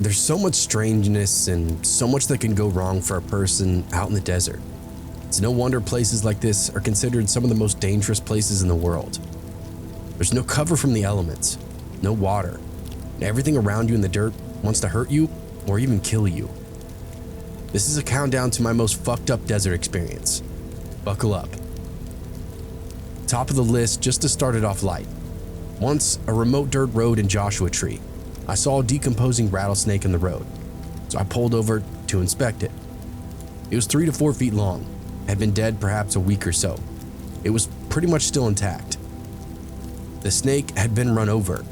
There's so much strangeness and so much that can go wrong for a person out in the desert. It's no wonder places like this are considered some of the most dangerous places in the world. There's no cover from the elements, no water, and everything around you in the dirt wants to hurt you or even kill you. This is a countdown to my most fucked up desert experience. Buckle up. Top of the list, just to start it off light. Once, a remote dirt road in Joshua Tree. I saw a decomposing rattlesnake in the road, so I pulled over to inspect it. It was 3 to 4 feet long, had been dead perhaps a week or so. It was pretty much still intact. The snake had been run over,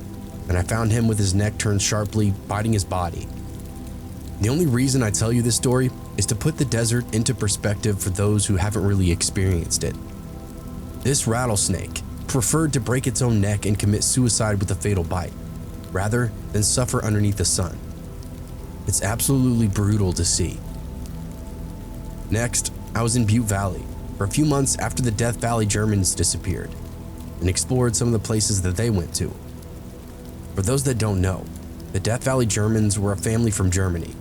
and I found him with his neck turned sharply, biting his body. The only reason I tell you this story is to put the desert into perspective for those who haven't really experienced it. This rattlesnake preferred to break its own neck and commit suicide with a fatal bite, rather than suffer underneath the sun. It's absolutely brutal to see. Next, I was in Butte Valley for a few months after the Death Valley Germans disappeared and explored some of the places that they went to. For those that don't know, the Death Valley Germans were a family from Germany,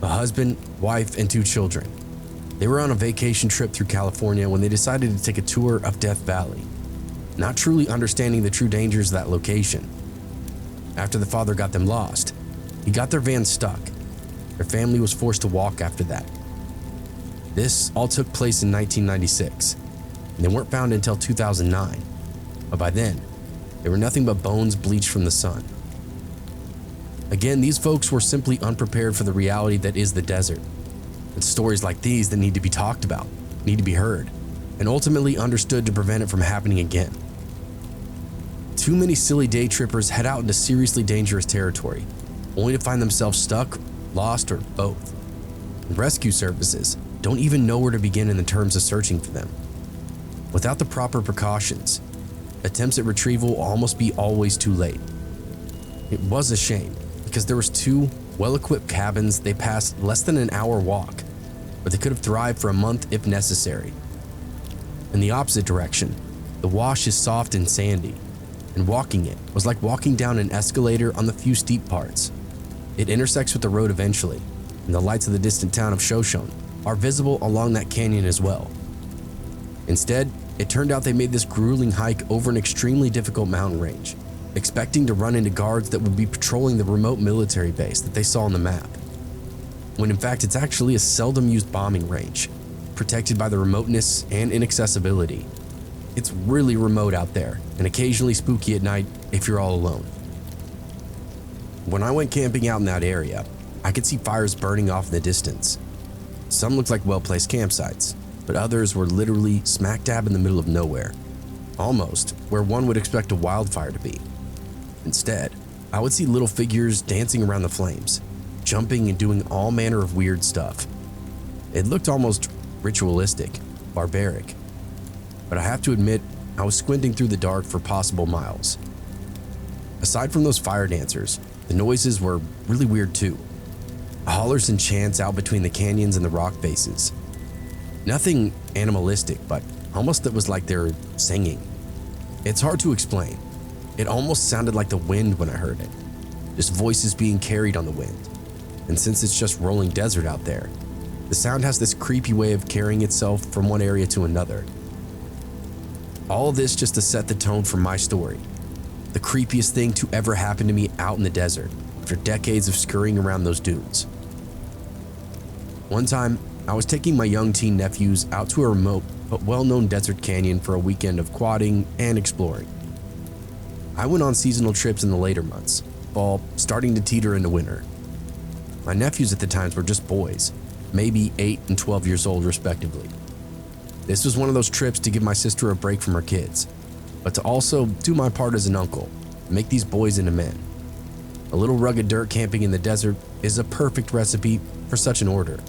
a husband, wife, and 2 children. They were on a vacation trip through California when they decided to take a tour of Death Valley, not truly understanding the true dangers of that location. After the father got them lost, he got their van stuck. Their family was forced to walk after that. This all took place in 1996, and they weren't found until 2009. But by then, they were nothing but bones bleached from the sun. Again, these folks were simply unprepared for the reality that is the desert. It's stories like these that need to be talked about, need to be heard, and ultimately understood to prevent it from happening again. Too many silly day trippers head out into seriously dangerous territory, only to find themselves stuck, lost, or both. And rescue services don't even know where to begin in the terms of searching for them. Without the proper precautions, attempts at retrieval will almost be always too late. It was a shame, because there was 2 well-equipped cabins they passed less than an hour walk, where they could have thrived for a month if necessary. In the opposite direction, the wash is soft and sandy, and walking it was like walking down an escalator on the few steep parts. It intersects with the road eventually, and the lights of the distant town of Shoutout are visible along that canyon as well. Instead, it turned out they made this grueling hike over an extremely difficult mountain range, expecting to run into guards that would be patrolling the remote military base that they saw on the map, when in fact it's actually a seldom used bombing range, protected by the remoteness and inaccessibility. It's really remote out there, and occasionally spooky at night if you're all alone. When I went camping out in that area, I could see fires burning off in the distance. Some looked like well-placed campsites, but others were literally smack dab in the middle of nowhere, almost where one would expect a wildfire to be. Instead, I would see little figures dancing around the flames, jumping and doing all manner of weird stuff. It looked almost ritualistic, barbaric. But I have to admit, I was squinting through the dark for possible miles. Aside from those fire dancers, the noises were really weird too. Hollers and chants out between the canyons and the rock faces. Nothing animalistic, but almost that was like they were singing. It's hard to explain. It almost sounded like the wind when I heard it, just voices being carried on the wind. And since it's just rolling desert out there, the sound has this creepy way of carrying itself from one area to another. All of this just to set the tone for my story. The creepiest thing to ever happen to me out in the desert after decades of scurrying around those dunes. One time, I was taking my young teen nephews out to a remote but well-known desert canyon for a weekend of quadding and exploring. I went on seasonal trips in the later months, fall starting to teeter into winter. My nephews at the times were just boys, maybe 8 and 12 years old respectively. This was one of those trips to give my sister a break from her kids, but to also do my part as an uncle, and make these boys into men. A little rugged dirt camping in the desert is a perfect recipe for such an order.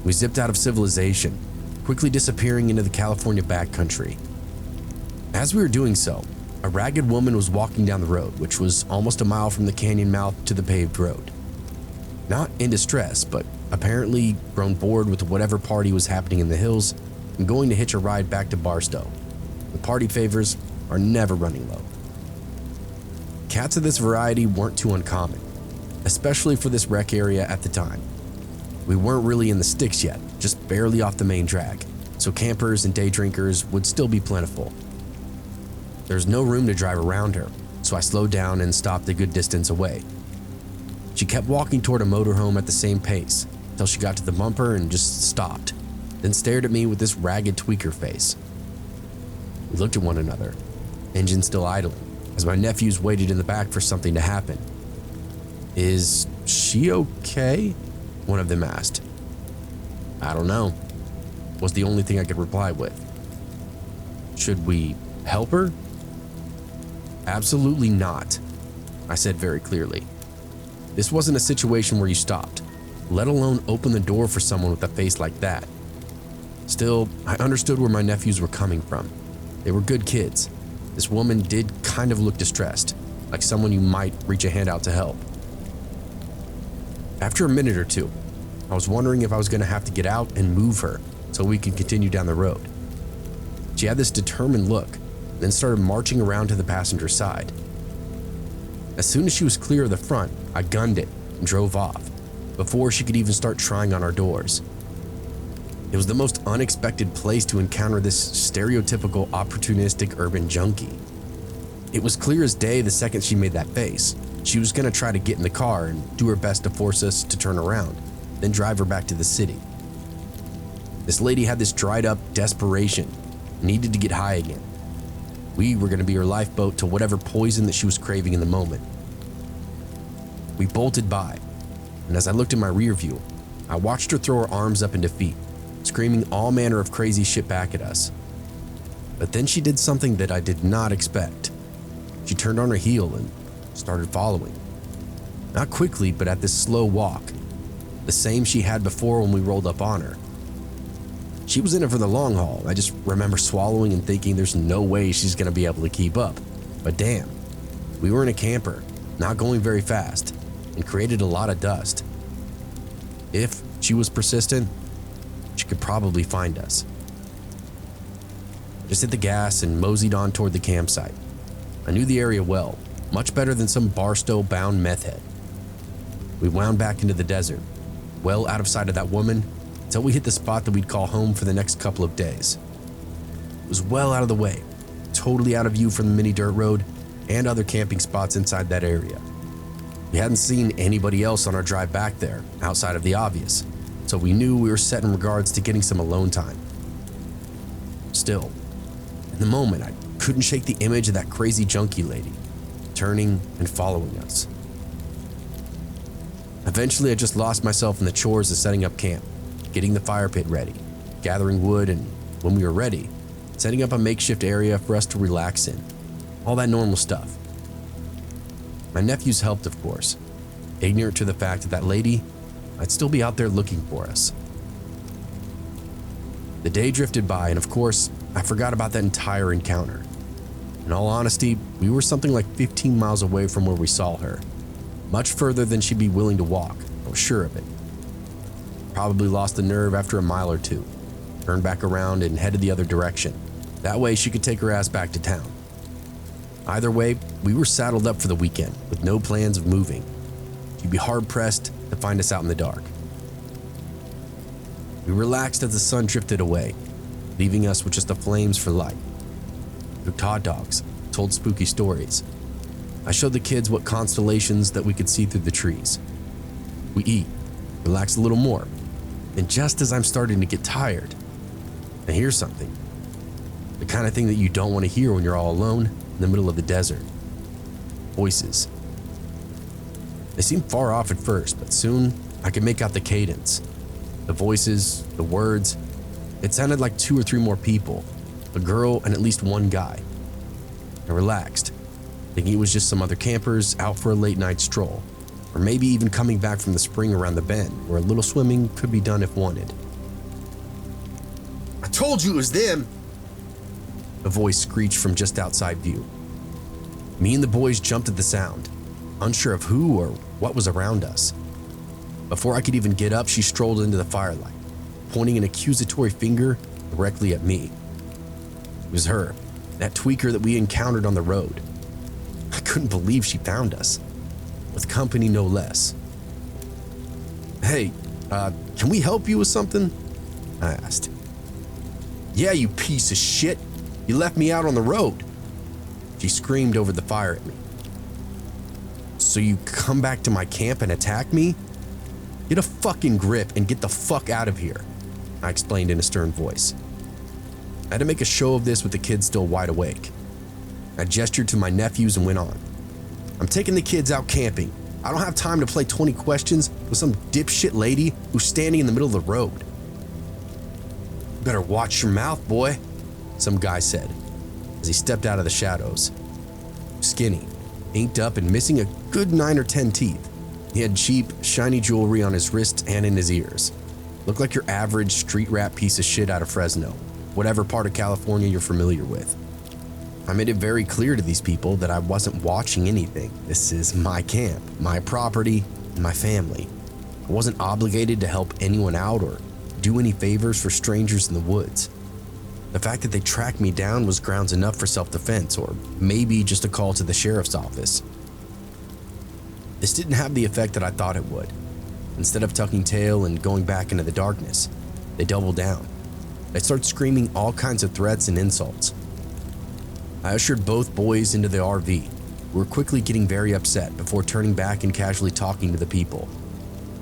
We zipped out of civilization, quickly disappearing into the California backcountry. As we were doing so, a ragged woman was walking down the road, which was almost a mile from the canyon mouth to the paved road. Not in distress, but apparently grown bored with whatever party was happening in the hills and going to hitch a ride back to Barstow. The party favors are never running low. Cats of this variety weren't too uncommon. especially for this rec area at the time. We weren't really in the sticks yet, just barely off the main drag, so campers and day drinkers would still be plentiful. There's no room to drive around her, so I slowed down and stopped a good distance away. She kept walking toward a motorhome at the same pace until she got to the bumper and just stopped, then stared at me with this ragged tweaker face. We looked at one another, engine still idling, as my nephews waited in the back for something to happen. "Is she okay?" one of them asked. "I don't know," was the only thing I could reply with. "Should we help her?" "Absolutely not," I said very clearly. This wasn't a situation where you stopped, let alone open the door for someone with a face like that. Still, I understood where my nephews were coming from. They were good kids. This woman did kind of look distressed, like someone you might reach a hand out to help. After a minute or two, I was wondering if I was going to have to get out and move her so we could continue down the road. She had this determined look, then started marching around to the passenger side. As soon as she was clear of the front, I gunned it and drove off, before she could even start trying on our doors. It was the most unexpected place to encounter this stereotypical opportunistic urban junkie. It was clear as day the second she made that face. She was going to try to get in the car and do her best to force us to turn around, then drive her back to the city. This lady had this dried up desperation, needed to get high again. We were going to be her lifeboat to whatever poison that she was craving in the moment. We bolted by, and as I looked in my rear view, I watched her throw her arms up in defeat, screaming all manner of crazy shit back at us. But then she did something that I did not expect. She turned on her heel and started following. Not quickly, but at this slow walk, the same she had before when we rolled up on her. She was in it for the long haul. I just remember swallowing and thinking there's no way she's going to be able to keep up. But damn, we were in a camper, not going very fast, and created a lot of dust. If she was persistent, she could probably find us. I just hit the gas and moseyed on toward the campsite. I knew the area well, much better than some Barstow-bound meth head. We wound back into the desert, well out of sight of that woman, until we hit the spot that we'd call home for the next couple of days. It was well out of the way, totally out of view from the mini dirt road and other camping spots inside that area. We hadn't seen anybody else on our drive back there, outside of the obvious, so we knew we were set in regards to getting some alone time. Still, in the moment, I couldn't shake the image of that crazy junkie lady, turning and following us. Eventually, I just lost myself in the chores of setting up camp, getting the fire pit ready, gathering wood, and when we were ready, setting up a makeshift area for us to relax in. All that normal stuff. My nephews helped, of course, ignorant to the fact that that lady might still be out there looking for us. The day drifted by, and of course, I forgot about that entire encounter. In all honesty, we were something like 15 miles away from where we saw her. Much further than she'd be willing to walk, I was sure of it. Probably lost the nerve after a mile or two, turned back around and headed the other direction. That way she could take her ass back to town. Either way, we were saddled up for the weekend with no plans of moving. She'd be hard-pressed to find us out in the dark. We relaxed as the sun drifted away, leaving us with just the flames for light. Cooked hot dogs, told spooky stories. I showed the kids what constellations that we could see through the trees. We eat, relax a little more, and just as I'm starting to get tired, I hear something. The kind of thing that you don't want to hear when you're all alone in the middle of the desert. Voices. They seemed far off at first, but soon I could make out the cadence. The voices, the words. It sounded like 2 or 3 more people, a girl and at least one guy. I relaxed, thinking it was just some other campers out for a late night stroll, or maybe even coming back from the spring around the bend where a little swimming could be done if wanted. "I told you it was them," a voice screeched from just outside view. Me and the boys jumped at the sound, unsure of who or what was around us. Before I could even get up, she strolled into the firelight, pointing an accusatory finger directly at me. It was her, that tweaker that we encountered on the road. I couldn't believe she found us. with company no less. "Hey, can we help you with something?" I asked. "Yeah, you piece of shit. You left me out on the road." She screamed over the fire at me. "So you come back to my camp and attack me? Get a fucking grip and get the fuck out of here," I explained in a stern voice. I had to make a show of this with the kids still wide awake. I gestured to my nephews and went on. "I'm taking the kids out camping. I don't have time to play 20 questions with some dipshit lady who's standing in the middle of the road." "Better watch your mouth, boy," some guy said as he stepped out of the shadows. Skinny, inked up and missing a good 9 or 10 teeth. He had cheap, shiny jewelry on his wrists and in his ears. Looked like your average street rat piece of shit out of Fresno, whatever part of California you're familiar with. I made it very clear to these people that I wasn't watching anything. This is my camp, my property, and my family. I wasn't obligated to help anyone out or do any favors for strangers in the woods. The fact that they tracked me down was grounds enough for self-defense, or maybe just a call to the sheriff's office. This didn't have the effect that I thought it would. Instead of tucking tail and going back into the darkness, they doubled down. They started screaming all kinds of threats and insults. I ushered both boys into the RV, who were quickly getting very upset before turning back and casually talking to the people.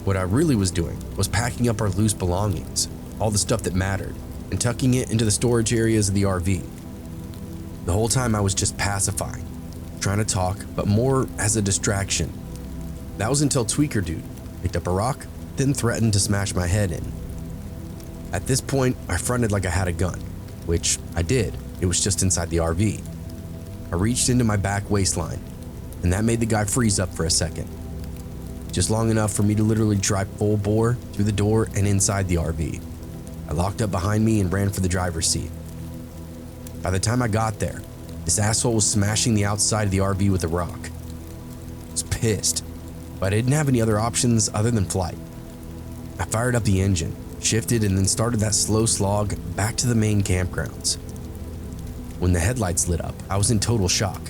What I really was doing was packing up our loose belongings, all the stuff that mattered, and tucking it into the storage areas of the RV. The whole time I was just pacifying, trying to talk, but more as a distraction. That was until Tweaker Dude picked up a rock, then threatened to smash my head in. At this point, I fronted like I had a gun, which I did. It was just inside the RV. I reached into my back waistline, and that made the guy freeze up for a second. Just long enough for me to literally drive full bore through the door and inside the RV. I locked up behind me and ran for the driver's seat. By the time I got there, this asshole was smashing the outside of the RV with a rock. I was pissed, but I didn't have any other options other than flight. I fired up the engine, shifted, and then started that slow slog back to the main campgrounds. When the headlights lit up, I was in total shock.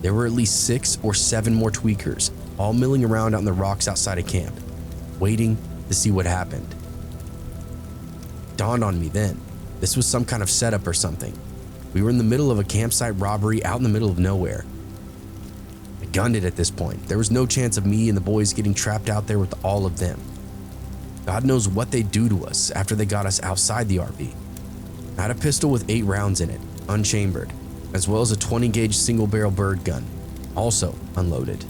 There were at least 6 or 7 more tweakers, all milling around out in the rocks outside of camp, waiting to see what happened. It dawned on me then, this was some kind of setup or something. We were in the middle of a campsite robbery out in the middle of nowhere. I gunned it at this point. There was no chance of me and the boys getting trapped out there with all of them. God knows what they'd do to us after they got us outside the RV. I had a pistol with 8 rounds in it, unchambered, as well as a 20-gauge single-barrel bird gun, also unloaded.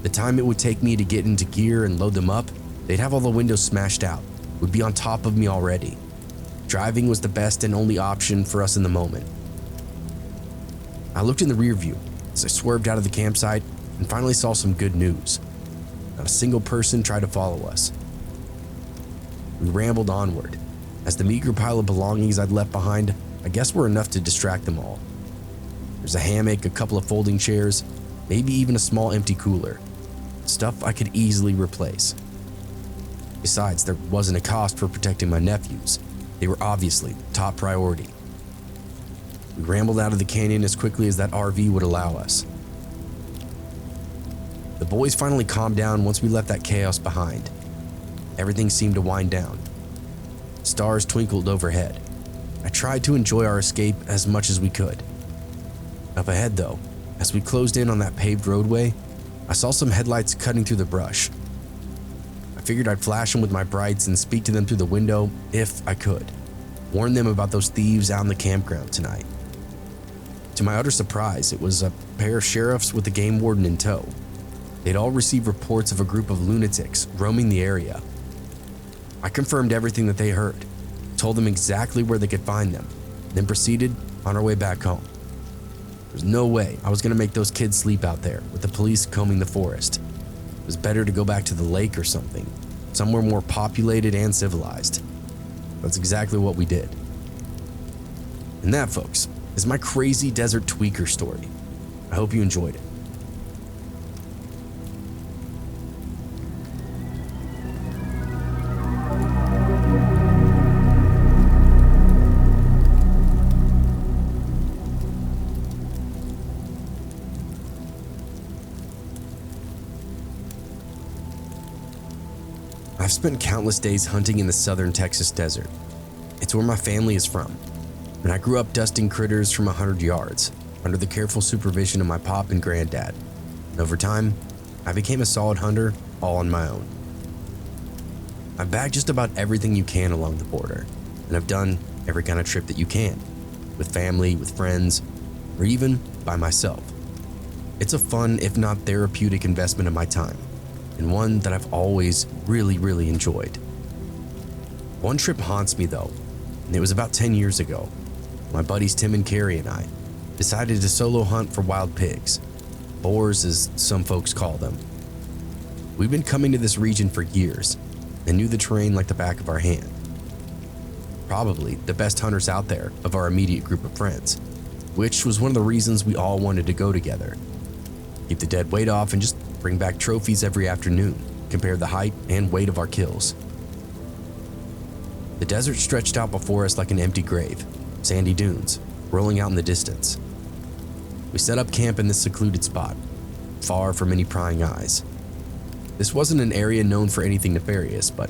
The time it would take me to get into gear and load them up, they'd have all the windows smashed out, would be on top of me already. Driving was the best and only option for us in the moment. I looked in the rear view as I swerved out of the campsite and finally saw some good news. Not a single person tried to follow us. We rambled onward, as the meager pile of belongings I'd left behind I guess were enough to distract them all. There's a hammock, a couple of folding chairs, maybe even a small empty cooler. Stuff I could easily replace. Besides, there wasn't a cost for protecting my nephews. They were obviously top priority. We rambled out of the canyon as quickly as that RV would allow us. The boys finally calmed down once we left that chaos behind. Everything seemed to wind down. Stars twinkled overhead. I tried to enjoy our escape as much as we could. Up ahead though, as we closed in on that paved roadway, I saw some headlights cutting through the brush. I figured I'd flash them with my brights and speak to them through the window if I could. Warn them about those thieves out in the campground tonight. To my utter surprise, it was a pair of sheriffs with the game warden in tow. They'd all received reports of a group of lunatics roaming the area. I confirmed everything that they heard, told them exactly where they could find them, then proceeded on our way back home. There's no way I was going to make those kids sleep out there with the police combing the forest. It was better to go back to the lake or something, somewhere more populated and civilized. That's exactly what we did. And that, folks, is my crazy desert tweaker story. I hope you enjoyed it. I've spent countless days hunting in the southern Texas desert. It's where my family is from, and I grew up dusting critters from 100 yards under the careful supervision of my pop and granddad. And over time, I became a solid hunter all on my own. I've bagged just about everything you can along the border, and I've done every kind of trip that you can, with family, with friends, or even by myself. It's a fun, if not therapeutic investment of my time, and one that I've always really enjoyed. One trip haunts me though, and it was about 10 years ago. My buddies Tim and Carrie and I decided to solo hunt for wild pigs, boars as some folks call them. We've been coming to this region for years and knew the terrain like the back of our hand. Probably the best hunters out there of our immediate group of friends, which was one of the reasons we all wanted to go together. Keep the dead weight off and just bring back trophies every afternoon, compare the height and weight of our kills. The desert stretched out before us like an empty grave, sandy dunes rolling out in the distance. We set up camp in this secluded spot, far from any prying eyes. This wasn't an area known for anything nefarious, but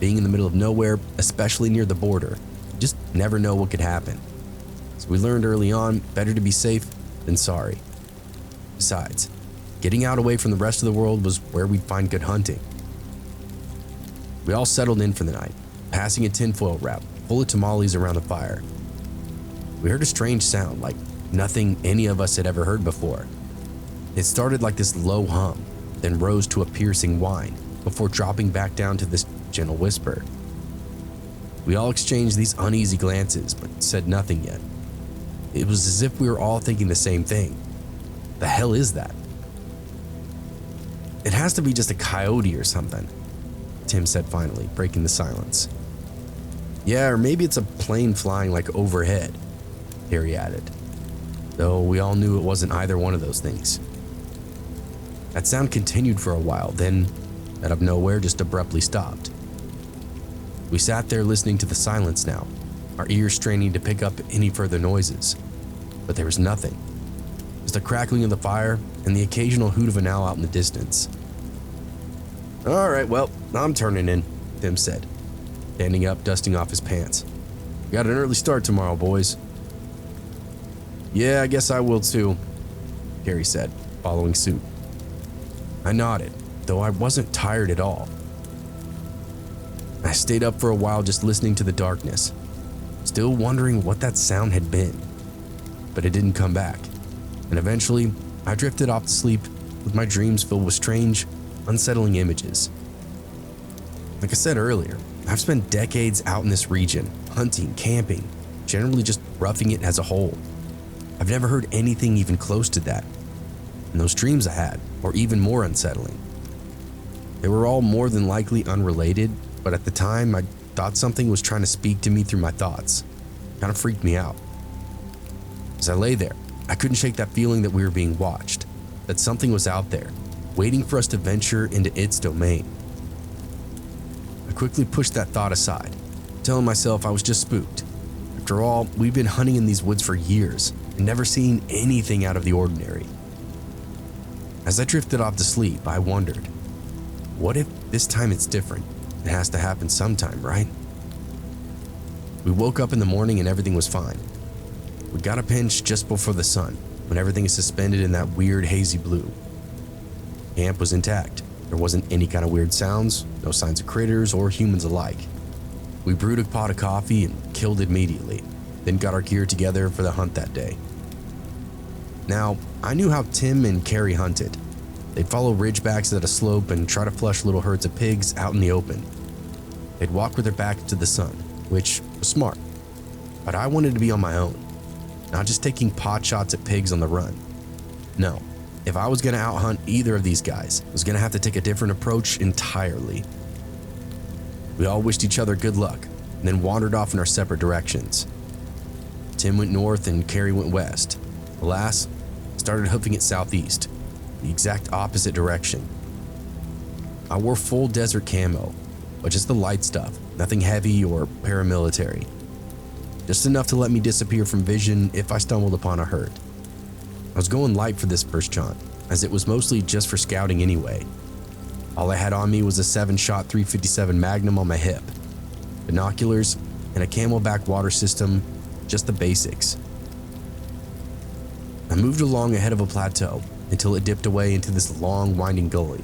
being in the middle of nowhere, especially near the border, you just never know what could happen. So we learned early on, better to be safe than sorry. Besides, getting out away from the rest of the world was where we'd find good hunting. We all settled in for the night, passing a tinfoil wrap full of tamales around the fire. We heard a strange sound, like nothing any of us had ever heard before. It started like this low hum, then rose to a piercing whine, before dropping back down to this gentle whisper. We all exchanged these uneasy glances, but said nothing yet. It was as if we were all thinking the same thing. The hell is that? It has to be just a coyote or something, Tim said finally, breaking the silence. Yeah, or maybe it's a plane flying like overhead, Harry added, though we all knew it wasn't either one of those things. That sound continued for a while, then, out of nowhere, just abruptly stopped. We sat there listening to the silence now, our ears straining to pick up any further noises, but there was nothing. Just the crackling of the fire and the occasional hoot of an owl out in the distance. All right, well, I'm turning in, Tim said, standing up, dusting off his pants. Got an early start tomorrow, boys. Yeah, I guess I will too, Carrie said, following suit. I nodded, though I wasn't tired at all. I stayed up for a while just listening to the darkness, still wondering what that sound had been, but it didn't come back, and eventually I drifted off to sleep with my dreams filled with strange, unsettling images. Like I said earlier, I've spent decades out in this region, hunting, camping, generally just roughing it as a whole. I've never heard anything even close to that, and those dreams I had were even more unsettling. They were all more than likely unrelated, but at the time I thought something was trying to speak to me through my thoughts. Kind of freaked me out. As I lay there, I couldn't shake that feeling that we were being watched, that something was out there, waiting for us to venture into its domain. I quickly pushed that thought aside, telling myself I was just spooked. After all, we've been hunting in these woods for years and never seen anything out of the ordinary. As I drifted off to sleep, I wondered, what if this time it's different? It has to happen sometime, right? We woke up in the morning and everything was fine. We got a pinch just before the sun, when everything is suspended in that weird hazy blue. Camp was intact. There wasn't any kind of weird sounds, no signs of critters or humans alike. We brewed a pot of coffee and killed it immediately, then got our gear together for the hunt that day. Now, I knew how Tim and Carrie hunted. They'd follow ridgebacks at a slope and try to flush little herds of pigs out in the open. They'd walk with their backs to the sun, which was smart. But I wanted to be on my own, not just taking pot shots at pigs on the run. No, if I was going to out-hunt either of these guys, I was going to have to take a different approach entirely. We all wished each other good luck, and then wandered off in our separate directions. Tim went north and Carrie went west. Alas, started hoofing it southeast, the exact opposite direction. I wore full desert camo, but just the light stuff, nothing heavy or paramilitary. Just enough to let me disappear from vision if I stumbled upon a herd. I was going light for this first jaunt, as it was mostly just for scouting anyway. All I had on me was a 7-shot 357 Magnum on my hip, binoculars, and a Camelback water system, just the basics. I moved along ahead of a plateau until it dipped away into this long, winding gully.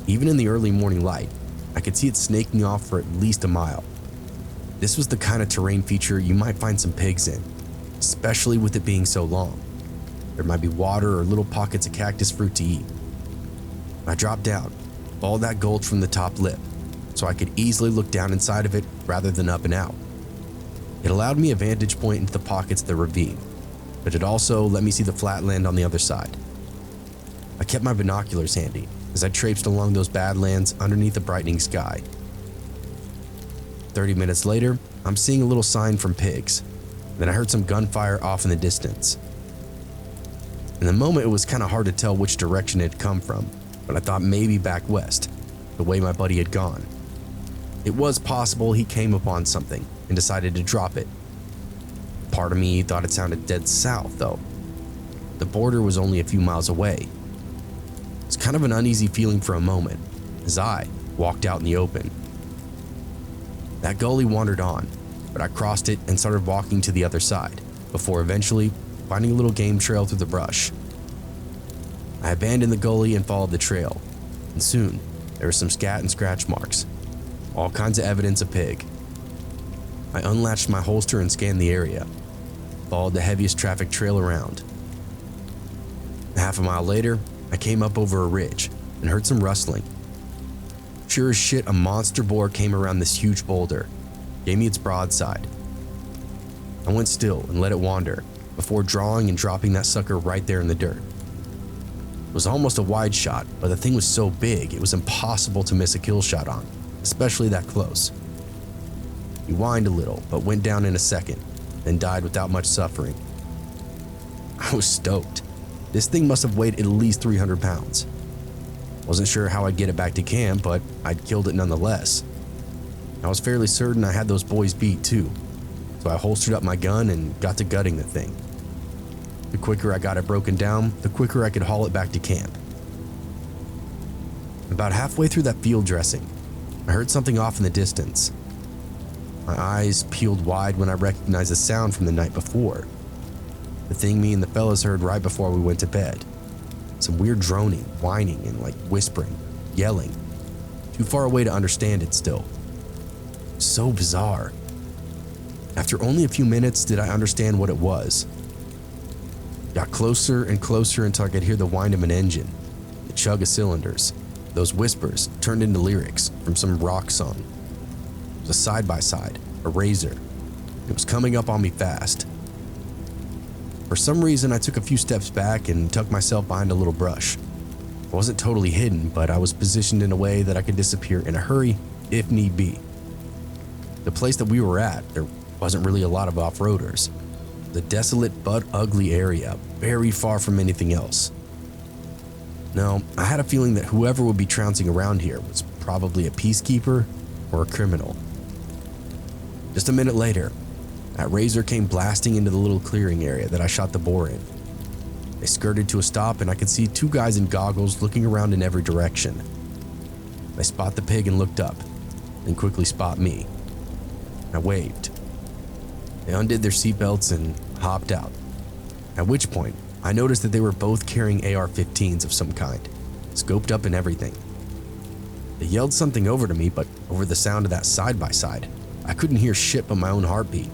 Even in the early morning light, I could see it snaking off for at least a mile. This was the kind of terrain feature you might find some pigs in, especially with it being so long. There might be water or little pockets of cactus fruit to eat. I dropped down, followed that gulch from the top lip, so I could easily look down inside of it rather than up and out. It allowed me a vantage point into the pockets of the ravine, but it also let me see the flatland on the other side. I kept my binoculars handy as I traipsed along those badlands underneath the brightening sky. 30 minutes later, I'm seeing a little sign from pigs. Then I heard some gunfire off in the distance. In the moment, it was kind of hard to tell which direction it had come from, but I thought maybe back west, the way my buddy had gone. It was possible he came upon something and decided to drop it. Part of me thought it sounded dead south, though. The border was only a few miles away. It was kind of an uneasy feeling for a moment as I walked out in the open. That gully wandered on, but I crossed it and started walking to the other side, before eventually finding a little game trail through the brush. I abandoned the gully and followed the trail, and soon there were some scat and scratch marks, all kinds of evidence of pig. I unlatched my holster and scanned the area, followed the heaviest traffic trail around. Half a mile later, I came up over a ridge and heard some rustling. Sure as shit, a monster boar came around this huge boulder, gave me its broadside. I went still and let it wander before drawing and dropping that sucker right there in the dirt. It was almost a wide shot, but the thing was so big it was impossible to miss a kill shot on, especially that close. He whined a little, but went down in a second, then died without much suffering. I was stoked. This thing must have weighed at least 300 pounds. Wasn't sure how I'd get it back to camp, but I'd killed it nonetheless. I was fairly certain I had those boys beat too, so I holstered up my gun and got to gutting the thing. The quicker I got it broken down, the quicker I could haul it back to camp. About halfway through that field dressing, I heard something off in the distance. My eyes peeled wide when I recognized the sound from the night before. The thing me and the fellas heard right before we went to bed. Some weird droning, whining, and like whispering, yelling. Too far away to understand it still. So bizarre. After only a few minutes did I understand what it was. Got closer and closer until I could hear the whine of an engine, the chug of cylinders. Those whispers turned into lyrics from some rock song. It was a side-by-side, a Razor. It was coming up on me fast. For some reason, I took a few steps back and tucked myself behind a little brush. I wasn't totally hidden, but I was positioned in a way that I could disappear in a hurry if need be. The place that we were at, there wasn't really a lot of off-roaders. The desolate but ugly area, very far from anything else. No, I had a feeling that whoever would be trouncing around here was probably a peacekeeper or a criminal. Just a minute later, that Razor came blasting into the little clearing area that I shot the boar in. They skirted to a stop and I could see two guys in goggles looking around in every direction. They spot the pig and looked up, then quickly spot me. I waved. They undid their seatbelts and hopped out, at which point I noticed that they were both carrying AR-15s of some kind, scoped up and everything. They yelled something over to me, but over the sound of that side-by-side, I couldn't hear shit but my own heartbeat.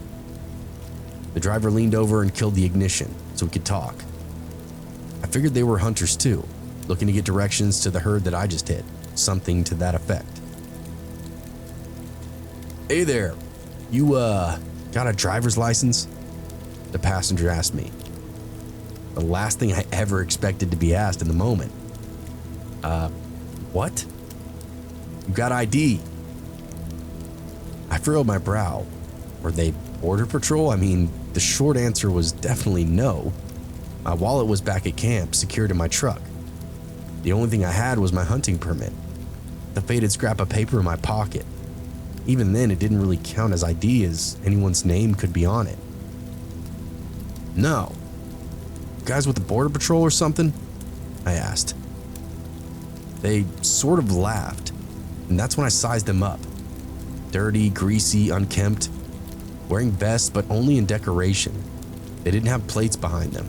The driver leaned over and killed the ignition so we could talk. I figured they were hunters too, looking to get directions to the herd that I just hit, something to that effect. "Hey there, you got a driver's license?" the passenger asked me. The last thing I ever expected to be asked in the moment. What? "You got ID?" I furrowed my brow. Were they border patrol? I mean, the short answer was definitely no. My wallet was back at camp, secured in my truck. The only thing I had was my hunting permit, the faded scrap of paper in my pocket. Even then, it didn't really count as ID as anyone's name could be on it. "No. Guys with the border patrol or something?" I asked. They sort of laughed, and that's when I sized them up. Dirty, greasy, unkempt, wearing vests but only in decoration. They didn't have plates behind them,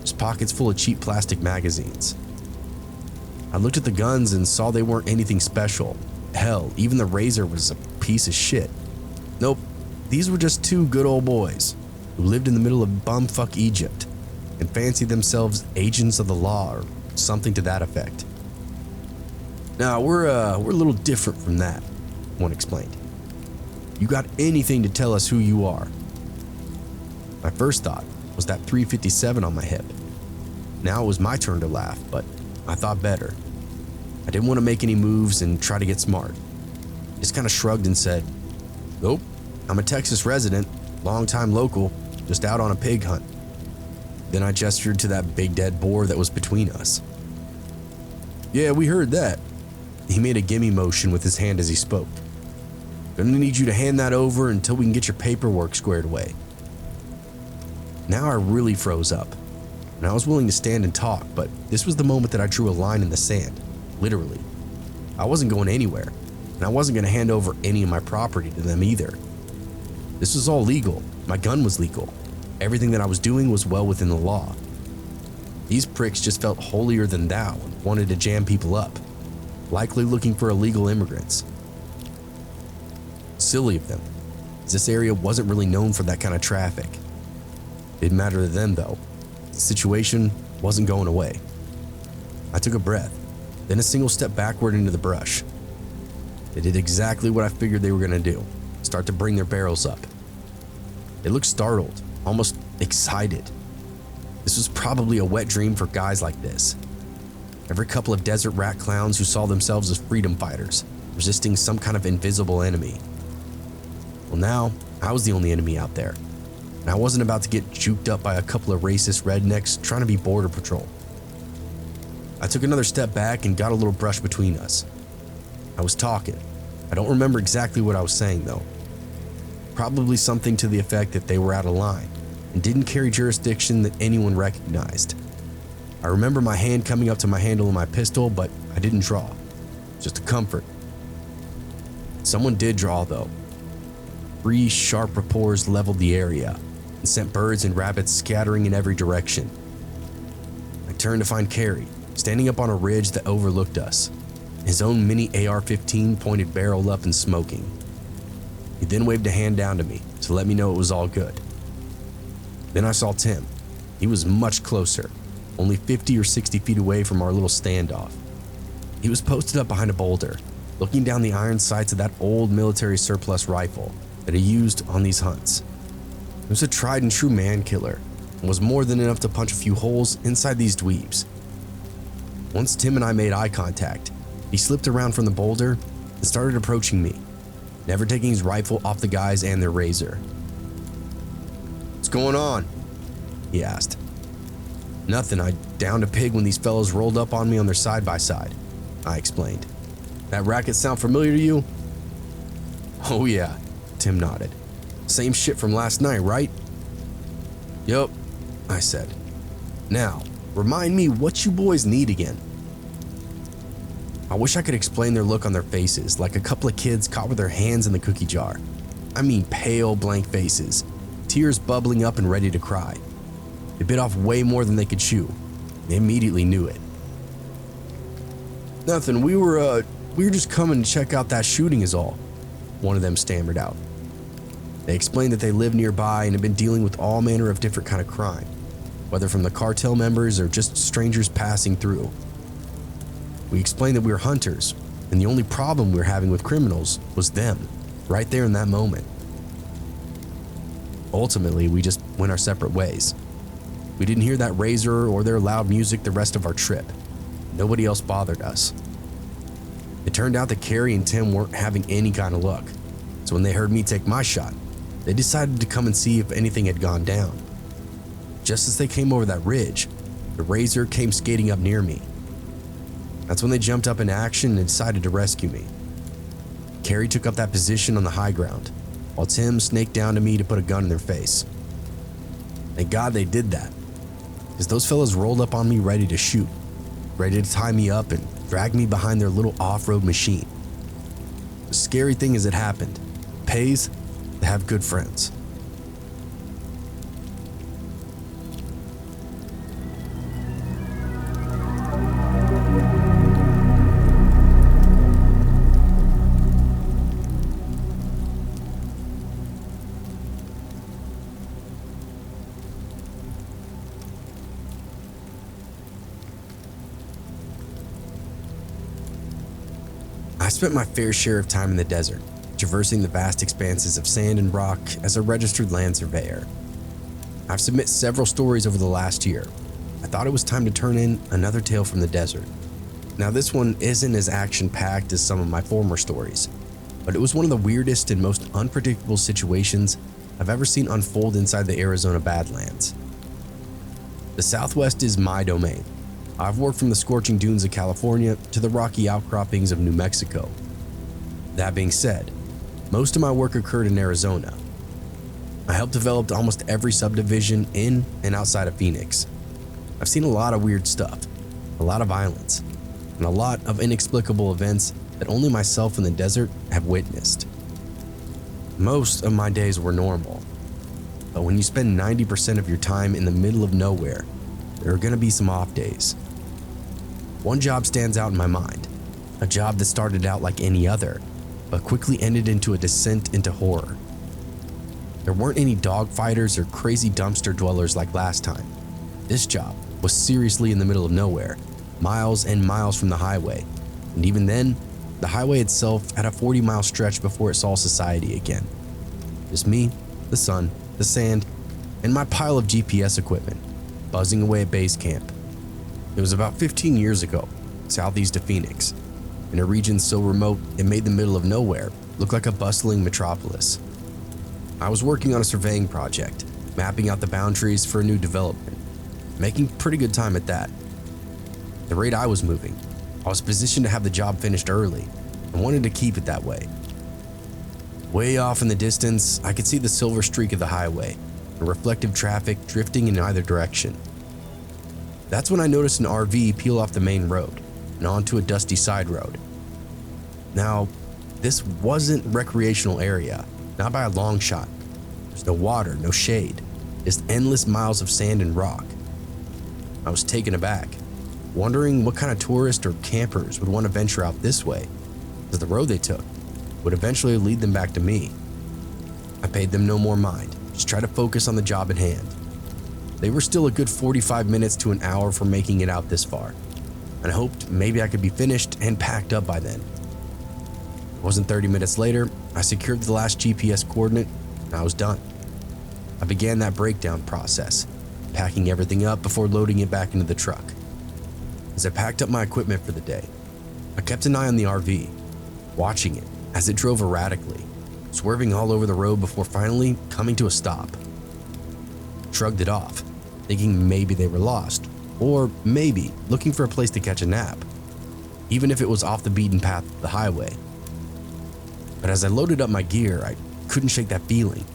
just pockets full of cheap plastic magazines. I looked at the guns and saw they weren't anything special. Hell, even the razor was a piece of shit. Nope, these were just two good old boys who lived in the middle of bumfuck Egypt and fancied themselves agents of the law or something to that effect. Now, we're a little different from that, one explained. You got anything to tell us who you are? My first thought was that 357 on my hip. Now it was my turn to laugh, but I thought better. I didn't want to make any moves and try to get smart. Just kind of shrugged and said, nope, I'm a Texas resident, long-time local, just out on a pig hunt. Then I gestured to that big dead boar that was between us. Yeah, we heard that. He made a gimme motion with his hand as he spoke. Gonna need you to hand that over until we can get your paperwork squared away. Now I really froze up, and I was willing to stand and talk, but this was the moment that I drew a line in the sand, literally. I wasn't going anywhere, and I wasn't gonna hand over any of my property to them either. This was all legal. My gun was legal. Everything that I was doing was well within the law. These pricks just felt holier than thou and wanted to jam people up, likely looking for illegal immigrants. Silly of them, as this area wasn't really known for that kind of traffic. Didn't matter to them though. The situation wasn't going away. I took a breath, then a single step backward into the brush. They did exactly what I figured they were gonna do, start to bring their barrels up. They looked startled, almost excited. This was probably a wet dream for guys like this. Every couple of desert rat clowns who saw themselves as freedom fighters, resisting some kind of invisible enemy. Well, now I was the only enemy out there, and I wasn't about to get juked up by a couple of racist rednecks trying to be border patrol. I took another step back and got a little brush between us. I was talking. I don't remember exactly what I was saying though. Probably something to the effect that they were out of line and didn't carry jurisdiction that anyone recognized. I remember my hand coming up to my handle of my pistol, but I didn't draw. Just a comfort. Someone did draw though. 3 sharp rapports leveled the area and sent birds and rabbits scattering in every direction. I turned to find Carey, standing up on a ridge that overlooked us, his own mini AR-15 pointed barrel up and smoking. He then waved a hand down to me to let me know it was all good. Then I saw Tim. He was much closer, only 50 or 60 feet away from our little standoff. He was posted up behind a boulder, looking down the iron sights of that old military surplus rifle that he used on these hunts. It was a tried and true man killer and was more than enough to punch a few holes inside these dweebs. Once Tim and I made eye contact, he slipped around from the boulder and started approaching me, never taking his rifle off the guys and their razor. What's going on? He asked. Nothing, I downed a pig when these fellows rolled up on me on their side-by-side, I explained. That racket sound familiar to you? Oh yeah, Tim nodded. Same shit from last night, right? Yup, I said. Now, remind me what you boys need again. I wish I could explain their look on their faces, like a couple of kids caught with their hands in the cookie jar. I mean pale, blank faces, tears bubbling up and ready to cry. They bit off way more than they could chew. They immediately knew it. Nothing, we were just coming to check out that shooting is all, one of them stammered out. They explained that they live nearby and had been dealing with all manner of different kind of crime, whether from the cartel members or just strangers passing through. We explained that we were hunters, and the only problem we were having with criminals was them, right there in that moment. Ultimately, we just went our separate ways. We didn't hear that razor or their loud music the rest of our trip. Nobody else bothered us. It turned out that Carey and Tim weren't having any kind of luck, so when they heard me take my shot, they decided to come and see if anything had gone down. Just as they came over that ridge, the razor came skating up near me. That's when they jumped up into action and decided to rescue me. Carey took up that position on the high ground, while Tim snaked down to me to put a gun in their face. Thank God they did that, because those fellas rolled up on me ready to shoot. ready to tie me up and drag me behind their little off-road machine. The scary thing is it happened. It pays to have good friends. I spent my fair share of time in the desert, traversing the vast expanses of sand and rock as a registered land surveyor. I've submitted several stories over the last year. I thought it was time to turn in another tale from the desert. Now this one isn't as action-packed as some of my former stories, but it was one of the weirdest and most unpredictable situations I've ever seen unfold inside the Arizona Badlands. The Southwest is my domain. I've worked from the scorching dunes of California to the rocky outcroppings of New Mexico. That being said, most of my work occurred in Arizona. I helped develop almost every subdivision in and outside of Phoenix. I've seen a lot of weird stuff, a lot of violence, and a lot of inexplicable events that only myself in the desert have witnessed. Most of my days were normal, but when you spend 90% of your time in the middle of nowhere, there are going to be some off days. One job stands out in my mind, a job that started out like any other, but quickly ended into a descent into horror. There weren't any dogfighters or crazy dumpster dwellers like last time. This job was seriously in the middle of nowhere, miles and miles from the highway, and even then, the highway itself had a 40-mile stretch before it saw society again. Just me, the sun, the sand, and my pile of GPS equipment, buzzing away at base camp. It was about 15 years ago, southeast of Phoenix, in a region so remote it made the middle of nowhere look like a bustling metropolis. I was working on a surveying project, mapping out the boundaries for a new development, making pretty good time at that. The rate I was moving, I was positioned to have the job finished early and wanted to keep it that way. Way off in the distance, I could see the silver streak of the highway and reflective traffic drifting in either direction. That's when I noticed an RV peel off the main road and onto a dusty side road. Now, this wasn't recreational area, not by a long shot. There's no water, no shade, just endless miles of sand and rock. I was taken aback, wondering what kind of tourists or campers would want to venture out this way, because the road they took would eventually lead them back to me. I paid them no more mind, just tried to focus on the job at hand. They were still a good 45 minutes to an hour from making it out this far, and I hoped maybe I could be finished and packed up by then. It wasn't 30 minutes later, I secured the last GPS coordinate, and I was done. I began that breakdown process, packing everything up before loading it back into the truck. As I packed up my equipment for the day, I kept an eye on the RV, watching it as it drove erratically, swerving all over the road before finally coming to a stop. Shrugged it off, thinking maybe they were lost, or maybe looking for a place to catch a nap, even if it was off the beaten path of the highway. But as I loaded up my gear, I couldn't shake that feeling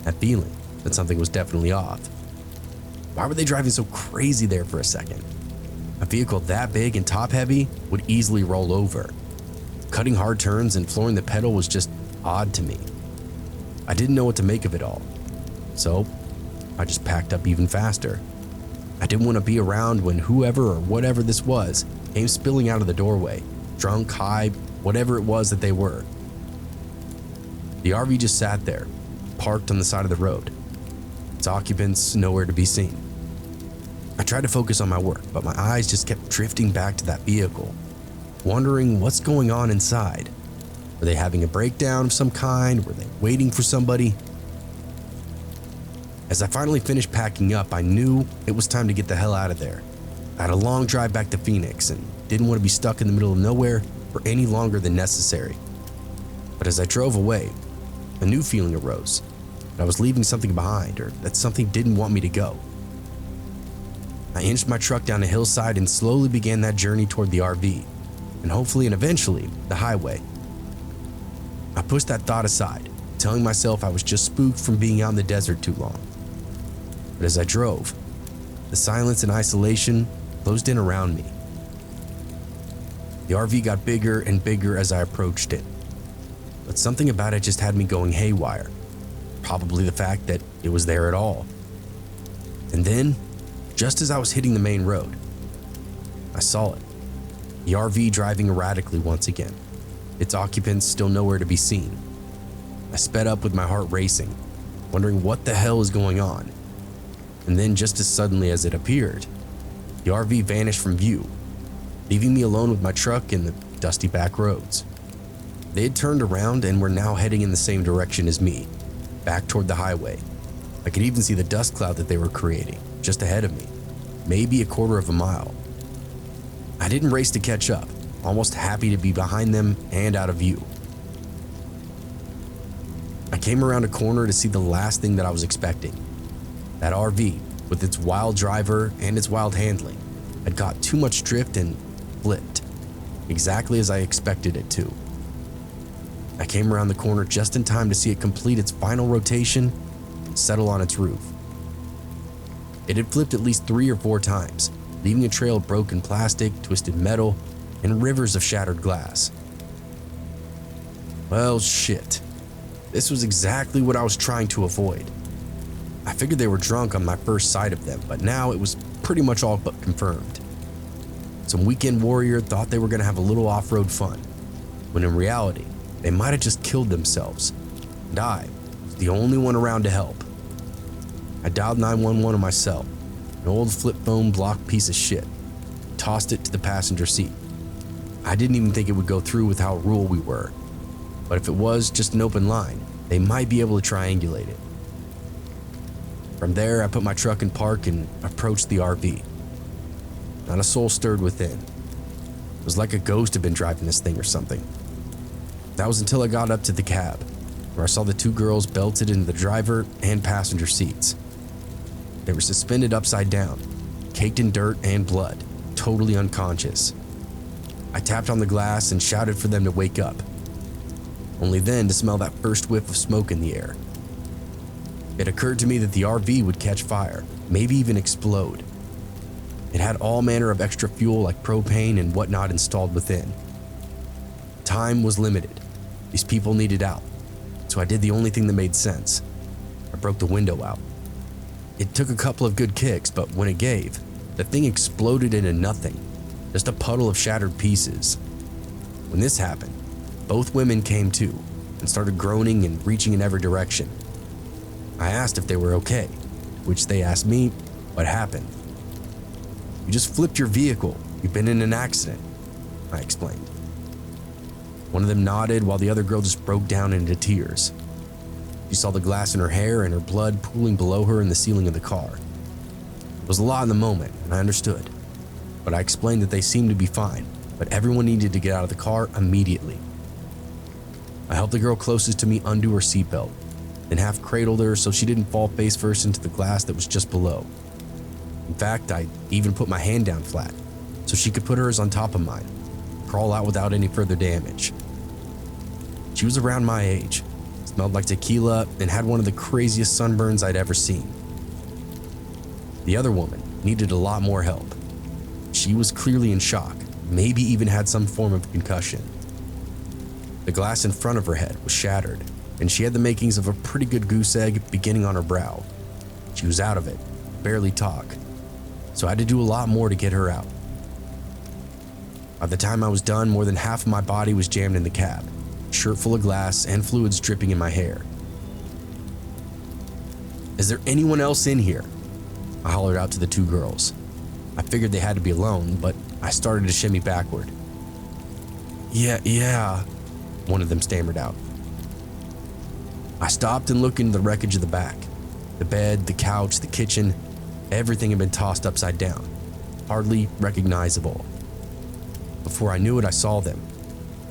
that something was definitely off. Why were they driving so crazy there for a second? A vehicle that big and top heavy would easily roll over. Cutting hard turns and flooring the pedal was just odd to me. I didn't know what to make of it all, so I just packed up even faster. I didn't want to be around when whoever or whatever this was came spilling out of the doorway, drunk, high, whatever it was that they were. The RV just sat there, parked on the side of the road, its occupants nowhere to be seen. I tried to focus on my work, but my eyes just kept drifting back to that vehicle, wondering what's going on inside. Were they having a breakdown of some kind? Were they waiting for somebody? As I finally finished packing up, I knew it was time to get the hell out of there. I had a long drive back to Phoenix and didn't want to be stuck in the middle of nowhere for any longer than necessary. But as I drove away, a new feeling arose, that I was leaving something behind or that something didn't want me to go. I inched my truck down a hillside and slowly began that journey toward the RV, and hopefully and eventually the highway. I pushed that thought aside, telling myself I was just spooked from being out in the desert too long. But as I drove, the silence and isolation closed in around me, The RV got bigger and bigger as I approached it, but something about it just had me going haywire. Probably the fact that it was there at all. And then, just as I was hitting the main road, I saw it. The RV driving erratically once again, its occupants still nowhere to be seen. I sped up with my heart racing, wondering what the hell is going on. And then just as suddenly as it appeared, the RV vanished from view, leaving me alone with my truck in the dusty back roads. They had turned around and were now heading in the same direction as me, back toward the highway. I could even see the dust cloud that they were creating just ahead of me, maybe a quarter of a mile. I didn't race to catch up, almost happy to be behind them and out of view. I came around a corner to see the last thing that I was expecting. That RV, with its wild driver and its wild handling, had caught too much drift and flipped, exactly as I expected it to. I came around the corner just in time to see it complete its final rotation and settle on its roof. It had flipped at least 3 or 4 times, leaving a trail of broken plastic, twisted metal, and rivers of shattered glass. Well, shit. This was exactly what I was trying to avoid. I figured they were drunk on my first sight of them, but now it was pretty much all but confirmed. Some weekend warrior thought they were going to have a little off-road fun, when in reality, they might have just killed themselves, and I was the only one around to help. I dialed 911 on my cell, an old flip phone block piece of shit, tossed it to the passenger seat. I didn't even think it would go through with how rural we were, but if it was just an open line, they might be able to triangulate it. From there, I put my truck in park and approached the RV. Not a soul stirred within. It was like a ghost had been driving this thing or something. That was until I got up to the cab, where I saw the 2 girls belted into the driver and passenger seats. They were suspended upside down, caked in dirt and blood, totally unconscious. I tapped on the glass and shouted for them to wake up, only then to smell that first whiff of smoke in the air. It occurred to me that the RV would catch fire, maybe even explode. It had all manner of extra fuel like propane and whatnot installed within. Time was limited. These people needed out, so I did the only thing that made sense. I broke the window out. It took a couple of good kicks, but when it gave, the thing exploded into nothing, just a puddle of shattered pieces. When this happened, both women came to and started groaning and reaching in every direction. I asked if they were okay, to which they asked me what happened. "You just flipped your vehicle. You've been in an accident," I explained. One of them nodded while the other girl just broke down into tears. She saw the glass in her hair and her blood pooling below her in the ceiling of the car. It was a lot in the moment, and I understood, but I explained that they seemed to be fine, but everyone needed to get out of the car immediately. I helped the girl closest to me undo her seatbelt, then half cradled her so she didn't fall face first into the glass that was just below. In fact, I even put my hand down flat so she could put hers on top of mine, crawl out without any further damage. She was around my age, smelled like tequila, and had one of the craziest sunburns I'd ever seen. The other woman needed a lot more help. She was clearly in shock, maybe even had some form of concussion. The glass in front of her head was shattered, and she had the makings of a pretty good goose egg beginning on her brow. She was out of it, barely talk, so I had to do a lot more to get her out. By the time I was done, more than half of my body was jammed in the cab, shirt full of glass and fluids dripping in my hair. "Is there anyone else in here?" I hollered out to the 2 girls. I figured they had to be alone, but I started to shimmy backward. Yeah, one of them stammered out. I stopped and looked into the wreckage of the back. The bed, the couch, the kitchen, everything had been tossed upside down, hardly recognizable. Before I knew it, I saw them.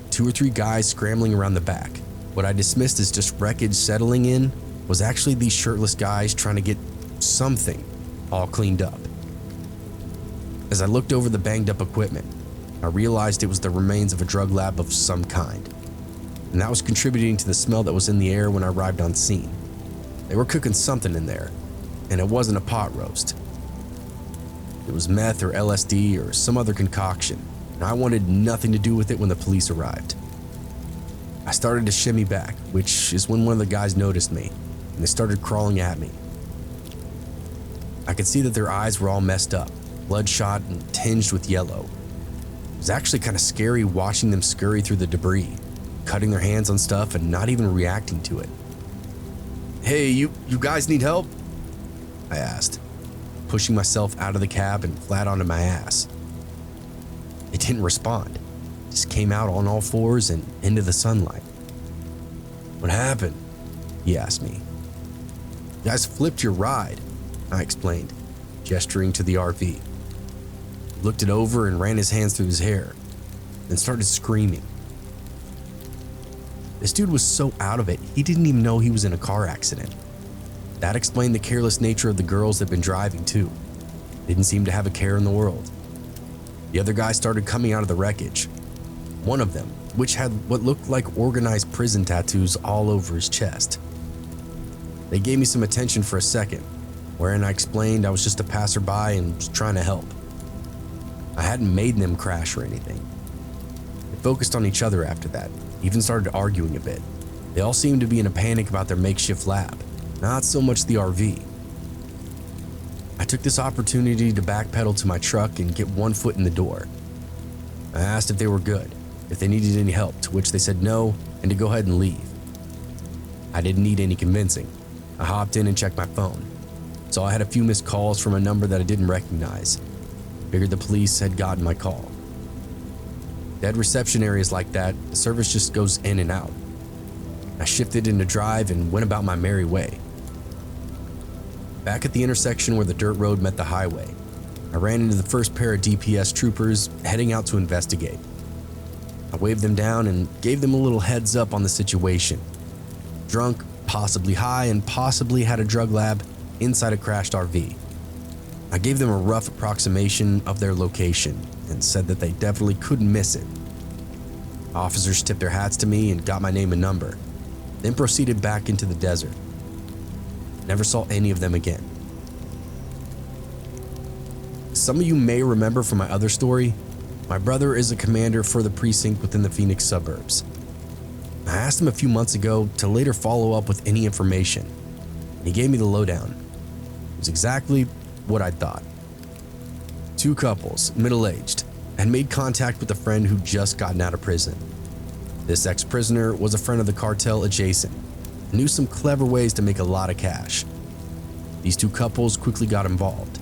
2 or 3 guys scrambling around the back. What I dismissed as just wreckage settling in was actually these shirtless guys trying to get something all cleaned up. As I looked over the banged up equipment, I realized it was the remains of a drug lab of some kind, and that was contributing to the smell that was in the air when I arrived on scene. They were cooking something in there, and it wasn't a pot roast. It was meth or LSD or some other concoction, and I wanted nothing to do with it when the police arrived. I started to shimmy back, which is when one of the guys noticed me, and they started crawling at me. I could see that their eyes were all messed up, bloodshot and tinged with yellow. It was actually kind of scary watching them scurry through the debris, cutting their hands on stuff and not even reacting to it. "Hey, you guys need help?" I asked, pushing myself out of the cab and flat onto my ass. It didn't respond, just came out on all fours and into the sunlight. "What happened?" he asked me. "You guys flipped your ride," I explained, gesturing to the RV. He looked it over and ran his hands through his hair, then started screaming. This dude was so out of it, he didn't even know he was in a car accident. That explained the careless nature of the girls that'd been driving too. Didn't seem to have a care in the world. The other guys started coming out of the wreckage. One of them, which had what looked like organized prison tattoos all over his chest. They gave me some attention for a second, wherein I explained I was just a passerby and was trying to help. I hadn't made them crash or anything. They focused on each other after that, even started arguing a bit. They all seemed to be in a panic about their makeshift lab, not so much the RV. I took this opportunity to backpedal to my truck and get one foot in the door. I asked if they were good, if they needed any help, to which they said no and to go ahead and leave. I didn't need any convincing. I hopped in and checked my phone. Saw I had a few missed calls from a number that I didn't recognize. Figured the police had gotten my call. Dead reception areas like that, the service just goes in and out. I shifted into drive and went about my merry way. Back at the intersection where the dirt road met the highway, I ran into the first pair of DPS troopers heading out to investigate. I waved them down and gave them a little heads up on the situation. Drunk, possibly high, and possibly had a drug lab inside a crashed RV. I gave them a rough approximation of their location and said that they definitely couldn't miss it. Officers tipped their hats to me and got my name and number, then proceeded back into the desert. Never saw any of them again. Some of you may remember from my other story, my brother is a commander for the precinct within the Phoenix suburbs. I asked him a few months ago to later follow up with any information, and he gave me the lowdown. It was exactly what I thought. Two couples, middle-aged, had made contact with a friend who'd just gotten out of prison. This ex-prisoner was a friend of the cartel adjacent, and knew some clever ways to make a lot of cash. These two couples quickly got involved.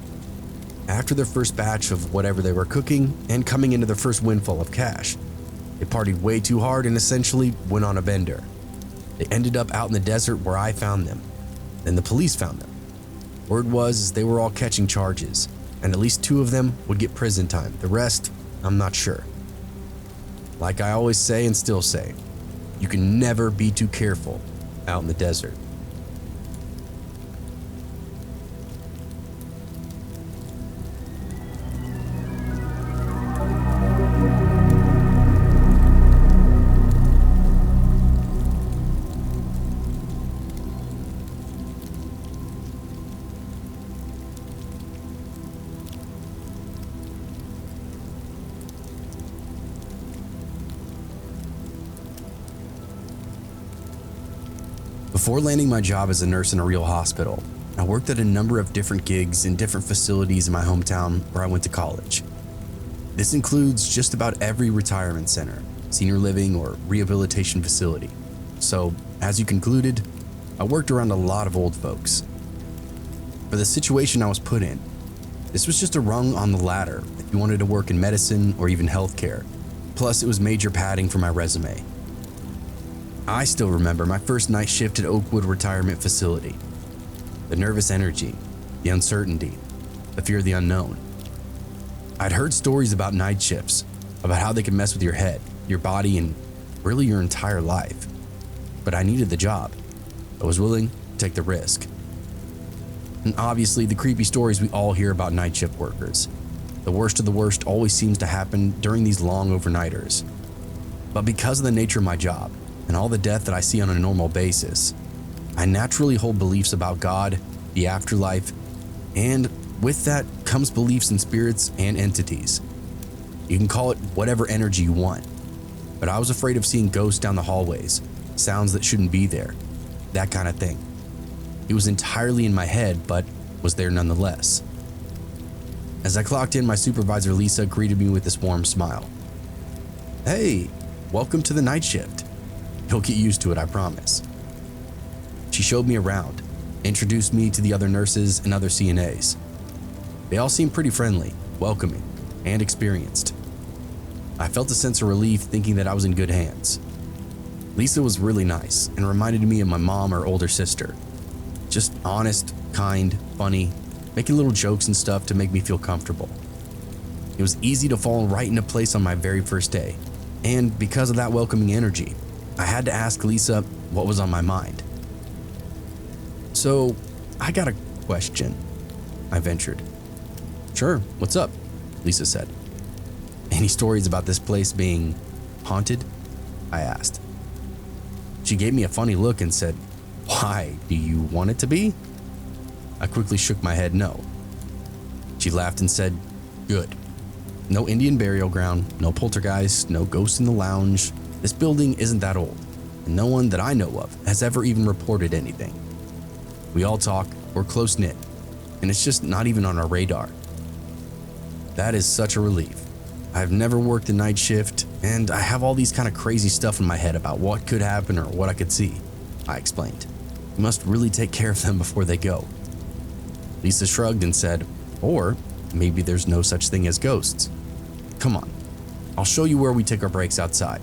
After their first batch of whatever they were cooking and coming into their first windfall of cash, they partied way too hard and essentially went on a bender. They ended up out in the desert where I found them. Then the police found them. Word was they were all catching charges, and at least two of them would get prison time. The rest, I'm not sure. Like I always say and still say, you can never be too careful out in the desert. Before landing my job as a nurse in a real hospital, I worked at a number of different gigs in different facilities in my hometown where I went to college. This includes just about every retirement center, senior living, or rehabilitation facility. So, as you concluded, I worked around a lot of old folks. For the situation I was put in, this was just a rung on the ladder if you wanted to work in medicine or even healthcare. Plus, it was major padding for my resume. I still remember my first night shift at Oakwood Retirement Facility. The nervous energy, the uncertainty, the fear of the unknown. I'd heard stories about night shifts, about how they could mess with your head, your body, and really your entire life. But I needed the job. I was willing to take the risk. And obviously, the creepy stories we all hear about night shift workers. The worst of the worst always seems to happen during these long overnighters. But because of the nature of my job, and all the death that I see on a normal basis, I naturally hold beliefs about God, the afterlife, and with that comes beliefs in spirits and entities. You can call it whatever energy you want. But I was afraid of seeing ghosts down the hallways, sounds that shouldn't be there, that kind of thing. It was entirely in my head, but was there nonetheless. As I clocked in, my supervisor Lisa greeted me with this warm smile. "Hey, welcome to the night shift. You'll get used to it, I promise." She showed me around, introduced me to the other nurses and other CNAs. They all seemed pretty friendly, welcoming, and experienced. I felt a sense of relief thinking that I was in good hands. Lisa was really nice and reminded me of my mom or older sister. Just honest, kind, funny, making little jokes and stuff to make me feel comfortable. It was easy to fall right into place on my very first day, and because of that welcoming energy, I had to ask Lisa what was on my mind. "So, I got a question," I ventured. "Sure, what's up?" Lisa said. "Any stories about this place being haunted?" I asked. She gave me a funny look and said, "Why, do you want it to be?" I quickly shook my head no. She laughed and said, "Good. No Indian burial ground, no poltergeist, no ghosts in the lounge. This building isn't that old, and no one that I know of has ever even reported anything. We all talk, we're close-knit, and it's just not even on our radar." That is such a relief. I've never worked a night shift, and I have all these kind of crazy stuff in my head about what could happen or what I could see, I explained. "You must really take care of them before they go." Lisa shrugged and said, "Or maybe there's no such thing as ghosts. Come on, I'll show you where we take our breaks outside."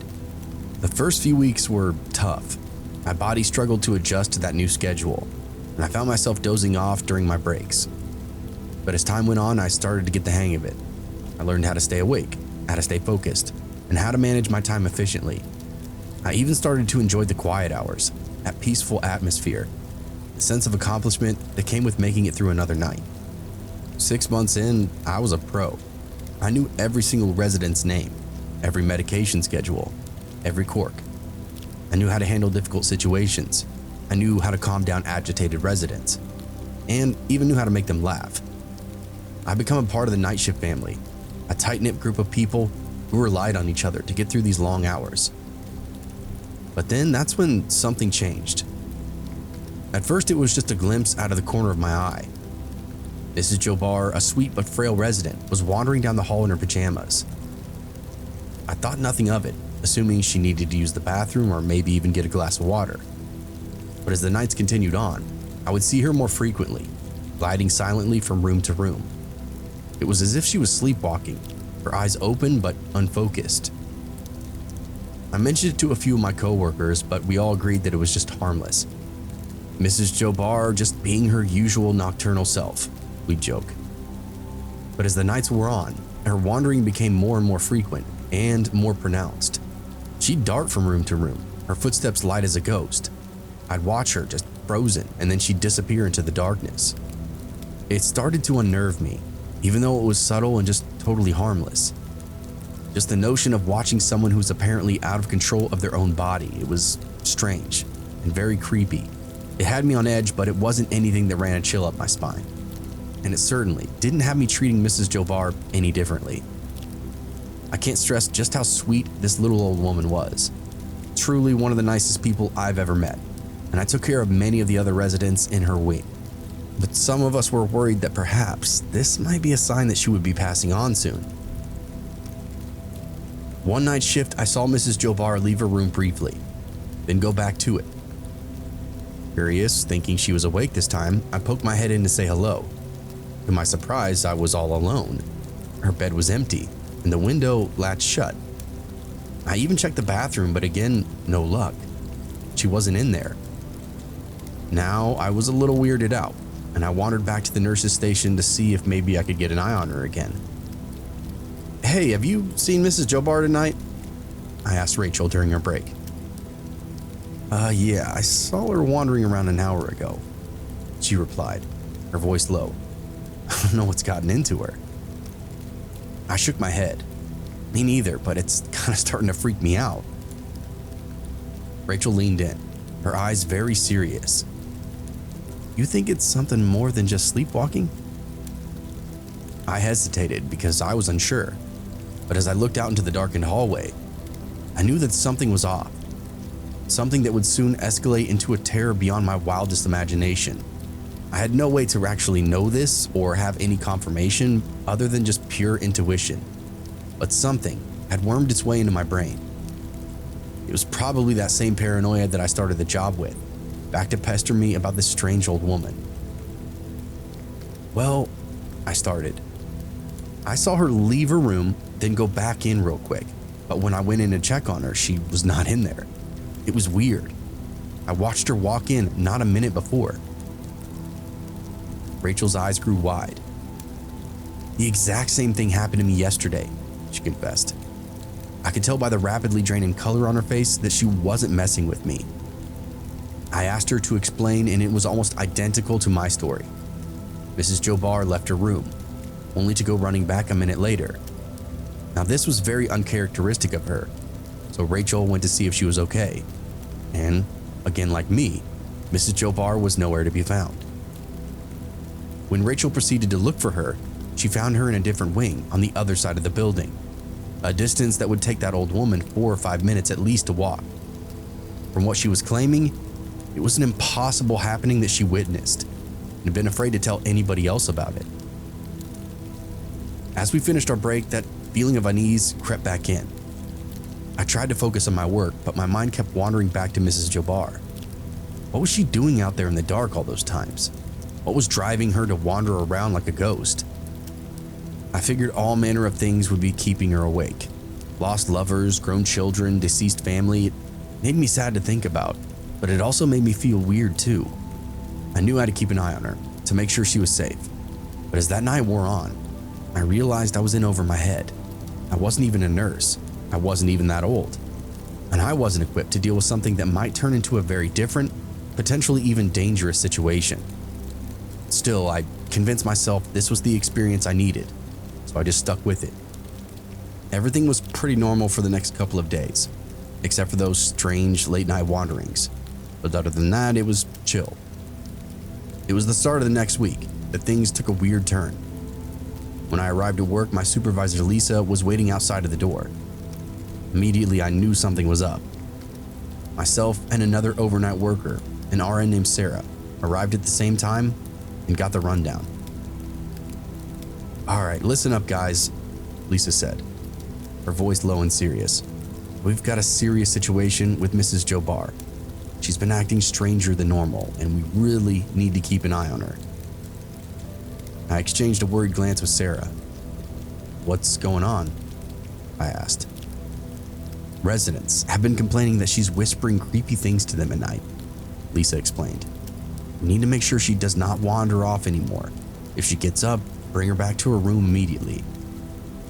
The first few weeks were tough. My body struggled to adjust to that new schedule, and I found myself dozing off during my breaks. But as time went on, I started to get the hang of it. I learned how to stay awake, how to stay focused, and how to manage my time efficiently. I even started to enjoy the quiet hours, that peaceful atmosphere, the sense of accomplishment that came with making it through another night. 6 months in, I was a pro. I knew every single resident's name, every medication schedule, every quirk. I knew how to handle difficult situations. I knew how to calm down agitated residents, and even knew how to make them laugh. I become a part of the night shift family, a tight-knit group of people who relied on each other to get through these long hours. But then that's when something changed. At first, it was just a glimpse out of the corner of my eye. Mrs. Jobar, a sweet but frail resident, was wandering down the hall in her pajamas. I thought nothing of it, assuming she needed to use the bathroom or maybe even get a glass of water. But as the nights continued on, I would see her more frequently, gliding silently from room to room. It was as if she was sleepwalking, her eyes open but unfocused. I mentioned it to a few of my coworkers, but we all agreed that it was just harmless. Mrs. Jobar just being her usual nocturnal self, we'd joke. But as the nights wore on, her wandering became more and more frequent and more pronounced. She'd dart from room to room, her footsteps light as a ghost. I'd watch her just frozen, and then she'd disappear into the darkness. It started to unnerve me, even though it was subtle and just totally harmless. Just the notion of watching someone who's apparently out of control of their own body, it was strange and very creepy. It had me on edge, but it wasn't anything that ran a chill up my spine. And it certainly didn't have me treating Mrs. Jobar any differently. I can't stress just how sweet this little old woman was. Truly one of the nicest people I've ever met, and I took care of many of the other residents in her wing. But some of us were worried that perhaps this might be a sign that she would be passing on soon. One night shift, I saw Mrs. Jobar leave her room briefly, then go back to it. Curious, thinking she was awake this time, I poked my head in to say hello. To my surprise, I was all alone. Her bed was empty, and the window latched shut. I even checked the bathroom, but again, no luck. She wasn't in there. Now, I was a little weirded out, and I wandered back to the nurse's station to see if maybe I could get an eye on her again. "Hey, have you seen Mrs. Jobar tonight?" I asked Rachel during her break. Yeah, I saw her wandering around an hour ago," she replied, her voice low. "I don't know what's gotten into her." I shook my head. Me neither, but it's kind of starting to freak me out. Rachel leaned in, her eyes very serious. "You think it's something more than just sleepwalking?" I hesitated because I was unsure. But as I looked out into the darkened hallway, I knew that something was off. Something that would soon escalate into a terror beyond my wildest imagination. I had no way to actually know this or have any confirmation other than just pure intuition. But something had wormed its way into my brain. It was probably that same paranoia that I started the job with, back to pester me about this strange old woman. Well, I started. I saw her leave her room, then go back in real quick. But when I went in to check on her, she was not in there. It was weird. I watched her walk in not a minute before. Rachel's eyes grew wide. The exact same thing happened to me yesterday, she confessed. I could tell by the rapidly draining color on her face that she wasn't messing with me. I asked her to explain, and it was almost identical to my story. Mrs. Jobar left her room, only to go running back a minute later. Now, this was very uncharacteristic of her, so Rachel went to see if she was okay. And, again like me, Mrs. Jobar was nowhere to be found. When Rachel proceeded to look for her, she found her in a different wing on the other side of the building, a distance that would take that old woman 4 or 5 minutes at least to walk. From what she was claiming, it was an impossible happening that she witnessed and had been afraid to tell anybody else about it. As we finished our break, that feeling of unease crept back in. I tried to focus on my work, but my mind kept wandering back to Mrs. Jobar. What was she doing out there in the dark all those times? What was driving her to wander around like a ghost? I figured all manner of things would be keeping her awake. Lost lovers, grown children, deceased family. It made me sad to think about, but it also made me feel weird too. I knew I had to keep an eye on her to make sure she was safe. But as that night wore on, I realized I was in over my head. I wasn't even a nurse. I wasn't even that old. And I wasn't equipped to deal with something that might turn into a very different, potentially even dangerous situation. Still, I convinced myself this was the experience I needed, so I just stuck with it. Everything was pretty normal for the next couple of days, except for those strange late-night wanderings. But other than that, it was chill. It was the start of the next week that things took a weird turn. When I arrived at work, my supervisor Lisa was waiting outside of the door. Immediately, I knew something was up. Myself and another overnight worker, an RN named Sarah, arrived at the same time and got the rundown. "All right, listen up, guys," Lisa said, her voice low and serious. "We've got a serious situation with Mrs. Jobar. She's been acting stranger than normal, and we really need to keep an eye on her." I exchanged a worried glance with Sarah. "What's going on?" I asked. "Residents have been complaining that she's whispering creepy things to them at night," Lisa explained. "We need to make sure she does not wander off anymore. If she gets up, bring her back to her room immediately.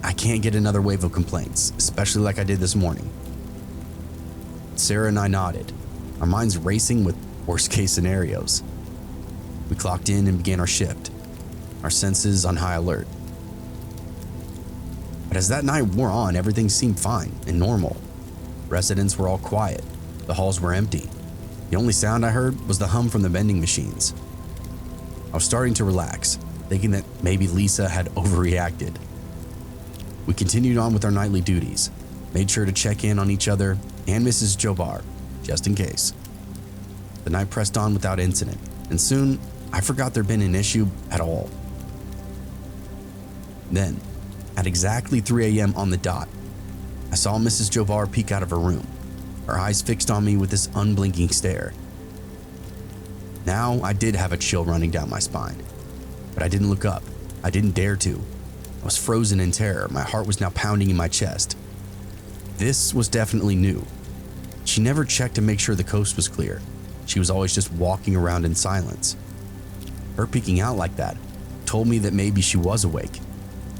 I can't get another wave of complaints, especially like I did this morning." Sarah and I nodded, our minds racing with worst-case scenarios. We clocked in and began our shift, our senses on high alert. But as that night wore on, everything seemed fine and normal. Residents were all quiet. The halls were empty. The only sound I heard was the hum from the vending machines. I was starting to relax, thinking that maybe Lisa had overreacted. We continued on with our nightly duties, made sure to check in on each other and Mrs. Jobar, just in case. The night pressed on without incident, and soon I forgot there'd been an issue at all. Then, at exactly 3 a.m. on the dot, I saw Mrs. Jobar peek out of her room, her eyes fixed on me with this unblinking stare. Now I did have a chill running down my spine, but I didn't look up. I didn't dare to. I was frozen in terror. My heart was now pounding in my chest. This was definitely new. She never checked to make sure the coast was clear. She was always just walking around in silence. Her peeking out like that told me that maybe she was awake,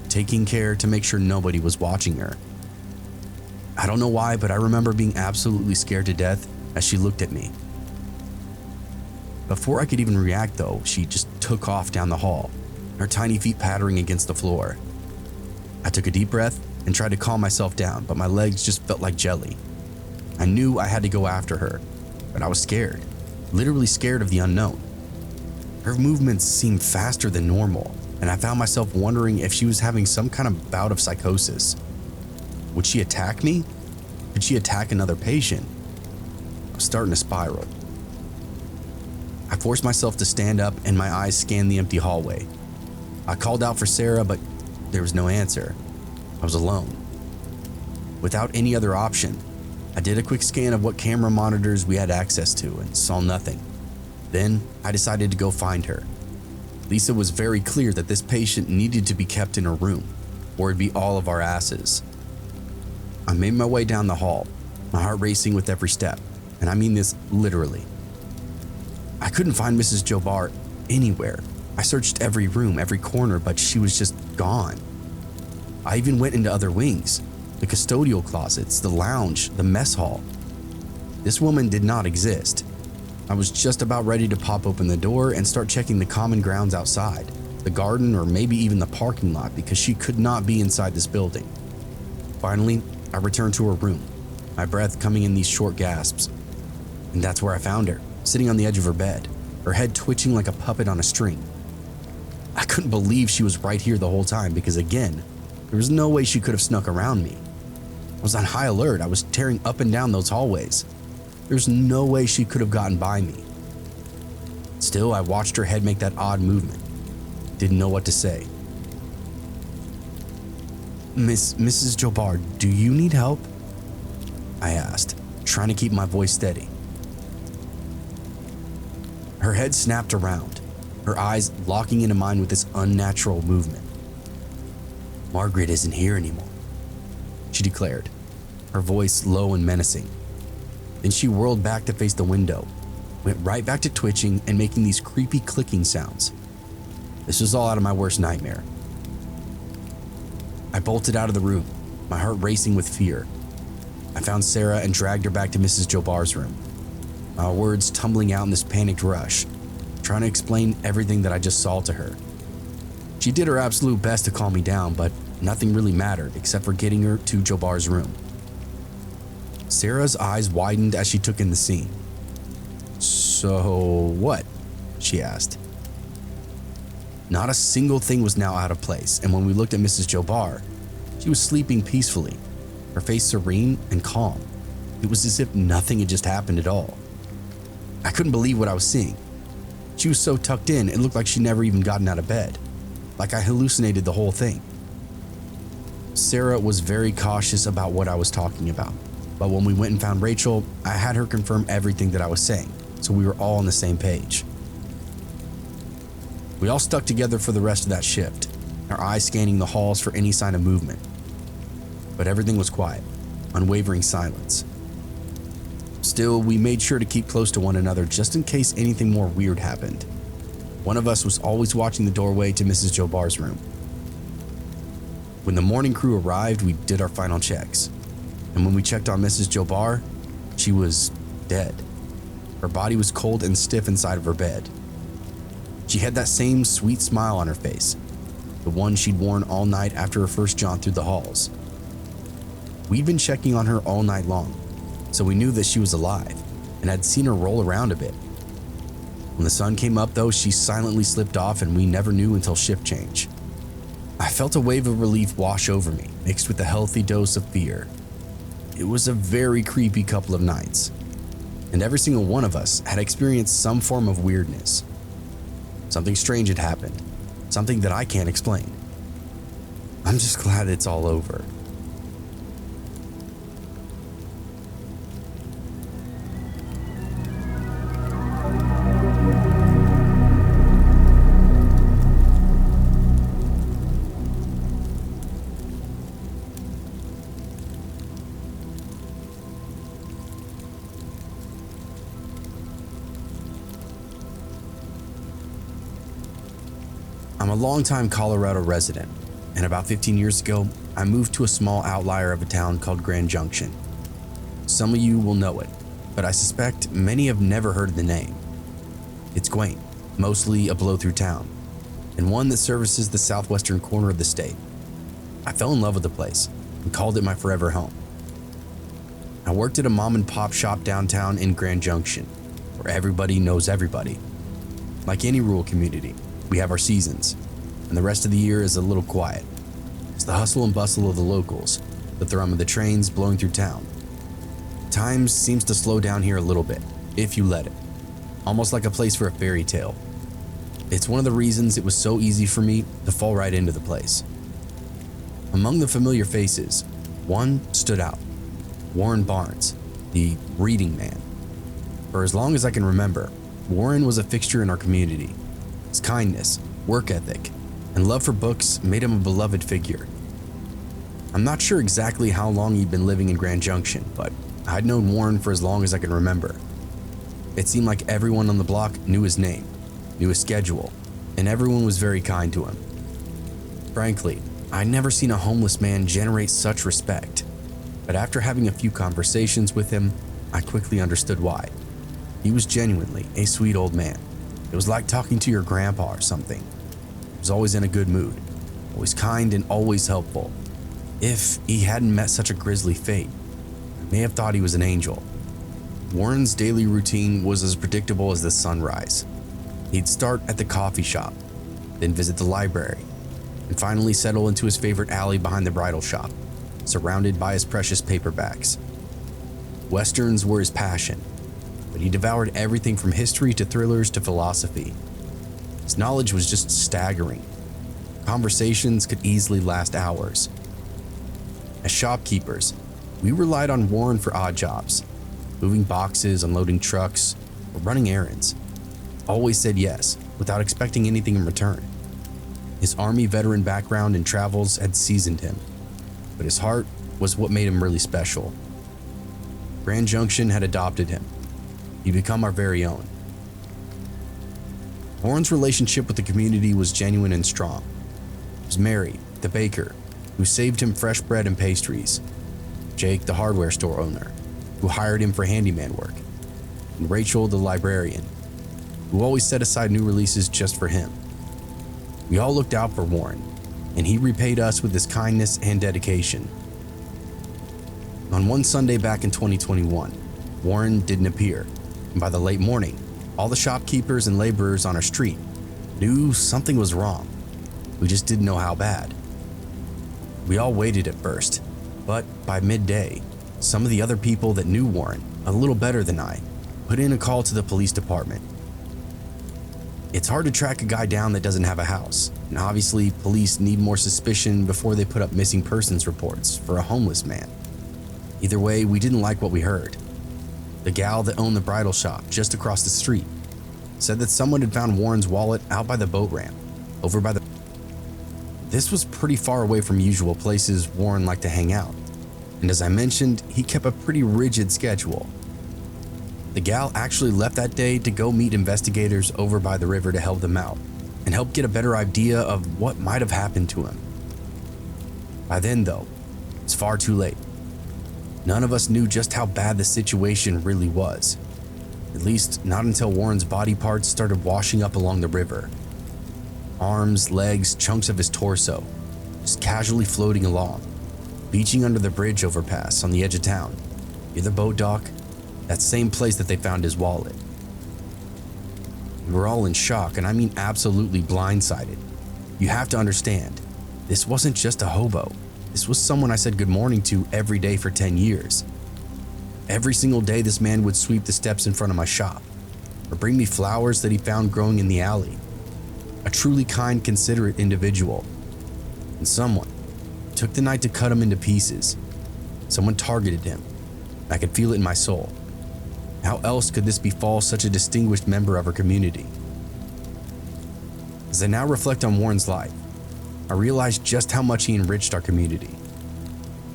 taking care to make sure nobody was watching her. I don't know why, but I remember being absolutely scared to death as she looked at me. Before I could even react though, she just took off down the hall, her tiny feet pattering against the floor. I took a deep breath and tried to calm myself down, but my legs just felt like jelly. I knew I had to go after her, but I was scared, literally scared of the unknown. Her movements seemed faster than normal, and I found myself wondering if she was having some kind of bout of psychosis. Would she attack me? Could she attack another patient? I was starting to spiral. I forced myself to stand up and my eyes scanned the empty hallway. I called out for Sarah, but there was no answer. I was alone. Without any other option, I did a quick scan of what camera monitors we had access to and saw nothing. Then I decided to go find her. Lisa was very clear that this patient needed to be kept in her room, or it'd be all of our asses. I made my way down the hall, my heart racing with every step, and I mean this literally. I couldn't find Mrs. Jobar anywhere. I searched every room, every corner, but she was just gone. I even went into other wings, the custodial closets, the lounge, the mess hall. This woman did not exist. I was just about ready to pop open the door and start checking the common grounds outside, the garden, or maybe even the parking lot, because she could not be inside this building. Finally, I returned to her room, my breath coming in these short gasps. And that's where I found her, sitting on the edge of her bed, her head twitching like a puppet on a string. I couldn't believe she was right here the whole time because, again, there was no way she could have snuck around me. I was on high alert. I was tearing up and down those hallways. There's no way she could have gotten by me. Still, I watched her head make that odd movement. Didn't know what to say. Mrs. Jobar, do you need help? I asked, trying to keep my voice steady. Her head snapped around, her eyes locking into mine with this unnatural movement. Margaret isn't here anymore, she declared, her voice low and menacing. Then she whirled back to face the window, went right back to twitching and making these creepy clicking sounds. This was all out of my worst nightmare. I bolted out of the room, my heart racing with fear. I found Sarah and dragged her back to Mrs. Jobar's room, my words tumbling out in this panicked rush, trying to explain everything that I just saw to her. She did her absolute best to calm me down, but nothing really mattered except for getting her to Jobar's room. Sarah's eyes widened as she took in the scene. So what? She asked. Not a single thing was now out of place, and when we looked at Mrs. Jobar, she was sleeping peacefully, her face serene and calm. It was as if nothing had just happened at all. I couldn't believe what I was seeing. She was so tucked in, it looked like she'd never even gotten out of bed, like I hallucinated the whole thing. Sarah was very cautious about what I was talking about, but when we went and found Rachel, I had her confirm everything that I was saying, so we were all on the same page. We all stuck together for the rest of that shift, our eyes scanning the halls for any sign of movement. But everything was quiet, unwavering silence. Still, we made sure to keep close to one another just in case anything more weird happened. One of us was always watching the doorway to Mrs. Jobar's room. When the morning crew arrived, we did our final checks. And when we checked on Mrs. Jobar, she was dead. Her body was cold and stiff inside of her bed. She had that same sweet smile on her face, the one she'd worn all night after her first jaunt through the halls. We'd been checking on her all night long, so we knew that she was alive and had seen her roll around a bit. When the sun came up though, she silently slipped off and we never knew until shift change. I felt a wave of relief wash over me, mixed with a healthy dose of fear. It was a very creepy couple of nights, and every single one of us had experienced some form of weirdness. Something strange had happened, something that I can't explain. I'm just glad it's all over. I'm a longtime Colorado resident, and about 15 years ago, I moved to a small outlier of a town called Grand Junction. Some of you will know it, but I suspect many have never heard of the name. It's quaint, mostly a blow-through town, and one that services the southwestern corner of the state. I fell in love with the place and called it my forever home. I worked at a mom-and-pop shop downtown in Grand Junction, where everybody knows everybody. Like any rural community, we have our seasons, and the rest of the year is a little quiet. It's the hustle and bustle of the locals, the thrum of the trains blowing through town. Time seems to slow down here a little bit, if you let it, almost like a place for a fairy tale. It's one of the reasons it was so easy for me to fall right into the place. Among the familiar faces, one stood out: Warren Barnes, the reading man. For as long as I can remember, Warren was a fixture in our community. His kindness, work ethic, and love for books made him a beloved figure. I'm not sure exactly how long he'd been living in Grand Junction, but I'd known Warren for as long as I can remember. It seemed like everyone on the block knew his name, knew his schedule, and everyone was very kind to him. Frankly, I'd never seen a homeless man generate such respect, but after having a few conversations with him, I quickly understood why. He was genuinely a sweet old man. It was like talking to your grandpa or something. He was always in a good mood, always kind and always helpful. If he hadn't met such a grisly fate, I may have thought he was an angel. Warren's daily routine was as predictable as the sunrise. He'd start at the coffee shop, then visit the library, and finally settle into his favorite alley behind the bridal shop, surrounded by his precious paperbacks. Westerns were his passion, but he devoured everything from history to thrillers to philosophy. His knowledge was just staggering. Conversations could easily last hours. As shopkeepers, we relied on Warren for odd jobs, moving boxes, unloading trucks, or running errands. Always said yes, without expecting anything in return. His Army veteran background and travels had seasoned him, but his heart was what made him really special. Grand Junction had adopted him. He'd become our very own. Warren's relationship with the community was genuine and strong. It was Mary, the baker, who saved him fresh bread and pastries, Jake, the hardware store owner, who hired him for handyman work, and Rachel, the librarian, who always set aside new releases just for him. We all looked out for Warren, and he repaid us with his kindness and dedication. On one Sunday back in 2021, Warren didn't appear, and by the late morning, all the shopkeepers and laborers on our street knew something was wrong. We just didn't know how bad. We all waited at first, but by midday, some of the other people that knew Warren a little better than I put in a call to the police department. It's hard to track a guy down that doesn't have a house, and obviously police need more suspicion before they put up missing persons reports for a homeless man. Either way, we didn't like what we heard. The gal that owned the bridal shop just across the street said that someone had found Warren's wallet out by the boat ramp, over by the... This was pretty far away from usual places Warren liked to hang out, and as I mentioned, he kept a pretty rigid schedule. The gal actually left that day to go meet investigators over by the river to help them out and help get a better idea of what might have happened to him. By then, though, it's far too late. None of us knew just how bad the situation really was, at least not until Warren's body parts started washing up along the river. Arms, legs, chunks of his torso, just casually floating along, beaching under the bridge overpass on the edge of town, near the boat dock, that same place that they found his wallet. We were all in shock, and I mean absolutely blindsided. You have to understand, this wasn't just a hobo. This was someone I said good morning to every day for 10 years. Every single day this man would sweep the steps in front of my shop, or bring me flowers that he found growing in the alley. A truly kind, considerate individual. And someone took the night to cut him into pieces. Someone targeted him. I could feel it in my soul. How else could this befall such a distinguished member of our community? As I now reflect on Warren's life, I realize just how much he enriched our community.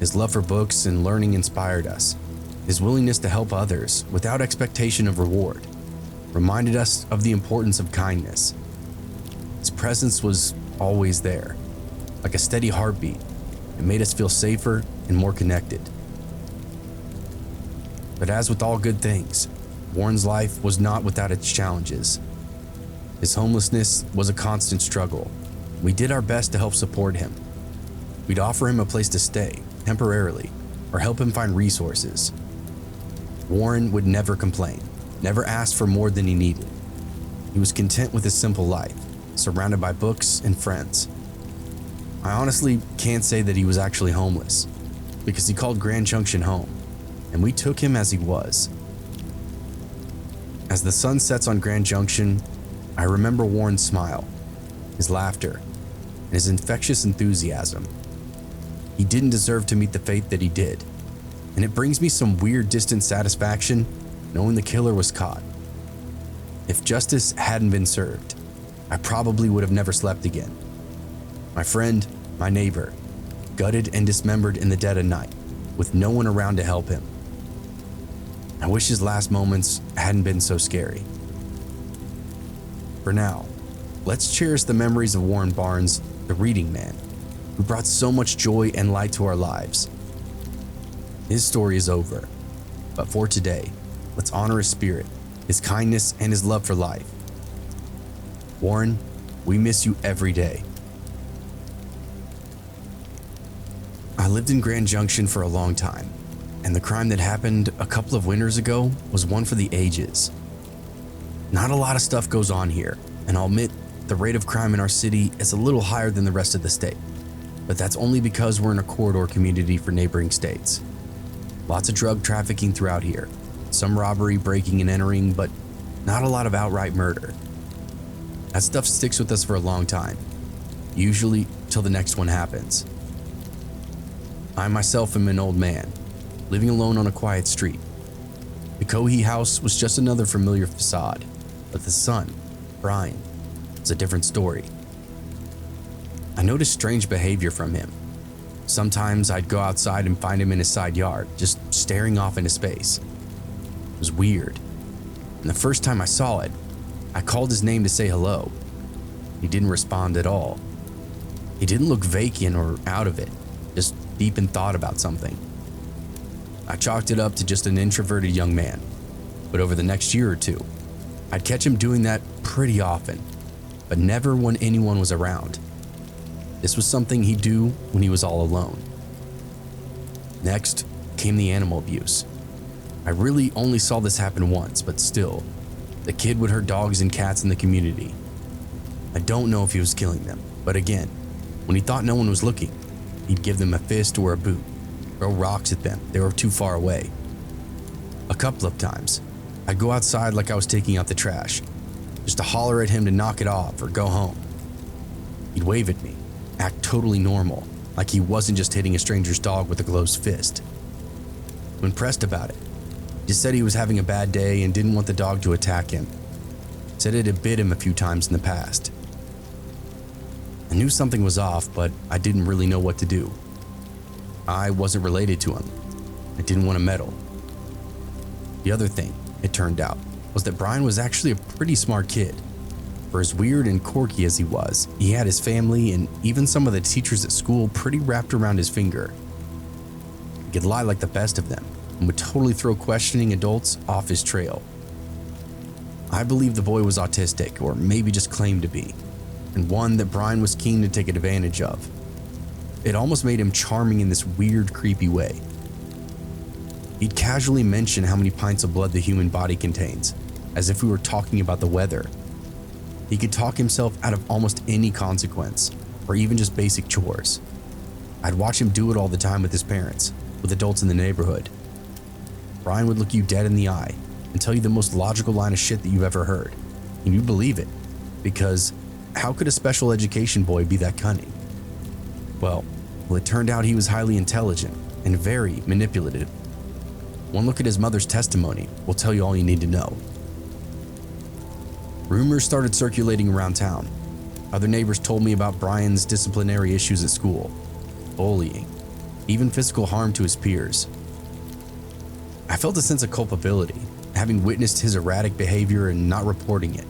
His love for books and learning inspired us. His willingness to help others without expectation of reward reminded us of the importance of kindness. His presence was always there, like a steady heartbeat. It made us feel safer and more connected. But as with all good things, Warren's life was not without its challenges. His homelessness was a constant struggle. We did our best to help support him. We'd offer him a place to stay, temporarily, or help him find resources. Warren would never complain, never ask for more than he needed. He was content with his simple life, surrounded by books and friends. I honestly can't say that he was actually homeless. because he called Grand Junction home, and we took him as he was. As the sun sets on Grand Junction, I remember Warren's smile, his laughter, and his infectious enthusiasm. He didn't deserve to meet the fate that he did, and it brings me some weird distant satisfaction knowing the killer was caught. If justice hadn't been served, I probably would have never slept again. My friend, my neighbor, gutted and dismembered in the dead of night, with no one around to help him. I wish his last moments hadn't been so scary. For now, let's cherish the memories of Warren Barnes, the reading man, who brought so much joy and light to our lives. His story is over, but for today, let's honor his spirit, his kindness, and his love for life. Warren, we miss you every day. I lived in Grand Junction for a long time, and the crime that happened a couple of winters ago was one for the ages. Not a lot of stuff goes on here, and I'll admit the rate of crime in our city is a little higher than the rest of the state, but that's only because we're in a corridor community for neighboring states. Lots of drug trafficking throughout here, some robbery, breaking and entering, but not a lot of outright murder. That stuff sticks with us for a long time, usually till the next one happens. I myself am an old man, living alone on a quiet street. The Cohee house was just another familiar facade, but the son, Brian, was a different story. I noticed strange behavior from him. Sometimes I'd go outside and find him in his side yard, just staring off into space. It was weird. And the first time I saw it, I called his name to say hello. He didn't respond at all. He didn't look vacant or out of it, just deep in thought about something. I chalked it up to just an introverted young man, but over the next year or two, I'd catch him doing that pretty often, but never when anyone was around. This was something he'd do when he was all alone. Next came the animal abuse. I really only saw this happen once, but still, the kid would hurt dogs and cats in the community. I don't know if he was killing them, but again, when he thought no one was looking, he'd give them a fist or a boot, throw rocks at them, they were too far away. A couple of times, I'd go outside like I was taking out the trash, just to holler at him to knock it off or go home. He'd wave at me, act totally normal, like he wasn't just hitting a stranger's dog with a closed fist. When pressed about it, he just said he was having a bad day and didn't want the dog to attack him. Said it had bit him a few times in the past. I knew something was off, but I didn't really know what to do. I wasn't related to him. I didn't want to meddle. The other thing, it turned out, was that Brian was actually a pretty smart kid. For as weird and quirky as he was, he had his family and even some of the teachers at school pretty wrapped around his finger. He could lie like the best of them and would totally throw questioning adults off his trail. I believe the boy was autistic, or maybe just claimed to be, and one that Brian was keen to take advantage of. It almost made him charming in this weird, creepy way. He'd casually mention how many pints of blood the human body contains, as if we were talking about the weather. He could talk himself out of almost any consequence, or even just basic chores. I'd watch him do it all the time with his parents, with adults in the neighborhood. Brian would look you dead in the eye and tell you the most logical line of shit that you've ever heard, and you'd believe it, because how could a special education boy be that cunning? Well, it turned out he was highly intelligent and very manipulative. One look at his mother's testimony will tell you all you need to know. Rumors started circulating around town. Other neighbors told me about Brian's disciplinary issues at school, bullying, even physical harm to his peers. I felt a sense of culpability, having witnessed his erratic behavior and not reporting it.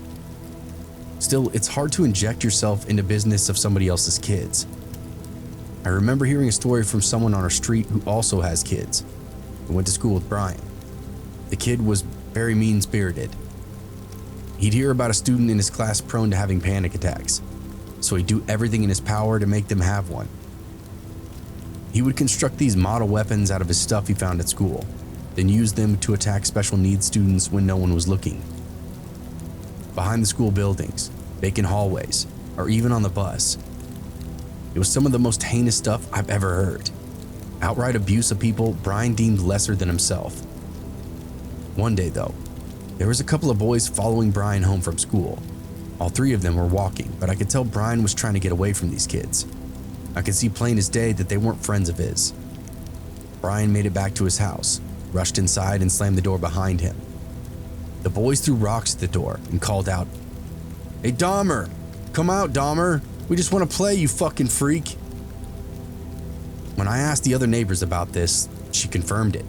Still, it's hard to inject yourself into business of somebody else's kids. I remember hearing a story from someone on our street who also has kids, who went to school with Brian. The kid was very mean-spirited. He'd hear about a student in his class prone to having panic attacks, so he'd do everything in his power to make them have one. He would construct these model weapons out of his stuff he found at school, then use them to attack special needs students when no one was looking. Behind the school buildings, vacant hallways, or even on the bus. It was some of the most heinous stuff I've ever heard. Outright abuse of people Brian deemed lesser than himself. One day though, there was a couple of boys following Brian home from school. All three of them were walking, but I could tell Brian was trying to get away from these kids. I could see plain as day that they weren't friends of his. Brian made it back to his house, rushed inside and slammed the door behind him. The boys threw rocks at the door and called out, "Hey Dahmer, come out Dahmer, we just want to play, you fucking freak." When I asked the other neighbors about this, she confirmed it.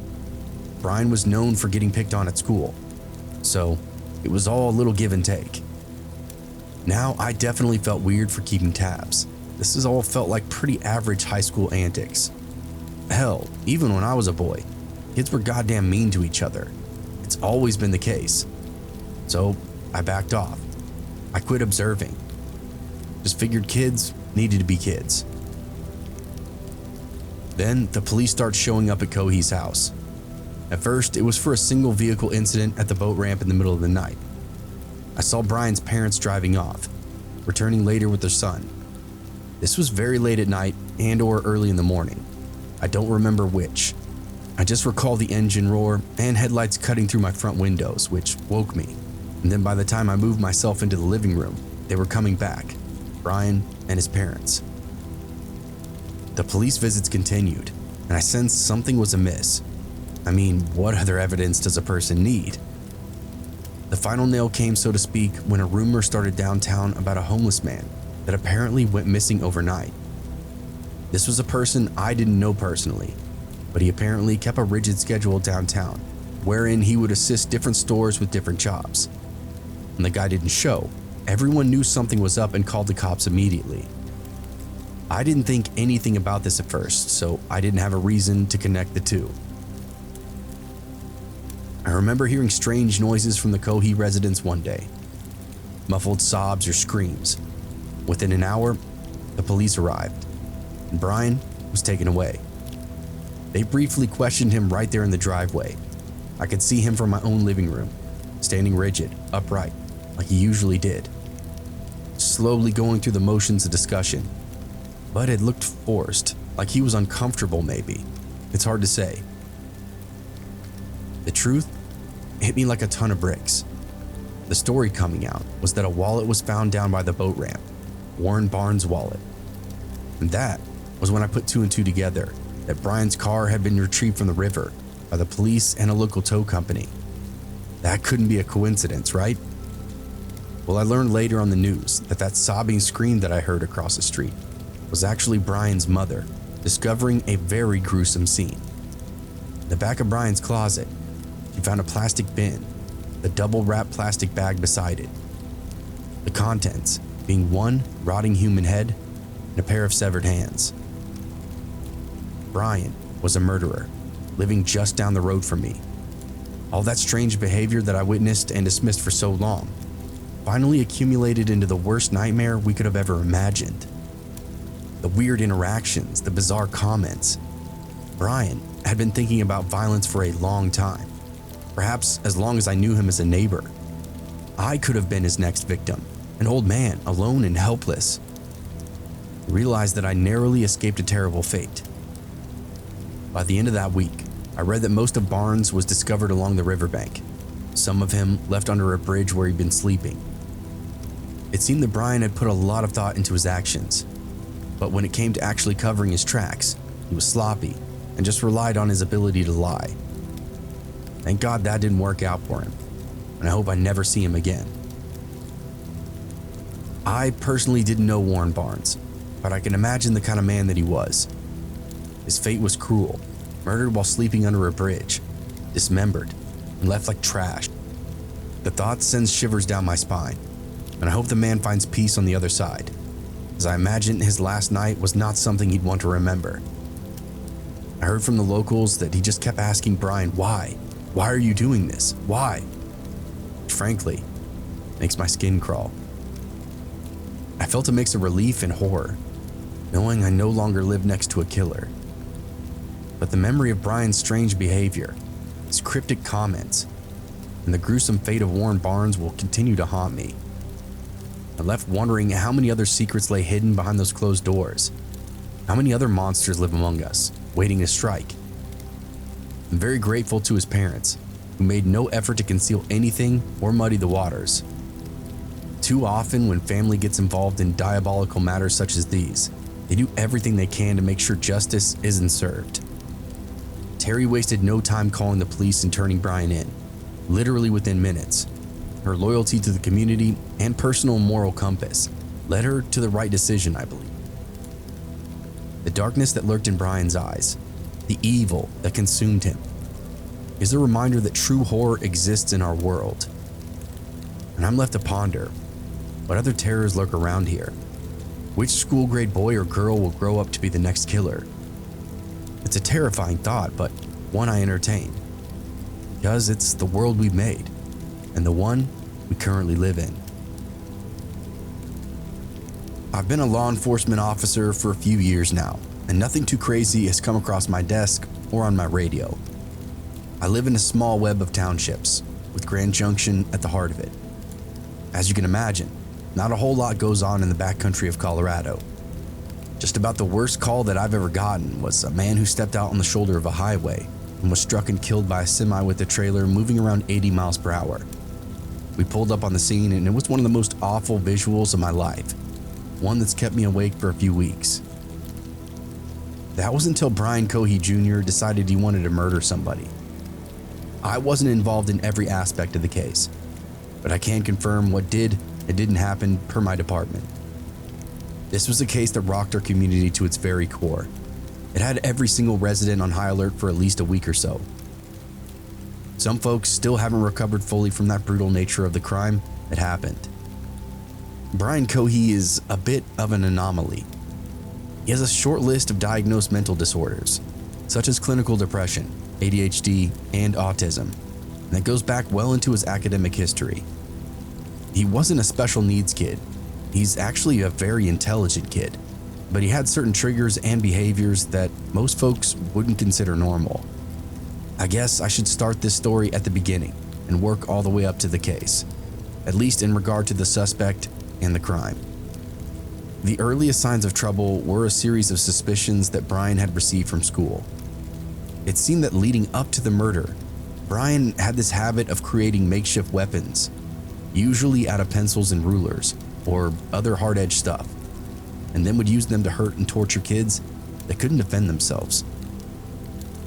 Brian was known for getting picked on at school, so it was all a little give and take. Now I definitely felt weird for keeping tabs. This has all felt like pretty average high school antics. Hell, even when I was a boy, kids were goddamn mean to each other. It's always been the case. So I backed off. I quit observing. Just figured kids needed to be kids. Then the police start showing up at Cohey's house. At first, it was for a single vehicle incident at the boat ramp in the middle of the night. I saw Brian's parents driving off, returning later with their son. This was very late at night and or early in the morning. I don't remember which. I just recall the engine roar and headlights cutting through my front windows, which woke me. And then by the time I moved myself into the living room, they were coming back, Brian and his parents. The police visits continued, and I sensed something was amiss. I mean, what other evidence does a person need? The final nail came, so to speak, when a rumor started downtown about a homeless man that apparently went missing overnight. This was a person I didn't know personally, but he apparently kept a rigid schedule downtown, wherein he would assist different stores with different jobs. When the guy didn't show, everyone knew something was up and called the cops immediately. I didn't think anything about this at first, so I didn't have a reason to connect the two. I remember hearing strange noises from the Cohey residence one day. Muffled sobs or screams. Within an hour, the police arrived, and Brian was taken away. They briefly questioned him right there in the driveway. I could see him from my own living room, standing rigid, upright, like he usually did. Slowly going through the motions of discussion, but it looked forced, like he was uncomfortable maybe. It's hard to say. The truth hit me like a ton of bricks. The story coming out was that a wallet was found down by the boat ramp, Warren Barnes' wallet. And that was when I put two and two together, that Brian's car had been retrieved from the river by the police and a local tow company. That couldn't be a coincidence, right? Well, I learned later on the news that sobbing scream that I heard across the street was actually Brian's mother, discovering a very gruesome scene. In the back of Brian's closet, she found a plastic bin, the double-wrapped plastic bag beside it. The contents being one rotting human head and a pair of severed hands. Brian was a murderer, living just down the road from me. All that strange behavior that I witnessed and dismissed for so long finally accumulated into the worst nightmare we could have ever imagined. The weird interactions, the bizarre comments. Brian had been thinking about violence for a long time, perhaps as long as I knew him as a neighbor. I could have been his next victim, an old man, alone and helpless. I realized that I narrowly escaped a terrible fate. By the end of that week, I read that most of Barnes was discovered along the riverbank, some of him left under a bridge where he'd been sleeping. It seemed that Brian had put a lot of thought into his actions, but when it came to actually covering his tracks, he was sloppy and just relied on his ability to lie. Thank God that didn't work out for him, and I hope I never see him again. I personally didn't know Warren Barnes, but I can imagine the kind of man that he was. His fate was cruel, murdered while sleeping under a bridge, dismembered, and left like trash. The thought sends shivers down my spine, and I hope the man finds peace on the other side, as I imagine his last night was not something he'd want to remember. I heard from the locals that he just kept asking Brian, why? Why are you doing this? Why? Which frankly, makes my skin crawl. I felt a mix of relief and horror, knowing I no longer lived next to a killer. But the memory of Brian's strange behavior, his cryptic comments, and the gruesome fate of Warren Barnes will continue to haunt me. I left wondering how many other secrets lay hidden behind those closed doors. How many other monsters live among us, waiting to strike. I'm very grateful to his parents, who made no effort to conceal anything or muddy the waters. Too often, when family gets involved in diabolical matters such as these, they do everything they can to make sure justice isn't served. Terry wasted no time calling the police and turning Brian in, literally within minutes. Her loyalty to the community and personal moral compass led her to the right decision, I believe. The darkness that lurked in Brian's eyes, the evil that consumed him, is a reminder that true horror exists in our world. And I'm left to ponder, what other terrors lurk around here? Which school-grade boy or girl will grow up to be the next killer? It's a terrifying thought, but one I entertain, because it's the world we've made, and the one we currently live in. I've been a law enforcement officer for a few years now, and nothing too crazy has come across my desk or on my radio. I live in a small web of townships, with Grand Junction at the heart of it. As you can imagine, not a whole lot goes on in the backcountry of Colorado. Just about the worst call that I've ever gotten was a man who stepped out on the shoulder of a highway and was struck and killed by a semi with a trailer moving around 80 miles per hour. We pulled up on the scene and it was one of the most awful visuals of my life, one that's kept me awake for a few weeks. That was until Brian Cohey Jr. decided he wanted to murder somebody. I wasn't involved in every aspect of the case, but I can confirm what did and didn't happen per my department. This was a case that rocked our community to its very core. It had every single resident on high alert for at least a week or so. Some folks still haven't recovered fully from that brutal nature of the crime that happened. Brian Cohey is a bit of an anomaly. He has a short list of diagnosed mental disorders, such as clinical depression, ADHD, and autism, and that goes back well into his academic history. He wasn't a special needs kid. He's actually a very intelligent kid, but he had certain triggers and behaviors that most folks wouldn't consider normal. I guess I should start this story at the beginning and work all the way up to the case, at least in regard to the suspect and the crime. The earliest signs of trouble were a series of suspicions that Brian had received from school. It seemed that leading up to the murder, Brian had this habit of creating makeshift weapons, usually out of pencils and rulers or other hard-edged stuff, and then would use them to hurt and torture kids that couldn't defend themselves.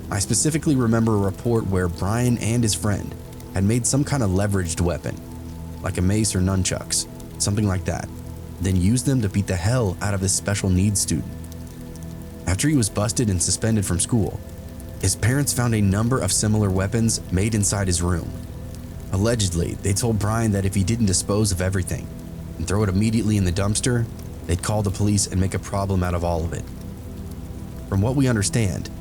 I specifically remember a report where Brian and his friend had made some kind of leveraged weapon, like a mace or nunchucks, something like that, then used them to beat the hell out of this special needs student. After he was busted and suspended from school, his parents found a number of similar weapons made inside his room. Allegedly, they told Brian that if he didn't dispose of everything and throw it immediately in the dumpster, they'd call the police and make a problem out of all of it. From what we understand,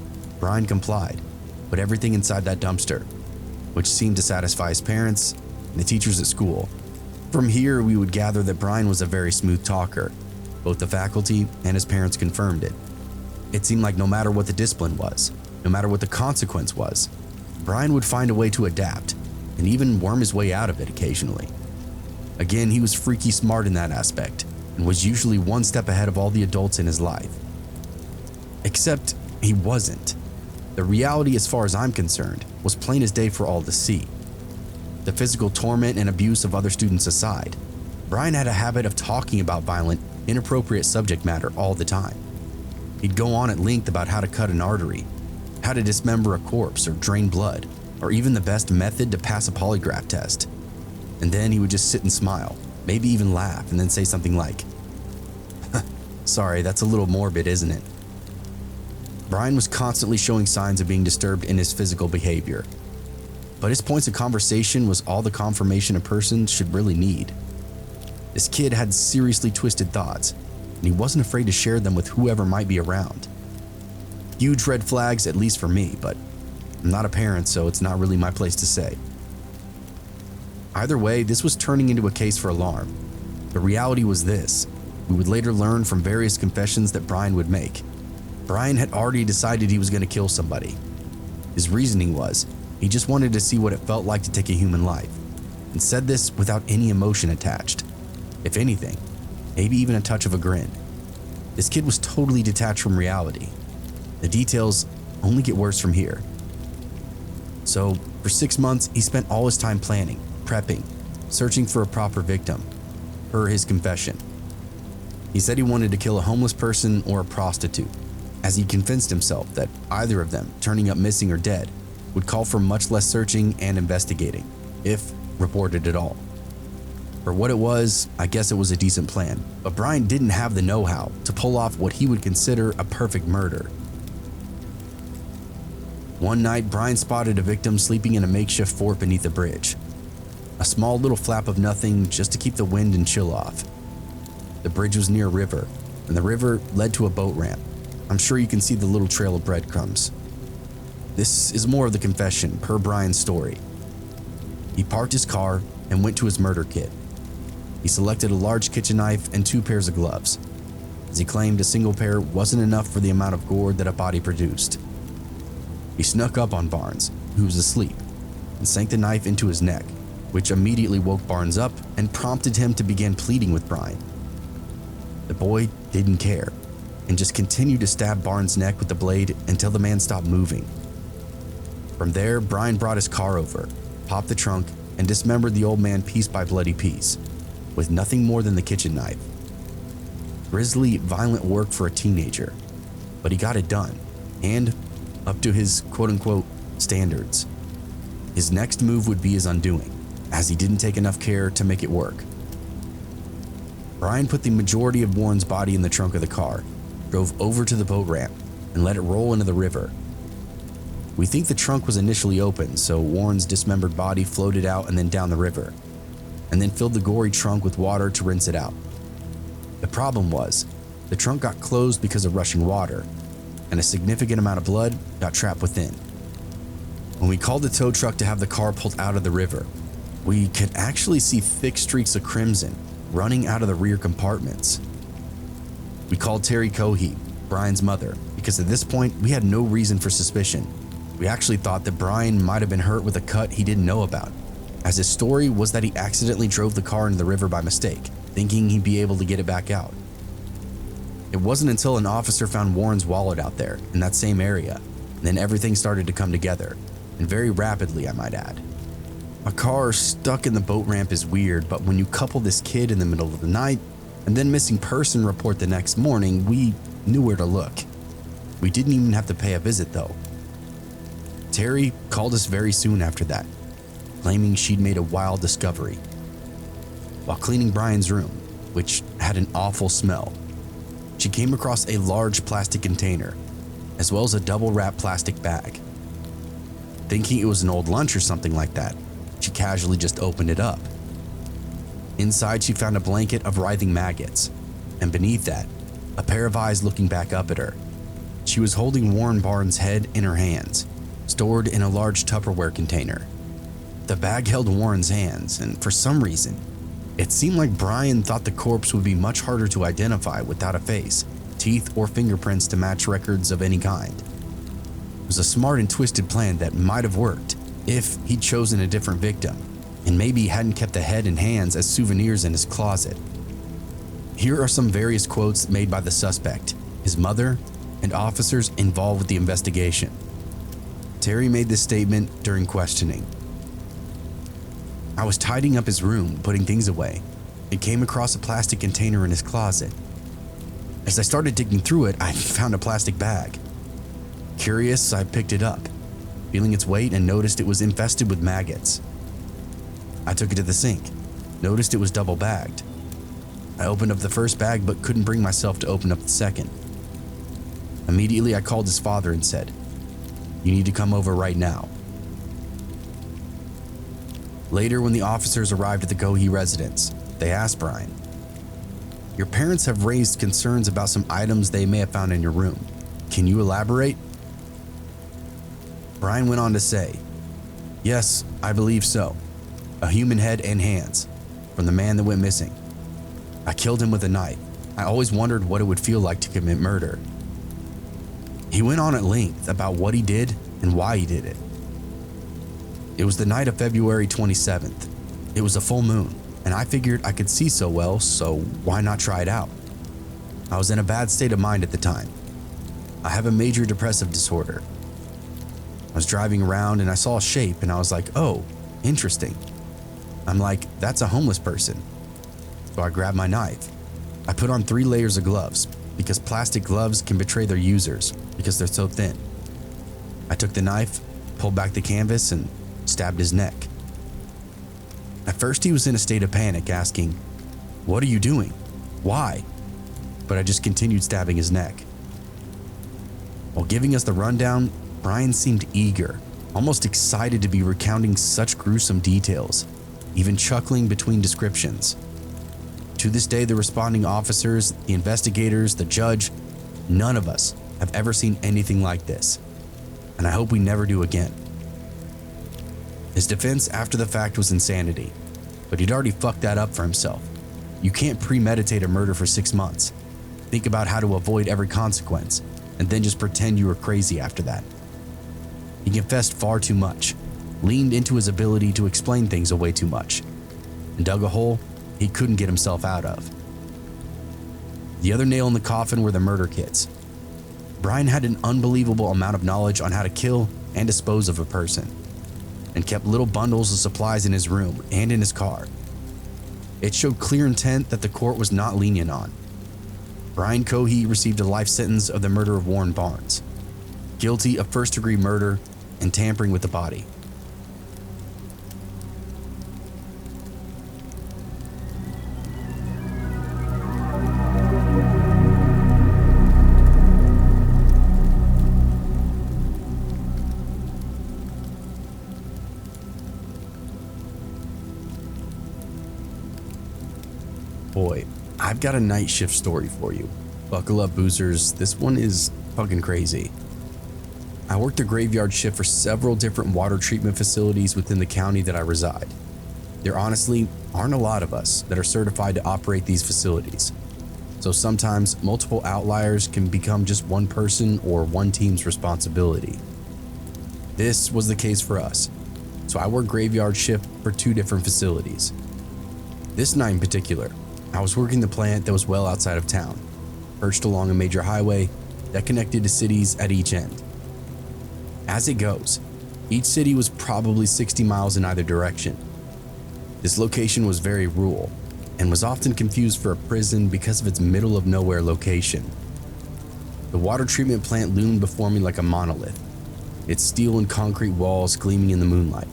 Brian complied, put everything inside that dumpster, which seemed to satisfy his parents and the teachers at school. From here, we would gather that Brian was a very smooth talker. Both the faculty and his parents confirmed it. It seemed like no matter what the discipline was, no matter what the consequence was, Brian would find a way to adapt and even worm his way out of it occasionally. Again, he was freaky smart in that aspect and was usually one step ahead of all the adults in his life. Except he wasn't. The reality, as far as I'm concerned, was plain as day for all to see. The physical torment and abuse of other students aside, Brian had a habit of talking about violent, inappropriate subject matter all the time. He'd go on at length about how to cut an artery, how to dismember a corpse or drain blood, or even the best method to pass a polygraph test. And then he would just sit and smile, maybe even laugh, and then say something like, "Sorry, that's a little morbid, isn't it?" Brian was constantly showing signs of being disturbed in his physical behavior, but his points of conversation was all the confirmation a person should really need. This kid had seriously twisted thoughts, and he wasn't afraid to share them with whoever might be around. Huge red flags, at least for me, but I'm not a parent, so it's not really my place to say. Either way, this was turning into a case for alarm. The reality was this: we would later learn from various confessions that Brian would make. Brian had already decided he was going to kill somebody. His reasoning was, he just wanted to see what it felt like to take a human life, and said this without any emotion attached. If anything, maybe even a touch of a grin. This kid was totally detached from reality. The details only get worse from here. So, for 6 months, he spent all his time planning, prepping, searching for a proper victim, per his confession. He said he wanted to kill a homeless person or a prostitute, as he convinced himself that either of them turning up missing or dead would call for much less searching and investigating, if reported at all. For what it was, I guess it was a decent plan, but Brian didn't have the know-how to pull off what he would consider a perfect murder. One night, Brian spotted a victim sleeping in a makeshift fort beneath a bridge. A small little flap of nothing just to keep the wind and chill off. The bridge was near a river, and the river led to a boat ramp. I'm sure you can see the little trail of breadcrumbs. This is more of the confession per Brian's story. He parked his car and went to his murder kit. He selected a large kitchen knife and 2 pairs of gloves, as he claimed a single pair wasn't enough for the amount of gore that a body produced. He snuck up on Barnes, who was asleep, and sank the knife into his neck, which immediately woke Barnes up and prompted him to begin pleading with Brian. The boy didn't care and just continued to stab Barnes' neck with the blade until the man stopped moving. From there, Brian brought his car over, popped the trunk, and dismembered the old man piece by bloody piece, with nothing more than the kitchen knife. Grisly, violent work for a teenager, but he got it done, and up to his quote-unquote standards. His next move would be his undoing, as he didn't take enough care to make it work. Brian put the majority of Warren's body in the trunk of the car, drove over to the boat ramp, and let it roll into the river. We think the trunk was initially open, so Warren's dismembered body floated out and then down the river, and then filled the gory trunk with water to rinse it out. The problem was, the trunk got closed because of rushing water, and a significant amount of blood got trapped within. When we called the tow truck to have the car pulled out of the river, we could actually see thick streaks of crimson running out of the rear compartments. We called Terry Cohee, Brian's mother, because at this point we had no reason for suspicion. We actually thought that Brian might have been hurt with a cut he didn't know about, as his story was that he accidentally drove the car into the river by mistake, thinking he'd be able to get it back out. It wasn't until an officer found Warren's wallet out there in that same area, and then everything started to come together, and very rapidly, I might add. A car stuck in the boat ramp is weird, but when you couple this kid in the middle of the night and then missing person report the next morning, we knew where to look. We didn't even have to pay a visit though. Terry called us very soon after that, claiming she'd made a wild discovery. While cleaning Brian's room, which had an awful smell, she came across a large plastic container, as well as a double-wrapped plastic bag. Thinking it was an old lunch or something like that, she casually just opened it up. Inside, she found a blanket of writhing maggots, and beneath that, a pair of eyes looking back up at her. She was holding Warren Barnes' head in her hands, stored in a large Tupperware container. The bag held Warren's hands, and for some reason, it seemed like Brian thought the corpse would be much harder to identify without a face, teeth, or fingerprints to match records of any kind. It was a smart and twisted plan that might have worked if he'd chosen a different victim, and maybe hadn't kept the head and hands as souvenirs in his closet. Here are some various quotes made by the suspect, his mother, and officers involved with the investigation. Terry made this statement during questioning. "I was tidying up his room, putting things away, and came across a plastic container in his closet. As I started digging through it, I found a plastic bag. Curious, I picked it up, feeling its weight, and noticed it was infested with maggots. I took it to the sink, noticed it was double bagged. I opened up the first bag but couldn't bring myself to open up the second. Immediately I called his father and said, 'You need to come over right now.' Later, when the officers arrived at the Cohee residence, they asked Brian, 'Your parents have raised concerns about some items they may have found in your room. Can you elaborate?' Brian went on to say, 'Yes, I believe so. A human head and hands, from the man that went missing. I killed him with a knife. I always wondered what it would feel like to commit murder.' He went on at length about what he did and why he did it. It was the night of February 27th. It was a full moon, and I figured I could see so well, so why not try it out? I was in a bad state of mind at the time. I have a major depressive disorder, I was driving around and I saw a shape and I was like, oh, interesting. I'm like, that's a homeless person. So I grabbed my knife. I put on 3 layers of gloves because plastic gloves can betray their users because they're so thin. I took the knife, pulled back the canvas, and stabbed his neck. At first he was in a state of panic, asking, "What are you doing? Why?" But I just continued stabbing his neck. While giving us the rundown, Brian seemed eager, almost excited to be recounting such gruesome details, even chuckling between descriptions. To this day, the responding officers, the investigators, the judge, none of us have ever seen anything like this, and I hope we never do again. His defense after the fact was insanity, but he'd already fucked that up for himself. You can't premeditate a murder for 6 months, think about how to avoid every consequence, and then just pretend you were crazy after that. He confessed far too much, leaned into his ability to explain things way too much, and dug a hole he couldn't get himself out of. The other nail in the coffin were the murder kits. Brian had an unbelievable amount of knowledge on how to kill and dispose of a person, and kept little bundles of supplies in his room and in his car. It showed clear intent that the court was not lenient on. Brian Cohey received a life sentence of the murder of Warren Barnes, guilty of first-degree murder and tampering with the body. Boy, I've got a night shift story for you. Buckle up, boozers. This one is fucking crazy. I worked a graveyard shift for several different water treatment facilities within the county that I reside. There honestly aren't a lot of us that are certified to operate these facilities. So sometimes multiple outliers can become just one person or one team's responsibility. This was the case for us. So I worked graveyard shift for 2 different facilities. This night in particular, I was working the plant that was well outside of town, perched along a major highway that connected to cities at each end. As it goes, each city was probably 60 miles in either direction. This location was very rural and was often confused for a prison because of its middle of nowhere location. The water treatment plant loomed before me like a monolith, its steel and concrete walls gleaming in the moonlight.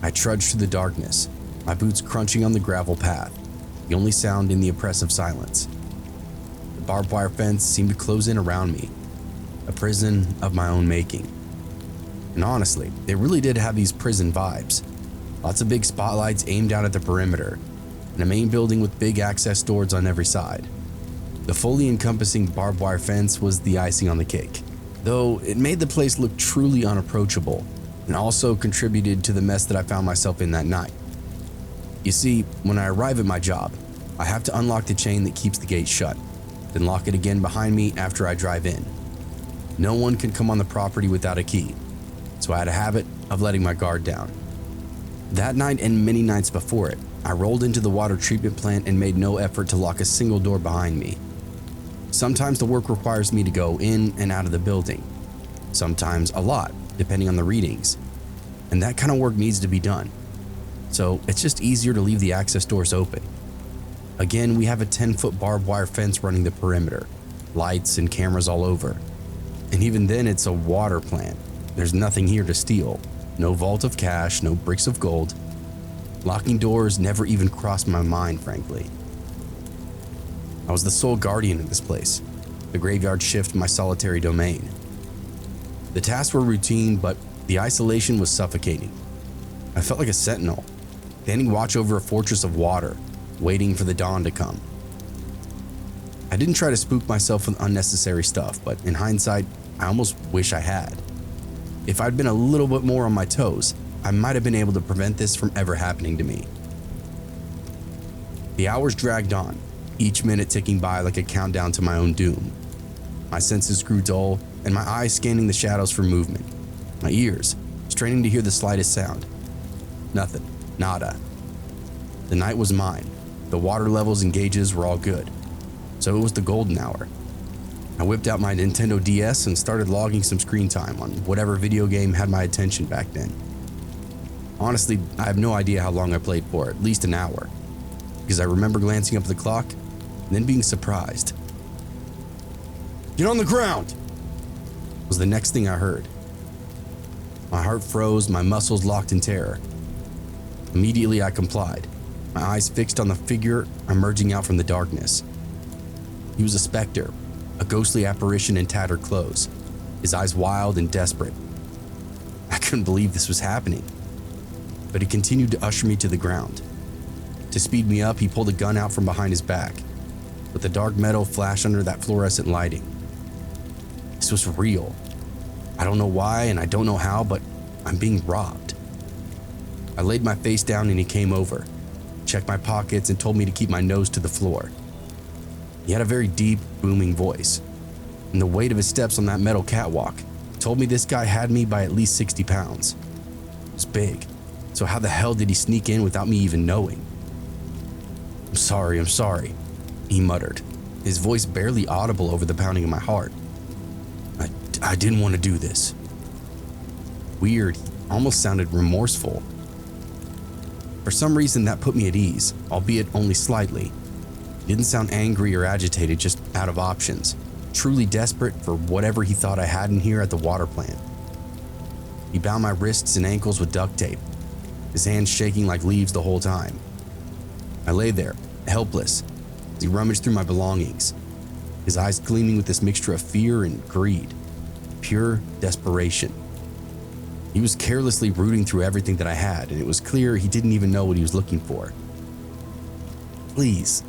I trudged through the darkness, my boots crunching on the gravel path, the only sound in the oppressive silence. The barbed wire fence seemed to close in around me, a prison of my own making. And honestly, they really did have these prison vibes. Lots of big spotlights aimed out at the perimeter, and a main building with big access doors on every side. The fully encompassing barbed wire fence was the icing on the cake, though it made the place look truly unapproachable, and also contributed to the mess that I found myself in that night. You see, when I arrive at my job, I have to unlock the chain that keeps the gate shut, then lock it again behind me after I drive in. No one can come on the property without a key, so I had a habit of letting my guard down. That night and many nights before it, I rolled into the water treatment plant and made no effort to lock a single door behind me. Sometimes the work requires me to go in and out of the building, sometimes a lot, depending on the readings, and that kind of work needs to be done. So it's just easier to leave the access doors open. Again, we have a 10-foot barbed wire fence running the perimeter, lights and cameras all over. And even then, it's a water plant. There's nothing here to steal. No vault of cash, no bricks of gold. Locking doors never even crossed my mind, frankly. I was the sole guardian of this place, the graveyard shift my solitary domain. The tasks were routine, but the isolation was suffocating. I felt like a sentinel, standing watch over a fortress of water, waiting for the dawn to come. I didn't try to spook myself with unnecessary stuff, but in hindsight, I almost wish I had. If I'd been a little bit more on my toes, I might have been able to prevent this from ever happening to me. The hours dragged on, each minute ticking by like a countdown to my own doom. My senses grew dull, and my eyes scanning the shadows for movement. My ears straining to hear the slightest sound. Nothing. Nada. The night was mine. The water levels and gauges were all good. So it was the golden hour. I whipped out my Nintendo DS and started logging some screen time on whatever video game had my attention back then. Honestly, I have no idea how long I played for, at least an hour, because I remember glancing up at the clock and then being surprised. "Get on the ground!" was the next thing I heard. My heart froze, my muscles locked in terror. Immediately I complied, my eyes fixed on the figure emerging out from the darkness. He was a specter, a ghostly apparition in tattered clothes, his eyes wild and desperate. I couldn't believe this was happening, but he continued to usher me to the ground. To speed me up, he pulled a gun out from behind his back, with the dark metal flash under that fluorescent lighting. This was real. I don't know why and I don't know how, but I'm being robbed. I laid my face down and he came over, checked my pockets and told me to keep my nose to the floor. He had a very deep, booming voice, and the weight of his steps on that metal catwalk told me this guy had me by at least 60 pounds. It was big, so how the hell did he sneak in without me even knowing? I'm sorry, he muttered, his voice barely audible over the pounding of my heart. I didn't want to do this. Weird, he almost sounded remorseful. For some reason that put me at ease, albeit only slightly. He didn't sound angry or agitated, just out of options, truly desperate for whatever he thought I had in here at the water plant. He bound my wrists and ankles with duct tape, his hands shaking like leaves the whole time. I lay there, helpless, as he rummaged through my belongings, his eyes gleaming with this mixture of fear and greed, pure desperation. He was carelessly rooting through everything that I had, and it was clear he didn't even know what he was looking for. "Please,"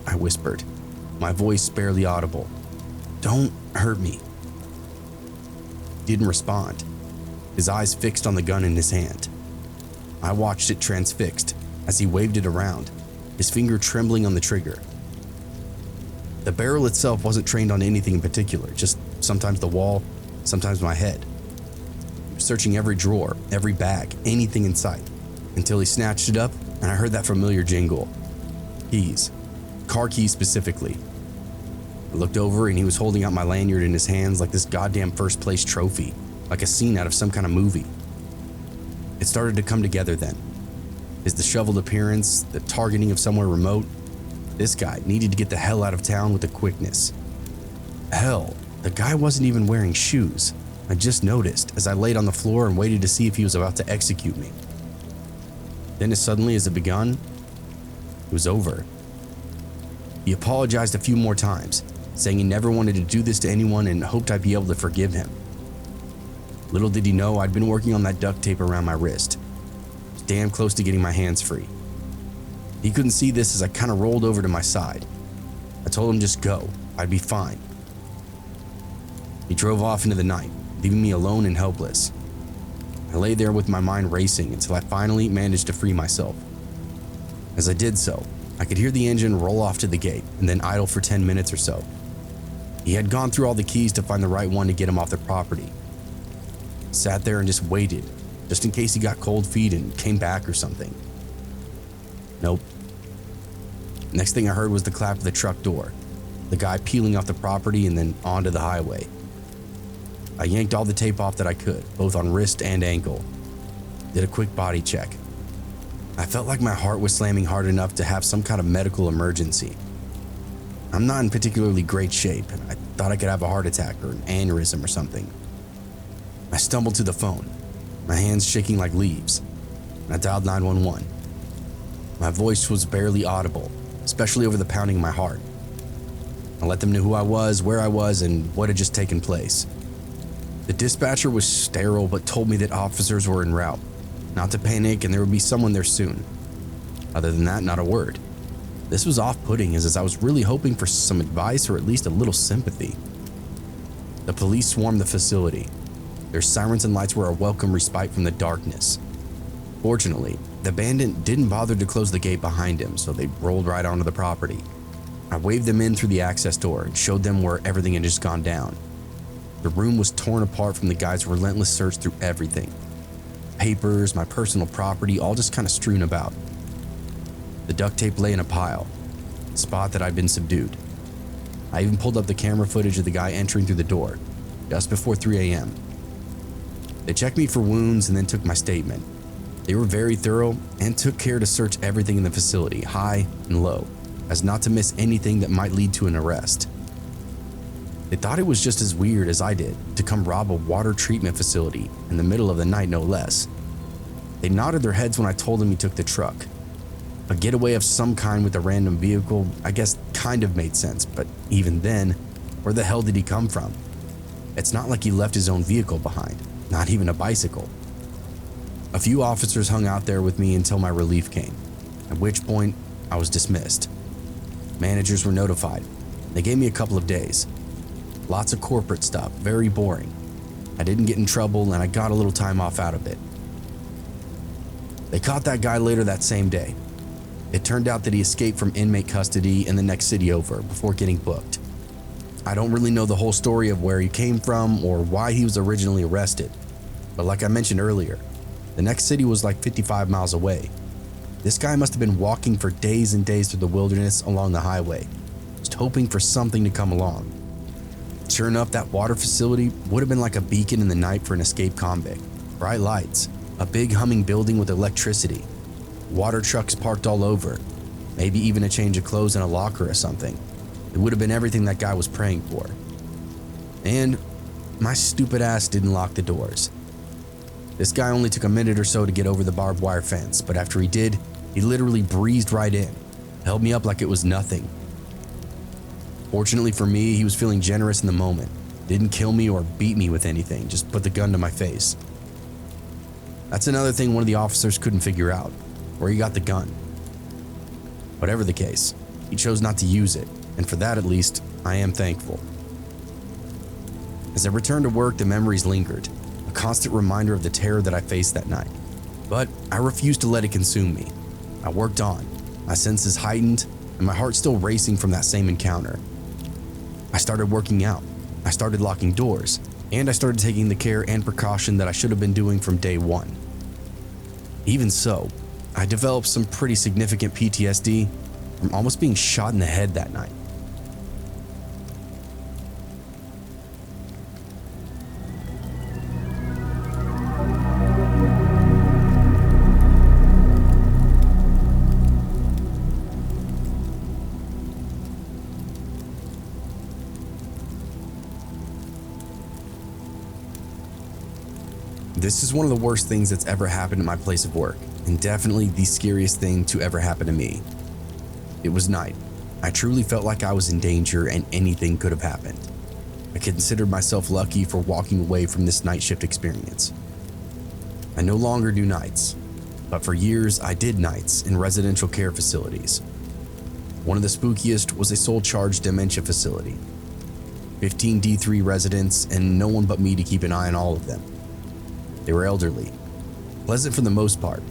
I whispered, my voice barely audible. "Don't hurt me." He didn't respond, his eyes fixed on the gun in his hand. I watched it transfixed as he waved it around, his finger trembling on the trigger. The barrel itself wasn't trained on anything in particular, just sometimes the wall, sometimes my head. He was searching every drawer, every bag, anything in sight, until he snatched it up and I heard that familiar jingle. Keys. Car keys specifically. I looked over and he was holding out my lanyard in his hands like this goddamn first place trophy, like a scene out of some kind of movie. It started to come together then. His disheveled appearance, the targeting of somewhere remote. This guy needed to get the hell out of town with a quickness. Hell, the guy wasn't even wearing shoes. I just noticed as I laid on the floor and waited to see if he was about to execute me. Then as suddenly as it begun, it was over. He apologized a few more times, saying he never wanted to do this to anyone and hoped I'd be able to forgive him. Little did he know I'd been working on that duct tape around my wrist. I was damn close to getting my hands free. He couldn't see this as I kind of rolled over to my side. I told him just go, I'd be fine. He drove off into the night, leaving me alone and helpless. I lay there with my mind racing until I finally managed to free myself. As I did so, I could hear the engine roll off to the gate and then idle for 10 minutes or so. He had gone through all the keys to find the right one to get him off the property. Sat there and just waited, just in case he got cold feet and came back or something. Nope. Next thing I heard was the clap of the truck door, the guy peeling off the property and then onto the highway. I yanked all the tape off that I could, both on wrist and ankle. Did a quick body check. I felt like my heart was slamming hard enough to have some kind of medical emergency. I'm not in particularly great shape, and I thought I could have a heart attack or an aneurysm or something. I stumbled to the phone, my hands shaking like leaves, and I dialed 911. My voice was barely audible, especially over the pounding of my heart. I let them know who I was, where I was, and what had just taken place. The dispatcher was sterile but told me that officers were en route, not to panic and there would be someone there soon. Other than that, not a word. This was off-putting as I was really hoping for some advice or at least a little sympathy. The police swarmed the facility. Their sirens and lights were a welcome respite from the darkness. Fortunately, the bandit didn't bother to close the gate behind him, so they rolled right onto the property. I waved them in through the access door and showed them where everything had just gone down. The room was torn apart from the guy's relentless search through everything. Papers, my personal property, all just kind of strewn about. The duct tape lay in a pile, the spot that I'd been subdued. I even pulled up the camera footage of the guy entering through the door, just before 3 a.m. They checked me for wounds and then took my statement. They were very thorough and took care to search everything in the facility, high and low, as not to miss anything that might lead to an arrest. They thought it was just as weird as I did to come rob a water treatment facility in the middle of the night, no less. They nodded their heads when I told them he took the truck. A getaway of some kind with a random vehicle, I guess, kind of made sense, but even then, where the hell did he come from? It's not like he left his own vehicle behind, not even a bicycle. A few officers hung out there with me until my relief came, at which point I was dismissed. Managers were notified. They gave me a couple of days. Lots of corporate stuff, very boring. I didn't get in trouble and I got a little time off out of it. They caught that guy later that same day. It turned out that he escaped from inmate custody in the next city over before getting booked. I don't really know the whole story of where he came from or why he was originally arrested, but like I mentioned earlier, the next city was like 55 miles away. This guy must have been walking for days and days through the wilderness along the highway, just hoping for something to come along. Sure enough, that water facility would have been like a beacon in the night for an escaped convict. Bright lights, a big humming building with electricity, water trucks parked all over, maybe even a change of clothes in a locker or something. It would have been everything that guy was praying for. And my stupid ass didn't lock the doors. This guy only took a minute or so to get over the barbed wire fence, but after he did, he literally breezed right in, held me up like it was nothing. Fortunately for me, he was feeling generous in the moment. Didn't kill me or beat me with anything, just put the gun to my face. That's another thing one of the officers couldn't figure out, where he got the gun. Whatever the case, he chose not to use it, and for that at least, I am thankful. As I returned to work, the memories lingered, a constant reminder of the terror that I faced that night. But I refused to let it consume me. I worked on, my senses heightened, and my heart still racing from that same encounter. I started working out, I started locking doors, and I started taking the care and precaution that I should have been doing from day one. Even so, I developed some pretty significant PTSD from almost being shot in the head that night. This is one of the worst things that's ever happened at my place of work, and definitely the scariest thing to ever happen to me. It was night. I truly felt like I was in danger and anything could have happened. I considered myself lucky for walking away from this night shift experience. I no longer do nights, but for years I did nights in residential care facilities. One of the spookiest was a sole charge dementia facility. 15 D3 residents and no one but me to keep an eye on all of them. They were elderly, pleasant for the most part,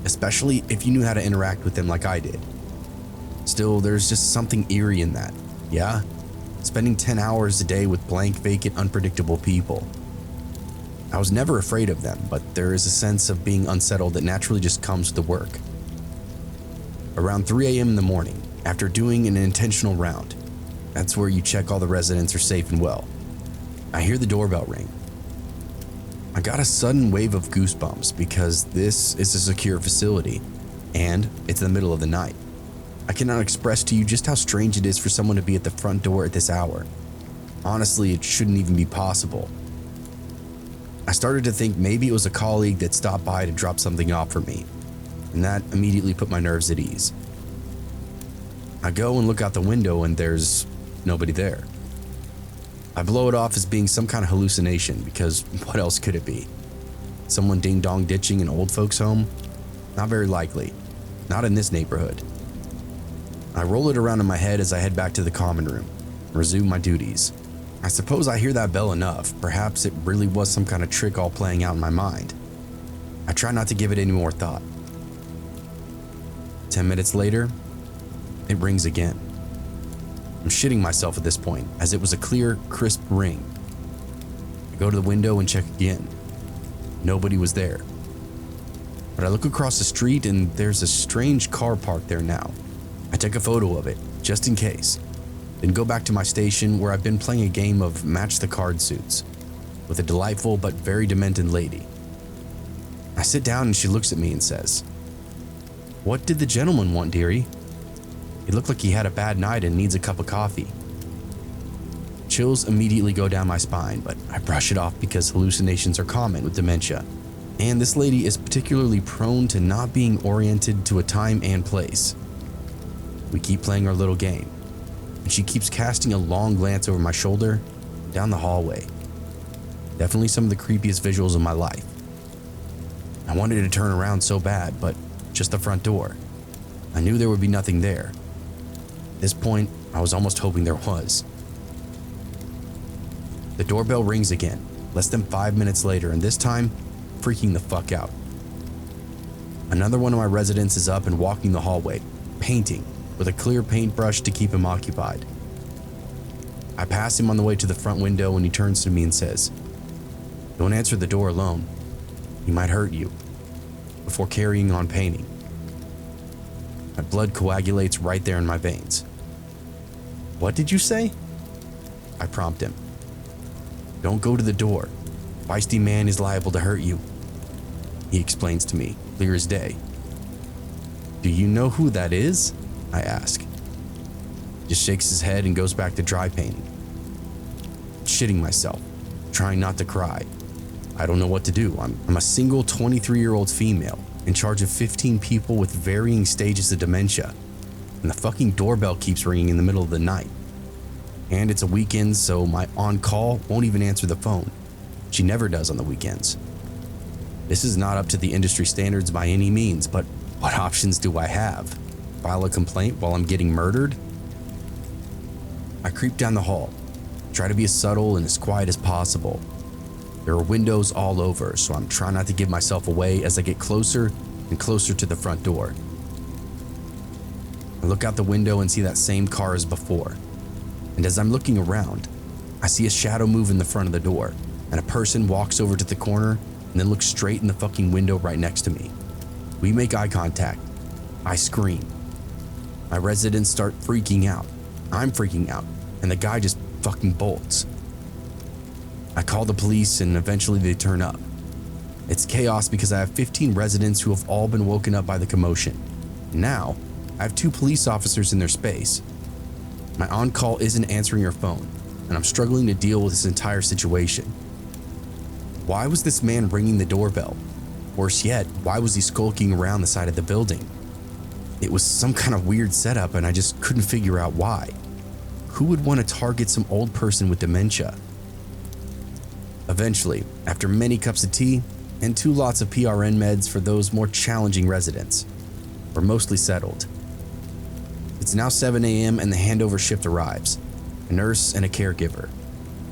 especially if you knew how to interact with them like I did. Still, there's just something eerie in that, yeah? Spending 10 hours a day with blank, vacant, unpredictable people. I was never afraid of them, but there is a sense of being unsettled that naturally just comes with the work. Around 3 a.m. in the morning, after doing an intentional round, that's where you check all the residents are safe and well, I hear the doorbell ring. I got a sudden wave of goosebumps because this is a secure facility, and it's in the middle of the night. I cannot express to you just how strange it is for someone to be at the front door at this hour. Honestly, it shouldn't even be possible. I started to think maybe it was a colleague that stopped by to drop something off for me, and that immediately put my nerves at ease. I go and look out the window and there's nobody there. I blow it off as being some kind of hallucination because what else could it be? Someone ding-dong ditching an old folks home? Not very likely. Not in this neighborhood. I roll it around in my head as I head back to the common room, resume my duties. I suppose I hear that bell enough. Perhaps it really was some kind of trick all playing out in my mind. I try not to give it any more thought. 10 minutes later, it rings again. I'm shitting myself at this point, as it was a clear, crisp ring. I go to the window and check again. Nobody was there. But I look across the street and there's a strange car parked there now. I take a photo of it, just in case. then go back to my station where I've been playing a game of match the card suits with a delightful but very demented lady. I sit down and she looks at me and says, "What did the gentleman want, dearie? He looked like he had a bad night and needs a cup of coffee." Chills immediately go down my spine, but I brush it off because hallucinations are common with dementia, and this lady is particularly prone to not being oriented to a time and place. We keep playing our little game, and she keeps casting a long glance over my shoulder down the hallway. Definitely some of the creepiest visuals of my life. I wanted to turn around so bad, but just the front door. I knew there would be nothing there. At this point, I was almost hoping there was. The doorbell rings again, less than 5 minutes later, and this time, freaking the fuck out. Another one of my residents is up and walking the hallway, painting, with a clear paintbrush to keep him occupied. I pass him on the way to the front window and he turns to me and says, "Don't answer the door alone. He might hurt you," before carrying on painting. My blood coagulates right there in my veins. "What did you say?" I prompt him. "Don't go to the door. Feisty man is liable to hurt you," he explains to me, clear as day. "Do you know who that is?" I ask. He just shakes his head and goes back to dry painting. Shitting myself, trying not to cry. I don't know what to do. I'm a single 23-year-old female in charge of 15 people with varying stages of dementia, and the fucking doorbell keeps ringing in the middle of the night. And it's a weekend, so my on-call won't even answer the phone. She never does on the weekends. This is not up to the industry standards by any means, but what options do I have? File a complaint while I'm getting murdered? I creep down the hall, try to be as subtle and as quiet as possible. There are windows all over, so I'm trying not to give myself away as I get closer and closer to the front door. I look out the window and see that same car as before. And as I'm looking around, I see a shadow move in the front of the door, and a person walks over to the corner and then looks straight in the fucking window right next to me. We make eye contact. I scream. My residents start freaking out. I'm freaking out, and the guy just fucking bolts. I call the police and eventually they turn up. It's chaos because I have 15 residents who have all been woken up by the commotion. Now, I have 2 police officers in their space. My on-call isn't answering her phone, and I'm struggling to deal with this entire situation. Why was this man ringing the doorbell? Worse yet, why was he skulking around the side of the building? It was some kind of weird setup and I just couldn't figure out why. Who would want to target some old person with dementia? Eventually, after many cups of tea and 2 lots of PRN meds for those more challenging residents, we're mostly settled. It's now 7 a.m. and the handover shift arrives, a nurse and a caregiver.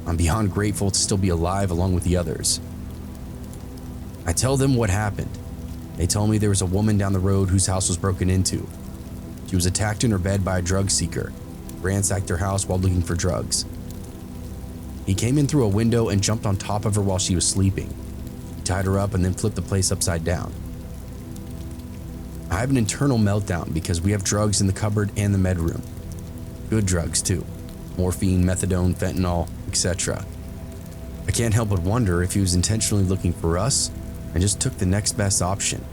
I'm beyond grateful to still be alive along with the others. I tell them what happened. They tell me there was a woman down the road whose house was broken into. She was attacked in her bed by a drug seeker, ransacked her house while looking for drugs. He came in through a window and jumped on top of her while she was sleeping. He tied her up and then flipped the place upside down. I have an internal meltdown because we have drugs in the cupboard and the med room. Good drugs too. Morphine, methadone, fentanyl, etc. I can't help but wonder if he was intentionally looking for us and just took the next best option.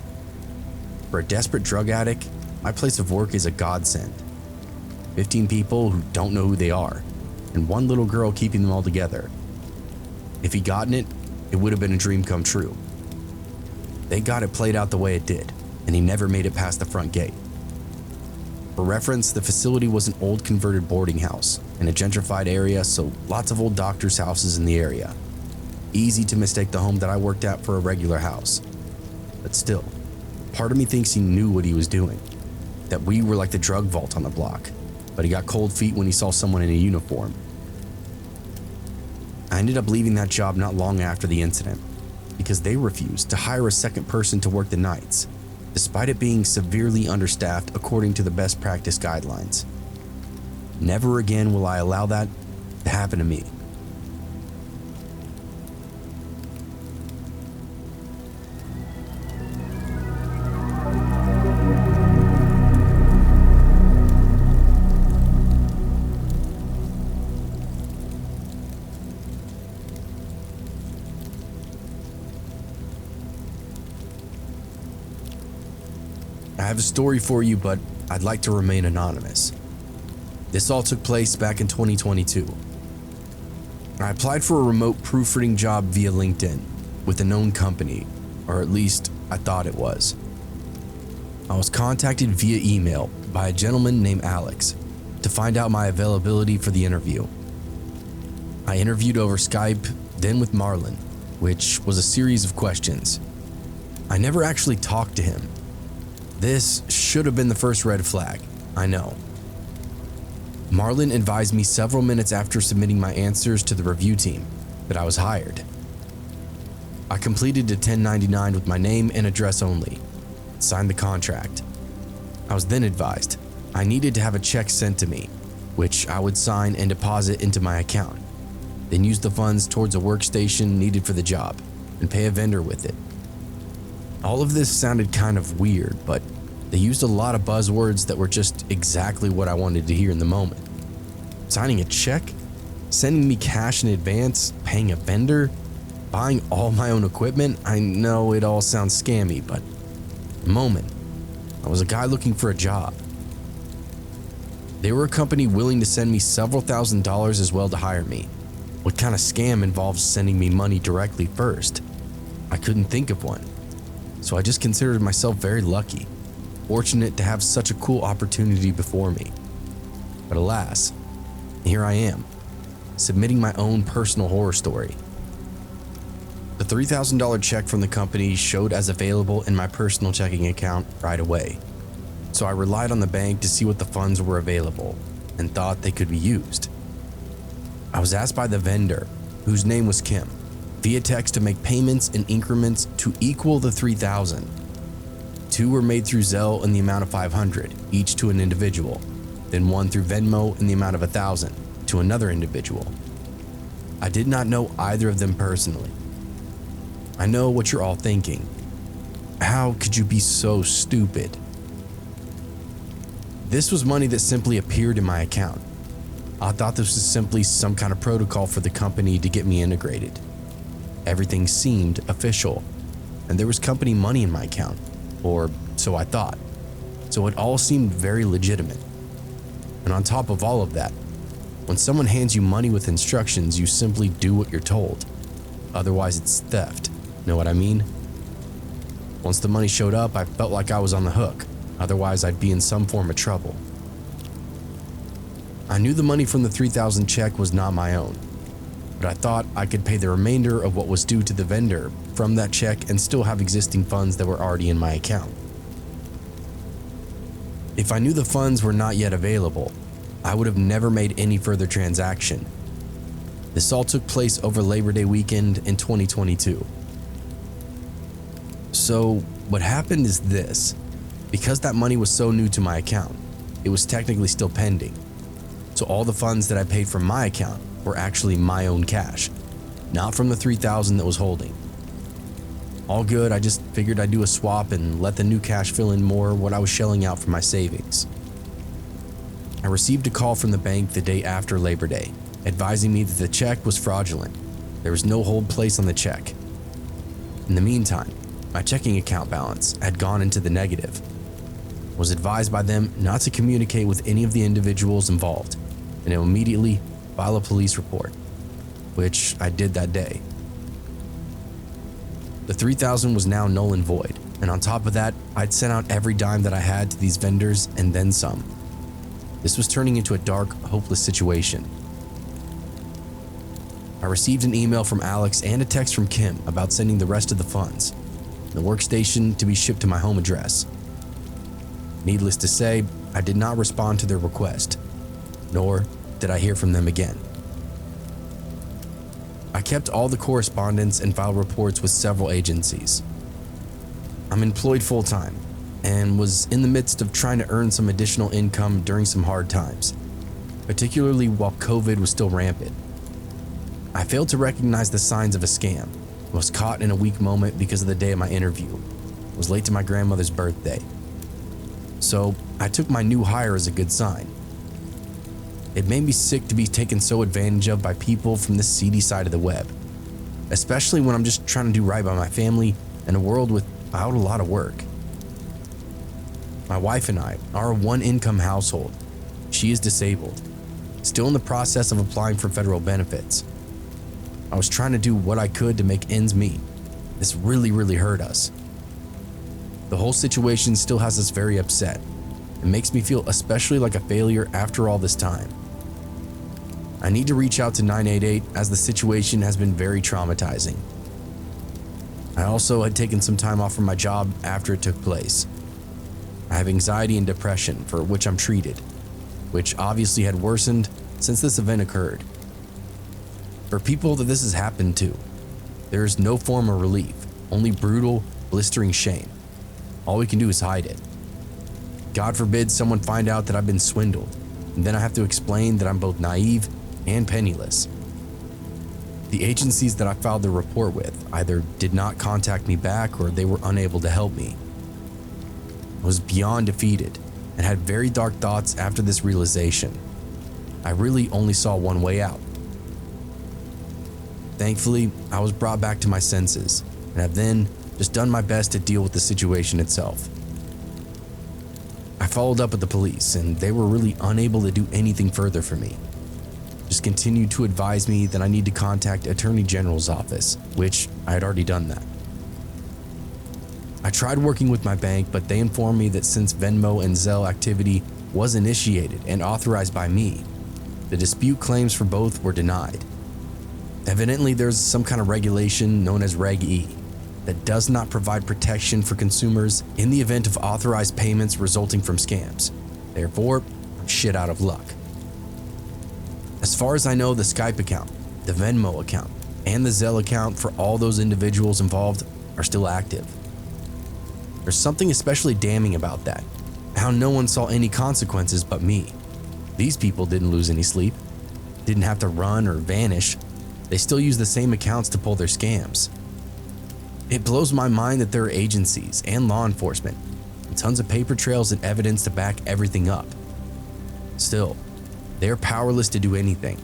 For a desperate drug addict, my place of work is a godsend. 15 people who don't know who they are, and 1 little girl keeping them all together. If he'd gotten it, it would have been a dream come true. Thank God it played out the way it did, and he never made it past the front gate. For reference, the facility was an old converted boarding house in a gentrified area, so lots of old doctors' houses in the area. Easy to mistake the home that I worked at for a regular house. But still, part of me thinks he knew what he was doing, that we were like the drug vault on the block, but he got cold feet when he saw someone in a uniform. I ended up leaving that job not long after the incident because they refused to hire a second person to work the nights, despite it being severely understaffed according to the best practice guidelines. Never again will I allow that to happen to me. I have a story for you, but I'd like to remain anonymous. This all took place back in 2022. I applied for a remote proofreading job via LinkedIn with a known company, or at least I thought it was. I was contacted via email by a gentleman named Alex to find out my availability for the interview. I interviewed over Skype, then with Marlon, which was a series of questions. I never actually talked to him. This should have been the first red flag, I know. Marlon advised me several minutes after submitting my answers to the review team that I was hired. I completed a 1099 with my name and address only, signed the contract. I was then advised I needed to have a check sent to me, which I would sign and deposit into my account, then use the funds towards a workstation needed for the job and pay a vendor with it. All of this sounded kind of weird, but they used a lot of buzzwords that were just exactly what I wanted to hear in the moment. Signing a check, sending me cash in advance, paying a vendor, buying all my own equipment. I know it all sounds scammy, but at the moment, I was a guy looking for a job. They were a company willing to send me several $1,000s as well to hire me. What kind of scam involves sending me money directly first? I couldn't think of one, so I just considered myself very lucky. Fortunate to have such a cool opportunity before me. But alas, here I am, submitting my own personal horror story. The $3,000 check from the company showed as available in my personal checking account right away, so I relied on the bank to see what the funds were available and thought they could be used. I was asked by the vendor, whose name was Kim, via text to make payments in increments to equal the $3,000. 2 were made through Zelle in the amount of $500, each to an individual, then 1 through Venmo in the amount of $1,000 to another individual. I did not know either of them personally. I know what you're all thinking. How could you be so stupid? This was money that simply appeared in my account. I thought this was simply some kind of protocol for the company to get me integrated. Everything seemed official, and there was company money in my account. Or so I thought. So it all seemed very legitimate. And on top of all of that, when someone hands you money with instructions, you simply do what you're told. Otherwise, it's theft. Know what I mean? Once the money showed up, I felt like I was on the hook. Otherwise, I'd be in some form of trouble. I knew the money from the $3,000 check was not my own, but I thought I could pay the remainder of what was due to the vendor from that check and still have existing funds that were already in my account. If I knew the funds were not yet available, I would have never made any further transaction. This all took place over Labor Day weekend in 2022. So what happened is this: because that money was so new to my account, it was technically still pending. So all the funds that I paid from my account were actually my own cash, not from the $3,000 that was holding. All good, I just figured I'd do a swap and let the new cash fill in more what I was shelling out for my savings. I received a call from the bank the day after Labor Day, advising me that the check was fraudulent. There was no hold place on the check. In the meantime, my checking account balance had gone into the negative. I was advised by them not to communicate with any of the individuals involved, and to immediately file a police report, which I did that day. The $3,000 was now null and void, and on top of that, I'd sent out every dime that I had to these vendors and then some. This was turning into a dark, hopeless situation. I received an email from Alex and a text from Kim about sending the rest of the funds, the workstation to be shipped to my home address. Needless to say, I did not respond to their request, nor did I hear from them again. I kept all the correspondence and filed reports with several agencies. I'm employed full-time and was in the midst of trying to earn some additional income during some hard times, particularly while COVID was still rampant. I failed to recognize the signs of a scam, was caught in a weak moment because of the day of my interview, was late to my grandmother's birthday. So I took my new hire as a good sign. It made me sick to be taken so advantage of by people from the seedy side of the web, especially when I'm just trying to do right by my family in a world without a lot of work. My wife and I are a one-income household. She is disabled, still in the process of applying for federal benefits. I was trying to do what I could to make ends meet. This really hurt us. The whole situation still has us very upset. It makes me feel especially like a failure after all this time. I need to reach out to 988 as the situation has been very traumatizing. I also had taken some time off from my job after it took place. I have anxiety and depression for which I'm treated, which obviously had worsened since this event occurred. For people that this has happened to, there is no form of relief, only brutal, blistering shame. All we can do is hide it. God forbid someone find out that I've been swindled, and then I have to explain that I'm both naive and penniless. The agencies that I filed the report with either did not contact me back or they were unable to help me. I was beyond defeated and had very dark thoughts after this realization. I really only saw one way out. Thankfully, I was brought back to my senses and have then just done my best to deal with the situation itself. I followed up with the police and they were really unable to do anything further for me. Just continued to advise me that I need to contact Attorney General's office, which I had already done that. I tried working with my bank, but they informed me that since Venmo and Zelle activity was initiated and authorized by me, the dispute claims for both were denied. Evidently, there's some kind of regulation known as Reg E that does not provide protection for consumers in the event of authorized payments resulting from scams. Therefore, I'm shit out of luck. As far as I know, the Skype account, the Venmo account, and the Zelle account for all those individuals involved are still active. There's something especially damning about that, how no one saw any consequences but me. These people didn't lose any sleep, didn't have to run or vanish. They still use the same accounts to pull their scams. It blows my mind that there are agencies and law enforcement and tons of paper trails and evidence to back everything up. Still, they are powerless to do anything.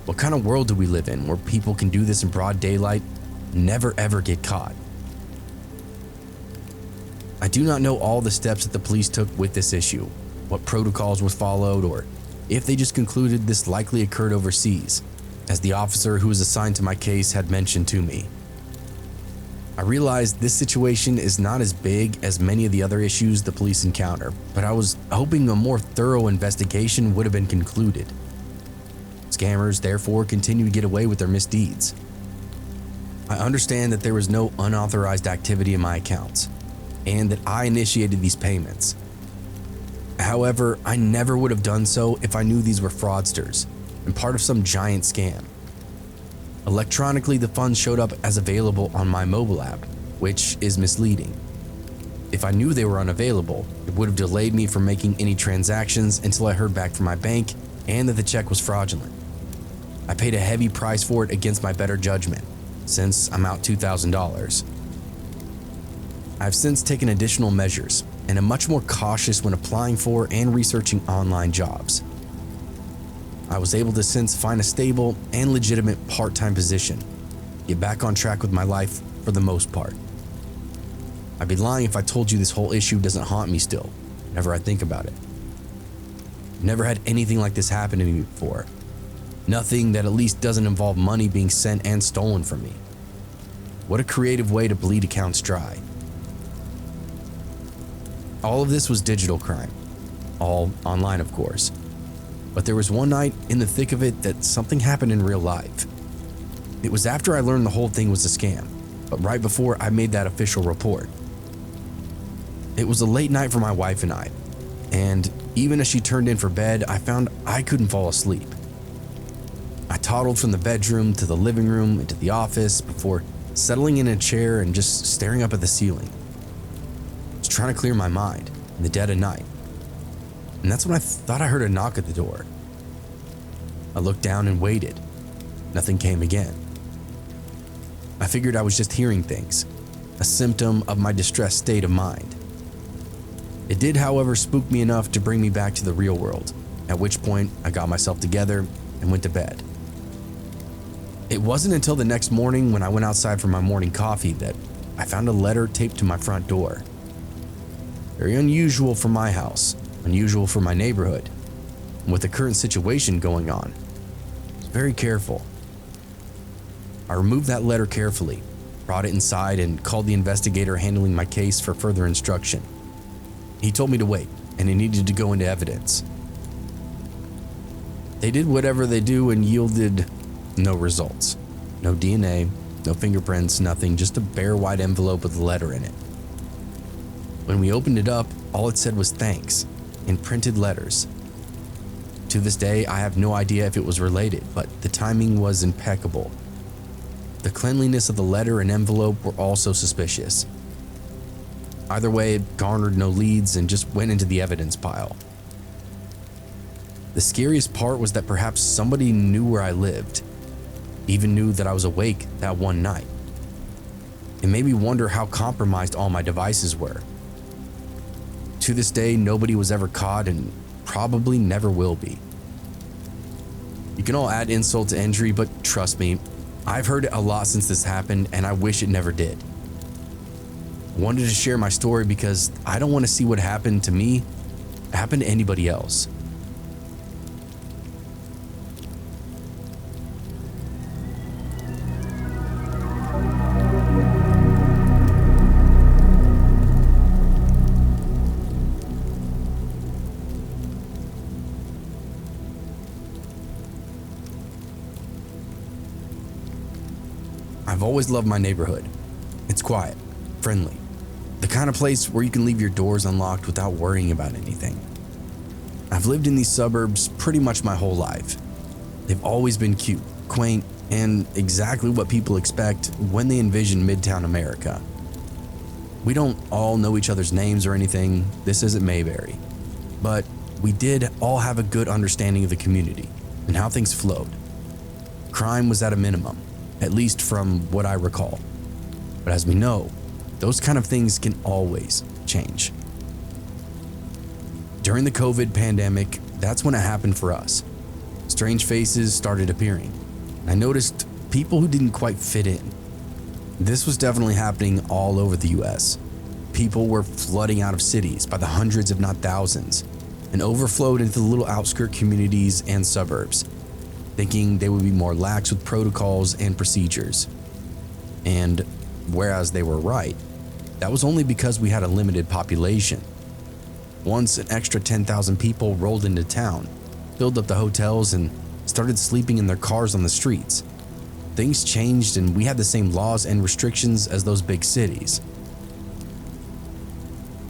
What kind of world do we live in where people can do this in broad daylight and never ever get caught? I do not know all the steps that the police took with this issue, what protocols were followed, or if they just concluded this likely occurred overseas, as the officer who was assigned to my case had mentioned to me. I realized this situation is not as big as many of the other issues the police encounter, but I was hoping a more thorough investigation would have been concluded. Scammers therefore continue to get away with their misdeeds. I understand that there was no unauthorized activity in my accounts, and that I initiated these payments. However, I never would have done so if I knew these were fraudsters and part of some giant scam. Electronically, the funds showed up as available on my mobile app, which is misleading. If I knew they were unavailable, it would have delayed me from making any transactions until I heard back from my bank and that the check was fraudulent. I paid a heavy price for it against my better judgment, since I'm out $2,000. I've since taken additional measures and am much more cautious when applying for and researching online jobs. I was able to since find a stable and legitimate part-time position, get back on track with my life for the most part. I'd be lying if I told you this whole issue doesn't haunt me still, whenever I think about it. I've never had anything like this happen to me before. Nothing that at least doesn't involve money being sent and stolen from me. What a creative way to bleed accounts dry. All of this was digital crime, all online of course. But there was one night in the thick of it that something happened in real life. It was after I learned the whole thing was a scam, but right before I made that official report. It was a late night for my wife and I, and even as she turned in for bed, I found I couldn't fall asleep. I toddled from the bedroom to the living room into the office before settling in a chair and just staring up at the ceiling. I was trying to clear my mind in the dead of night. And that's when I thought I heard a knock at the door. I looked down and waited. Nothing came again. I figured I was just hearing things, a symptom of my distressed state of mind. It did, however, spook me enough to bring me back to the real world, at which point I got myself together and went to bed. It wasn't until the next morning when I went outside for my morning coffee that I found a letter taped to my front door. Very unusual for my house, unusual for my neighborhood. And with the current situation going on, I was very careful. I removed that letter carefully, brought it inside, and called the investigator handling my case for further instruction. He told me to wait, and it needed to go into evidence. They did whatever they do and yielded no results. No DNA, no fingerprints, nothing, just a bare white envelope with a letter in it. When we opened it up, all it said was thanks, in printed letters. To this day, I have no idea if it was related, but the timing was impeccable. The cleanliness of the letter and envelope were also suspicious. Either way, it garnered no leads and just went into the evidence pile. The scariest part was that perhaps somebody knew where I lived, even knew that I was awake that one night. It made me wonder how compromised all my devices were. To this day, nobody was ever caught and probably never will be. You can all add insult to injury, but trust me, I've heard it a lot since this happened and I wish it never did. I wanted to share my story because I don't want to see what happened to me happen to anybody else. I've always loved my neighborhood. It's quiet, friendly, the kind of place where you can leave your doors unlocked without worrying about anything. I've lived in these suburbs pretty much my whole life. They've always been cute, quaint, and exactly what people expect when they envision Midtown America. We don't all know each other's names or anything. This isn't Mayberry. But we did all have a good understanding of the community and how things flowed. Crime was at a minimum, at least from what I recall. But as we know, those kind of things can always change. During the COVID pandemic, that's when it happened for us. Strange faces started appearing. I noticed people who didn't quite fit in. This was definitely happening all over the US. People were flooding out of cities by the hundreds if not thousands and overflowed into the little outskirt communities and suburbs, thinking they would be more lax with protocols and procedures. And whereas they were right, that was only because we had a limited population. Once an extra 10,000 people rolled into town, filled up the hotels, and started sleeping in their cars on the streets, things changed and we had the same laws and restrictions as those big cities.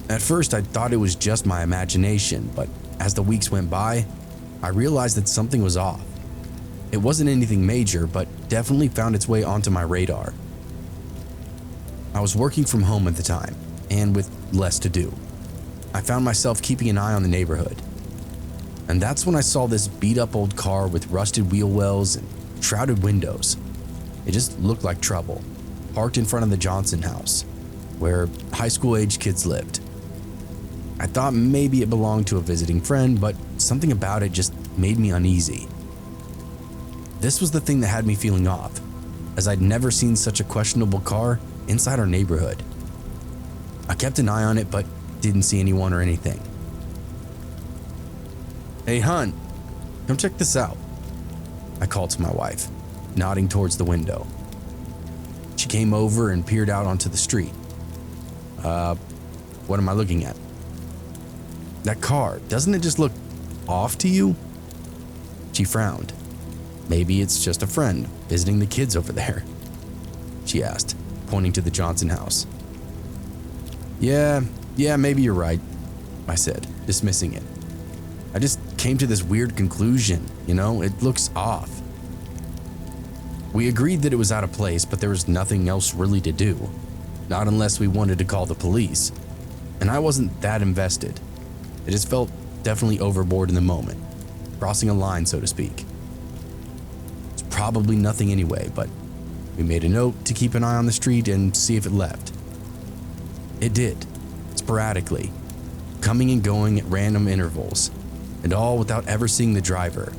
At first, I thought it was just my imagination, but as the weeks went by, I realized that something was off. It wasn't anything major, but definitely found its way onto my radar. I was working from home at the time, and with less to do. I found myself keeping an eye on the neighborhood. And that's when I saw this beat up old car with rusted wheel wells and shrouded windows. It just looked like trouble, parked in front of the Johnson house, where high school age kids lived. I thought maybe it belonged to a visiting friend, but something about it just made me uneasy. This was the thing that had me feeling off, as I'd never seen such a questionable car inside our neighborhood. I kept an eye on it, but didn't see anyone or anything. "Hey, hun, come check this out," I called to my wife, nodding towards the window. She came over and peered out onto the street. What am I looking at?" "That car, doesn't it just look off to you?" She frowned. "Maybe it's just a friend visiting the kids over there," she asked, pointing to the Johnson house. Yeah, maybe you're right," I said, dismissing it. "I just came to this weird conclusion, it looks off." We agreed that it was out of place, but there was nothing else really to do, not unless we wanted to call the police. And I wasn't that invested. It just felt definitely overboard in the moment, crossing a line, so to speak. It's probably nothing anyway, but we made a note to keep an eye on the street and see if it left. It did, sporadically, coming and going at random intervals, and all without ever seeing the driver.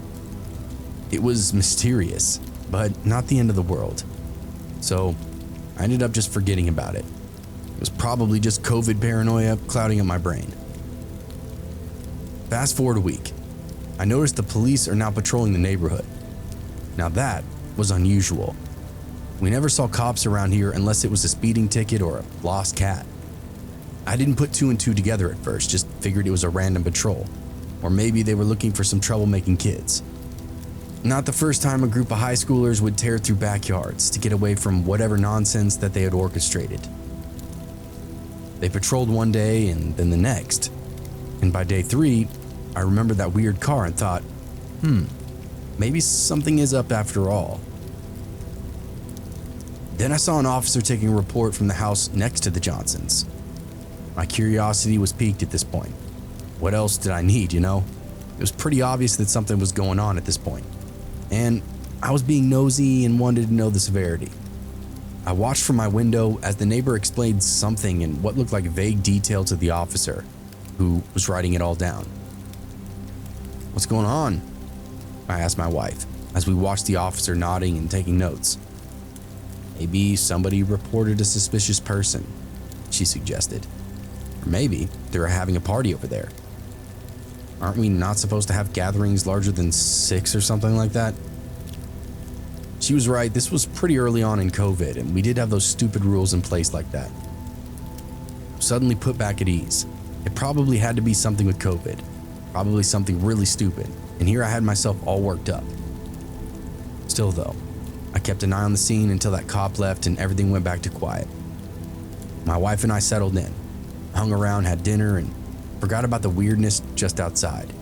It was mysterious, but not the end of the world. So I ended up just forgetting about it. It was probably just COVID paranoia clouding up my brain. Fast forward a week. I noticed the police are now patrolling the neighborhood. Now that was unusual. We never saw cops around here unless it was a speeding ticket or a lost cat. I didn't put two and two together at first, just figured it was a random patrol. Or maybe they were looking for some troublemaking kids. Not the first time a group of high schoolers would tear through backyards to get away from whatever nonsense that they had orchestrated. They patrolled one day and then the next. And by day 3, I remembered that weird car and thought, maybe something is up after all. Then I saw an officer taking a report from the house next to the Johnsons. My curiosity was piqued at this point. What else did I need, you know? It was pretty obvious that something was going on at this point. And I was being nosy and wanted to know the severity. I watched from my window as the neighbor explained something in what looked like vague detail to the officer, who was writing it all down. "What's going on?" I asked my wife, as we watched the officer nodding and taking notes. "Maybe somebody reported a suspicious person," she suggested. "Or maybe they were having a party over there. Aren't we not supposed to have gatherings larger than 6 or something like that?" She was right, this was pretty early on in COVID, and we did have those stupid rules in place like that. Suddenly put back at ease. It probably had to be something with COVID, probably something really stupid, and here I had myself all worked up. Still though, I kept an eye on the scene until that cop left and everything went back to quiet. My wife and I settled in, hung around, had dinner, and forgot about the weirdness just outside.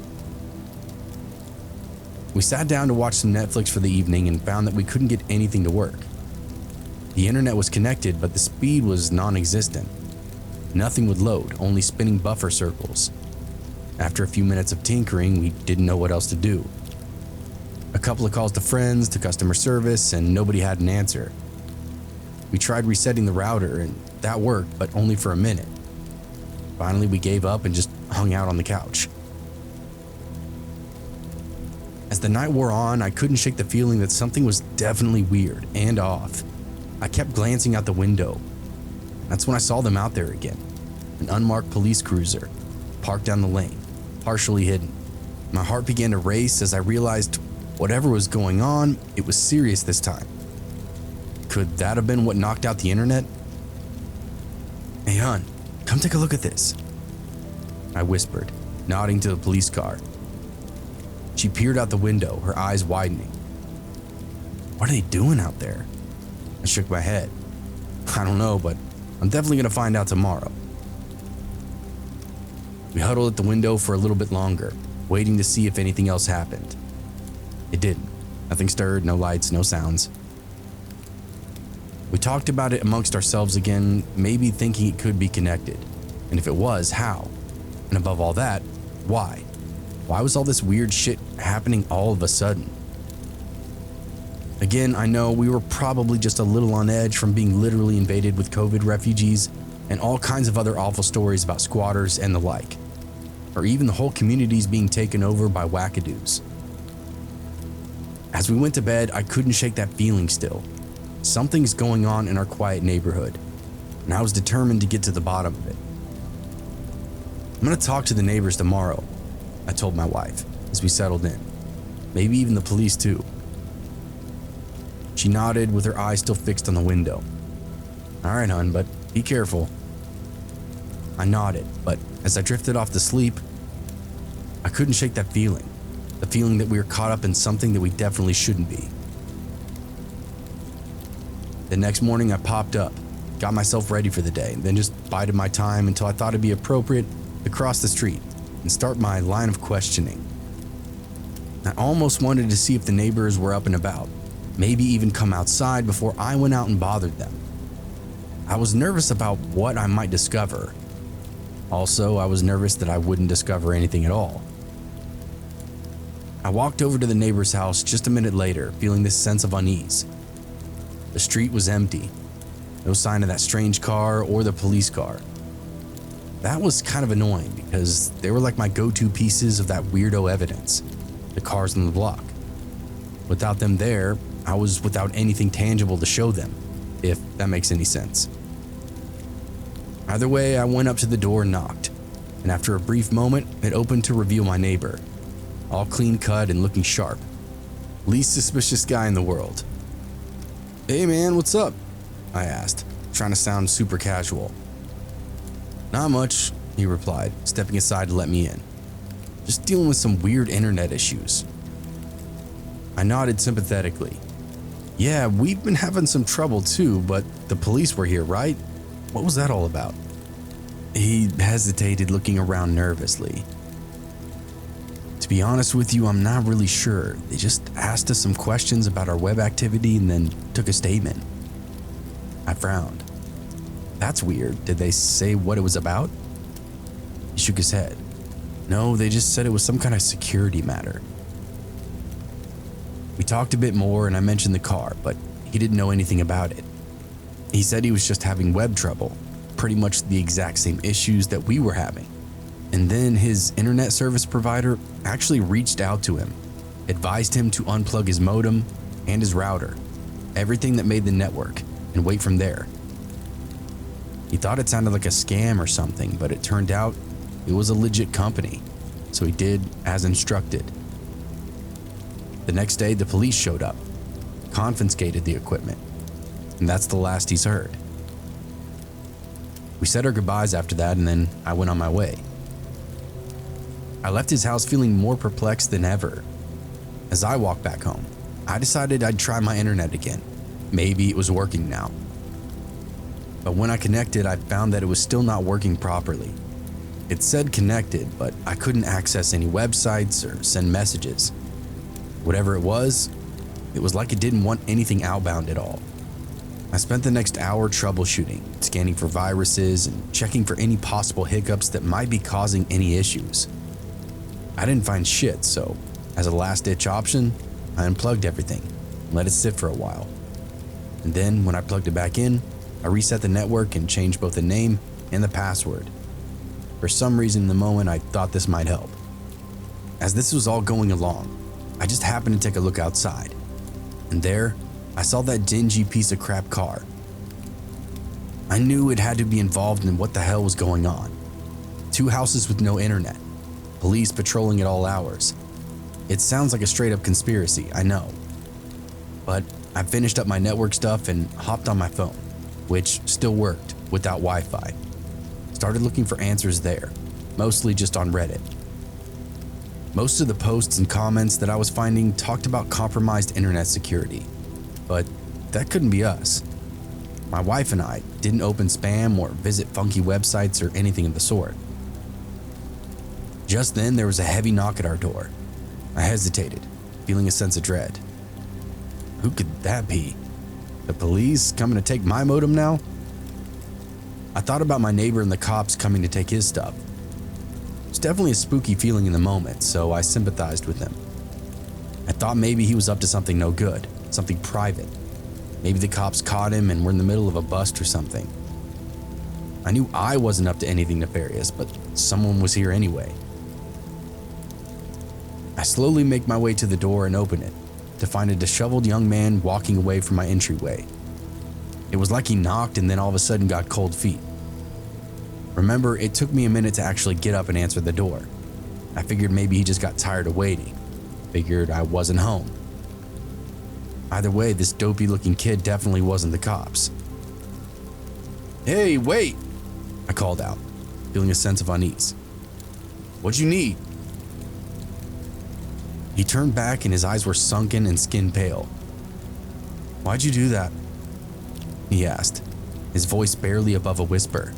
We sat down to watch some Netflix for the evening and found that we couldn't get anything to work. The internet was connected, but the speed was non-existent. Nothing would load, only spinning buffer circles. After a few minutes of tinkering, we didn't know what else to do. A couple of calls to friends, to customer service, and nobody had an answer. We tried resetting the router, and that worked, but only for a minute. Finally, we gave up and just hung out on the couch. As the night wore on, I couldn't shake the feeling that something was definitely weird and off. I kept glancing out the window. That's when I saw them out there again. An unmarked police cruiser, parked down the lane, partially hidden. My heart began to race as I realized whatever was going on, it was serious this time. Could that have been what knocked out the internet? "Hey, hon, come take a look at this," I whispered, nodding to the police car. She peered out the window, her eyes widening. "What are they doing out there?" I shook my head. "I don't know, but I'm definitely going to find out tomorrow." We huddled at the window for a little bit longer, waiting to see if anything else happened. It didn't. Nothing stirred, no lights, no sounds. We talked about it amongst ourselves again, maybe thinking it could be connected. And if it was, how? And above all that, why? Why was all this weird shit happening all of a sudden? Again, I know we were probably just a little on edge from being literally invaded with COVID refugees and all kinds of other awful stories about squatters and the like. Or even the whole communities being taken over by wackadoos. As we went to bed, I couldn't shake that feeling still. Something's going on in our quiet neighborhood, and I was determined to get to the bottom of it. "I'm gonna talk to the neighbors tomorrow," I told my wife as we settled in. "Maybe even the police too." She nodded with her eyes still fixed on the window. "All right, hon, but be careful." I nodded, but as I drifted off to sleep, I couldn't shake that feeling. The feeling that we were caught up in something that we definitely shouldn't be. The next morning I popped up, got myself ready for the day, and then just bided my time until I thought it'd be appropriate to cross the street and start my line of questioning. I almost wanted to see if the neighbors were up and about, maybe even come outside before I went out and bothered them. I was nervous about what I might discover. Also, I was nervous that I wouldn't discover anything at all. I walked over to the neighbor's house just a minute later, feeling this sense of unease. The street was empty. No sign of that strange car or the police car. That was kind of annoying because they were like my go-to pieces of that weirdo evidence, the cars on the block. Without them there, I was without anything tangible to show them, if that makes any sense. Either way, I went up to the door and knocked, and after a brief moment, it opened to reveal my neighbor, all clean cut and looking sharp. Least suspicious guy in the world. "Hey man, what's up?" I asked, trying to sound super casual. "Not much," he replied, stepping aside to let me in. "Just dealing with some weird internet issues." I nodded sympathetically. "Yeah, we've been having some trouble too, but the police were here, right? What was that all about?" He hesitated, looking around nervously. "To be honest with you, I'm not really sure. They just asked us some questions about our web activity and then took a statement." I frowned. "That's weird. Did they say what it was about?" He shook his head. "No, they just said it was some kind of security matter." We talked a bit more and I mentioned the car, but he didn't know anything about it. He said he was just having web trouble, pretty much the exact same issues that we were having. And then his internet service provider actually reached out to him, advised him to unplug his modem and his router, everything that made the network, and wait from there. He thought it sounded like a scam or something, but it turned out it was a legit company, so he did as instructed. The next day, the police showed up, confiscated the equipment, and that's the last he's heard. We said our goodbyes after that, and then I went on my way. I left his house feeling more perplexed than ever. As I walked back home, I decided I'd try my internet again. Maybe it was working now. But when I connected, I found that it was still not working properly. It said connected, but I couldn't access any websites or send messages. Whatever it was like it didn't want anything outbound at all. I spent the next hour troubleshooting, scanning for viruses and checking for any possible hiccups that might be causing any issues. I didn't find shit, so as a last-ditch option, I unplugged everything and let it sit for a while. And then when I plugged it back in, I reset the network and changed both the name and the password. For some reason in the moment, I thought this might help. As this was all going along, I just happened to take a look outside, and there, I saw that dingy piece of crap car. I knew it had to be involved in what the hell was going on. 2 houses with no internet, police patrolling at all hours. It sounds like a straight-up conspiracy, I know. But I finished up my network stuff and hopped on my phone, which still worked without Wi-Fi. Started looking for answers there, mostly just on Reddit. Most of the posts and comments that I was finding talked about compromised internet security, but that couldn't be us. My wife and I didn't open spam or visit funky websites or anything of the sort. Just then, there was a heavy knock at our door. I hesitated, feeling a sense of dread. Who could that be? The police coming to take my modem now? I thought about my neighbor and the cops coming to take his stuff. It's definitely a spooky feeling in the moment, so I sympathized with him. I thought maybe he was up to something no good, something private. Maybe the cops caught him and were in the middle of a bust or something. I knew I wasn't up to anything nefarious, but someone was here anyway. I slowly make my way to the door and open it, to find a disheveled young man walking away from my entryway. It was like he knocked and then all of a sudden got cold feet. Remember, it took me a minute to actually get up and answer the door. I figured maybe he just got tired of waiting. Figured I wasn't home. Either way, this dopey looking kid definitely wasn't the cops. "Hey, wait!" I called out, feeling a sense of unease. "What'd you need?" He turned back and his eyes were sunken and skin pale. "Why'd you do that?" he asked, his voice barely above a whisper.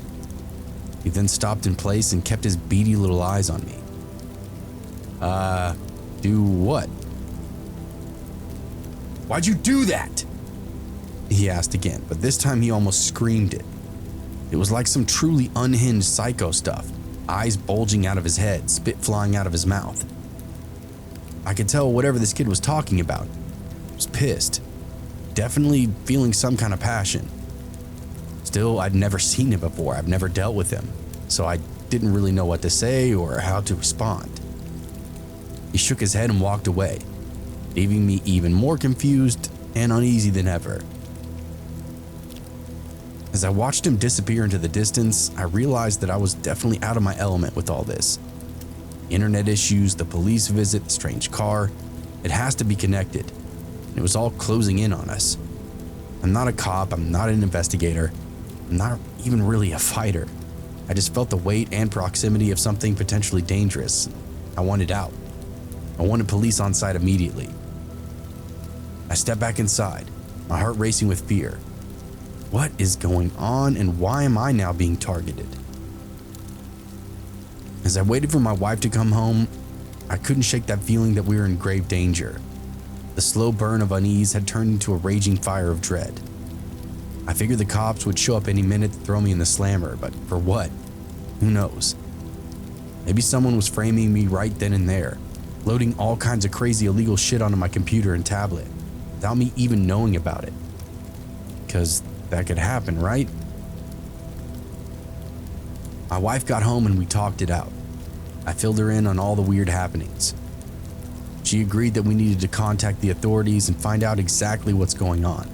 He then stopped in place and kept his beady little eyes on me. Do what?" "Why'd you do that?" he asked again, but this time he almost screamed it. It was like some truly unhinged psycho stuff, eyes bulging out of his head, spit flying out of his mouth. I could tell whatever this kid was talking about was pissed, definitely feeling some kind of passion. Still, I'd never seen him before, I've never dealt with him, so I didn't really know what to say or how to respond. He shook his head and walked away, leaving me even more confused and uneasy than ever. As I watched him disappear into the distance, I realized that I was definitely out of my element with all this. Internet issues, the police visit, the strange car, it has to be connected. It was all closing in on us. I'm not a cop, I'm not an investigator, I'm not even really a fighter. I just felt the weight and proximity of something potentially dangerous. I wanted out. I wanted police on site immediately. I stepped back inside, my heart racing with fear. What is going on and why am I now being targeted? As I waited for my wife to come home, I couldn't shake that feeling that we were in grave danger. The slow burn of unease had turned into a raging fire of dread. I figured the cops would show up any minute to throw me in the slammer, but for what? Who knows? Maybe someone was framing me right then and there, loading all kinds of crazy illegal shit onto my computer and tablet, without me even knowing about it. Because that could happen, right? My wife got home and we talked it out. I filled her in on all the weird happenings. She agreed that we needed to contact the authorities and find out exactly what's going on.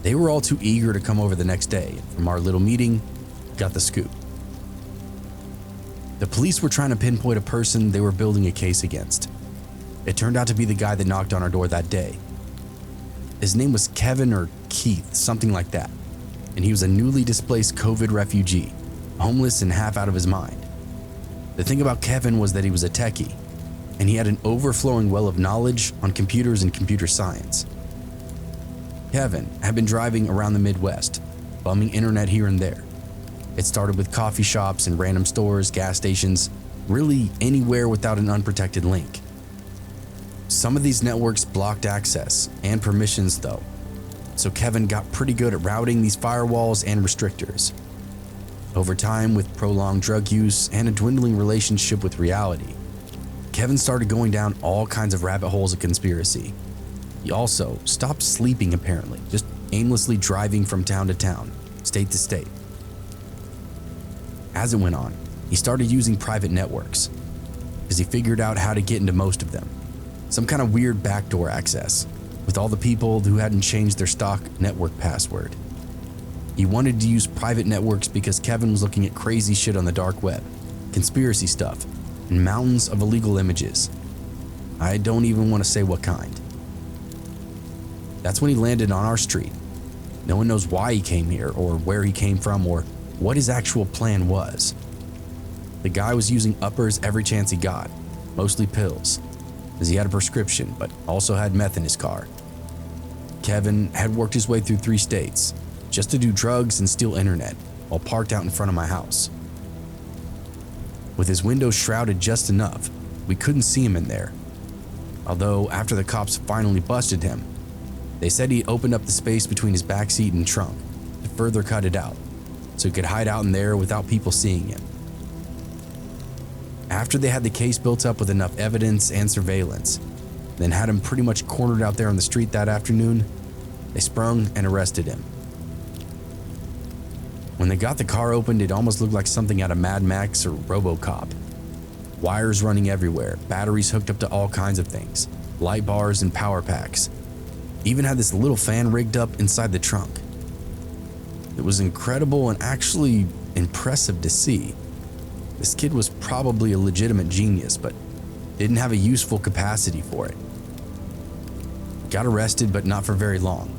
They were all too eager to come over the next day, and from our little meeting, got the scoop. The police were trying to pinpoint a person they were building a case against. It turned out to be the guy that knocked on our door that day. His name was Kevin or Keith, something like that, and he was a newly displaced COVID refugee, homeless and half out of his mind. The thing about Kevin was that he was a techie, and he had an overflowing well of knowledge on computers and computer science. Kevin had been driving around the Midwest, bumming internet here and there. It started with coffee shops and random stores, gas stations, really anywhere without an unprotected link. Some of these networks blocked access and permissions though, so Kevin got pretty good at routing these firewalls and restrictors. Over time, with prolonged drug use and a dwindling relationship with reality, Kevin started going down all kinds of rabbit holes of conspiracy. He also stopped sleeping apparently, just aimlessly driving from town to town, state to state. As it went on, he started using private networks, because he figured out how to get into most of them. Some kind of weird backdoor access, with all the people who hadn't changed their stock network password. He wanted to use private networks because Kevin was looking at crazy shit on the dark web, conspiracy stuff, and mountains of illegal images. I don't even want to say what kind. That's when he landed on our street. No one knows why he came here, or where he came from, or what his actual plan was. The guy was using uppers every chance he got, mostly pills, as he had a prescription but also had meth in his car. Kevin had worked his way through 3 states just to do drugs and steal internet while parked out in front of my house. With his windows shrouded just enough, we couldn't see him in there. Although after the cops finally busted him, they said he opened up the space between his backseat and trunk to further cut it out, so he could hide out in there without people seeing him. After they had the case built up with enough evidence and surveillance, then had him pretty much cornered out there on the street that afternoon, they sprung and arrested him. When they got the car opened, it almost looked like something out of Mad Max or RoboCop. Wires running everywhere, batteries hooked up to all kinds of things, light bars and power packs. Even had this little fan rigged up inside the trunk. It was incredible and actually impressive to see. This kid was probably a legitimate genius, but didn't have a useful capacity for it. Got arrested, but not for very long.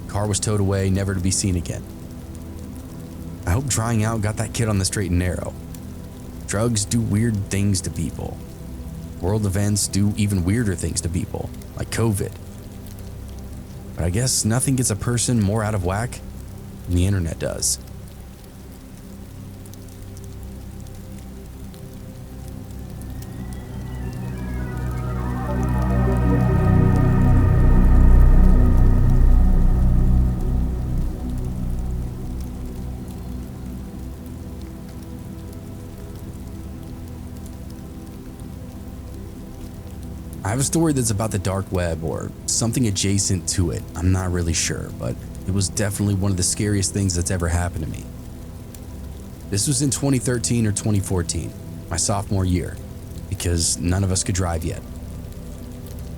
Car was towed away, never to be seen again. I hope trying out got that kid on the straight and narrow. Drugs do weird things to people. World events do even weirder things to people, like COVID. But I guess nothing gets a person more out of whack than the internet does. I have a story that's about the dark web or something adjacent to it. I'm not really sure, but it was definitely one of the scariest things that's ever happened to me. This was in 2013 or 2014, my sophomore year, because none of us could drive yet.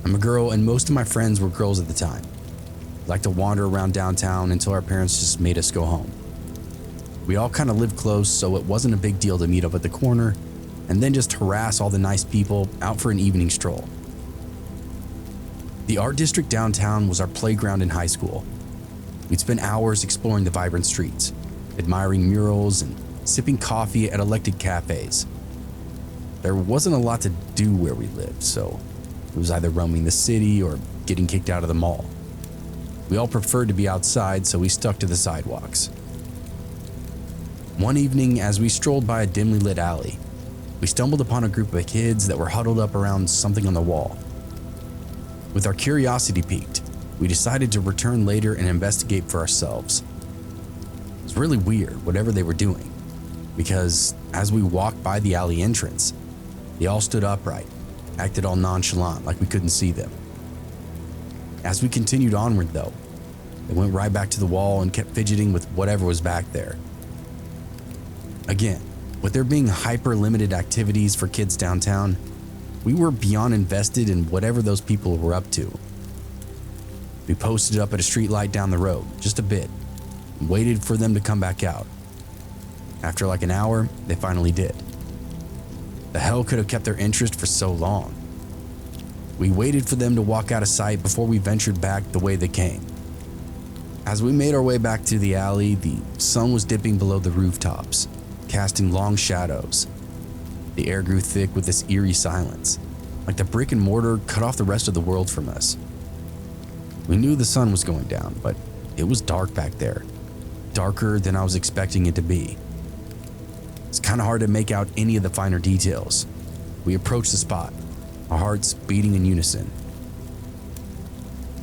I'm a girl and most of my friends were girls at the time. Like to wander around downtown until our parents just made us go home. We all kind of lived close, so it wasn't a big deal to meet up at the corner and then just harass all the nice people out for an evening stroll. The art district downtown was our playground in high school. We'd spend hours exploring the vibrant streets, admiring murals and sipping coffee at elected cafes. There wasn't a lot to do where we lived, so it was either roaming the city or getting kicked out of the mall. We all preferred to be outside, so we stuck to the sidewalks. One evening, as we strolled by a dimly lit alley, we stumbled upon a group of kids that were huddled up around something on the wall. With our curiosity piqued, we decided to return later and investigate for ourselves. It was really weird, whatever they were doing, because as we walked by the alley entrance, they all stood upright, acted all nonchalant like we couldn't see them. As we continued onward though, they went right back to the wall and kept fidgeting with whatever was back there. Again, with there being hyper limited activities for kids downtown, we were beyond invested in whatever those people were up to. We posted up at a streetlight down the road, just a bit, and waited for them to come back out. After like an hour, they finally did. The hell could have kept their interest for so long? We waited for them to walk out of sight before we ventured back the way they came. As we made our way back to the alley, the sun was dipping below the rooftops, casting long shadows. The air grew thick with this eerie silence, like the brick and mortar cut off the rest of the world from us. We knew the sun was going down, but it was dark back there, darker than I was expecting it to be. It's kind of hard to make out any of the finer details. We approached the spot, our hearts beating in unison.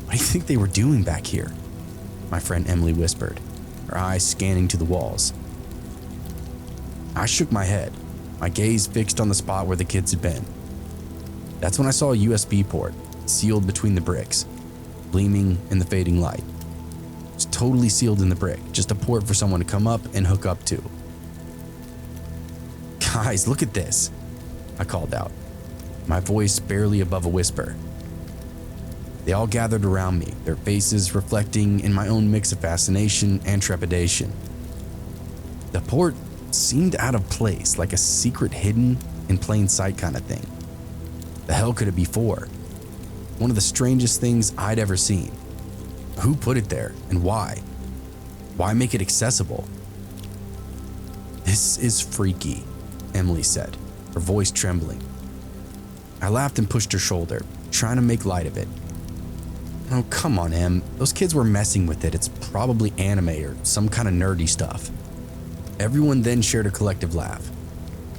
What do you think they were doing back here? My friend Emily whispered, her eyes scanning to the walls. I shook my head, my gaze fixed on the spot where the kids had been. That's when I saw a USB port, sealed between the bricks, gleaming in the fading light. It was totally sealed in the brick, just a port for someone to come up and hook up to. Guys, look at this, I called out, my voice barely above a whisper. They all gathered around me, their faces reflecting in my own mix of fascination and trepidation. The port seemed out of place, like a secret hidden in plain sight kind of thing. The hell could it be for? One of the strangest things I'd ever seen. Who put it there and why? Why make it accessible? This is freaky, Emily said, her voice trembling. I laughed and pushed her shoulder, trying to make light of it. Oh, come on, Em. Those kids were messing with it. It's probably anime or some kind of nerdy stuff. Everyone then shared a collective laugh.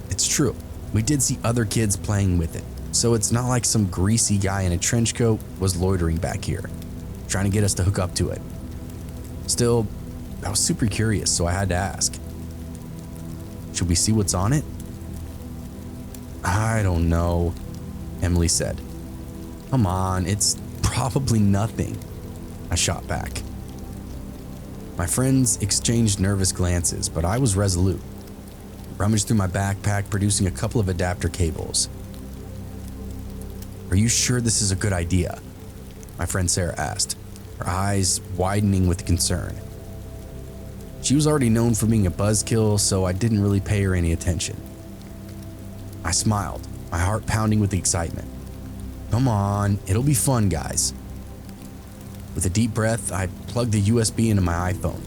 It's true, we did see other kids playing with it, so it's not like some greasy guy in a trench coat was loitering back here, trying to get us to hook up to it. Still, I was super curious, so I had to ask. Should we see what's on it? I don't know, Emily said. Come on, it's probably nothing, I shot back. My friends exchanged nervous glances, but I was resolute. I rummaged through my backpack, producing a couple of adapter cables. Are you sure this is a good idea? My friend Sarah asked, her eyes widening with concern. She was already known for being a buzzkill, so I didn't really pay her any attention. I smiled, my heart pounding with excitement. Come on, it'll be fun, guys. With a deep breath, I plugged the USB into my iPhone.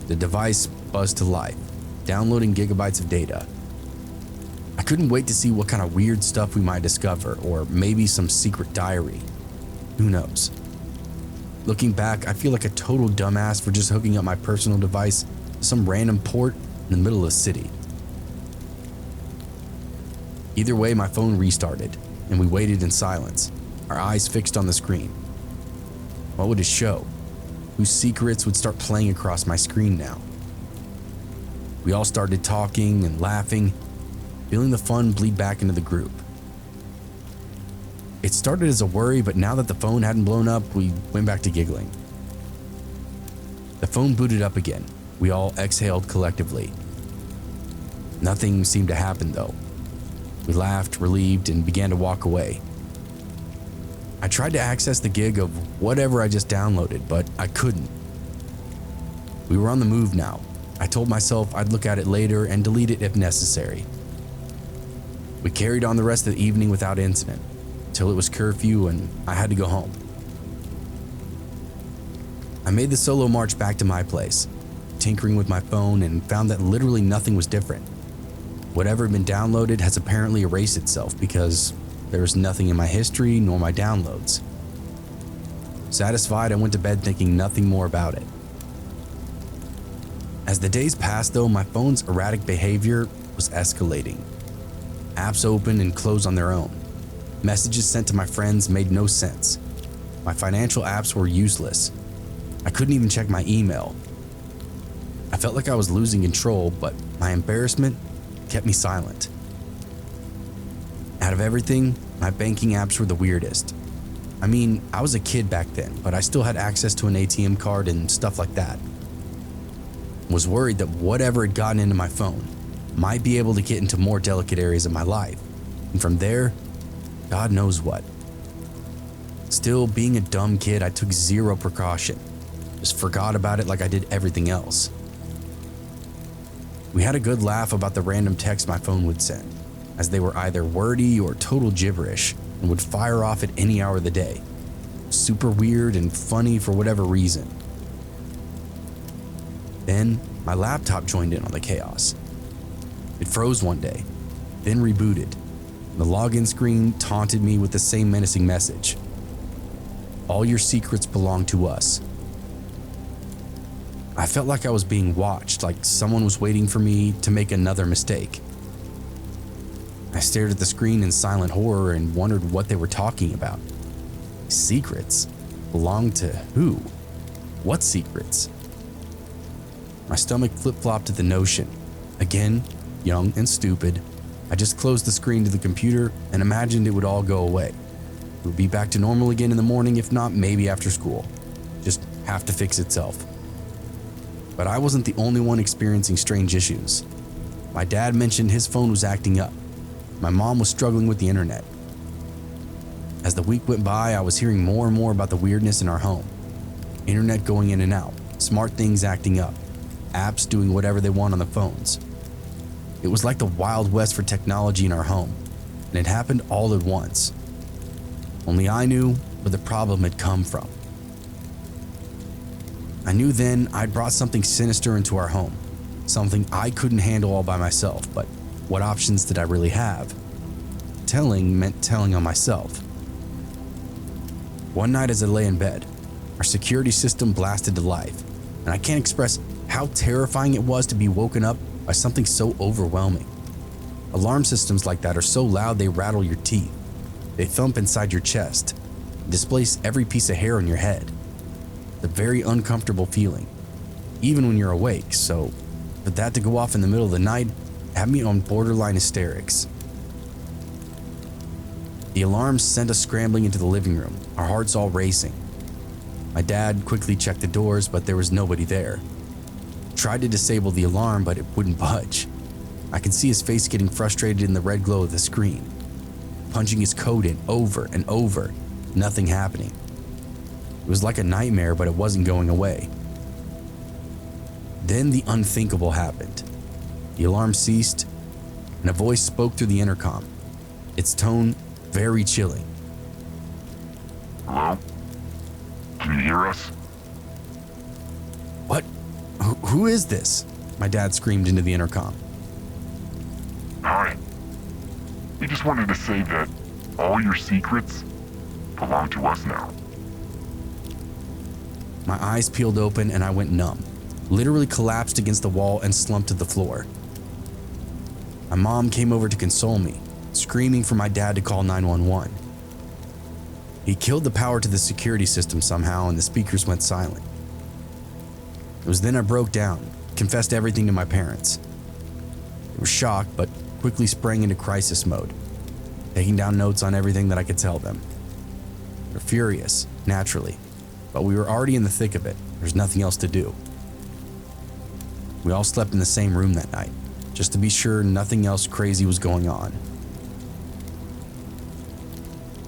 The device buzzed to life, downloading gigabytes of data. I couldn't wait to see what kind of weird stuff we might discover, or maybe some secret diary. Who knows? Looking back, I feel like a total dumbass for just hooking up my personal device to some random port in the middle of the city. Either way, my phone restarted, and we waited in silence, our eyes fixed on the screen. What would it show? Whose secrets would start playing across my screen now? We all started talking and laughing, feeling the fun bleed back into the group. It started as a worry, but now that the phone hadn't blown up, we went back to giggling. The phone booted up again. We all exhaled collectively. Nothing seemed to happen though. We laughed, relieved, and began to walk away. I tried to access the gig of whatever I just downloaded, but I couldn't. We were on the move now. I told myself I'd look at it later and delete it if necessary. We carried on the rest of the evening without incident, till it was curfew and I had to go home. I made the solo march back to my place, tinkering with my phone, and found that literally nothing was different. Whatever had been downloaded has apparently erased itself because there was nothing in my history nor my downloads. Satisfied, I went to bed thinking nothing more about it. As the days passed though, my phone's erratic behavior was escalating. Apps opened and closed on their own. Messages sent to my friends made no sense. My financial apps were useless. I couldn't even check my email. I felt like I was losing control, but my embarrassment kept me silent. Out of everything, my banking apps were the weirdest. I mean, I was a kid back then, but I still had access to an ATM card and stuff like that. Was worried that whatever had gotten into my phone might be able to get into more delicate areas of my life, and from there, God knows what. Still, being a dumb kid, I took zero precaution. Just forgot about it like I did everything else. We had a good laugh about the random texts my phone would send, as they were either wordy or total gibberish and would fire off at any hour of the day. Super weird and funny for whatever reason. Then, my laptop joined in on the chaos. It froze one day, then rebooted. The login screen taunted me with the same menacing message. All your secrets belong to us. I felt like I was being watched, like someone was waiting for me to make another mistake. I stared at the screen in silent horror and wondered what they were talking about. Secrets? Belong to who? What secrets? My stomach flip-flopped at the notion. Again, young and stupid, I just closed the screen to the computer and imagined it would all go away. It would be back to normal again in the morning, if not maybe after school. Just have to fix itself. But I wasn't the only one experiencing strange issues. My dad mentioned his phone was acting up. My mom was struggling with the internet. As the week went by, I was hearing more and more about the weirdness in our home. Internet going in and out, smart things acting up, apps doing whatever they want on the phones. It was like the Wild West for technology in our home, and it happened all at once. Only I knew where the problem had come from. I knew then I'd brought something sinister into our home, something I couldn't handle all by myself, but what options did I really have? Telling meant telling on myself. One night as I lay in bed, our security system blasted to life, and I can't express how terrifying it was to be woken up by something so overwhelming. Alarm systems like that are so loud they rattle your teeth. They thump inside your chest, and displace every piece of hair on your head. It's a very uncomfortable feeling, even when you're awake, so for that to go off in the middle of the night had me on borderline hysterics. The alarm sent us scrambling into the living room, our hearts all racing. My dad quickly checked the doors, but there was nobody there. Tried to disable the alarm, but it wouldn't budge. I could see his face getting frustrated in the red glow of the screen, punching his code in over and over, nothing happening. It was like a nightmare, but it wasn't going away. Then the unthinkable happened. The alarm ceased, and a voice spoke through the intercom, its tone very chilling. Hello? Can you hear us? What? Who is this? My dad screamed into the intercom. Hi. We just wanted to say that all your secrets belong to us now. My eyes peeled open and I went numb, literally collapsed against the wall and slumped to the floor. My mom came over to console me, screaming for my dad to call 911. He killed the power to the security system somehow and the speakers went silent. It was then I broke down, confessed everything to my parents. They were shocked, but quickly sprang into crisis mode, taking down notes on everything that I could tell them. They're furious, naturally, but we were already in the thick of it. There's nothing else to do. We all slept in the same room that night, just to be sure nothing else crazy was going on.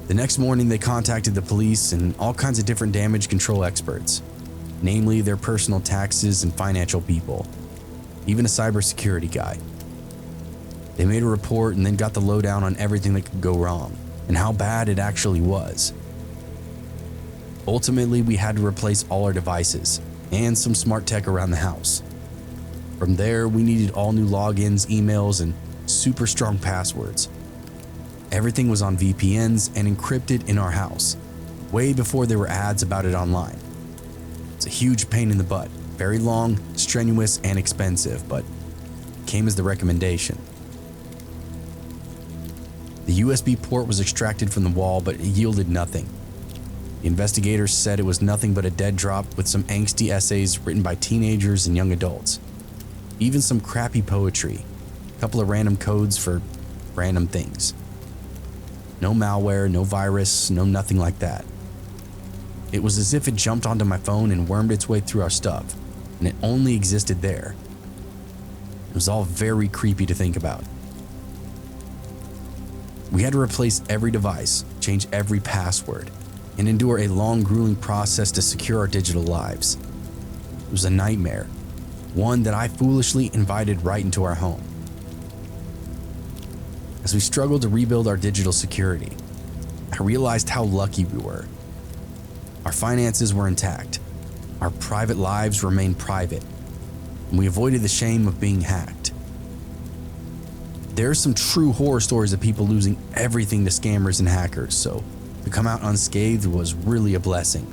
The next morning, they contacted the police and all kinds of different damage control experts, namely their personal taxes and financial people, even a cybersecurity guy. They made a report and then got the lowdown on everything that could go wrong and how bad it actually was. Ultimately, we had to replace all our devices and some smart tech around the house. From there, we needed all new logins, emails, and super strong passwords. Everything was on VPNs and encrypted in our house, way before there were ads about it online. It's a huge pain in the butt, very long, strenuous, and expensive, but came as the recommendation. The USB port was extracted from the wall, but it yielded nothing. The investigators said it was nothing but a dead drop with some angsty essays written by teenagers and young adults. Even some crappy poetry, a couple of random codes for random things. No malware, no virus, no nothing like that. It was as if it jumped onto my phone and wormed its way through our stuff, and it only existed there. It was all very creepy to think about. We had to replace every device, change every password, and endure a long, grueling process to secure our digital lives. It was a nightmare, one that I foolishly invited right into our home. As we struggled to rebuild our digital security, I realized how lucky we were. Our finances were intact, our private lives remained private, and we avoided the shame of being hacked. There are some true horror stories of people losing everything to scammers and hackers, so to come out unscathed was really a blessing.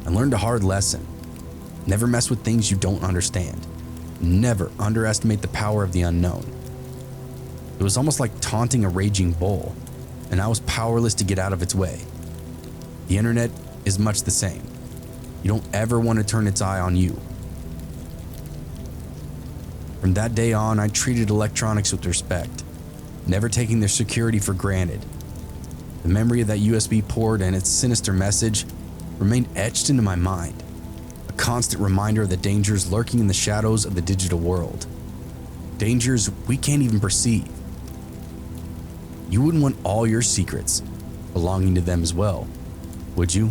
I learned a hard lesson. Never mess with things you don't understand. Never underestimate the power of the unknown. It was almost like taunting a raging bull, and I was powerless to get out of its way. The internet is much the same. You don't ever want to turn its eye on you. From that day on, I treated electronics with respect, never taking their security for granted. The memory of that USB port and its sinister message remained etched into my mind, a constant reminder of the dangers lurking in the shadows of the digital world. Dangers we can't even perceive. You wouldn't want all your secrets belonging to them as well, would you?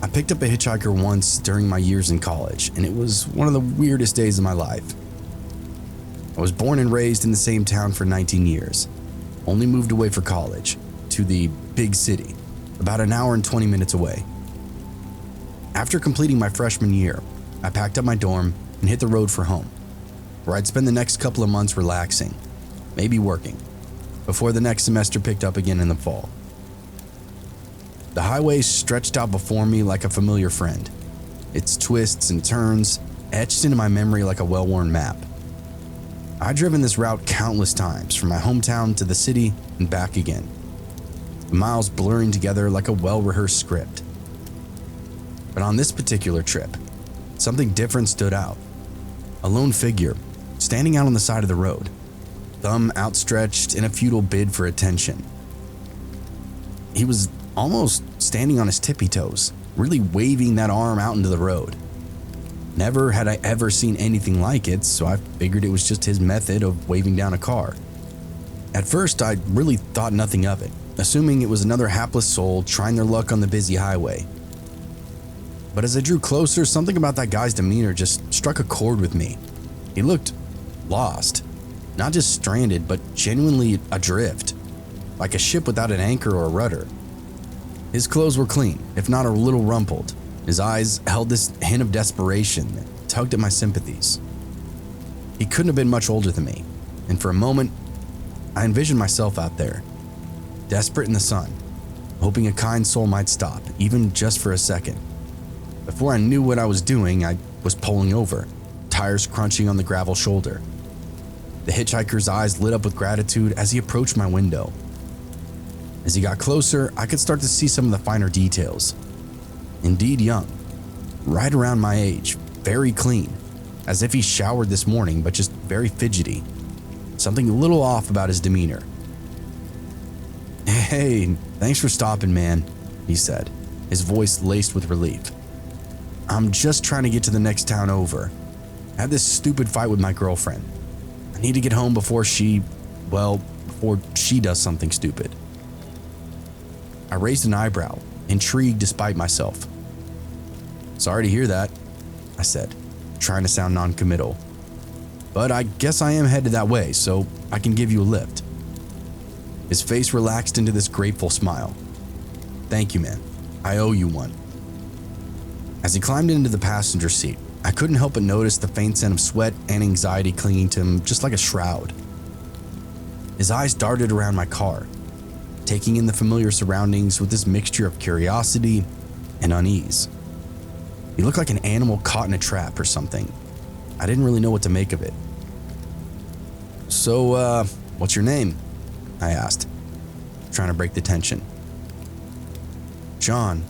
I picked up a hitchhiker once during my years in college, and it was one of the weirdest days of my life. I was born and raised in the same town for 19 years, only moved away for college, to the big city, about an hour and 20 minutes away. After completing my freshman year, I packed up my dorm and hit the road for home, where I'd spend the next couple of months relaxing, maybe working, before the next semester picked up again in the fall. The highway stretched out before me like a familiar friend, its twists and turns etched into my memory like a well-worn map. I'd driven this route countless times from my hometown to the city and back again, the miles blurring together like a well-rehearsed script. But on this particular trip, something different stood out. A lone figure, standing out on the side of the road, thumb outstretched in a futile bid for attention. He was almost standing on his tippy toes, really waving that arm out into the road. Never had I ever seen anything like it, so I figured it was just his method of waving down a car. At first, I really thought nothing of it, assuming it was another hapless soul trying their luck on the busy highway. But as I drew closer, something about that guy's demeanor just struck a chord with me. He looked lost, not just stranded, but genuinely adrift, like a ship without an anchor or a rudder. His clothes were clean, if not a little rumpled. His eyes held this hint of desperation that tugged at my sympathies. He couldn't have been much older than me, and for a moment, I envisioned myself out there, desperate in the sun, hoping a kind soul might stop, even just for a second. Before I knew what I was doing, I was pulling over, tires crunching on the gravel shoulder. The hitchhiker's eyes lit up with gratitude as he approached my window. As he got closer, I could start to see some of the finer details. Indeed young, right around my age, very clean, as if he showered this morning, but just very fidgety. Something a little off about his demeanor. "Hey, thanks for stopping, man," he said, his voice laced with relief. "I'm just trying to get to the next town over. I had this stupid fight with my girlfriend. I need to get home before she does something stupid." I raised an eyebrow, intrigued despite myself. "Sorry to hear that," I said, trying to sound non-committal. "But I guess I am headed that way, so I can give you a lift." His face relaxed into this grateful smile. "Thank you, man. I owe you one." As he climbed into the passenger seat, I couldn't help but notice the faint scent of sweat and anxiety clinging to him just like a shroud. His eyes darted around my car, taking in the familiar surroundings with this mixture of curiosity and unease. He looked like an animal caught in a trap or something. I didn't really know what to make of it. "So, what's your name?" I asked, trying to break the tension. "John,"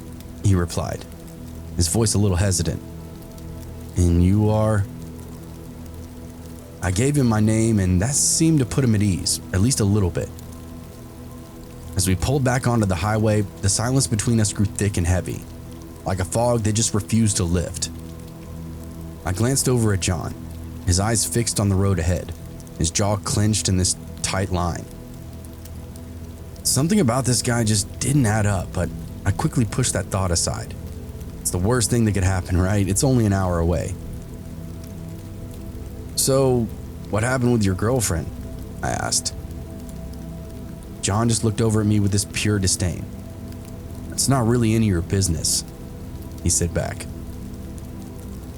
he replied, his voice a little hesitant. "And you are?" I gave him my name, and that seemed to put him at ease, at least a little bit. As we pulled back onto the highway, the silence between us grew thick and heavy, like a fog that just refused to lift. I glanced over at John, his eyes fixed on the road ahead, his jaw clenched in this tight line. Something about this guy just didn't add up, but I quickly pushed that thought aside. It's the worst thing that could happen, right? It's only an hour away. "So, what happened with your girlfriend?" I asked. John just looked over at me with this pure disdain. "It's not really any of your business," he said back.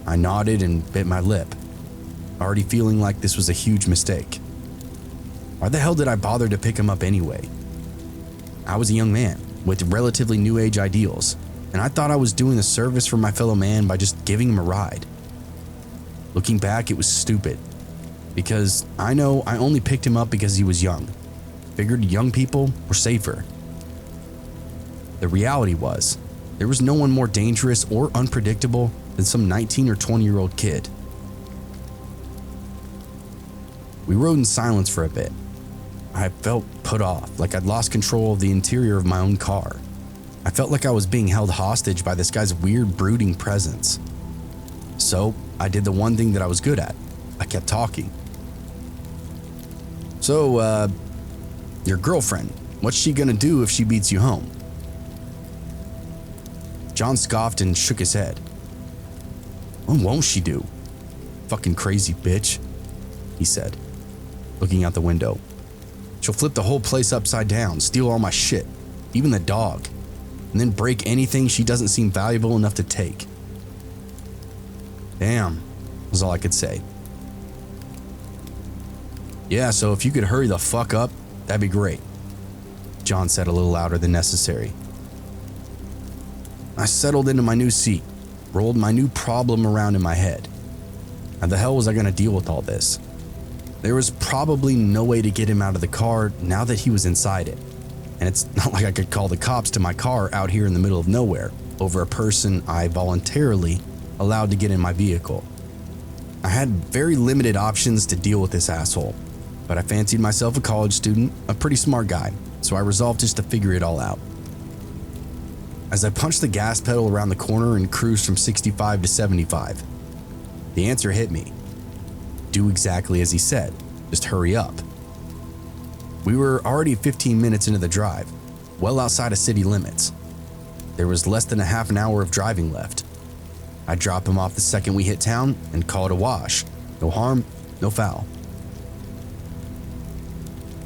I nodded and bit my lip, already feeling like this was a huge mistake. Why the hell did I bother to pick him up anyway? I was a young man with relatively new age ideals, and I thought I was doing a service for my fellow man by just giving him a ride. Looking back, it was stupid, because I know I only picked him up because he was young. Figured young people were safer. The reality was, there was no one more dangerous or unpredictable than some 19 or 20-year-old kid. We rode in silence for a bit. I felt put off, like I'd lost control of the interior of my own car. I felt like I was being held hostage by this guy's weird, brooding presence. So I did the one thing that I was good at. I kept talking. "So, your girlfriend, what's she gonna do if she beats you home?" John scoffed and shook his head. "What won't she do? Fucking crazy bitch," he said, looking out the window. "She'll flip the whole place upside down, steal all my shit, even the dog, and then break anything she doesn't seem valuable enough to take." "Damn," was all I could say. "Yeah, so if you could hurry the fuck up, that'd be great," John said a little louder than necessary. I settled into my new seat, rolled my new problem around in my head. How the hell was I going to deal with all this? There was probably no way to get him out of the car now that he was inside it. And it's not like I could call the cops to my car out here in the middle of nowhere over a person I voluntarily allowed to get in my vehicle. I had very limited options to deal with this asshole, but I fancied myself a college student, a pretty smart guy, so I resolved just to figure it all out. As I punched the gas pedal around the corner and cruised from 65 to 75, the answer hit me. Do exactly as he said, just hurry up. We were already 15 minutes into the drive, well outside of city limits. There was less than a half an hour of driving left. I'd drop him off the second we hit town and call it a wash. No harm, no foul.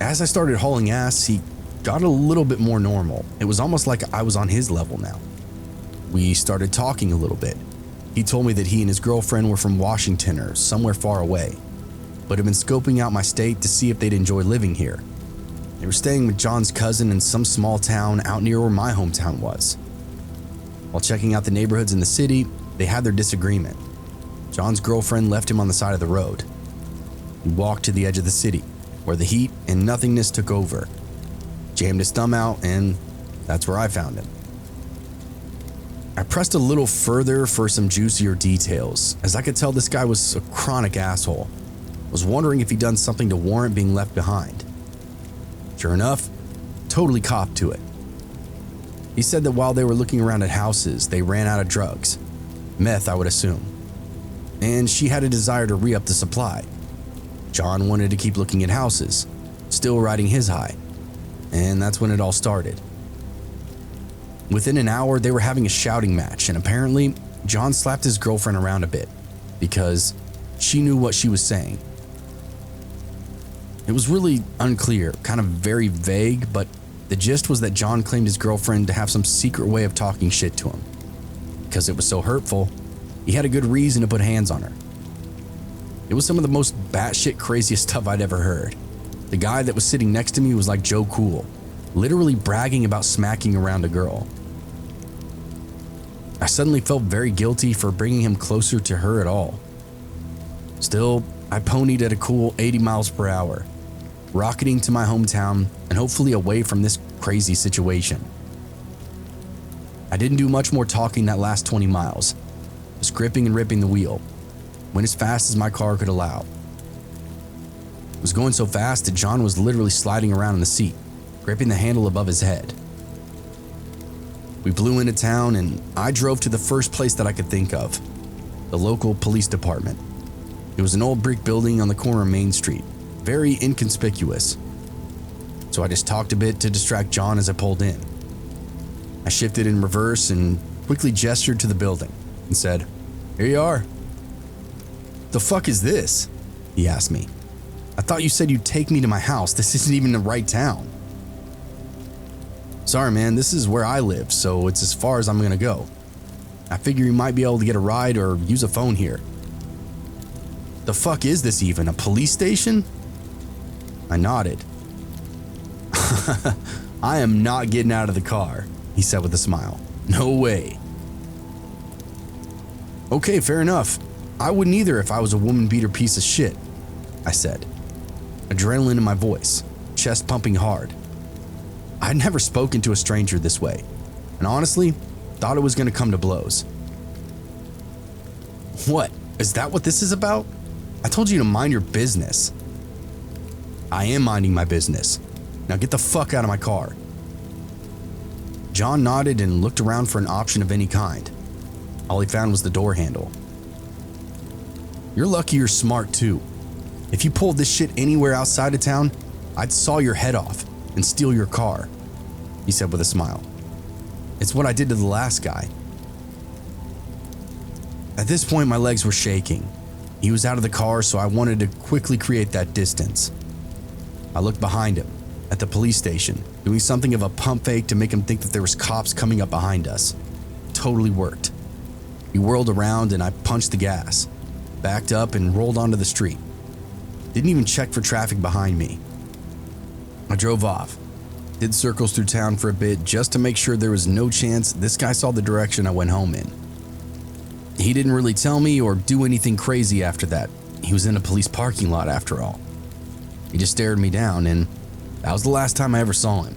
As I started hauling ass, he got a little bit more normal. It was almost like I was on his level now. We started talking a little bit. He told me that he and his girlfriend were from Washington or somewhere far away, but had been scoping out my state to see if they'd enjoy living here. They were staying with John's cousin in some small town out near where my hometown was. While checking out the neighborhoods in the city, they had their disagreement. John's girlfriend left him on the side of the road. He walked to the edge of the city, where the heat and nothingness took over, jammed his thumb out, and that's where I found him. I pressed a little further for some juicier details, as I could tell this guy was a chronic asshole. Was wondering if he'd done something to warrant being left behind. Sure enough, totally copped to it. He said that while they were looking around at houses, they ran out of drugs. Meth, I would assume. And she had a desire to re-up the supply. John wanted to keep looking at houses, still riding his high. And that's when it all started. Within an hour, they were having a shouting match, and apparently, John slapped his girlfriend around a bit because she knew what she was saying. It was really unclear, kind of very vague, but the gist was that John claimed his girlfriend to have some secret way of talking shit to him. Because it was so hurtful, he had a good reason to put hands on her. It was some of the most batshit craziest stuff I'd ever heard. The guy that was sitting next to me was like Joe Cool, literally bragging about smacking around a girl. I suddenly felt very guilty for bringing him closer to her at all. Still, I ponied at a cool 80 miles per hour, rocketing to my hometown and hopefully away from this crazy situation. I didn't do much more talking that last 20 miles, just gripping and ripping the wheel, went as fast as my car could allow. It was going so fast that John was literally sliding around in the seat, gripping the handle above his head. We blew into town and I drove to the first place that I could think of, the local police department. It was an old brick building on the corner of Main Street, very inconspicuous. So I just talked a bit to distract John as I pulled in. I shifted in reverse and quickly gestured to the building and said, "Here you are." "The fuck is this?" he asked me. "I thought you said you'd take me to my house. This isn't even the right town." "Sorry, man, this is where I live, so it's as far as I'm gonna go. I figure you might be able to get a ride or use a phone here." "The fuck is this even, a police station?" I nodded. "I am not getting out of the car," he said with a smile. "No way." "Okay, fair enough. I wouldn't either if I was a woman-beater piece of shit," I said, adrenaline in my voice, chest pumping hard. I'd never spoken to a stranger this way, and honestly, thought it was going to come to blows. "What? Is that what this is about? I told you to mind your business." "I am minding my business. Now get the fuck out of my car." John nodded and looked around for an option of any kind. All he found was the door handle. "You're lucky you're smart too. If you pulled this shit anywhere outside of town, I'd saw your head off and steal your car," he said with a smile. "It's what I did to the last guy." At this point, my legs were shaking. He was out of the car, so I wanted to quickly create that distance. I looked behind him, at the police station, doing something of a pump fake to make him think that there was cops coming up behind us. Totally worked. He whirled around and I punched the gas, backed up and rolled onto the street. Didn't even check for traffic behind me. I drove off, did circles through town for a bit just to make sure there was no chance this guy saw the direction I went home in. He didn't really tell me or do anything crazy after that. He was in a police parking lot after all. He just stared me down, and that was the last time I ever saw him.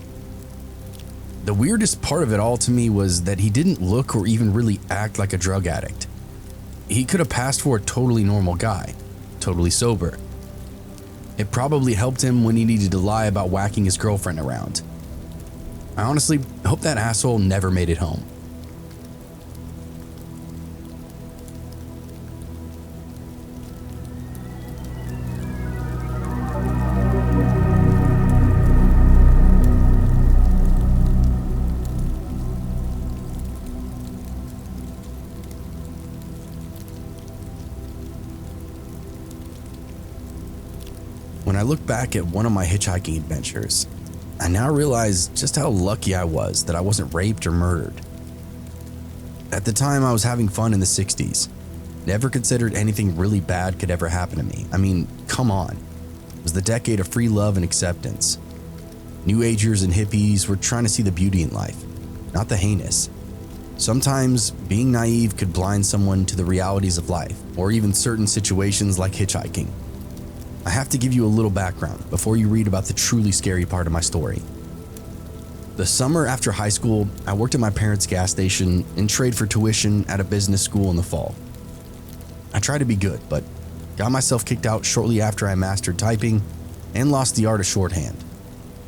The weirdest part of it all to me was that he didn't look or even really act like a drug addict. He could have passed for a totally normal guy, totally sober. It probably helped him when he needed to lie about whacking his girlfriend around. I honestly hope that asshole never made it home. When I look back at one of my hitchhiking adventures, I now realize just how lucky I was that I wasn't raped or murdered. At the time, I was having fun in the 60s. Never considered anything really bad could ever happen to me. I mean, come on. It was the decade of free love and acceptance. New Agers and hippies were trying to see the beauty in life, not the heinous. Sometimes, being naive could blind someone to the realities of life, or even certain situations like hitchhiking. I have to give you a little background before you read about the truly scary part of my story. The summer after high school, I worked at my parents' gas station and traded for tuition at a business school in the fall. I tried to be good, but got myself kicked out shortly after I mastered typing and lost the art of shorthand.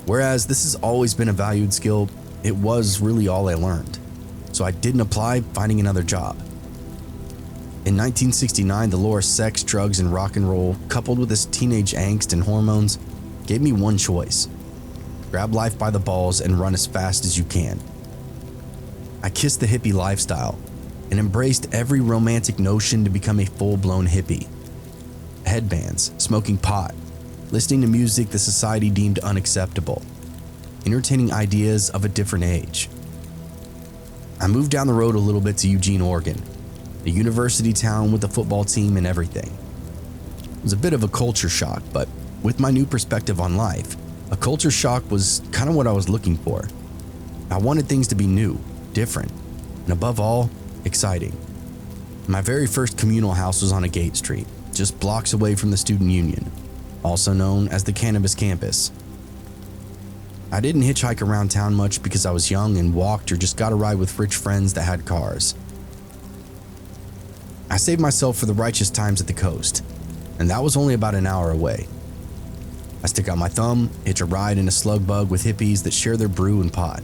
Whereas this has always been a valued skill, it was really all I learned. So I didn't apply, finding another job. In 1969, the lure of sex, drugs, and rock and roll, coupled with this teenage angst and hormones, gave me one choice: grab life by the balls and run as fast as you can. I kissed the hippie lifestyle and embraced every romantic notion to become a full-blown hippie. Headbands, smoking pot, listening to music the society deemed unacceptable, entertaining ideas of a different age. I moved down the road a little bit to Eugene, Oregon, a university town with a football team and everything. It was a bit of a culture shock, but with my new perspective on life, a culture shock was kind of what I was looking for. I wanted things to be new, different, and above all, exciting. My very first communal house was on a gate street, just blocks away from the student union, also known as the Cannabis Campus. I didn't hitchhike around town much because I was young and walked or just got a ride with rich friends that had cars. I saved myself for the righteous times at the coast, and that was only about an hour away. I stick out my thumb, hitch a ride in a slug bug with hippies that share their brew and pot.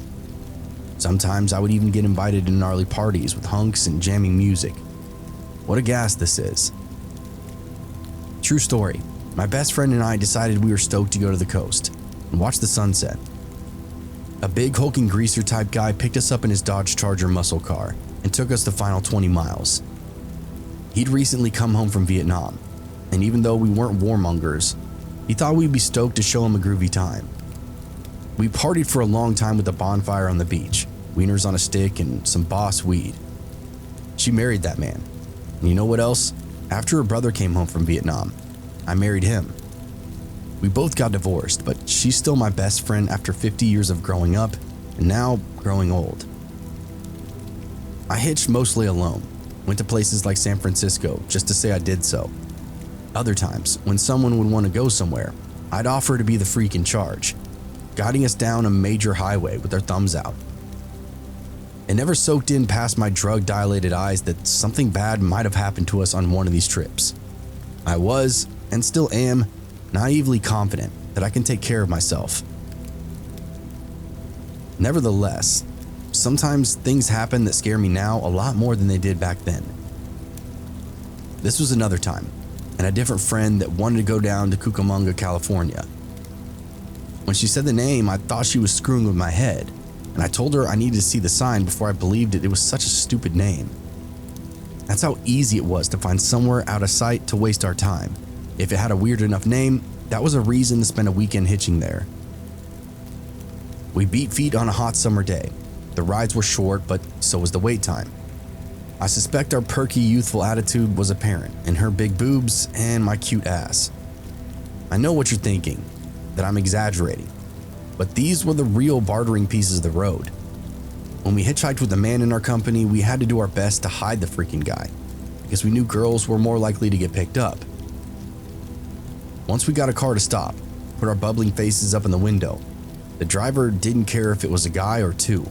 Sometimes I would even get invited to gnarly parties with hunks and jamming music. What a gas this is. True story, my best friend and I decided we were stoked to go to the coast and watch the sunset. A big hulking greaser type guy picked us up in his Dodge Charger muscle car and took us the final 20 miles. He'd recently come home from Vietnam, and even though we weren't warmongers, he thought we'd be stoked to show him a groovy time. We partied for a long time with a bonfire on the beach, wieners on a stick, and some boss weed. She married that man. And you know what else? After her brother came home from Vietnam, I married him. We both got divorced, but she's still my best friend after 50 years of growing up and now growing old. I hitched mostly alone, went to places like San Francisco just to say I did so. Other times, when someone would want to go somewhere, I'd offer to be the freak in charge, guiding us down a major highway with our thumbs out. It never soaked in past my drug-dilated eyes that something bad might have happened to us on one of these trips. I was, and still am, naively confident that I can take care of myself. Nevertheless, sometimes things happen that scare me now a lot more than they did back then. This was another time, and a different friend that wanted to go down to Cucamonga, California. When she said the name, I thought she was screwing with my head, and I told her I needed to see the sign before I believed it was such a stupid name. That's how easy it was to find somewhere out of sight to waste our time. If it had a weird enough name, that was a reason to spend a weekend hitching there. We beat feet on a hot summer day. The rides were short, but so was the wait time. I suspect our perky, youthful attitude was apparent in her big boobs and my cute ass. I know what you're thinking, that I'm exaggerating, but these were the real bartering pieces of the road. When we hitchhiked with a man in our company, we had to do our best to hide the freaking guy, because we knew girls were more likely to get picked up. Once we got a car to stop, put our bubbling faces up in the window, the driver didn't care if it was a guy or two,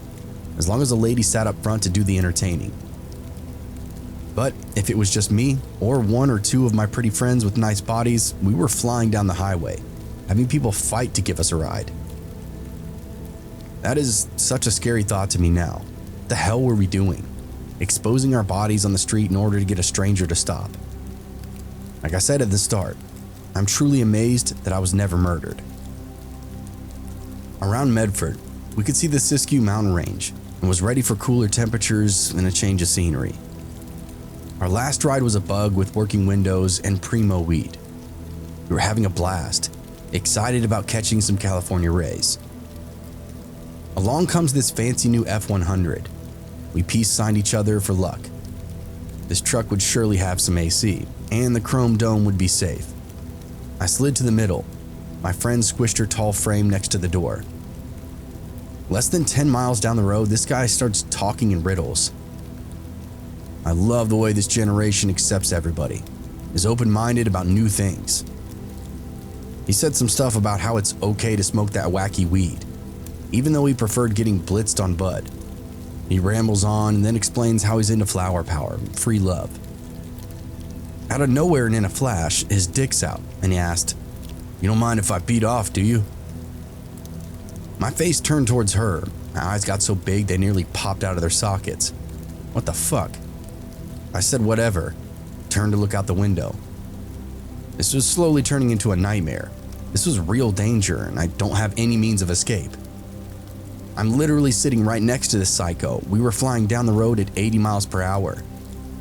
as long as a lady sat up front to do the entertaining. But if it was just me, or one or two of my pretty friends with nice bodies, we were flying down the highway, having people fight to give us a ride. That is such a scary thought to me now. What the hell were we doing? Exposing our bodies on the street in order to get a stranger to stop. Like I said at the start, I'm truly amazed that I was never murdered. Around Medford, we could see the Siskiyou mountain range and was ready for cooler temperatures and a change of scenery. Our last ride was a bug with working windows and primo weed. We were having a blast, excited about catching some California rays. Along comes this fancy new F-100. We peace signed each other for luck. This truck would surely have some AC, and the chrome dome would be safe. I slid to the middle. My friend squished her tall frame next to the door. Less than 10 miles down the road, this guy starts talking in riddles. I love the way this generation accepts everybody, is open-minded about new things. He said some stuff about how it's okay to smoke that wacky weed. even though he preferred getting blitzed on Bud. He rambles on and then explains how he's into flower power and free love. Out of nowhere and in a flash, his dick's out, and he asked, "You don't mind if I beat off, do you?" My face turned towards her. My eyes got so big they nearly popped out of their sockets. What the fuck? I said whatever, turned to look out the window. This was slowly turning into a nightmare. This was real danger, and I don't have any means of escape. I'm literally sitting right next to this psycho. We were flying down the road at 80 miles per hour.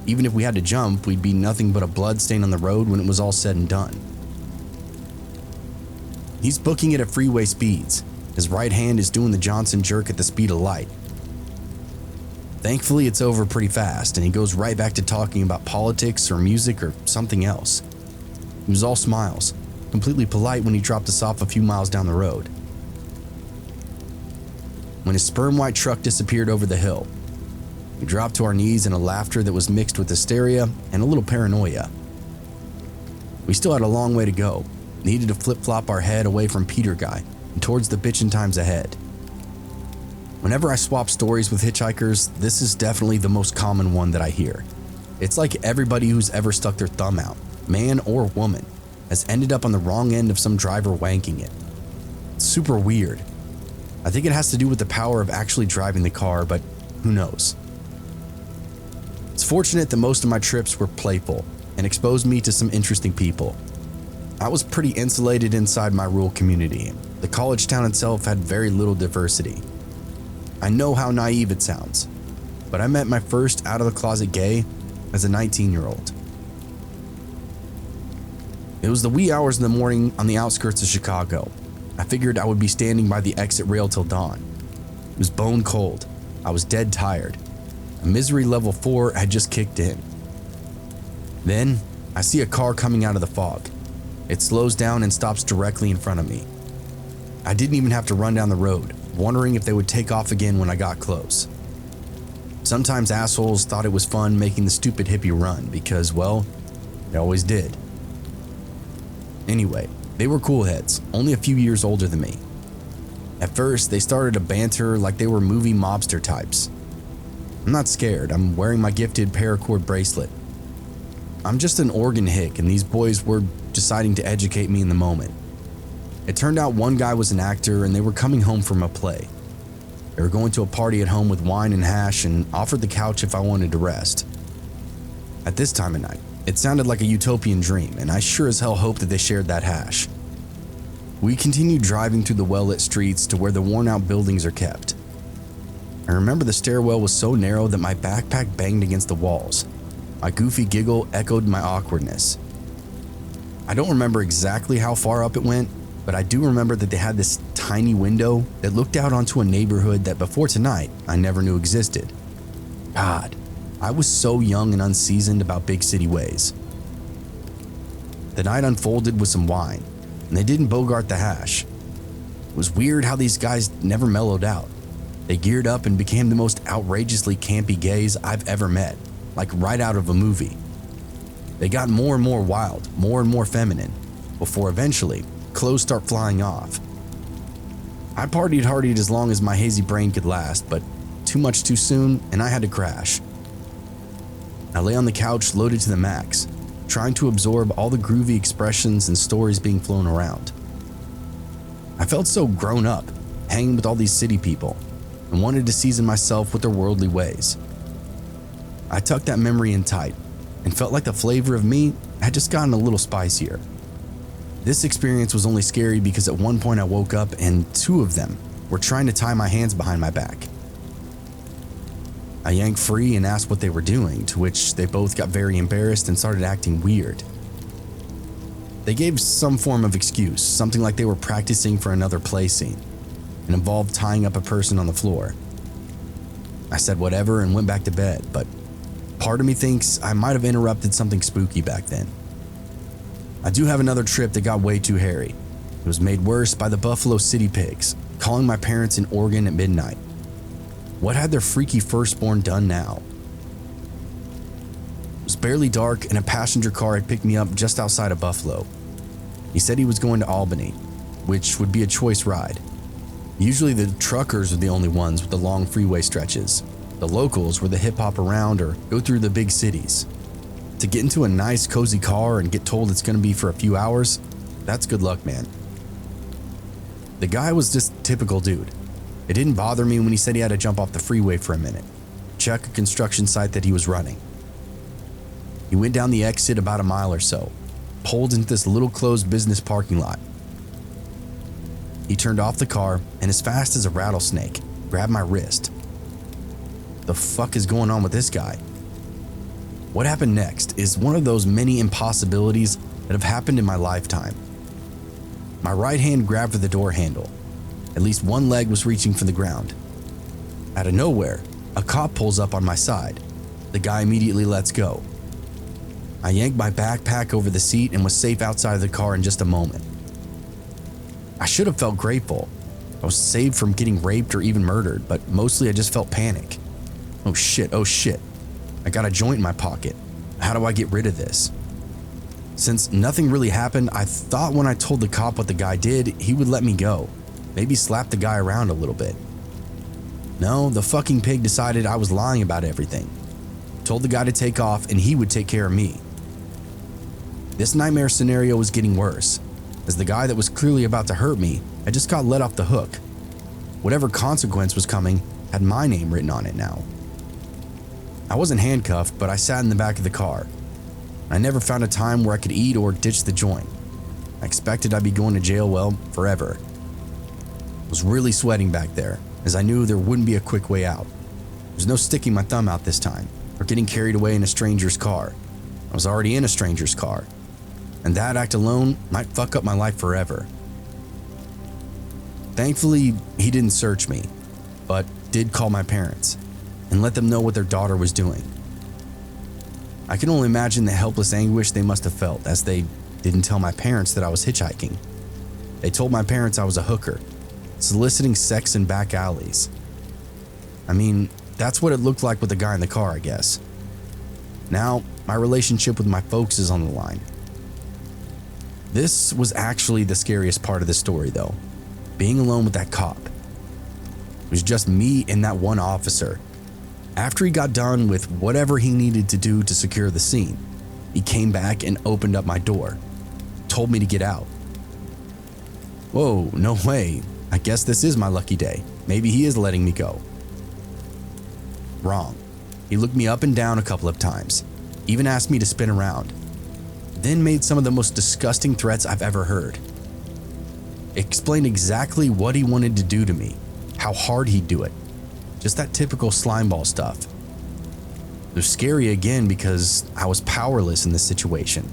Even if we had to jump, we'd be nothing but a blood stain on the road when it was all said and done. He's booking it at freeway speeds. His right hand is doing the Johnson jerk at the speed of light. Thankfully, it's over pretty fast, and he goes right back to talking about politics or music or something else. He was all smiles, completely polite when he dropped us off a few miles down the road. When his sperm-white truck disappeared over the hill, we dropped to our knees in a laughter that was mixed with hysteria and a little paranoia. We still had a long way to go, needed to flip-flop our head away from Peter Guy and towards the bitchin' times ahead. Whenever I swap stories with hitchhikers, this is definitely the most common one that I hear. It's like everybody who's ever stuck their thumb out, man or woman, has ended up on the wrong end of some driver wanking it. It's super weird. I think it has to do with the power of actually driving the car, but who knows? It's fortunate that most of my trips were playful and exposed me to some interesting people. I was pretty insulated inside my rural community. The college town itself had very little diversity. I know how naive it sounds, but I met my first out-of-the-closet gay as a 19-year-old. It was the wee hours in the morning on the outskirts of Chicago. I figured I would be standing by the exit rail till dawn. It was bone cold. I was dead tired. A misery level 4 had just kicked in. Then, I see a car coming out of the fog. It slows down and stops directly in front of me. I didn't even have to run down the road, wondering if they would take off again when I got close. Sometimes assholes thought it was fun making the stupid hippie run because, well, they always did. Anyway, they were cool heads, only a few years older than me. At first, they started to banter like they were movie mobster types. I'm not scared. I'm wearing my gifted paracord bracelet. I'm just an organ hick, and these boys were deciding to educate me in the moment. It turned out one guy was an actor, and they were coming home from a play. They were going to a party at home with wine and hash and offered the couch if I wanted to rest. At this time of night, it sounded like a utopian dream, and I sure as hell hoped that they shared that hash. We continued driving through the well-lit streets to where the worn-out buildings are kept. I remember the stairwell was so narrow that my backpack banged against the walls. My goofy giggle echoed my awkwardness. I don't remember exactly how far up it went, but I do remember that they had this tiny window that looked out onto a neighborhood that before tonight I never knew existed. God, I was so young and unseasoned about big city ways. The night unfolded with some wine, and they didn't bogart the hash. It was weird how these guys never mellowed out. They geared up and became the most outrageously campy gays I've ever met, like right out of a movie. They got more and more wild, more and more feminine, before eventually clothes start flying off. I partied as long as my hazy brain could last, but too much too soon, and I had to crash. I lay on the couch loaded to the max, trying to absorb all the groovy expressions and stories being flown around. I felt so grown up, hanging with all these city people, and wanted to season myself with their worldly ways. I tucked that memory in tight, and felt like the flavor of me had just gotten a little spicier. This experience was only scary because at one point I woke up and two of them were trying to tie my hands behind my back. I yanked free and asked what they were doing, to which they both got very embarrassed and started acting weird. They gave some form of excuse, something like they were practicing for another play scene, and involved tying up a person on the floor. I said whatever and went back to bed, but part of me thinks I might have interrupted something spooky back then. I do have another trip that got way too hairy. It was made worse by the Buffalo City Pigs, calling my parents in Oregon at midnight. What had their freaky firstborn done now? It was barely dark and a passenger car had picked me up just outside of Buffalo. He said he was going to Albany, which would be a choice ride. Usually the truckers are the only ones with the long freeway stretches. The locals were the hip hop around or go through the big cities. To get into a nice cozy car and get told it's gonna be for a few hours, that's good luck, man. The guy was just a typical dude. It didn't bother me when he said he had to jump off the freeway for a minute, check a construction site that he was running. He went down the exit about a mile or so, pulled into this little closed business parking lot. He turned off the car and as fast as a rattlesnake, grabbed my wrist. The fuck is going on with this guy? What happened next is one of those many impossibilities that have happened in my lifetime. My right hand grabbed for the door handle. At least one leg was reaching for the ground. Out of nowhere, a cop pulls up on my side. The guy immediately lets go. I yanked my backpack over the seat and was safe outside of the car in just a moment. I should have felt grateful. I was saved from getting raped or even murdered, but mostly I just felt panic. Oh shit, I got a joint in my pocket. How do I get rid of this? Since nothing really happened, I thought when I told the cop what the guy did, he would let me go. Maybe slap the guy around a little bit. No, the fucking pig decided I was lying about everything. Told the guy to take off and he would take care of me. This nightmare scenario was getting worse, as the guy that was clearly about to hurt me had just got let off the hook. Whatever consequence was coming had my name written on it now. I wasn't handcuffed, but I sat in the back of the car. I never found a time where I could eat or ditch the joint. I expected I'd be going to jail, well, forever. I was really sweating back there, as I knew there wouldn't be a quick way out. There was no sticking my thumb out this time, or getting carried away in a stranger's car. I was already in a stranger's car, and that act alone might fuck up my life forever. Thankfully, he didn't search me, but did call my parents and let them know what their daughter was doing. I can only imagine the helpless anguish they must have felt, as they didn't tell my parents that I was hitchhiking. They told my parents I was a hooker, soliciting sex in back alleys. I mean, that's what it looked like with the guy in the car, I guess. Now, my relationship with my folks is on the line. This was actually the scariest part of the story, though. Being alone with that cop. It was just me and that one officer. After he got done with whatever he needed to do to secure the scene, he came back and opened up my door, told me to get out. Whoa, no way. I guess this is my lucky day. Maybe he is letting me go. Wrong. He looked me up and down a couple of times, even asked me to spin around, then made some of the most disgusting threats I've ever heard. Explained exactly what he wanted to do to me, how hard he'd do it. Just that typical slimeball stuff. It was scary again because I was powerless in this situation.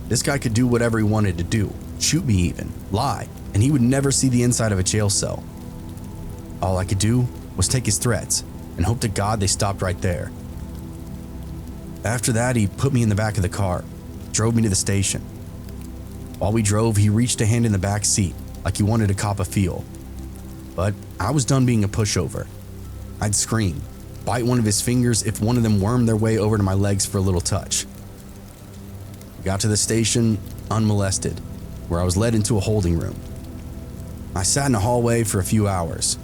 This guy could do whatever he wanted to do, shoot me even, lie, and he would never see the inside of a jail cell. All I could do was take his threats and hope to God they stopped right there. After that, he put me in the back of the car, drove me to the station. While we drove, he reached a hand in the back seat like he wanted to cop a feel. But I was done being a pushover. I'd scream, bite one of his fingers if one of them wormed their way over to my legs for a little touch. We got to the station unmolested, where I was led into a holding room. I sat in a hallway for a few hours.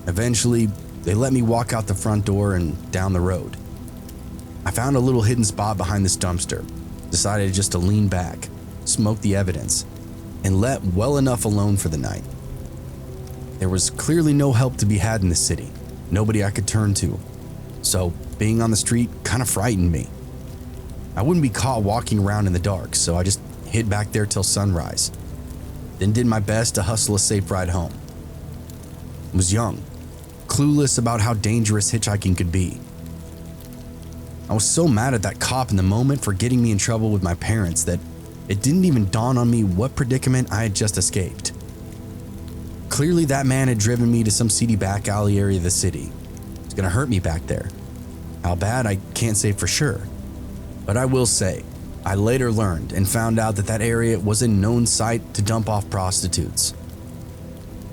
Eventually, they let me walk out the front door and down the road. I found a little hidden spot behind this dumpster, decided just to lean back, smoke the evidence, and let well enough alone for the night. There was clearly no help to be had in the city, nobody I could turn to, so being on the street kind of frightened me. I wouldn't be caught walking around in the dark, so I just hid back there till sunrise, then did my best to hustle a safe ride home. I was young, clueless about how dangerous hitchhiking could be. I was so mad at that cop in the moment for getting me in trouble with my parents that it didn't even dawn on me what predicament I had just escaped. Clearly that man had driven me to some seedy back alley area of the city. It was gonna hurt me back there. How bad, I can't say for sure. But I will say, I later learned and found out that area was a known site to dump off prostitutes.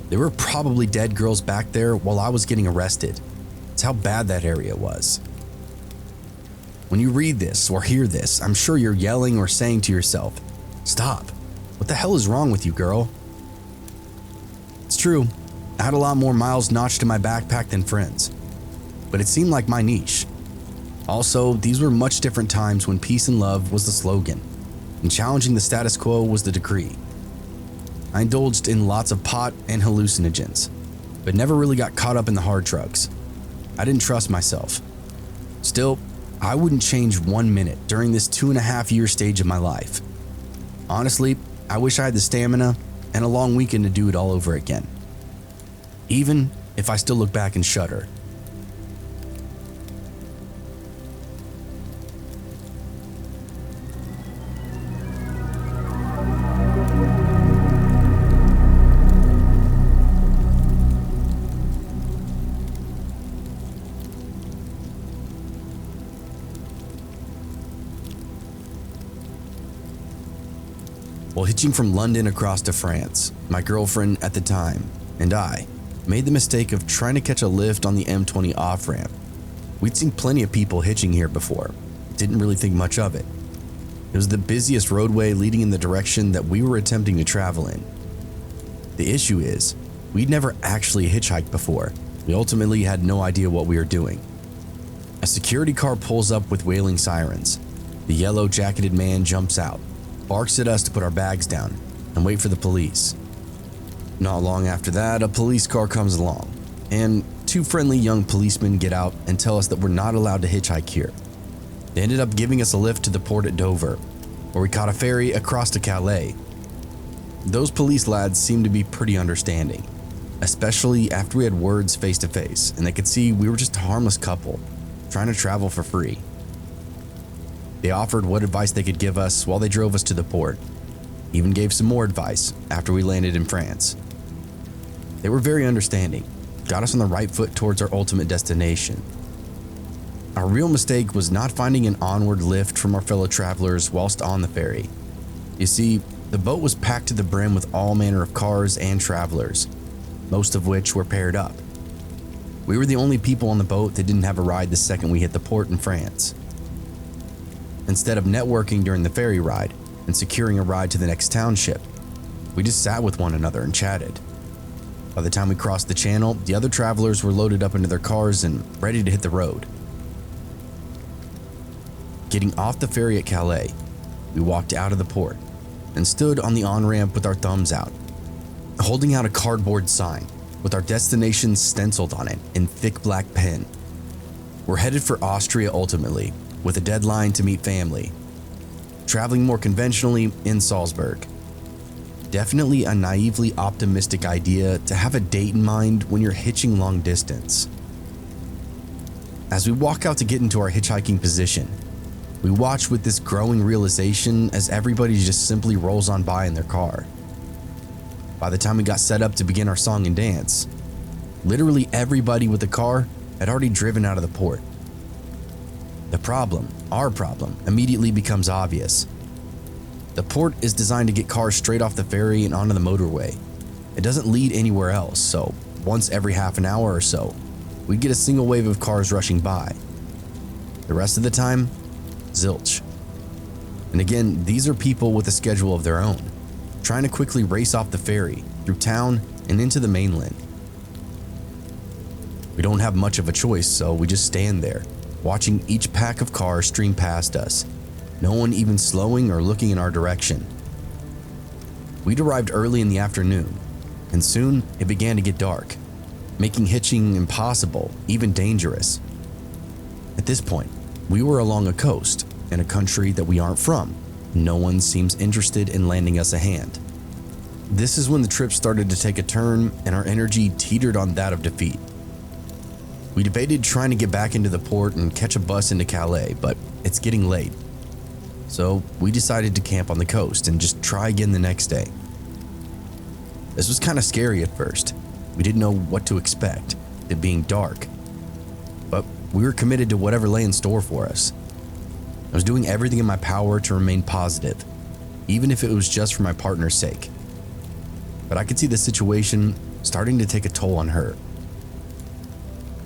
There were probably dead girls back there while I was getting arrested. That's how bad that area was. When you read this or hear this, I'm sure you're yelling or saying to yourself, "Stop. What the hell is wrong with you, girl?" It's true. I had a lot more miles notched in my backpack than friends, but it seemed like my niche. Also, these were much different times when peace and love was the slogan, and challenging the status quo was the decree. I indulged in lots of pot and hallucinogens, but never really got caught up in the hard drugs. I didn't trust myself. Still, I wouldn't change 1 minute during this 2.5-year stage of my life. Honestly, I wish I had the stamina and a long weekend to do it all over again. Even if I still look back and shudder. While hitching from London across to France, my girlfriend at the time and I made the mistake of trying to catch a lift on the M20 off-ramp. We'd seen plenty of people hitching here before, didn't really think much of it. It was the busiest roadway leading in the direction that we were attempting to travel in. The issue is, we'd never actually hitchhiked before. We ultimately had no idea what we were doing. A security car pulls up with wailing sirens. The yellow-jacketed man jumps out, barks at us to put our bags down, and wait for the police. Not long after that, a police car comes along, and 2 friendly young policemen get out and tell us that we're not allowed to hitchhike here. They ended up giving us a lift to the port at Dover, where we caught a ferry across to Calais. Those police lads seemed to be pretty understanding, especially after we had words face to face, and they could see we were just a harmless couple trying to travel for free. They offered what advice they could give us while they drove us to the port, even gave some more advice after we landed in France. They were very understanding, got us on the right foot towards our ultimate destination. Our real mistake was not finding an onward lift from our fellow travelers whilst on the ferry. You see, the boat was packed to the brim with all manner of cars and travelers, most of which were paired up. We were the only people on the boat that didn't have a ride the second we hit the port in France. Instead of networking during the ferry ride and securing a ride to the next township, we just sat with one another and chatted. By the time we crossed the channel, the other travelers were loaded up into their cars and ready to hit the road. Getting off the ferry at Calais, we walked out of the port and stood on the on-ramp with our thumbs out, holding out a cardboard sign with our destination stenciled on it in thick black pen. We're headed for Austria ultimately, with a deadline to meet family. Traveling more conventionally in Salzburg. Definitely a naively optimistic idea to have a date in mind when you're hitching long distance. As we walk out to get into our hitchhiking position, we watch with this growing realization as everybody just simply rolls on by in their car. By the time we got set up to begin our song and dance, literally everybody with a car had already driven out of the port. The problem, our problem, immediately becomes obvious. The port is designed to get cars straight off the ferry and onto the motorway. It doesn't lead anywhere else, so once every half an hour or so, we'd get a single wave of cars rushing by. The rest of the time, zilch. And again, these are people with a schedule of their own, trying to quickly race off the ferry, through town, and into the mainland. We don't have much of a choice, so we just stand there, watching each pack of cars stream past us, no one even slowing or looking in our direction. We'd arrived early in the afternoon, and soon it began to get dark, making hitching impossible, even dangerous. At this point, we were along a coast in a country that we aren't from. No one seems interested in lending us a hand. This is when the trip started to take a turn and our energy teetered on that of defeat. We debated trying to get back into the port and catch a bus into Calais, but it's getting late. So we decided to camp on the coast and just try again the next day. This was kind of scary at first. We didn't know what to expect, it being dark. But we were committed to whatever lay in store for us. I was doing everything in my power to remain positive, even if it was just for my partner's sake. But I could see the situation starting to take a toll on her.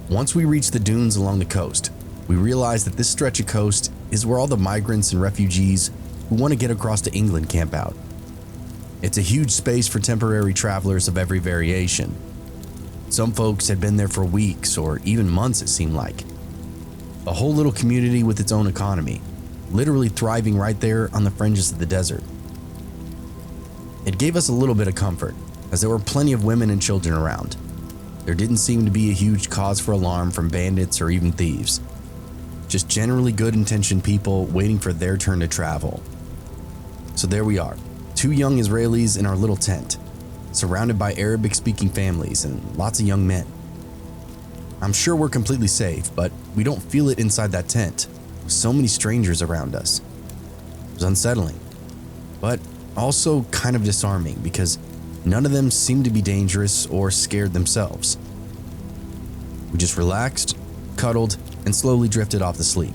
Once we reached the dunes along the coast, we realized that this stretch of coast is where all the migrants and refugees who want to get across to England camp out. It's a huge space for temporary travelers of every variation. Some folks had been there for weeks or even months, it seemed like. A whole little community with its own economy, literally thriving right there on the fringes of the desert. It gave us a little bit of comfort, as there were plenty of women and children around. There didn't seem to be a huge cause for alarm from bandits or even thieves. Just generally good-intentioned people waiting for their turn to travel. So there we are, 2 young Israelis in our little tent, surrounded by Arabic-speaking families and lots of young men. I'm sure we're completely safe, but we don't feel it inside that tent, with so many strangers around us. It was unsettling, but also kind of disarming because none of them seemed to be dangerous or scared themselves. We just relaxed, cuddled, and slowly drifted off to sleep.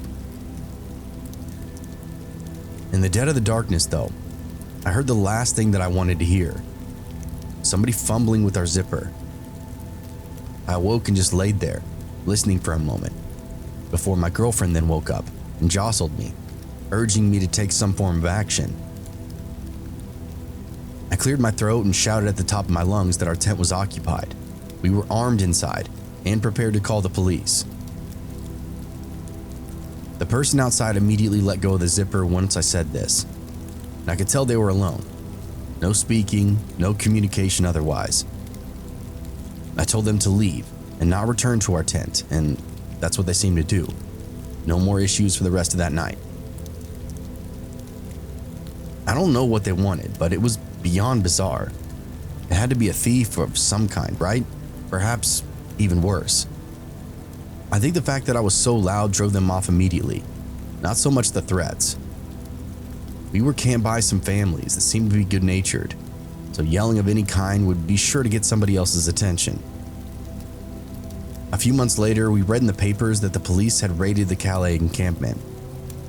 In the dead of the darkness, though, I heard the last thing that I wanted to hear. Somebody fumbling with our zipper. I awoke and just laid there, listening for a moment, before my girlfriend then woke up and jostled me, urging me to take some form of action. I cleared my throat and shouted at the top of my lungs that our tent was occupied. We were armed inside and prepared to call the police. The person outside immediately let go of the zipper once I said this, and I could tell they were alone. No speaking, no communication otherwise. I told them to leave and not return to our tent, and that's what they seemed to do. No more issues for the rest of that night. I don't know what they wanted, but it was beyond bizarre. It had to be a thief of some kind, right? Perhaps even worse. I think the fact that I was so loud drove them off immediately, not so much the threats. We were camped by some families that seemed to be good-natured, so yelling of any kind would be sure to get somebody else's attention. A few months later, we read in the papers that the police had raided the Calais encampment.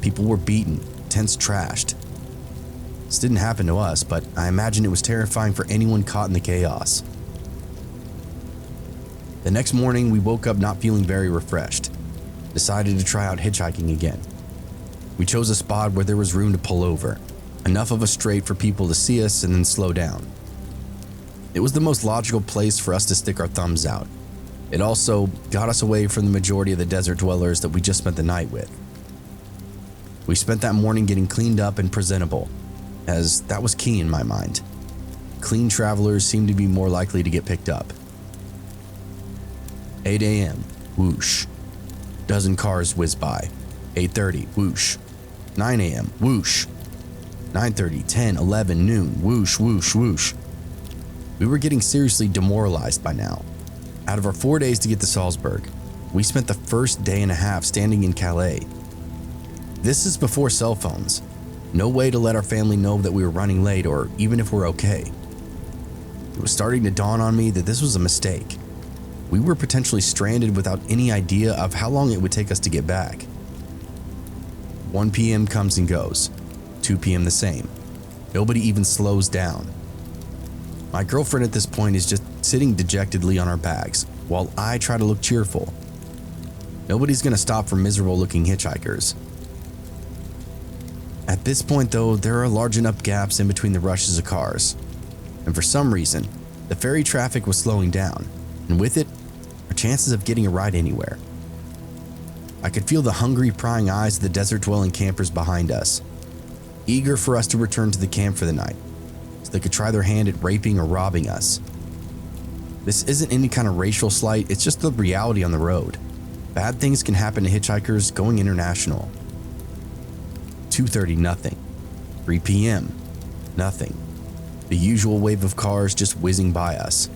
People were beaten, tents trashed. This didn't happen to us, but I imagine it was terrifying for anyone caught in the chaos. The next morning, we woke up not feeling very refreshed, decided to try out hitchhiking again. We chose a spot where there was room to pull over, enough of a straight for people to see us and then slow down. It was the most logical place for us to stick our thumbs out. It also got us away from the majority of the desert dwellers that we just spent the night with. We spent that morning getting cleaned up and presentable, as that was key in my mind. Clean travelers seemed to be more likely to get picked up. 8 a.m., whoosh. Dozen cars whizzed by. 8:30, whoosh. 9 a.m., whoosh. 9:30, 10, 11, noon, whoosh, whoosh, whoosh. We were getting seriously demoralized by now. Out of our 4 days to get to Salzburg, we spent the first day and a half standing in Calais. This is before cell phones. No way to let our family know that we were running late or even if we're okay. It was starting to dawn on me that this was a mistake. We were potentially stranded without any idea of how long it would take us to get back. 1 p.m. comes and goes. 2 p.m. the same. Nobody even slows down. My girlfriend at this point is just sitting dejectedly on our bags, while I try to look cheerful. Nobody's gonna stop for miserable-looking hitchhikers. At this point, though, there are large enough gaps in between the rushes of cars, and for some reason, the ferry traffic was slowing down, and with it, our chances of getting a ride anywhere. I could feel the hungry, prying eyes of the desert-dwelling campers behind us, eager for us to return to the camp for the night, so they could try their hand at raping or robbing us. This isn't any kind of racial slight, it's just the reality on the road. Bad things can happen to hitchhikers going international. 2:30, nothing. 3 p.m., nothing. The usual wave of cars just whizzing by us.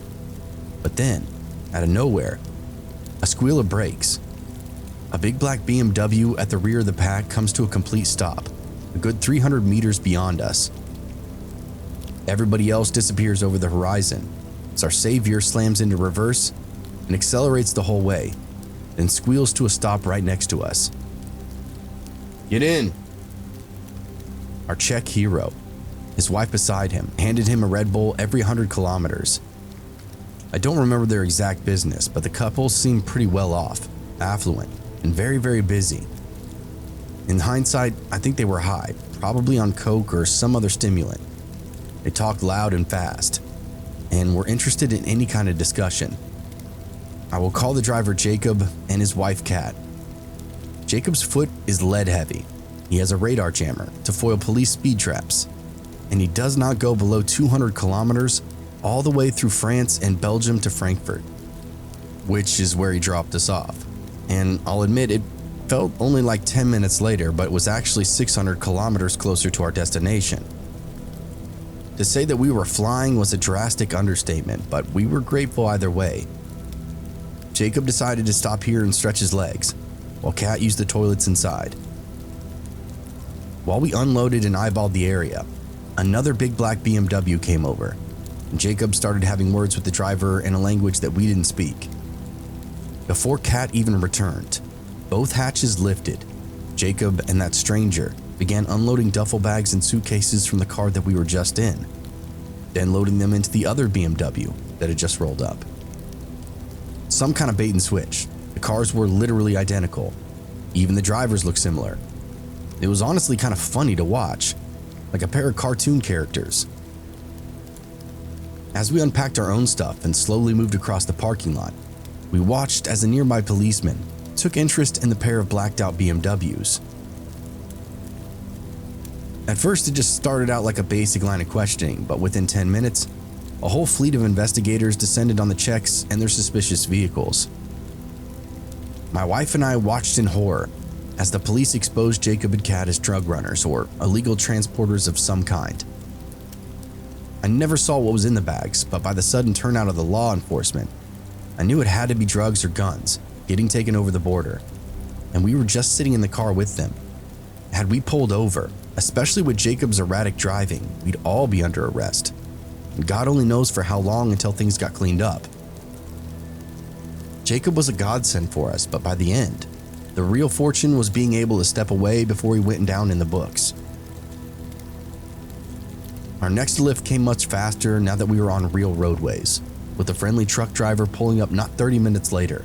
But then, out of nowhere, a squeal of brakes. A big black BMW at the rear of the pack comes to a complete stop, a good 300 meters beyond us. Everybody else disappears over the horizon as our savior slams into reverse and accelerates the whole way, then squeals to a stop right next to us. "Get in!" Our Czech hero, his wife beside him, handed him a Red Bull every 100 kilometers. I don't remember their exact business, but the couple seemed pretty well off, affluent, and very, very busy. In hindsight, I think they were high, probably on coke or some other stimulant. They talked loud and fast, and were interested in any kind of discussion. I will call the driver Jacob and his wife Kat. Jacob's foot is lead heavy. He has a radar jammer to foil police speed traps, and he does not go below 200 kilometers all the way through France and Belgium to Frankfurt, which is where he dropped us off. And I'll admit it felt only like 10 minutes later, but was actually 600 kilometers closer to our destination. To say that we were flying was a drastic understatement, but we were grateful either way. Jacob decided to stop here and stretch his legs, while Kat used the toilets inside. While we unloaded and eyeballed the area, another big black BMW came over, and Jacob started having words with the driver in a language that we didn't speak. Before Kat even returned, both hatches lifted. Jacob and that stranger began unloading duffel bags and suitcases from the car that we were just in, then loading them into the other BMW that had just rolled up. Some kind of bait and switch. The cars were literally identical. Even the drivers looked similar. It was honestly kind of funny to watch, like a pair of cartoon characters. As we unpacked our own stuff and slowly moved across the parking lot, we watched as a nearby policeman took interest in the pair of blacked out BMWs. At first, it just started out like a basic line of questioning, but within 10 minutes, a whole fleet of investigators descended on the checks and their suspicious vehicles. My wife and I watched in horror as the police exposed Jacob and Kat as drug runners or illegal transporters of some kind. I never saw what was in the bags, but by the sudden turnout of the law enforcement, I knew it had to be drugs or guns getting taken over the border, and we were just sitting in the car with them. Had we pulled over, especially with Jacob's erratic driving, we'd all be under arrest. And God only knows for how long until things got cleaned up. Jacob was a godsend for us, but by the end, the real fortune was being able to step away before he went down in the books. Our next lift came much faster now that we were on real roadways, with a friendly truck driver pulling up not 30 minutes later.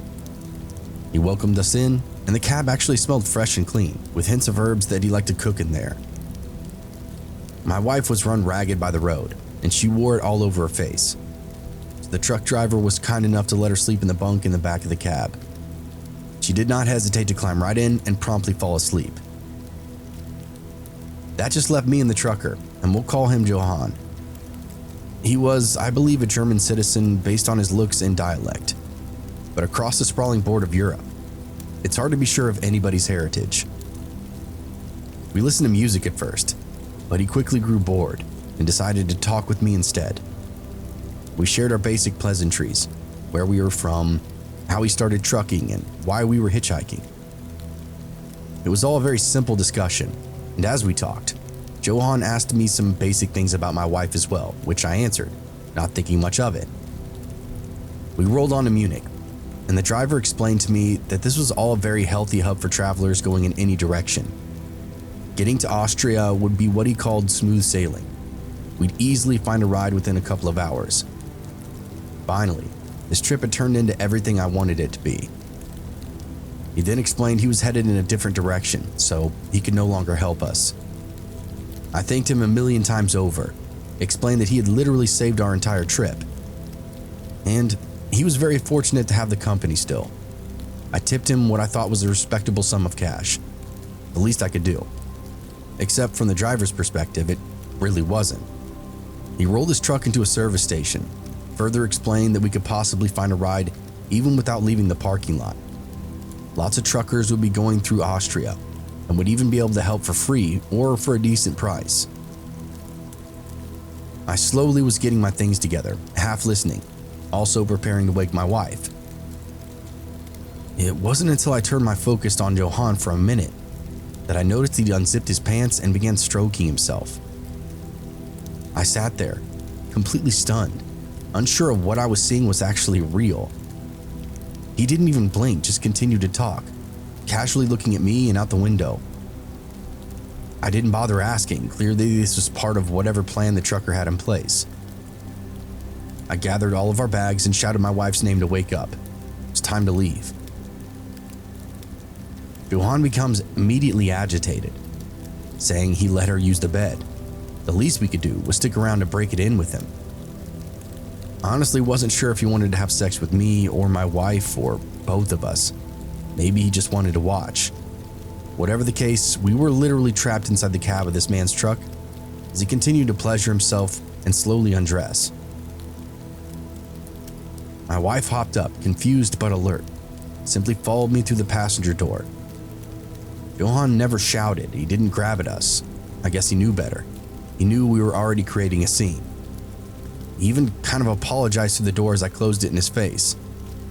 He welcomed us in, and the cab actually smelled fresh and clean, with hints of herbs that he liked to cook in there. My wife was run ragged by the road, and she wore it all over her face. So the truck driver was kind enough to let her sleep in the bunk in the back of the cab. She did not hesitate to climb right in and promptly fall asleep. That just left me and the trucker, and we'll call him Johann. He was, I believe, a German citizen based on his looks and dialect, but across the sprawling board of Europe, it's hard to be sure of anybody's heritage. We listened to music at first, but he quickly grew bored and decided to talk with me instead. We shared our basic pleasantries, where we were from, how we started trucking, and why we were hitchhiking. It was all a very simple discussion, and as we talked, Johann asked me some basic things about my wife as well, which I answered, not thinking much of it. We rolled on to Munich, and the driver explained to me that this was all a very healthy hub for travelers going in any direction. Getting to Austria would be what he called smooth sailing. We'd easily find a ride within a couple of hours. Finally, this trip had turned into everything I wanted it to be. He then explained he was headed in a different direction, so he could no longer help us. I thanked him a million times over, explained that he had literally saved our entire trip, and he was very fortunate to have the company still. I tipped him what I thought was a respectable sum of cash, the least I could do. Except from the driver's perspective, it really wasn't. He rolled his truck into a service station, further explained that we could possibly find a ride even without leaving the parking lot. Lots of truckers would be going through Austria and would even be able to help for free or for a decent price. I slowly was getting my things together, half listening, also preparing to wake my wife. It wasn't until I turned my focus on Johann for a minute that I noticed he'd unzipped his pants and began stroking himself. I sat there, completely stunned, unsure of what I was seeing was actually real. He didn't even blink, just continued to talk, casually looking at me and out the window. I didn't bother asking, clearly this was part of whatever plan the trucker had in place. I gathered all of our bags and shouted my wife's name to wake up. It was time to leave. Johann becomes immediately agitated, saying he let her use the bed. The least we could do was stick around to break it in with him. Honestly, wasn't sure if he wanted to have sex with me or my wife or both of us. Maybe he just wanted to watch. Whatever the case, we were literally trapped inside the cab of this man's truck as he continued to pleasure himself and slowly undress. My wife hopped up, confused but alert, simply followed me through the passenger door. Johan never shouted, he didn't grab at us. I guess he knew better. He knew we were already creating a scene. He even kind of apologized through the door as I closed it in his face,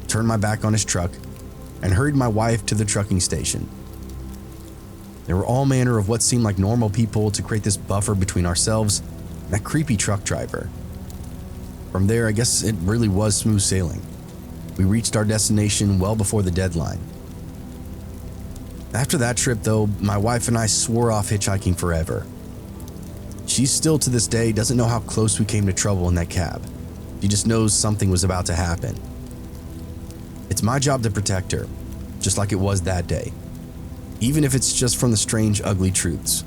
turned my back on his truck, and hurried my wife to the trucking station. There were all manner of what seemed like normal people to create this buffer between ourselves and that creepy truck driver. From there, I guess it really was smooth sailing. We reached our destination well before the deadline. After that trip, though, my wife and I swore off hitchhiking forever. She still to this day doesn't know how close we came to trouble in that cab. She just knows something was about to happen. It's my job to protect her, just like it was that day, even if it's just from the strange, ugly truths.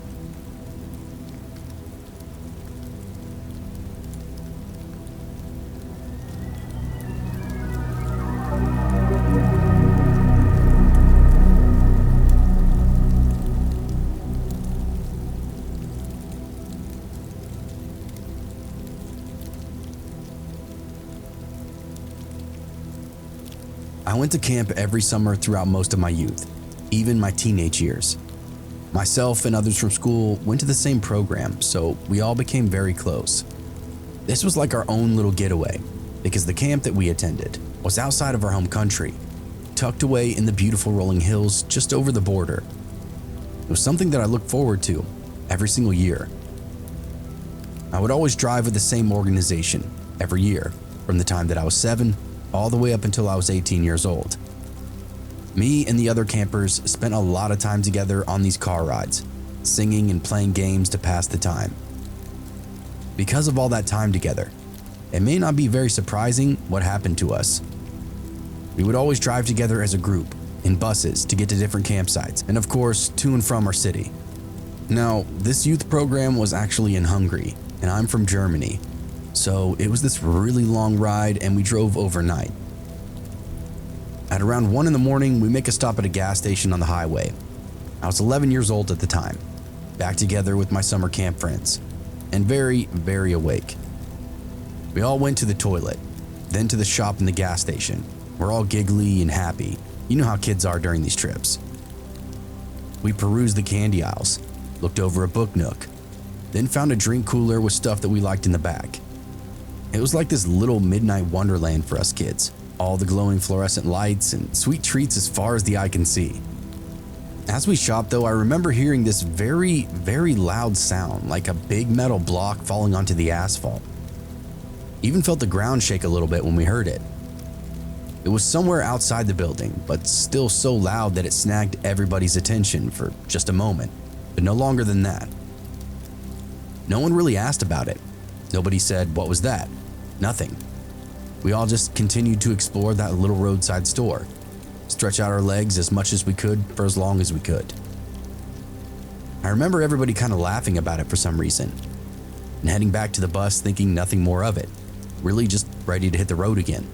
I went to camp every summer throughout most of my youth, even my teenage years. Myself and others from school went to the same program, so we all became very close. This was like our own little getaway, because the camp that we attended was outside of our home country, tucked away in the beautiful rolling hills just over the border. It was something that I looked forward to every single year. I would always drive with the same organization every year, from the time that I was 7 all the way up until I was 18 years old. Me and the other campers spent a lot of time together on these car rides, singing and playing games to pass the time. Because of all that time together, it may not be very surprising what happened to us. We would always drive together as a group, in buses to get to different campsites, and of course, to and from our city. Now, this youth program was actually in Hungary, and I'm from Germany, so it was this really long ride and we drove overnight. At around 1 in the morning, we make a stop at a gas station on the highway. I was 11 years old at the time, back together with my summer camp friends, and very, very awake. We all went to the toilet, then to the shop and the gas station. We're all giggly and happy. You know how kids are during these trips. We perused the candy aisles, looked over a book nook, then found a drink cooler with stuff that we liked in the back. It was like this little midnight wonderland for us kids. All the glowing fluorescent lights and sweet treats as far as the eye can see. As we shopped though, I remember hearing this very, very loud sound, like a big metal block falling onto the asphalt. Even felt the ground shake a little bit when we heard it. It was somewhere outside the building, but still so loud that it snagged everybody's attention for just a moment, but no longer than that. No one really asked about it. Nobody said, "What was that?" Nothing. We all just continued to explore that little roadside store, stretch out our legs as much as we could for as long as we could. I remember everybody kind of laughing about it for some reason, and heading back to the bus thinking nothing more of it, really just ready to hit the road again.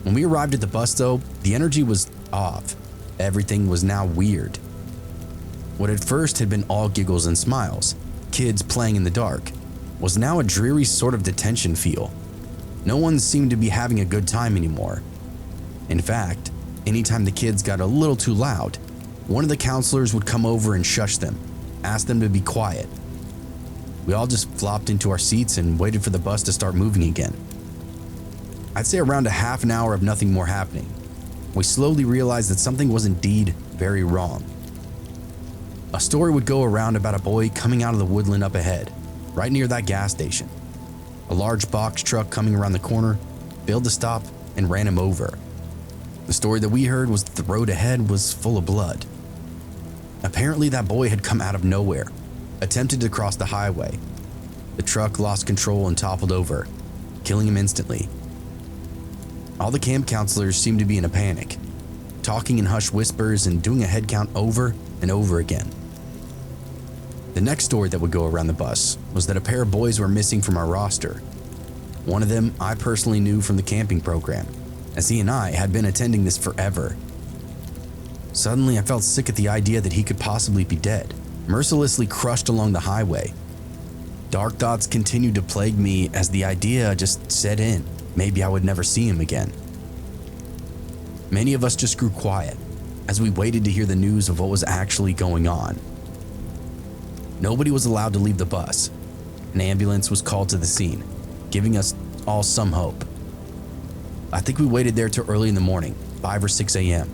When we arrived at the bus though, the energy was off. Everything was now weird. What at first had been all giggles and smiles, kids playing in the dark, was now a dreary sort of detention feel. No one seemed to be having a good time anymore. In fact, anytime the kids got a little too loud, one of the counselors would come over and shush them, ask them to be quiet. We all just flopped into our seats and waited for the bus to start moving again. I'd say around a half an hour of nothing more happening, we slowly realized that something was indeed very wrong. A story would go around about a boy coming out of the woodland up ahead, right near that gas station. A large box truck coming around the corner failed to stop and ran him over. The story that we heard was that the road ahead was full of blood. Apparently that boy had come out of nowhere, attempted to cross the highway. The truck lost control and toppled over, killing him instantly. All the camp counselors seemed to be in a panic, talking in hushed whispers and doing a head count over and over again. The next story that would go around the bus was that a pair of boys were missing from our roster. One of them I personally knew from the camping program, as he and I had been attending this forever. Suddenly, I felt sick at the idea that he could possibly be dead, mercilessly crushed along the highway. Dark thoughts continued to plague me as the idea just set in. Maybe I would never see him again. Many of us just grew quiet as we waited to hear the news of what was actually going on. Nobody was allowed to leave the bus. An ambulance was called to the scene, giving us all some hope. I think we waited there till early in the morning, 5 or 6 a.m.,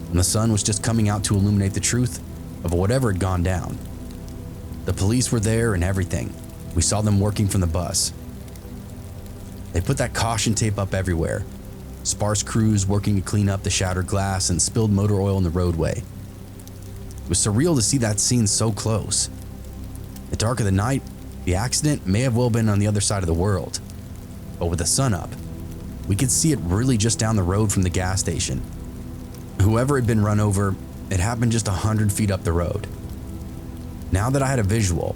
when the sun was just coming out to illuminate the truth of whatever had gone down. The police were there and everything. We saw them working from the bus. They put that caution tape up everywhere. Sparse crews working to clean up the shattered glass and spilled motor oil in the roadway. It was surreal to see that scene so close. In the dark of the night, the accident may have well been on the other side of the world. But with the sun up, we could see it really just down the road from the gas station. Whoever had been run over, it happened just 100 feet up the road. Now that I had a visual,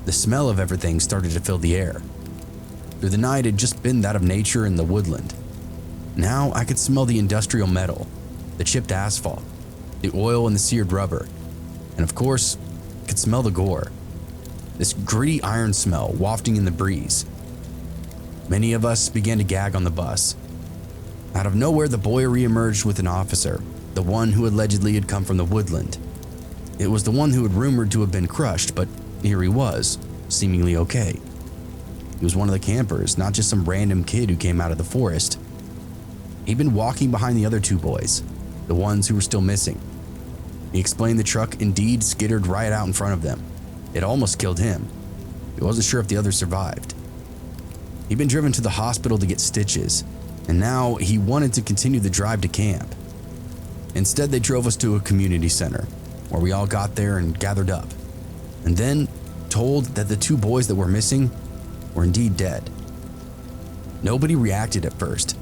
the smell of everything started to fill the air. Through the night, it had just been that of nature and the woodland. Now I could smell the industrial metal, the chipped asphalt, the oil and the seared rubber, and of course, I could smell the gore. This gritty iron smell wafting in the breeze. Many of us began to gag on the bus. Out of nowhere, the boy reemerged with an officer, the one who allegedly had come from the woodland. It was the one who had rumored to have been crushed, but here he was, seemingly okay. He was one of the campers, not just some random kid who came out of the forest. He'd been walking behind the other two boys, the ones who were still missing. He explained the truck indeed skittered right out in front of them. It almost killed him. He wasn't sure if the others survived. He'd been driven to the hospital to get stitches, and now he wanted to continue the drive to camp. Instead, they drove us to a community center, where we all got there and gathered up, and then told that the two boys that were missing were indeed dead. Nobody reacted at first,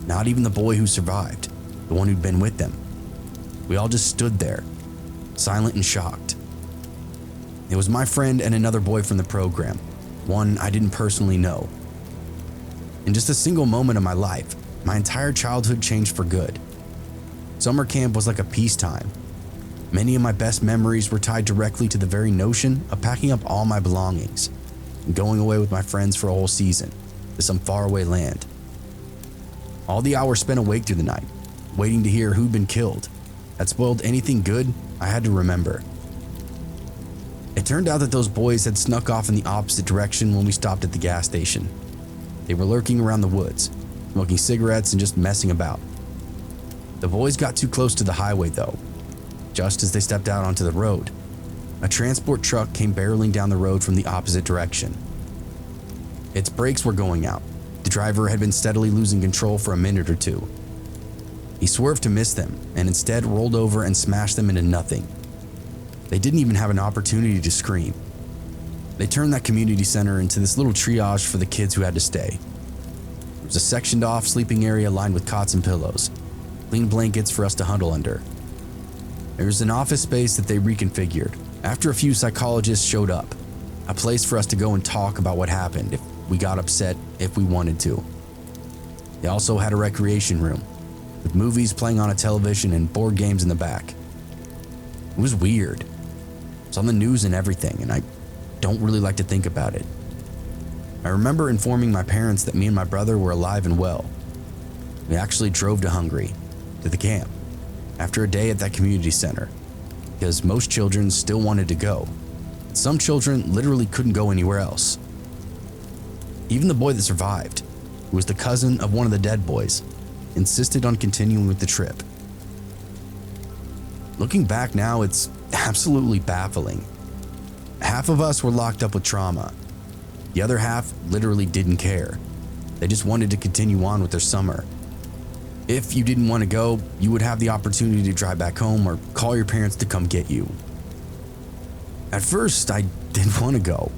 not even the boy who survived, the one who'd been with them. We all just stood there, silent and shocked. It was my friend and another boy from the program, one I didn't personally know. In just a single moment of my life, my entire childhood changed for good. Summer camp was like a peacetime. Many of my best memories were tied directly to the very notion of packing up all my belongings and going away with my friends for a whole season to some faraway land. All the hours spent awake through the night, waiting to hear who'd been killed, had spoiled anything good I had to remember. It turned out that those boys had snuck off in the opposite direction when we stopped at the gas station. They were lurking around the woods, smoking cigarettes and just messing about. The boys got too close to the highway though. Just as they stepped out onto the road, a transport truck came barreling down the road from the opposite direction. Its brakes were going out. The driver had been steadily losing control for a minute or two. He swerved to miss them and instead rolled over and smashed them into nothing. They didn't even have an opportunity to scream. They turned that community center into this little triage for the kids who had to stay. There was a sectioned off sleeping area lined with cots and pillows, clean blankets for us to huddle under. There was an office space that they reconfigured after a few psychologists showed up, a place for us to go and talk about what happened if we got upset if we wanted to. They also had a recreation room with movies playing on a television and board games in the back. It was weird. It's on the news and everything, and I don't really like to think about it. I remember informing my parents that me and my brother were alive and well. We actually drove to Hungary, to the camp, after a day at that community center, because most children still wanted to go. Some children literally couldn't go anywhere else. Even the boy that survived, who was the cousin of one of the dead boys, insisted on continuing with the trip. Looking back now, it's absolutely baffling. Half of us were locked up with trauma. The other half literally didn't care. They just wanted to continue on with their summer. If you didn't want to go, you would have the opportunity to drive back home or call your parents to come get you. At first, I didn't want to go.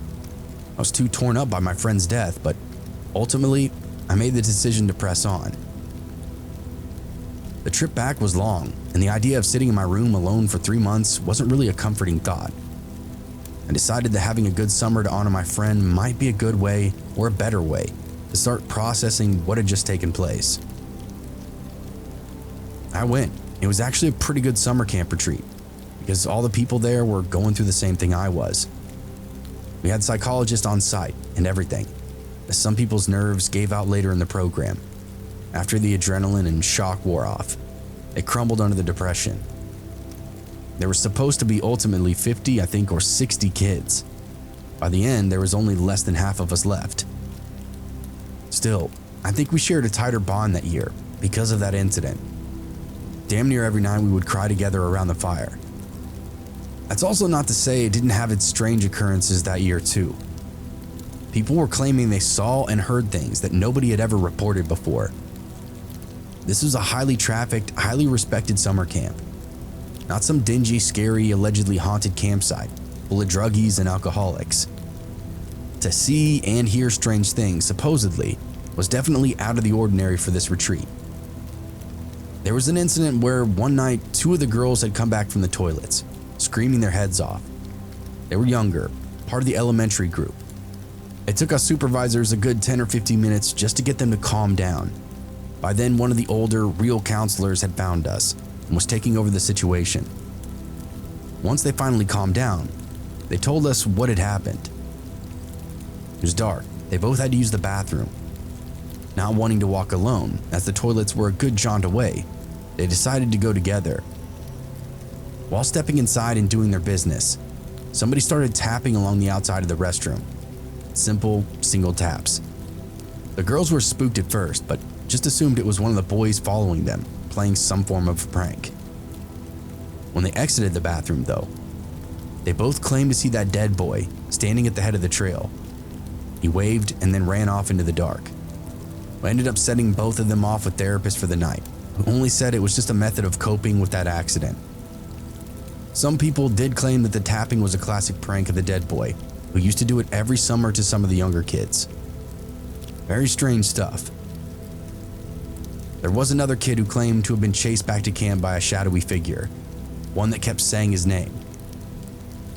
I was too torn up by my friend's death, but ultimately, I made the decision to press on. The trip back was long, and the idea of sitting in my room alone for 3 months wasn't really a comforting thought. I decided that having a good summer to honor my friend might be a good way or a better way to start processing what had just taken place. I went. It was actually a pretty good summer camp retreat because all the people there were going through the same thing I was. We had psychologists on site and everything, as some people's nerves gave out later in the program. After the adrenaline and shock wore off, they crumbled under the depression. There was supposed to be ultimately 50, I think, or 60 kids. By the end, there was only less than half of us left. Still, I think we shared a tighter bond that year because of that incident. Damn near every night we would cry together around the fire. That's also not to say it didn't have its strange occurrences that year too. People were claiming they saw and heard things that nobody had ever reported before. This was a highly trafficked, highly respected summer camp. Not some dingy, scary, allegedly haunted campsite full of druggies and alcoholics. To see and hear strange things, supposedly, was definitely out of the ordinary for this retreat. There was an incident where one night, 2 of the girls had come back from the toilets, screaming their heads off. They were younger, part of the elementary group. It took us supervisors a good 10 or 15 minutes just to get them to calm down. By then, one of the older, real counselors had found us and was taking over the situation. Once they finally calmed down, they told us what had happened. It was dark. They both had to use the bathroom. Not wanting to walk alone, as the toilets were a good jaunt away, they decided to go together. While stepping inside and doing their business, somebody started tapping along the outside of the restroom. Simple, single taps. The girls were spooked at first, but just assumed it was one of the boys following them, playing some form of prank. When they exited the bathroom, though, they both claimed to see that dead boy standing at the head of the trail. He waved and then ran off into the dark. We ended up setting both of them off with therapists for the night, who only said it was just a method of coping with that accident. Some people did claim that the tapping was a classic prank of the dead boy, who used to do it every summer to some of the younger kids. Very strange stuff. There was another kid who claimed to have been chased back to camp by a shadowy figure, one that kept saying his name.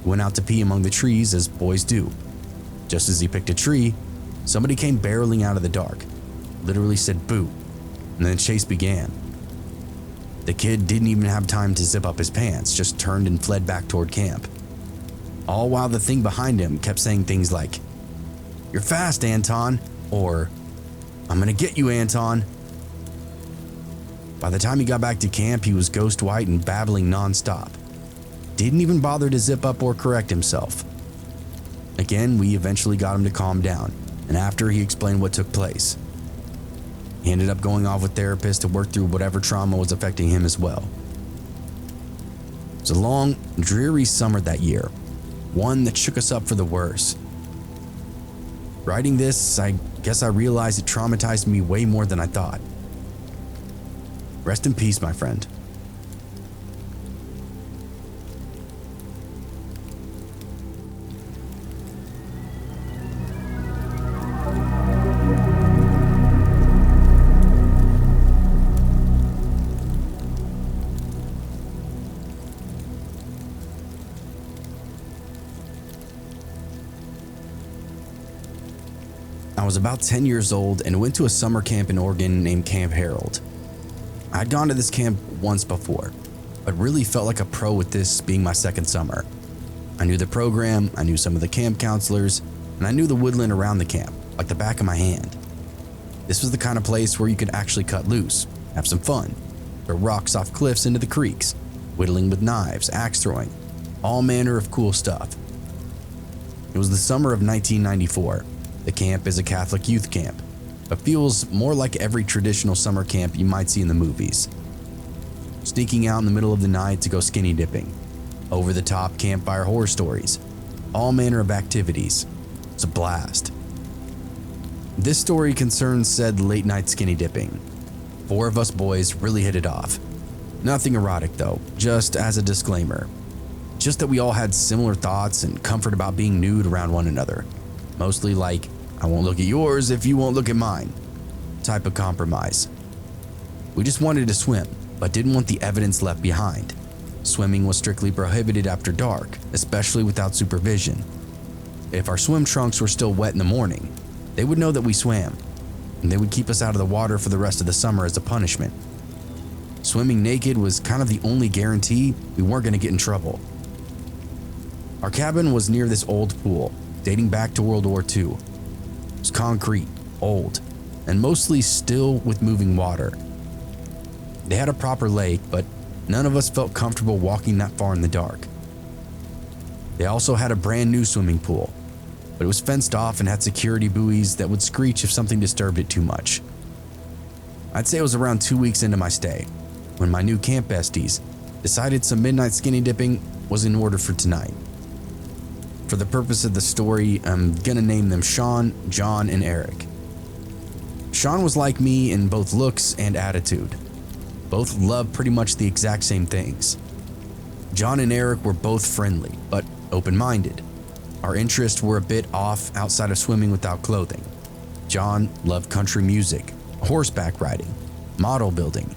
He went out to pee among the trees, as boys do. Just as he picked a tree, somebody came barreling out of the dark, literally said boo, and then the chase began. The kid didn't even have time to zip up his pants, just turned and fled back toward camp. All while the thing behind him kept saying things like, "You're fast, Anton," or "I'm gonna get you, Anton." By the time he got back to camp, he was ghost white and babbling nonstop. Didn't even bother to zip up or correct himself. Again, we eventually got him to calm down, and after he explained what took place, he ended up going off with therapists to work through whatever trauma was affecting him as well. It was a long, dreary summer that year, one that shook us up for the worse. Writing this, I guess I realized it traumatized me way more than I thought. Rest in peace, my friend. I was about 10 years old and went to a summer camp in Oregon named Camp Harold. I'd gone to this camp once before, but really felt like a pro with this being my second summer. I knew the program, I knew some of the camp counselors, and I knew the woodland around the camp like the back of my hand. This was the kind of place where you could actually cut loose, have some fun, throw rocks off cliffs into the creeks, whittling with knives, axe throwing, all manner of cool stuff. It was the summer of 1994. The camp is a Catholic youth camp, but feels more like every traditional summer camp you might see in the movies. Sneaking out in the middle of the night to go skinny dipping, over-the-top campfire horror stories, all manner of activities. It's a blast. This story concerns said late-night skinny dipping. 4 of us boys really hit it off. Nothing erotic though, just as a disclaimer. Just that we all had similar thoughts and comfort about being nude around one another. Mostly like, I won't look at yours if you won't look at mine type of compromise. We just wanted to swim, but didn't want the evidence left behind. Swimming was strictly prohibited after dark, especially without supervision. If our swim trunks were still wet in the morning, they would know that we swam, and they would keep us out of the water for the rest of the summer as a punishment. Swimming naked was kind of the only guarantee we weren't going to get in trouble. Our cabin was near this old pool, dating back to World War II. It was concrete, old, and mostly still with moving water. They had a proper lake, but none of us felt comfortable walking that far in the dark. They also had a brand new swimming pool, but it was fenced off and had security buoys that would screech if something disturbed it too much. I'd say it was around 2 weeks into my stay when my new camp besties decided some midnight skinny dipping was in order for tonight. For the purpose of the story, I'm gonna name them Sean, John, and Eric. Sean was like me in both looks and attitude. Both loved pretty much the exact same things. John and Eric were both friendly, but open-minded. Our interests were a bit off outside of swimming without clothing. John loved country music, horseback riding, model building.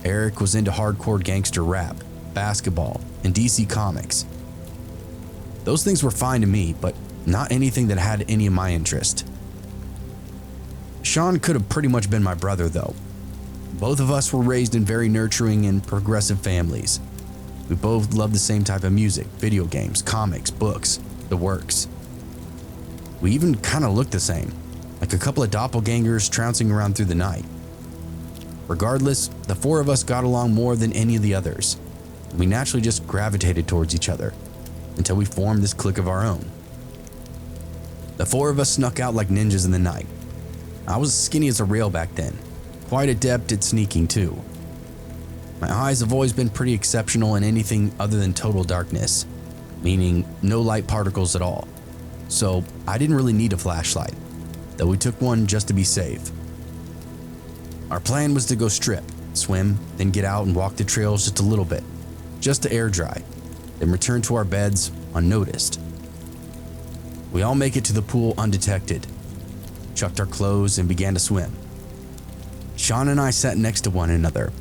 Eric was into hardcore gangster rap, basketball, and DC comics. Those things were fine to me, but not anything that had any of my interest. Sean could have pretty much been my brother though. Both of us were raised in very nurturing and progressive families. We both loved the same type of music, video games, comics, books, the works. We even kind of looked the same, like a couple of doppelgangers trouncing around through the night. Regardless, the four of us got along more than any of the others. We naturally just gravitated towards each other until we formed this clique of our own. The four of us snuck out like ninjas in the night. I was skinny as a rail back then, quite adept at sneaking too. My eyes have always been pretty exceptional in anything other than total darkness, meaning no light particles at all. So I didn't really need a flashlight, though we took one just to be safe. Our plan was to go strip, swim, then get out and walk the trails just a little bit, just to air dry, then return to our beds unnoticed. We all make it to the pool undetected, chucked our clothes and began to swim. Sean and I sat next to one another.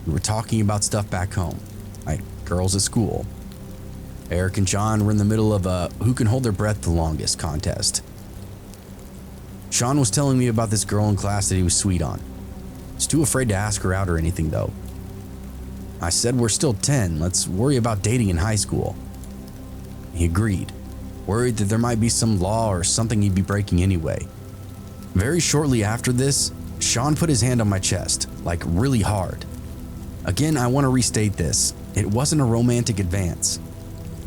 We were talking about stuff back home, like girls at school. Eric and John were in the middle of a who can hold their breath the longest contest. Sean was telling me about this girl in class that he was sweet on. He was too afraid to ask her out or anything though. I said we're still 10, let's worry about dating in high school. He agreed, worried that there might be some law or something he'd be breaking anyway. Very shortly after this, Sean put his hand on my chest, like really hard. Again, I want to restate this. It wasn't a romantic advance.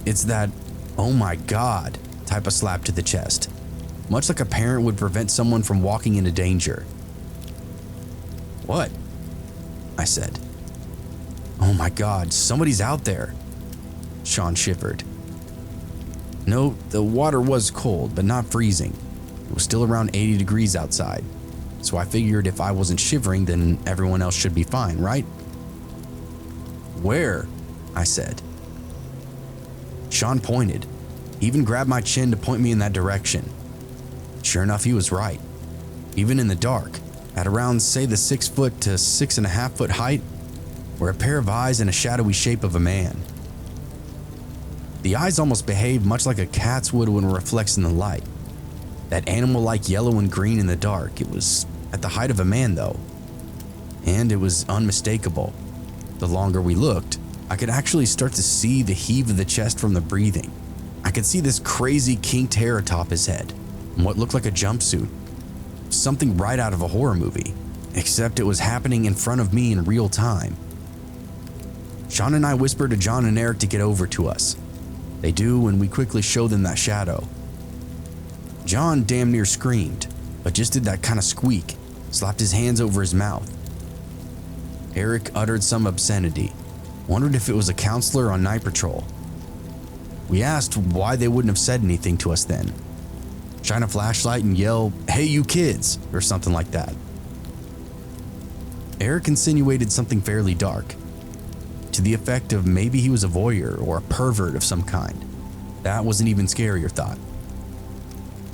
It's that, oh my God, type of slap to the chest. Much like a parent would prevent someone from walking into danger. What? I said. Oh my God, somebody's out there. Sean shivered. No, the water was cold, but not freezing. It was still around 80 degrees outside. So I figured if I wasn't shivering, then everyone else should be fine, right? Where? I said. Sean pointed, even grabbed my chin to point me in that direction. Sure enough, he was right. Even in the dark, at around say the 6 foot to 6.5 foot height, were a pair of eyes and a shadowy shape of a man. The eyes almost behaved much like a cat's would when it reflects in the light. That animal-like yellow and green in the dark. It was at the height of a man though. And it was unmistakable. The longer we looked, I could actually start to see the heave of the chest from the breathing. I could see this crazy kinked hair atop his head, and what looked like a jumpsuit. Something right out of a horror movie, except it was happening in front of me in real time. Sean and I whispered to John and Eric to get over to us. They do, and we quickly show them that shadow. John damn near screamed, but just did that kind of squeak, slapped his hands over his mouth. Eric uttered some obscenity, wondered if it was a counselor on night patrol. We asked why they wouldn't have said anything to us then. Shine a flashlight and yell, "Hey you kids," or something like that. Eric insinuated something fairly dark, to the effect of maybe he was a voyeur or a pervert of some kind. That was an even scarier thought.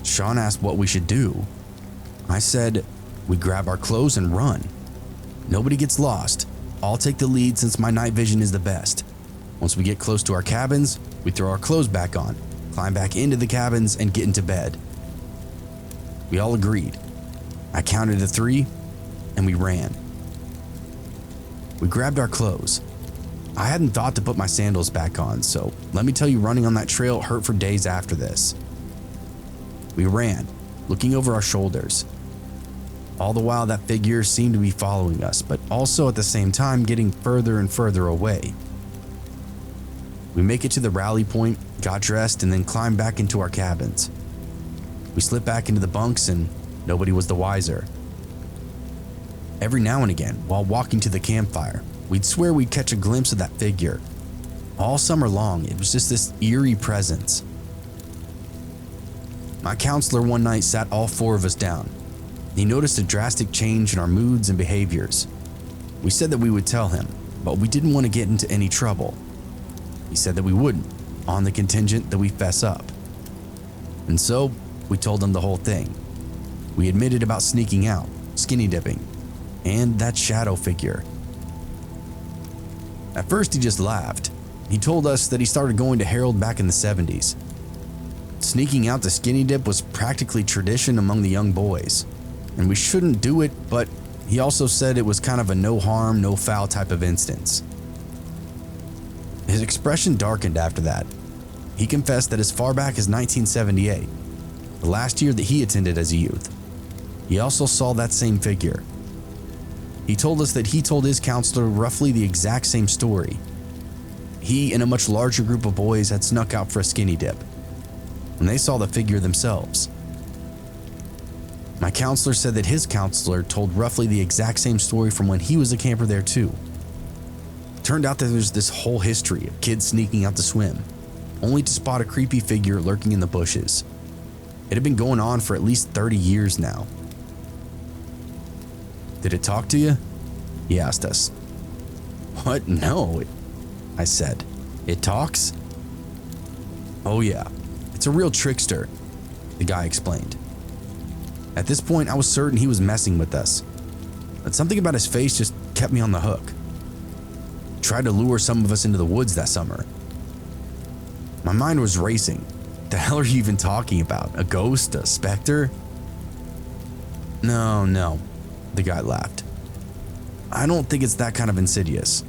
Sean asked what we should do. I said, we grab our clothes and run. Nobody gets lost. I'll take the lead since my night vision is the best. Once we get close to our cabins, we throw our clothes back on, climb back into the cabins, and get into bed. We all agreed. I counted to 3, and we ran. We grabbed our clothes. I hadn't thought to put my sandals back on, so let me tell you, running on that trail hurt for days after this. We ran, looking over our shoulders. All the while, that figure seemed to be following us, but also at the same time getting further and further away. We make it to the rally point, got dressed, and then climbed back into our cabins. We slipped back into the bunks and nobody was the wiser. Every now and again, while walking to the campfire, we'd swear we'd catch a glimpse of that figure. All summer long, it was just this eerie presence. My counselor one night sat all 4 of us down. He noticed a drastic change in our moods and behaviors. We said that we would tell him, but we didn't want to get into any trouble. He said that we wouldn't, on the contingent that we fess up. And so, we told him the whole thing. We admitted about sneaking out, skinny dipping, and that shadow figure. At first, he just laughed. He told us that he started going to Harold back in the 70s. Sneaking out to skinny dip was practically tradition among the young boys, and we shouldn't do it, but he also said it was kind of a no harm, no foul type of instance. His expression darkened after that. He confessed that as far back as 1978, the last year that he attended as a youth, he also saw that same figure. He told us that he told his counselor roughly the exact same story. He and a much larger group of boys had snuck out for a skinny dip when they saw the figure themselves. My counselor said that his counselor told roughly the exact same story from when he was a camper there too. Turned out that there's this whole history of kids sneaking out to swim, only to spot a creepy figure lurking in the bushes. It had been going on for at least 30 years now. Did it talk to you? He asked us. What? No, I said. It talks? Oh yeah, it's a real trickster, the guy explained. At this point, I was certain he was messing with us, but something about his face just kept me on the hook. Tried to lure some of us into the woods that summer. My mind was racing. The hell are you even talking about? A ghost? A specter? No, the guy laughed. I don't think it's that kind of insidious.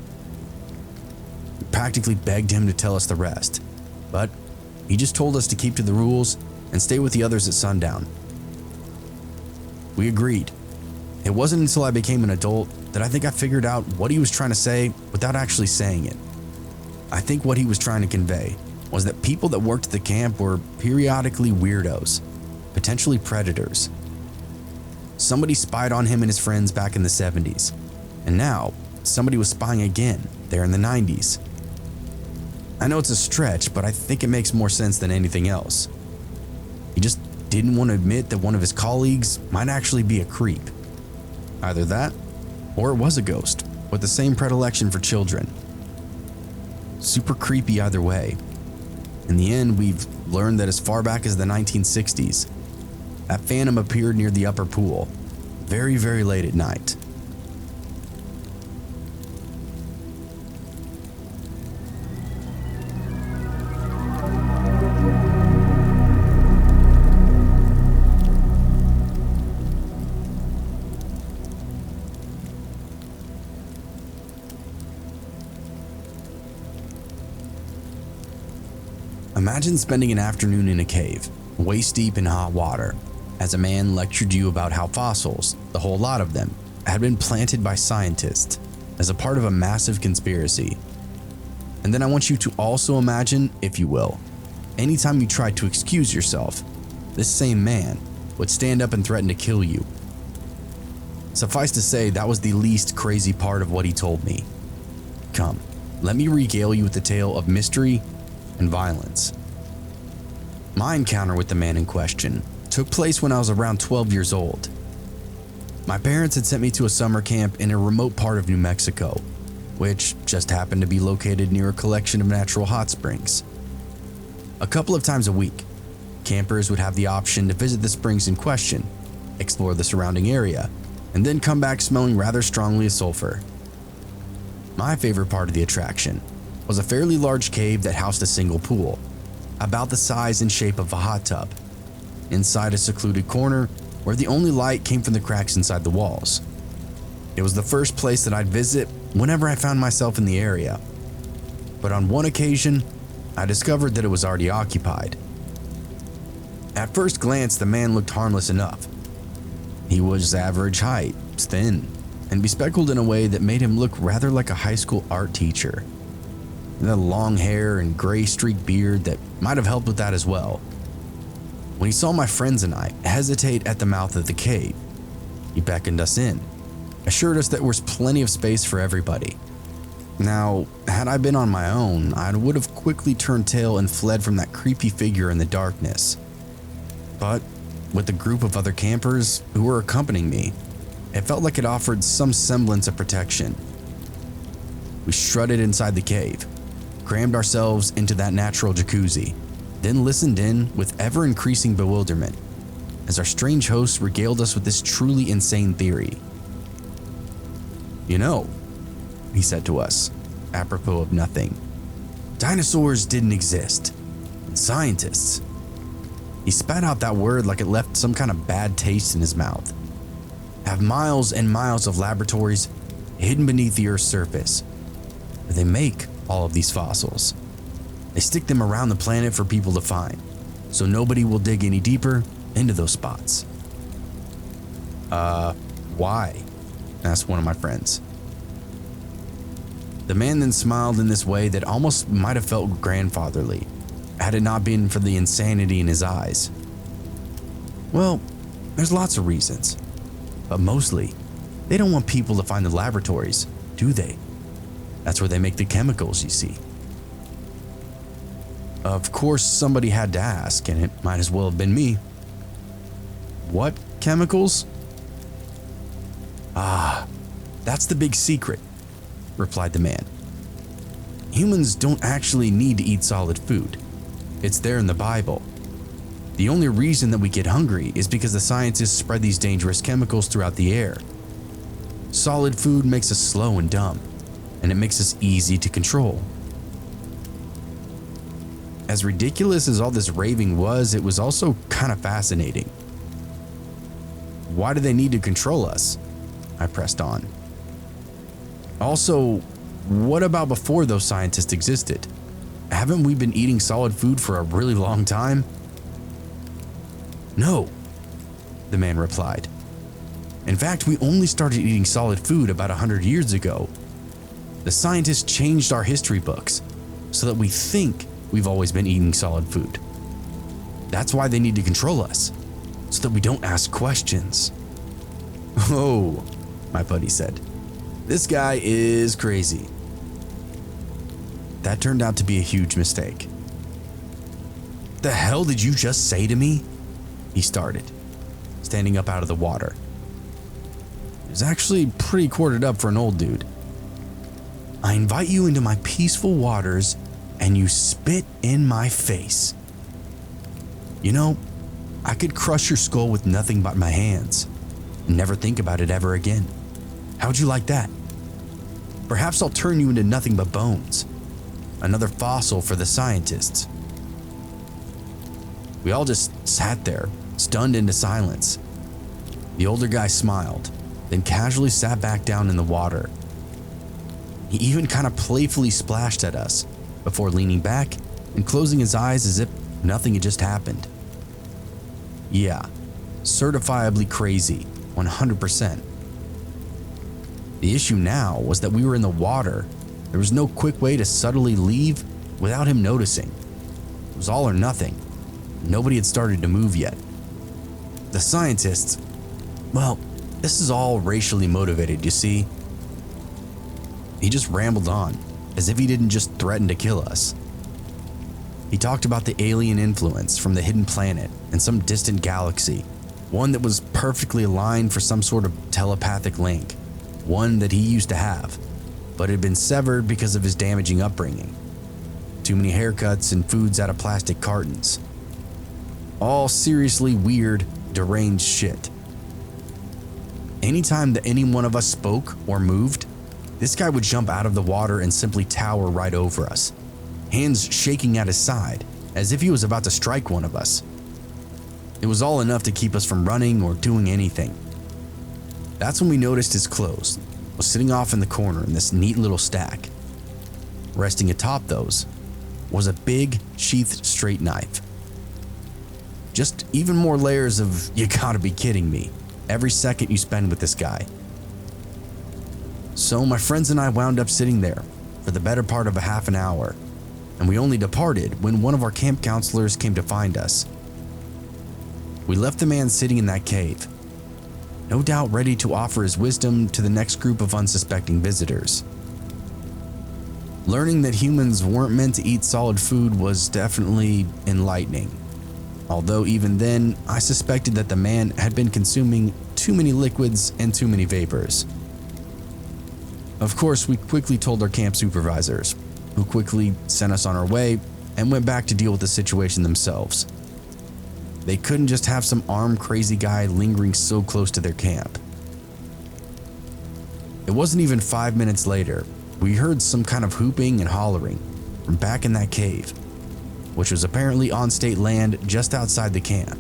We practically begged him to tell us the rest, but he just told us to keep to the rules and stay with the others at sundown. We agreed. It wasn't until I became an adult that I think I figured out what he was trying to say without actually saying it. I think what he was trying to convey was that people that worked at the camp were periodically weirdos, potentially predators. Somebody spied on him and his friends back in the 70s, and now somebody was spying again there in the 90s. I know it's a stretch, but I think it makes more sense than anything else. He just didn't want to admit that one of his colleagues might actually be a creep. Either that, or it was a ghost with the same predilection for children. Super creepy either way. In the end, we've learned that as far back as the 1960s, that phantom appeared near the upper pool, very, very late at night. Imagine spending an afternoon in a cave, waist deep in hot water, as a man lectured you about how fossils, the whole lot of them, had been planted by scientists as a part of a massive conspiracy. And then I want you to also imagine, if you will, anytime you tried to excuse yourself, this same man would stand up and threaten to kill you. Suffice to say, that was the least crazy part of what he told me. Come, let me regale you with the tale of mystery and violence. My encounter with the man in question took place when I was around 12 years old. My parents had sent me to a summer camp in a remote part of New Mexico, which just happened to be located near a collection of natural hot springs. A couple of times a week, campers would have the option to visit the springs in question, explore the surrounding area, and then come back smelling rather strongly of sulfur. My favorite part of the attraction was a fairly large cave that housed a single pool, about the size and shape of a hot tub. Inside a secluded corner where the only light came from the cracks inside the walls. It was the first place that I'd visit whenever I found myself in the area. But on one occasion, I discovered that it was already occupied. At first glance, the man looked harmless enough. He was average height, thin, and bespectacled in a way that made him look rather like a high school art teacher. The long hair and gray streaked beard that might have helped with that as well. When he saw my friends and I hesitate at the mouth of the cave, he beckoned us in, assured us that there was plenty of space for everybody. Now, had I been on my own, I would have quickly turned tail and fled from that creepy figure in the darkness. But with a group of other campers who were accompanying me, it felt like it offered some semblance of protection. We strutted inside the cave, crammed ourselves into that natural jacuzzi, then listened in with ever-increasing bewilderment as our strange host regaled us with this truly insane theory. "You know," he said to us, apropos of nothing, "dinosaurs didn't exist, and scientists." He spat out that word like it left some kind of bad taste in his mouth. "Have miles and miles of laboratories hidden beneath the Earth's surface, where they make all of these fossils. They stick them around the planet for people to find, so nobody will dig any deeper into those spots." Why?" asked one of my friends. The man then smiled in this way that almost might have felt grandfatherly, had it not been for the insanity in his eyes. "Well, there's lots of reasons, but mostly, they don't want people to find the laboratories, do they? That's where they make the chemicals, you see." Of course, somebody had to ask, and it might as well have been me. "What chemicals?" That's the big secret," replied the man. "Humans don't actually need to eat solid food. It's there in the Bible. The only reason that we get hungry is because the scientists spread these dangerous chemicals throughout the air. Solid food makes us slow and dumb, and it makes us easy to control." As ridiculous as all this raving was, it was also kind of fascinating. "Why do they need to control us?" I pressed on. "Also, what about before those scientists existed? Haven't we been eating solid food for a really long time?" "No," the man replied. "In fact, we only started eating solid food about 100 years ago. The scientists changed our history books so that we think we've always been eating solid food. That's why they need to control us, so that we don't ask questions." "Oh," my buddy said, "this guy is crazy." That turned out to be a huge mistake. "The hell did you just say to me?" he started, standing up out of the water. He was actually pretty corded up for an old dude. "I invite you into my peaceful waters and you spit in my face. You know, I could crush your skull with nothing but my hands and never think about it ever again. How'd you like that? Perhaps I'll turn you into nothing but bones. Another fossil for the scientists." We all just sat there, stunned into silence. The older guy smiled, then casually sat back down in the water. He even kind of playfully splashed at us before leaning back and closing his eyes as if nothing had just happened. Yeah, certifiably crazy, 100%. The issue now was that we were in the water. There was no quick way to subtly leave without him noticing. It was all or nothing. Nobody had started to move yet. The scientists, well, this is all racially motivated, you see. He just rambled on, as if he didn't just threaten to kill us. He talked about the alien influence from the hidden planet in some distant galaxy, one that was perfectly aligned for some sort of telepathic link, one that he used to have, but had been severed because of his damaging upbringing. Too many haircuts and foods out of plastic cartons. All seriously weird, deranged shit. Anytime that any one of us spoke or moved, this guy would jump out of the water and simply tower right over us, hands shaking at his side as if he was about to strike one of us. It was all enough to keep us from running or doing anything. That's when we noticed his clothes was sitting off in the corner in this neat little stack. Resting atop those was a big sheathed straight knife. Just even more layers of "you gotta be kidding me" every second you spend with this guy. So my friends and I wound up sitting there for the better part of a half an hour, and we only departed when one of our camp counselors came to find us. We left the man sitting in that cave, no doubt ready to offer his wisdom to the next group of unsuspecting visitors. Learning that humans weren't meant to eat solid food was definitely enlightening, although even then I suspected that the man had been consuming too many liquids and too many vapors. Of course, we quickly told our camp supervisors, who quickly sent us on our way and went back to deal with the situation themselves. They couldn't just have some armed crazy guy lingering so close to their camp. It wasn't even 5 minutes later, we heard some kind of hooping and hollering from back in that cave, which was apparently on state land just outside the camp.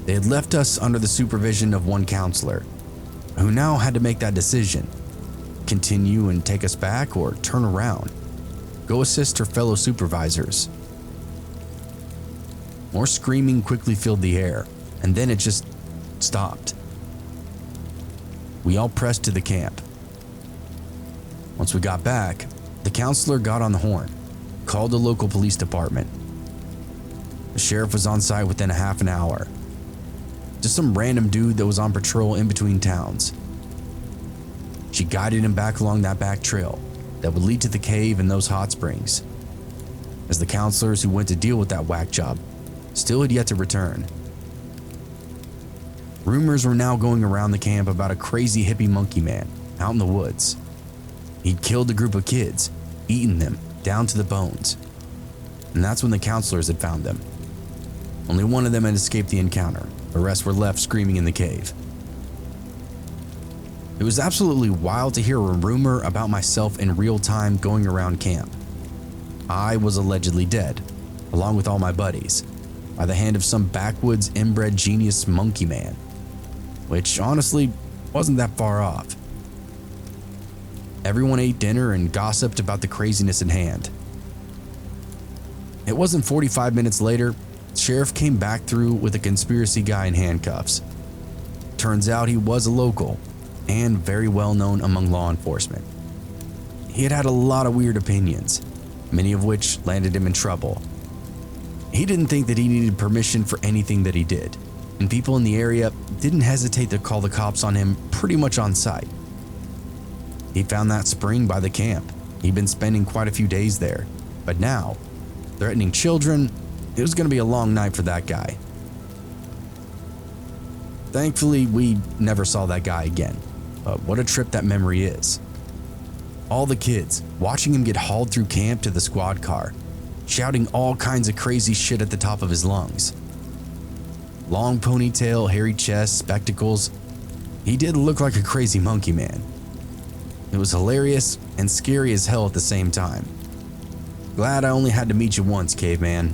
They had left us under the supervision of one counselor, who now had to make that decision: continue and take us back, or turn around, go assist her fellow supervisors. More screaming quickly filled the air, and then it just stopped. We all pressed to the camp. Once we got back, the counselor got on the horn, called the local police department. The sheriff was on site within a half an hour. Just some random dude that was on patrol in between towns. She guided him back along that back trail that would lead to the cave and those hot springs, as the counselors who went to deal with that whack job still had yet to return. Rumors were now going around the camp about a crazy hippie monkey man out in the woods. He'd killed a group of kids, eaten them down to the bones, and that's when the counselors had found them. Only one of them had escaped the encounter. The rest were left screaming in the cave. It was absolutely wild to hear a rumor about myself in real time going around camp. I was allegedly dead, along with all my buddies, by the hand of some backwoods inbred genius monkey man, which honestly wasn't that far off. Everyone ate dinner and gossiped about the craziness in hand. It wasn't 45 minutes later, the sheriff came back through with a conspiracy guy in handcuffs. Turns out he was a local and very well known among law enforcement. He had had a lot of weird opinions, many of which landed him in trouble. He didn't think that he needed permission for anything that he did, and people in the area didn't hesitate to call the cops on him pretty much on sight. He found that spring by the camp. He'd been spending quite a few days there, but now, threatening children, it was going to be a long night for that guy. Thankfully, we never saw that guy again, but what a trip that memory is. All the kids watching him get hauled through camp to the squad car, shouting all kinds of crazy shit at the top of his lungs. Long ponytail, hairy chest, spectacles. He did look like a crazy monkey man. It was hilarious and scary as hell at the same time. Glad I only had to meet you once, caveman.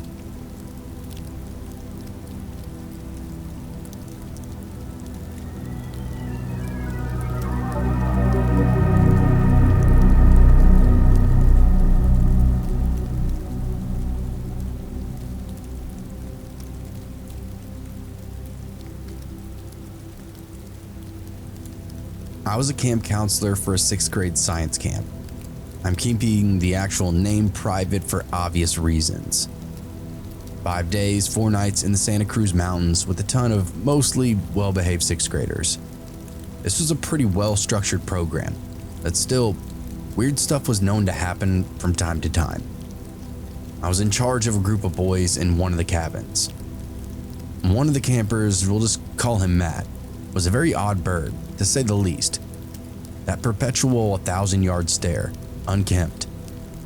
I was a camp counselor for a 6th grade science camp. I'm keeping the actual name private for obvious reasons. 5 days, 4 nights in the Santa Cruz Mountains with a ton of mostly well-behaved 6th graders. This was a pretty well-structured program, but still, weird stuff was known to happen from time to time. I was in charge of a group of boys in one of the cabins. One of the campers, we'll just call him Matt, was a very odd bird, to say the least. That perpetual 1,000-yard stare, unkempt.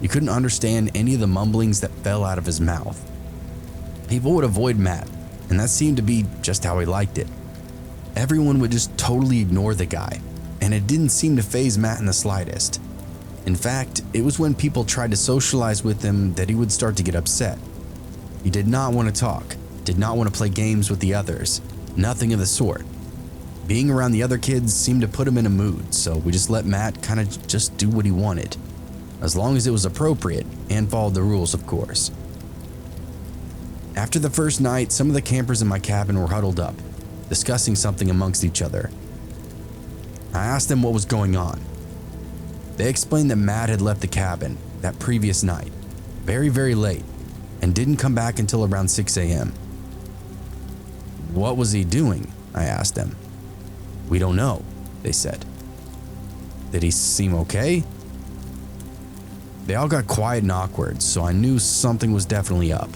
You couldn't understand any of the mumblings that fell out of his mouth. People would avoid Matt, and that seemed to be just how he liked it. Everyone would just totally ignore the guy, and it didn't seem to faze Matt in the slightest. In fact, it was when people tried to socialize with him that he would start to get upset. He did not want to talk, did not want to play games with the others, nothing of the sort. Being around the other kids seemed to put him in a mood, so we just let Matt kind of just do what he wanted, as long as it was appropriate and followed the rules, of course. After the first night, some of the campers in my cabin were huddled up, discussing something amongst each other. I asked them what was going on. They explained that Matt had left the cabin that previous night, very, very late, and didn't come back until around 6 a.m. What was he doing? I asked them. We don't know, they said. Did he seem okay? They all got quiet and awkward, so I knew something was definitely up.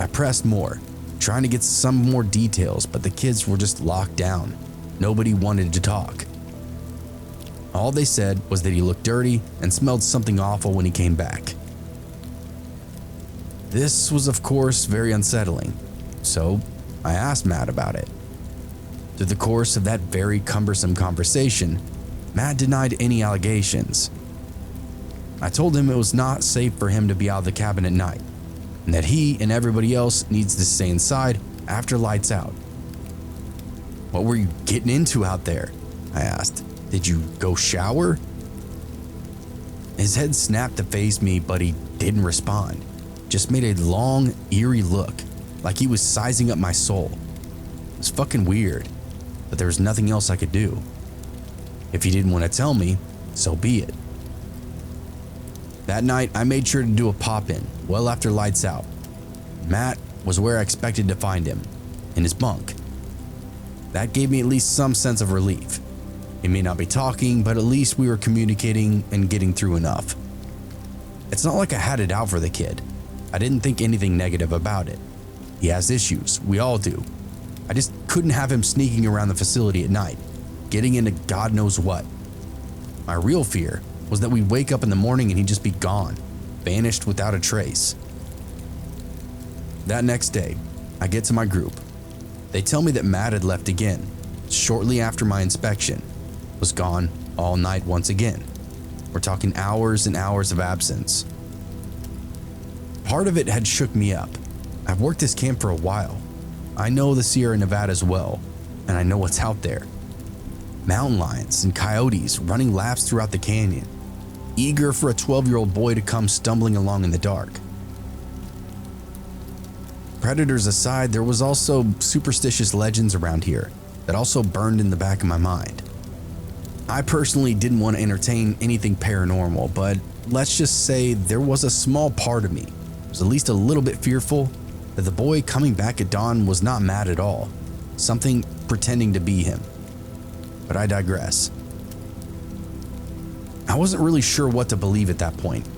I pressed more, trying to get some more details, but the kids were just locked down. Nobody wanted to talk. All they said was that he looked dirty and smelled something awful when he came back. This was, of course, very unsettling, so I asked Matt about it. Through the course of that very cumbersome conversation, Matt denied any allegations. I told him it was not safe for him to be out of the cabin at night, and that he and everybody else needs to stay inside after lights out. What were you getting into out there? I asked. Did you go shower? His head snapped to face me, but he didn't respond. Just made a long, eerie look, like he was sizing up my soul. It was fucking weird, but there was nothing else I could do. If he didn't want to tell me, so be it. That night, I made sure to do a pop-in well after lights out. Matt was where I expected to find him, in his bunk. That gave me at least some sense of relief. He may not be talking, but at least we were communicating and getting through enough. It's not like I had it out for the kid. I didn't think anything negative about it. He has issues, we all do. I just couldn't have him sneaking around the facility at night, getting into God knows what. My real fear was that we'd wake up in the morning and he'd just be gone, vanished without a trace. That next day, I get to my group. They tell me that Matt had left again, shortly after my inspection, was gone all night once again. We're talking hours and hours of absence. Part of it had shook me up. I've worked this camp for a while. I know the Sierra Nevadas well, and I know what's out there. Mountain lions and coyotes running laps throughout the canyon, eager for a 12-year-old boy to come stumbling along in the dark. Predators aside, there was also superstitious legends around here that also burned in the back of my mind. I personally didn't want to entertain anything paranormal, but let's just say there was a small part of me that was at least a little bit fearful that the boy coming back at dawn was not Matt at all, something pretending to be him. But I digress. I wasn't really sure what to believe at that point.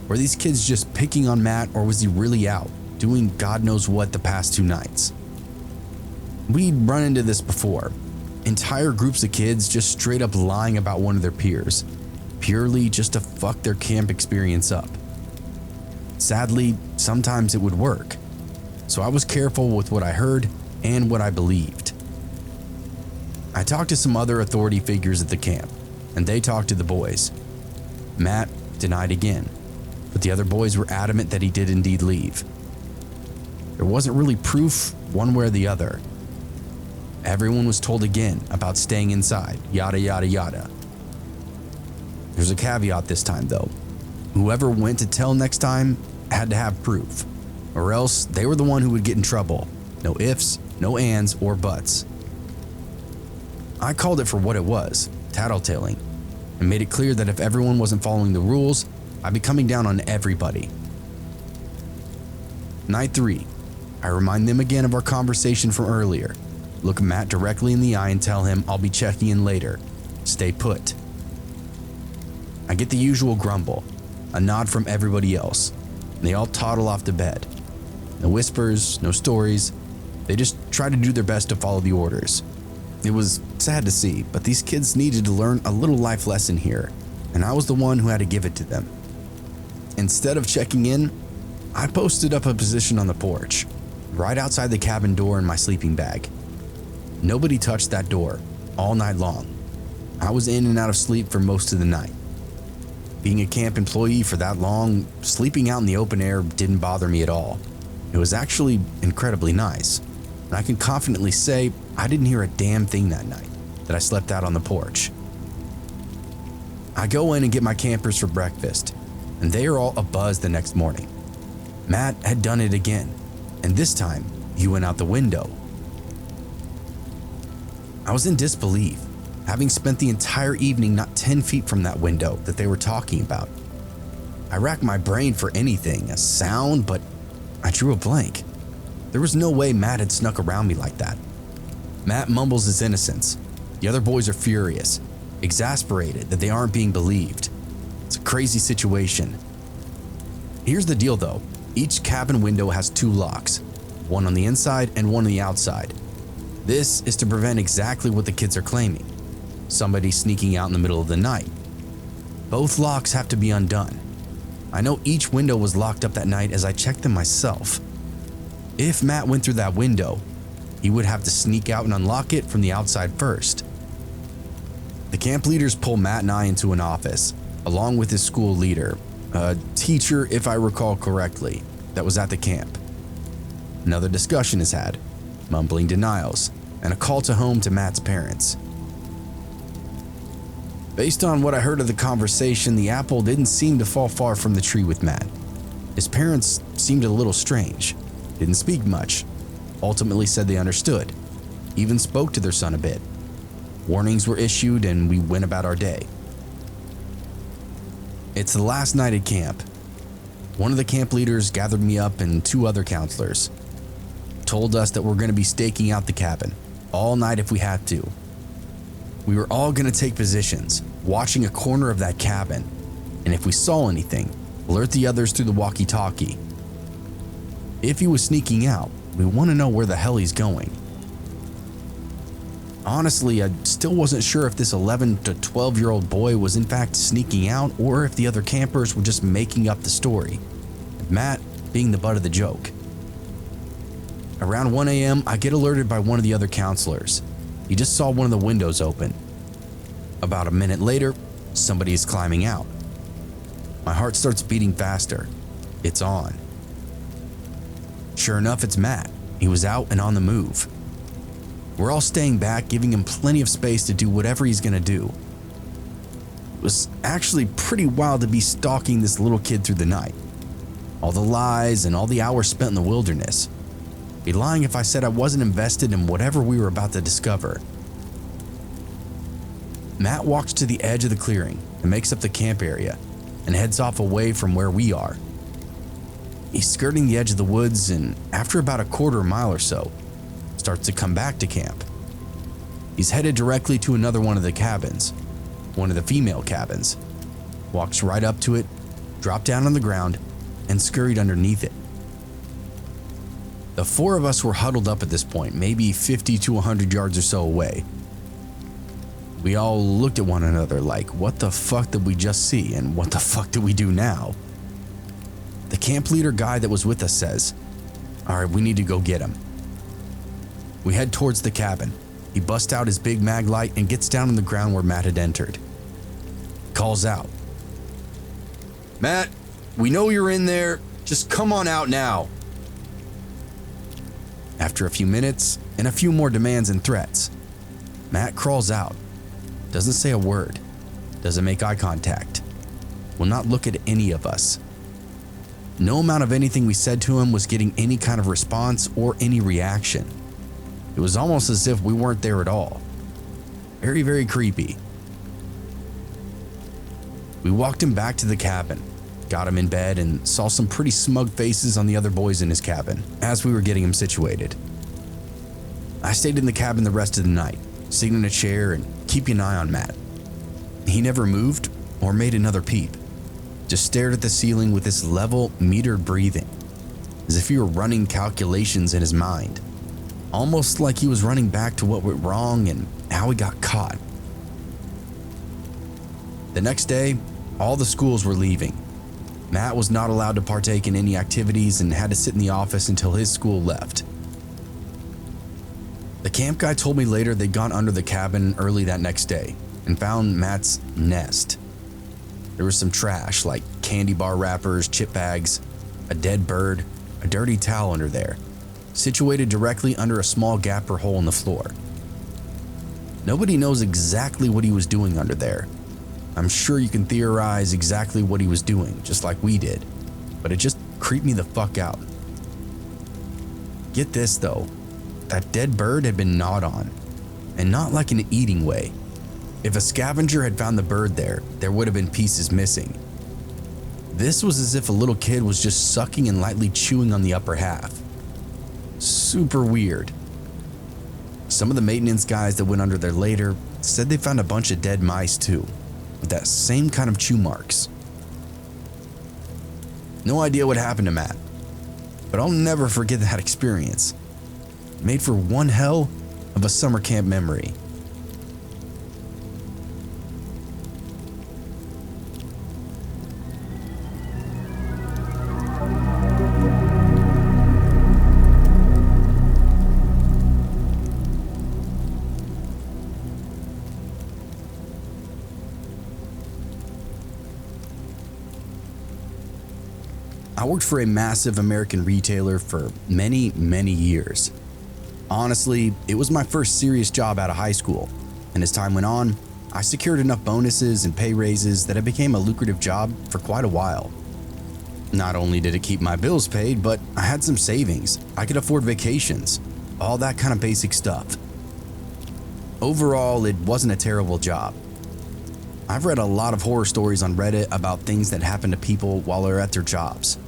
Were these kids just picking on Matt, or was he really out, doing God knows what the past 2 nights? We'd run into this before. Entire groups of kids just straight up lying about one of their peers, purely just to fuck their camp experience up. Sadly, sometimes it would work, so I was careful with what I heard and what I believed. I talked to some other authority figures at the camp, and they talked to the boys. Matt denied again, but the other boys were adamant that he did indeed leave. There wasn't really proof one way or the other. Everyone was told again about staying inside, yada yada yada. There's a caveat this time though. Whoever went to tell next time had to have proof, or else they were the one who would get in trouble. No ifs, no ands, or buts. I called it for what it was, tattletaling, and made it clear that if everyone wasn't following the rules, I'd be coming down on everybody. Night 3, I remind them again of our conversation from earlier. Look Matt directly in the eye and tell him I'll be checking in later. Stay put. I get the usual grumble, a nod from everybody else, and they all toddle off to bed. No whispers, no stories. They just try to do their best to follow the orders. It was sad to see, but these kids needed to learn a little life lesson here, and I was the one who had to give it to them. Instead of checking in, I posted up a position on the porch, right outside the cabin door in my sleeping bag. Nobody touched that door all night long. I was in and out of sleep for most of the night. Being a camp employee for that long, sleeping out in the open air didn't bother me at all. It was actually incredibly nice, and I can confidently say I didn't hear a damn thing that night that I slept out on the porch. I go in and get my campers for breakfast, and they are all abuzz the next morning. Matt had done it again, and this time he went out the window. I was in disbelief, having spent the entire evening not 10 feet from that window that they were talking about. I racked my brain for anything, a sound, but I drew a blank. There was no way Matt had snuck around me like that. Matt mumbles his innocence. The other boys are furious, exasperated that they aren't being believed. It's a crazy situation. Here's the deal though. Each cabin window has 2 locks, one on the inside and one on the outside. This is to prevent exactly what the kids are claiming, somebody sneaking out in the middle of the night. Both locks have to be undone. I know each window was locked up that night as I checked them myself. If Matt went through that window, he would have to sneak out and unlock it from the outside first. The camp leaders pull Matt and I into an office, along with his school leader, a teacher if I recall correctly, that was at the camp. Another discussion is had, mumbling denials, and a call to home to Matt's parents. Based on what I heard of the conversation, the apple didn't seem to fall far from the tree with Matt. His parents seemed a little strange, didn't speak much, ultimately said they understood, even spoke to their son a bit. Warnings were issued and we went about our day. It's the last night at camp. One of the camp leaders gathered me up and 2 other counselors. Told us that we're going to be staking out the cabin all night if we had to. We were all going to take positions, watching a corner of that cabin, and if we saw anything, alert the others through the walkie-talkie. If he was sneaking out, we want to know where the hell he's going. Honestly, I still wasn't sure if this 11 to 12-year-old boy was in fact sneaking out or if the other campers were just making up the story, Matt being the butt of the joke. Around 1 a.m., I get alerted by one of the other counselors. He just saw one of the windows open. About a minute later, somebody is climbing out. My heart starts beating faster. It's on. Sure enough, it's Matt. He was out and on the move. We're all staying back, giving him plenty of space to do whatever he's gonna do. It was actually pretty wild to be stalking this little kid through the night. All the lies and all the hours spent in the wilderness. Be lying if I said I wasn't invested in whatever we were about to discover. Matt walks to the edge of the clearing and makes up the camp area and heads off away from where we are. He's skirting the edge of the woods and after about a quarter mile or so, starts to come back to camp. He's headed directly to another one of the cabins, one of the female cabins, walks right up to it, dropped down on the ground, and scurried underneath it. The 4 of us were huddled up at this point, maybe 50 to 100 yards or so away. We all looked at one another like, what the fuck did we just see and what the fuck do we do now? The camp leader guy that was with us says, all right, we need to go get him. We head towards the cabin. He busts out his big mag light and gets down on the ground where Matt had entered. Calls out, Matt, we know you're in there. Just come on out now. After a few minutes and a few more demands and threats, Matt crawls out, doesn't say a word, doesn't make eye contact, will not look at any of us. No amount of anything we said to him was getting any kind of response or any reaction. It was almost as if we weren't there at all. Very, very creepy. We walked him back to the cabin, got him in bed, and saw some pretty smug faces on the other boys in his cabin as we were getting him situated. I stayed in the cabin the rest of the night, sitting in a chair and keeping an eye on Matt. He never moved or made another peep, just stared at the ceiling with this level, metered breathing, as if he were running calculations in his mind, almost like he was running back to what went wrong and how he got caught. The next day, all the schools were leaving. Matt was not allowed to partake in any activities and had to sit in the office until his school left. The camp guy told me later they'd gone under the cabin early that next day and found Matt's nest. There was some trash like candy bar wrappers, chip bags, a dead bird, a a dirty towel under there, situated directly under a small gap or hole in the floor. Nobody knows exactly what he was doing under there. I'm sure you can theorize exactly what he was doing, just like we did, but it just creeped me the fuck out. Get this though, that dead bird had been gnawed on, and not like in an eating way. If a scavenger had found the bird there would have been pieces missing. This was as if a little kid was just sucking and lightly chewing on the upper half. Super weird. Some of the maintenance guys that went under there later said they found a bunch of dead mice too, with that same kind of chew marks. No idea what happened to Matt, but I'll never forget that experience. It made for one hell of a summer camp memory. I worked for a massive American retailer for many, many years. Honestly, it was my first serious job out of high school, and as time went on, I secured enough bonuses and pay raises that it became a lucrative job for quite a while. Not only did it keep my bills paid, but I had some savings. I could afford vacations, all that kind of basic stuff. Overall, it wasn't a terrible job. I've read a lot of horror stories on Reddit about things that happen to people while they're at their jobs.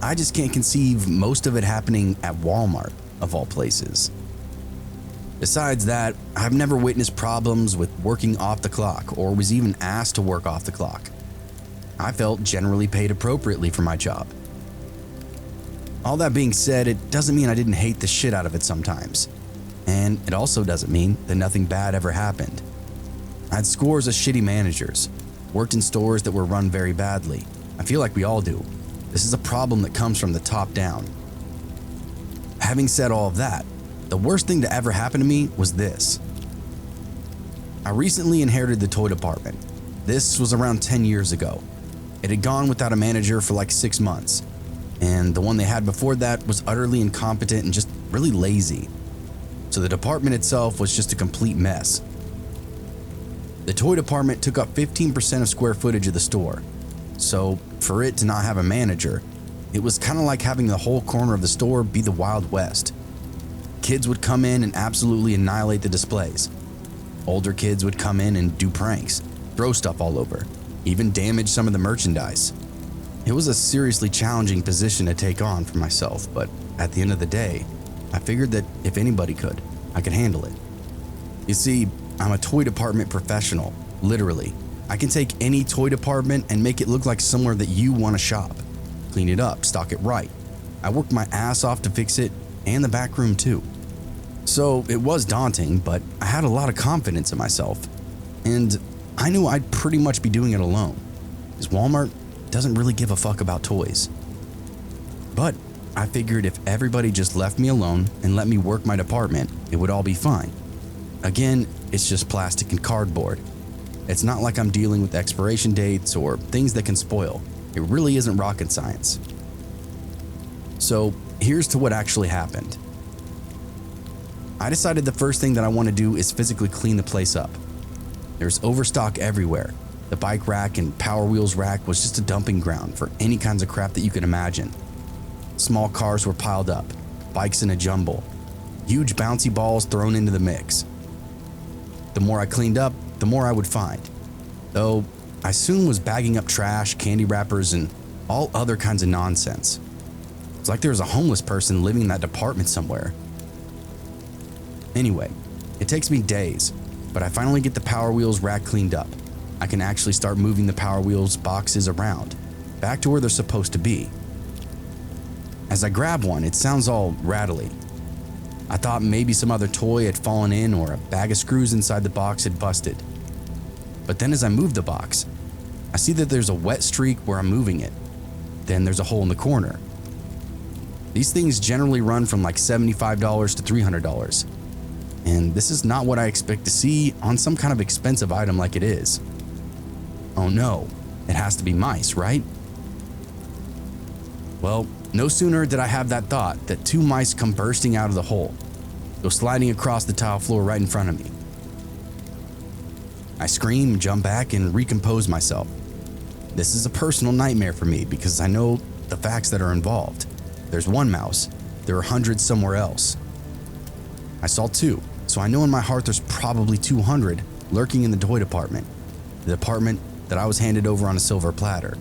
I just can't conceive most of it happening at Walmart, of all places. Besides that, I've never witnessed problems with working off the clock or was even asked to work off the clock. I felt generally paid appropriately for my job. All that being said, it doesn't mean I didn't hate the shit out of it sometimes. And it also doesn't mean that nothing bad ever happened. I had scores of shitty managers, worked in stores that were run very badly. I feel like we all do. This is a problem that comes from the top down. Having said all of that, the worst thing to ever happen to me was this. I recently inherited the toy department. This was around 10 years ago. It had gone without a manager for like 6 months, and the one they had before that was utterly incompetent and just really lazy. So the department itself was just a complete mess. The toy department took up 15% of square footage of the store, so for it to not have a manager, it was kind of like having the whole corner of the store be the Wild West. Kids would come in and absolutely annihilate the displays. Older kids would come in and do pranks, throw stuff all over, even damage some of the merchandise. It was a seriously challenging position to take on for myself, but at the end of the day, I figured that if anybody could, I could handle it. You see, I'm a toy department professional, literally. I can take any toy department and make it look like somewhere that you want to shop. Clean it up, stock it right. I worked my ass off to fix it, and the back room too. So it was daunting, but I had a lot of confidence in myself. And I knew I'd pretty much be doing it alone, because Walmart doesn't really give a fuck about toys. But I figured if everybody just left me alone and let me work my department, it would all be fine. Again, it's just plastic and cardboard. It's not like I'm dealing with expiration dates or things that can spoil. It really isn't rocket science. So here's to what actually happened. I decided the first thing that I want to do is physically clean the place up. There's overstock everywhere. The bike rack and Power Wheels rack was just a dumping ground for any kinds of crap that you can imagine. Small cars were piled up, bikes in a jumble, huge bouncy balls thrown into the mix. The more I cleaned up, the more I would find. Though I soon was bagging up trash, candy wrappers, and all other kinds of nonsense. It's like there was a homeless person living in that department somewhere. Anyway, it takes me days, but I finally get the Power Wheels rack cleaned up. I can actually start moving the Power Wheels boxes around, back to where they're supposed to be. As I grab one, it sounds all rattly. I thought maybe some other toy had fallen in or a bag of screws inside the box had busted. But then as I move the box, I see that there's a wet streak where I'm moving it. Then there's a hole in the corner. These things generally run from like $75 to $300. And this is not what I expect to see on some kind of expensive item like it is. Oh no, it has to be mice, right? Well, No sooner did I have that thought that 2 mice come bursting out of the hole, go sliding across the tile floor right in front of me. I scream, jump back, and recompose myself. This is a personal nightmare for me because I know the facts that are involved. There's 1 mouse, there are hundreds somewhere else. I saw 2, so I know in my heart there's probably 200 lurking in the toy department, the department that I was handed over on a silver platter.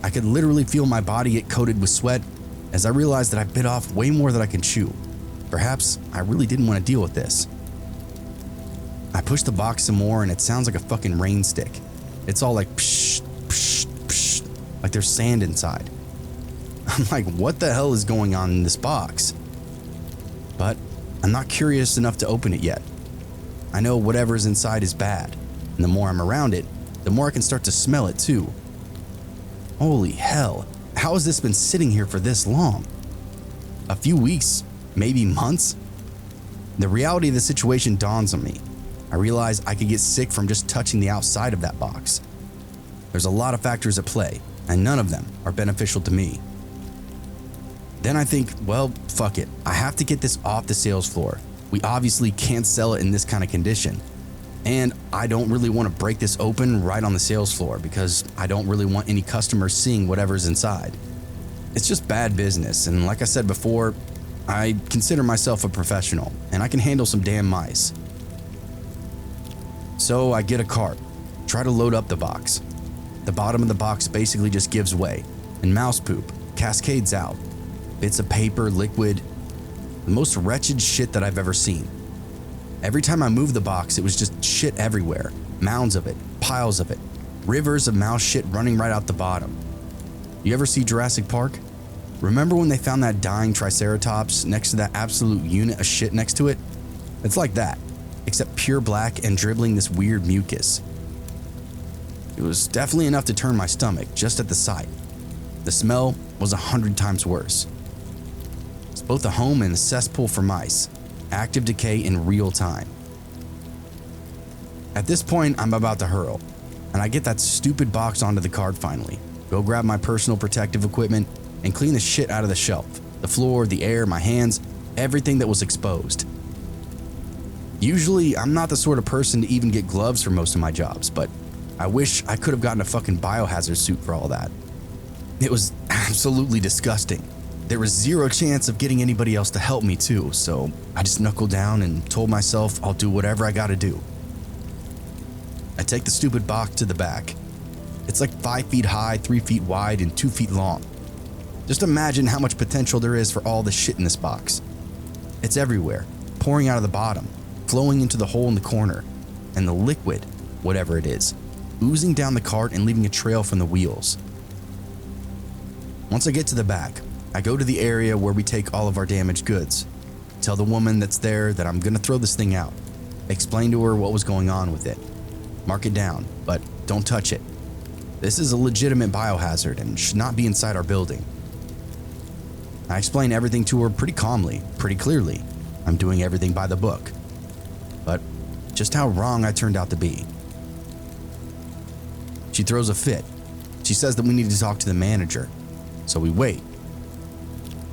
I could literally feel my body get coated with sweat as I realized that I bit off way more than I can chew. Perhaps I really didn't want to deal with this. I push the box some more and it sounds like a fucking rain stick. It's all like psh, psh, psh, like there's sand inside. I'm like, what the hell is going on in this box? But I'm not curious enough to open it yet. I know whatever's inside is bad, and the more I'm around it, the more I can start to smell it too. Holy hell, how has this been sitting here for this long? A few weeks, maybe months? The reality of the situation dawns on me. I realize I could get sick from just touching the outside of that box. There's a lot of factors at play, and none of them are beneficial to me. Then I think, well, fuck it. I have to get this off the sales floor. We obviously can't sell it in this kind of condition. And I don't really want to break this open right on the sales floor because I don't really want any customers seeing whatever's inside. It's just bad business, and like I said before, I consider myself a professional, and I can handle some damn mice. So I get a cart, try to load up the box. The bottom of the box basically just gives way, and mouse poop cascades out. Bits of paper, liquid, the most wretched shit that I've ever seen. Every time I moved the box, it was just shit everywhere. Mounds of it, piles of it, rivers of mouse shit running right out the bottom. You ever see Jurassic Park? Remember when they found that dying Triceratops next to that absolute unit of shit next to it? It's like that, except pure black and dribbling this weird mucus. It was definitely enough to turn my stomach just at the sight. The smell was 100 times worse. It's both a home and a cesspool for mice. Active decay in real time. At this point, I'm about to hurl, and I get that stupid box onto the cart finally, go grab my personal protective equipment, and clean the shit out of the shelf, the floor, the air, my hands, everything that was exposed. Usually, I'm not the sort of person to even get gloves for most of my jobs, but I wish I could have gotten a fucking biohazard suit for all that. It was absolutely disgusting. There was zero chance of getting anybody else to help me too, so I just knuckled down and told myself I'll do whatever I gotta do. I take the stupid box to the back. It's like 5 feet high, 3 feet wide, and 2 feet long. Just imagine how much potential there is for all the shit in this box. It's everywhere, pouring out of the bottom, flowing into the hole in the corner, and the liquid, whatever it is, oozing down the cart and leaving a trail from the wheels. Once I get to the back, I go to the area where we take all of our damaged goods. Tell the woman that's there that I'm gonna throw this thing out. Explain to her what was going on with it. Mark it down, but don't touch it. This is a legitimate biohazard and should not be inside our building. I explain everything to her pretty calmly, pretty clearly. I'm doing everything by the book. But just how wrong I turned out to be. She throws a fit. She says that we need to talk to the manager. So we wait.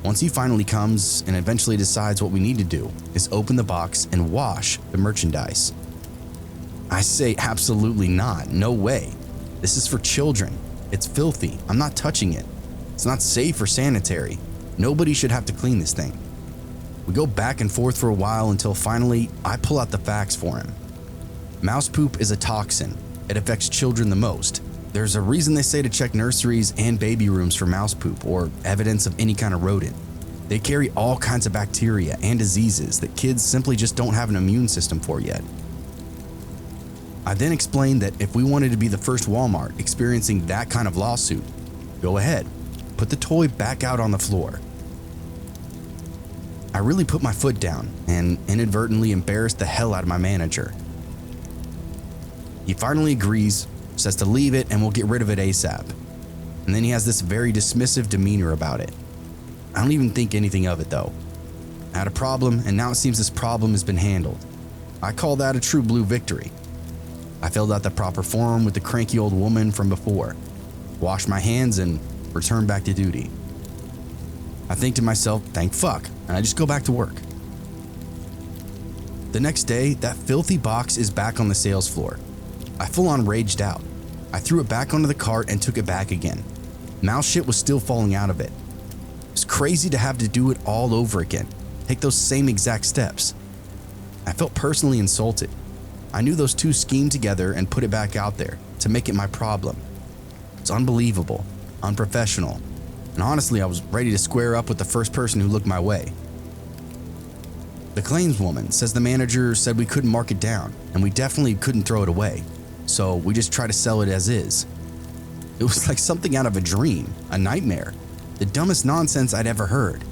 Once he finally comes and eventually decides what we need to do is open the box and wash the merchandise. I say absolutely not, no way. This is for children. It's filthy, I'm not touching it. It's not safe or sanitary. Nobody should have to clean this thing. We go back and forth for a while until finally I pull out the facts for him. Mouse poop is a toxin. It affects children the most. There's a reason they say to check nurseries and baby rooms for mouse poop or evidence of any kind of rodent. They carry all kinds of bacteria and diseases that kids simply just don't have an immune system for yet. I then explained that if we wanted to be the first Walmart experiencing that kind of lawsuit, go ahead, put the toy back out on the floor. I really put my foot down and inadvertently embarrassed the hell out of my manager. He finally agrees, says to leave it and we'll get rid of it ASAP. And then he has this very dismissive demeanor about it. I don't even think anything of it though. I had a problem and now it seems this problem has been handled. I call that a true blue victory. I filled out the proper form with the cranky old woman from before, washed my hands and returned back to duty. I think to myself, thank fuck, and I just go back to work. The next day, that filthy box is back on the sales floor. I full on raged out. I threw it back onto the cart and took it back again. Mouse shit was still falling out of it. It's crazy to have to do it all over again, take those same exact steps. I felt personally insulted. I knew those two schemed together and put it back out there to make it my problem. It's unbelievable, unprofessional, and honestly, I was ready to square up with the first person who looked my way. The claims woman says the manager said we couldn't mark it down, and we definitely couldn't throw it away, so we just try to sell it as is. It was like something out of a dream, a nightmare, the dumbest nonsense I'd ever heard.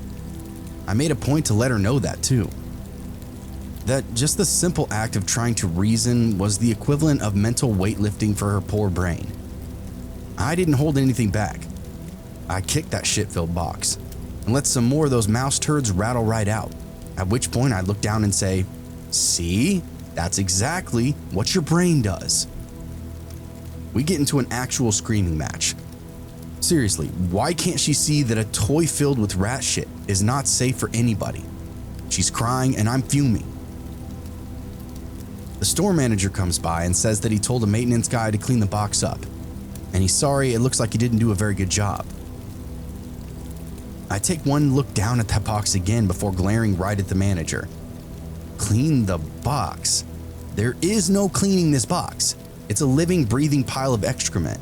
I made a point to let her know that too. That just the simple act of trying to reason was the equivalent of mental weightlifting for her poor brain. I didn't hold anything back. I kicked that shit-filled box and let some more of those mouse turds rattle right out, at which point I'd look down and say, "See? That's exactly what your brain does." We get into an actual screaming match. Seriously, why can't she see that a toy filled with rat shit is not safe for anybody? She's crying and I'm fuming. The store manager comes by and says that he told a maintenance guy to clean the box up, and he's sorry it looks like he didn't do a very good job. I take one look down at that box again before glaring right at the manager. Clean the box? There is no cleaning this box. It's a living, breathing pile of excrement.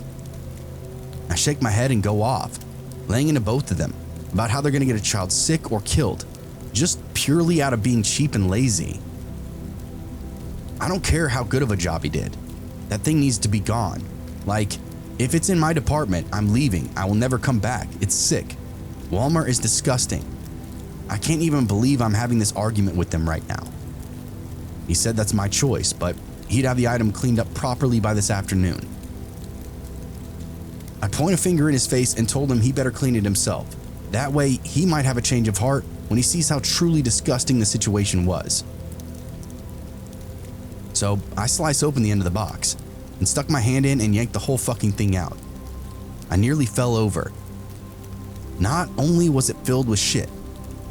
I shake my head and go off, laying into both of them about how they're gonna get a child sick or killed, just purely out of being cheap and lazy. I don't care how good of a job he did. That thing needs to be gone. Like, if it's in my department, I'm leaving. I will never come back. It's sick. Walmart is disgusting. I can't even believe I'm having this argument with them right now. He said that's my choice, but he'd have the item cleaned up properly by this afternoon. I point a finger in his face and told him he better clean it himself. That way, he might have a change of heart when he sees how truly disgusting the situation was. So I slice open the end of the box and stuck my hand in and yanked the whole fucking thing out. I nearly fell over. Not only was it filled with shit,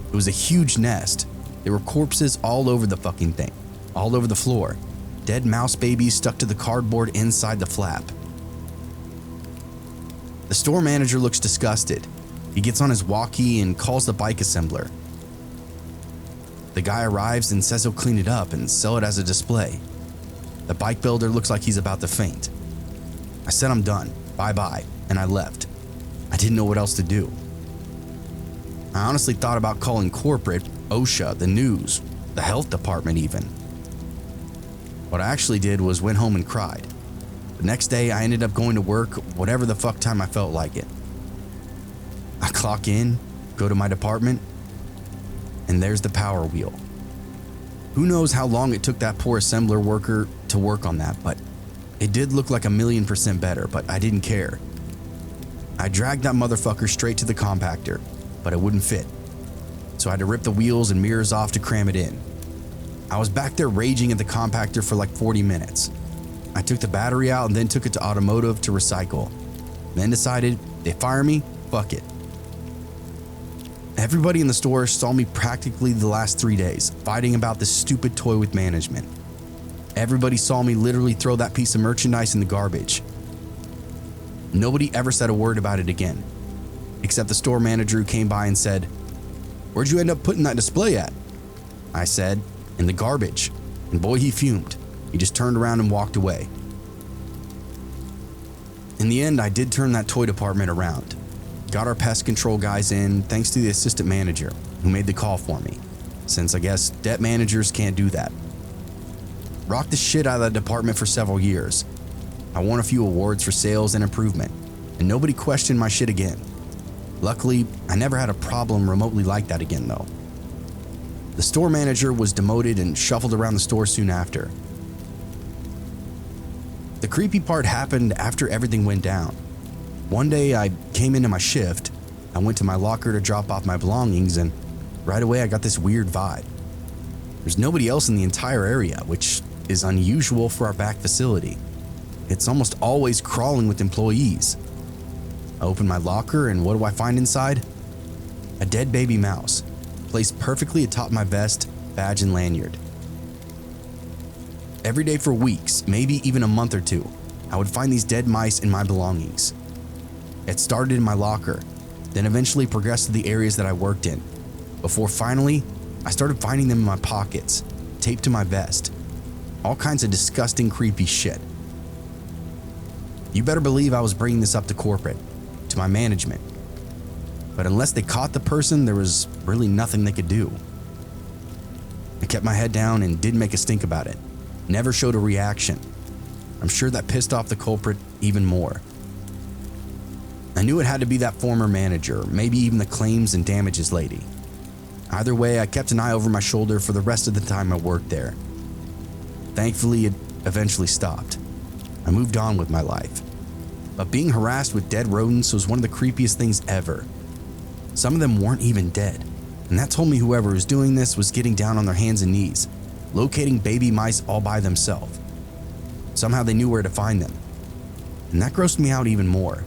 it was a huge nest. There were corpses all over the fucking thing, all over the floor. Dead mouse babies stuck to the cardboard inside the flap. The store manager looks disgusted. He gets on his walkie and calls the bike assembler. The guy arrives and says he'll clean it up and sell it as a display. The bike builder looks like he's about to faint. I said I'm done, bye-bye, and I left. I didn't know what else to do. I honestly thought about calling corporate, OSHA, the news, the health department even. What I actually did was went home and cried. The next day I ended up going to work whatever the fuck time I felt like it. I clock in, go to my department, and there's the power wheel. Who knows how long it took that poor assembler worker to work on that, but it did look like 1,000,000% better, but I didn't care. I dragged that motherfucker straight to the compactor, but it wouldn't fit. So I had to rip the wheels and mirrors off to cram it in. I was back there raging at the compactor for like 40 minutes. I took the battery out and then took it to automotive to recycle. Then decided, they fire me, fuck it. Everybody in the store saw me practically the last 3 days, fighting about this stupid toy with management. Everybody saw me literally throw that piece of merchandise in the garbage. Nobody ever said a word about it again, except the store manager who came by and said, "Where'd you end up putting that display at?" I said, "In the garbage." And boy, he fumed. He just turned around and walked away. In the end, I did turn that toy department around. Got our pest control guys in thanks to the assistant manager who made the call for me, since I guess debt managers can't do that. Rocked the shit out of that department for several years. I won a few awards for sales and improvement, and nobody questioned my shit again. Luckily, I never had a problem remotely like that again though. The store manager was demoted and shuffled around the store soon after. The creepy part happened after everything went down. One day I came into my shift, I went to my locker to drop off my belongings, and right away I got this weird vibe. There's nobody else in the entire area, which is unusual for our back facility. It's almost always crawling with employees. I open my locker and what do I find inside? a dead baby mouse, placed perfectly atop my vest, badge, and lanyard. Every day for weeks, maybe even a month or two, I would find these dead mice in my belongings. It started in my locker, then eventually progressed to the areas that I worked in, before finally, I started finding them in my pockets, taped to my vest. All kinds of disgusting, creepy shit. You better believe I was bringing this up to corporate, to my management. But unless they caught the person, there was really nothing they could do. I kept my head down and didn't make a stink about it. Never showed a reaction. I'm sure that pissed off the culprit even more. I knew it had to be that former manager, maybe even the claims and damages lady. Either way, I kept an eye over my shoulder for the rest of the time I worked there. Thankfully, it eventually stopped. I moved on with my life. But being harassed with dead rodents was one of the creepiest things ever. Some of them weren't even dead, and that told me whoever was doing this was getting down on their hands and knees, locating baby mice all by themselves. Somehow they knew where to find them, and that grossed me out even more.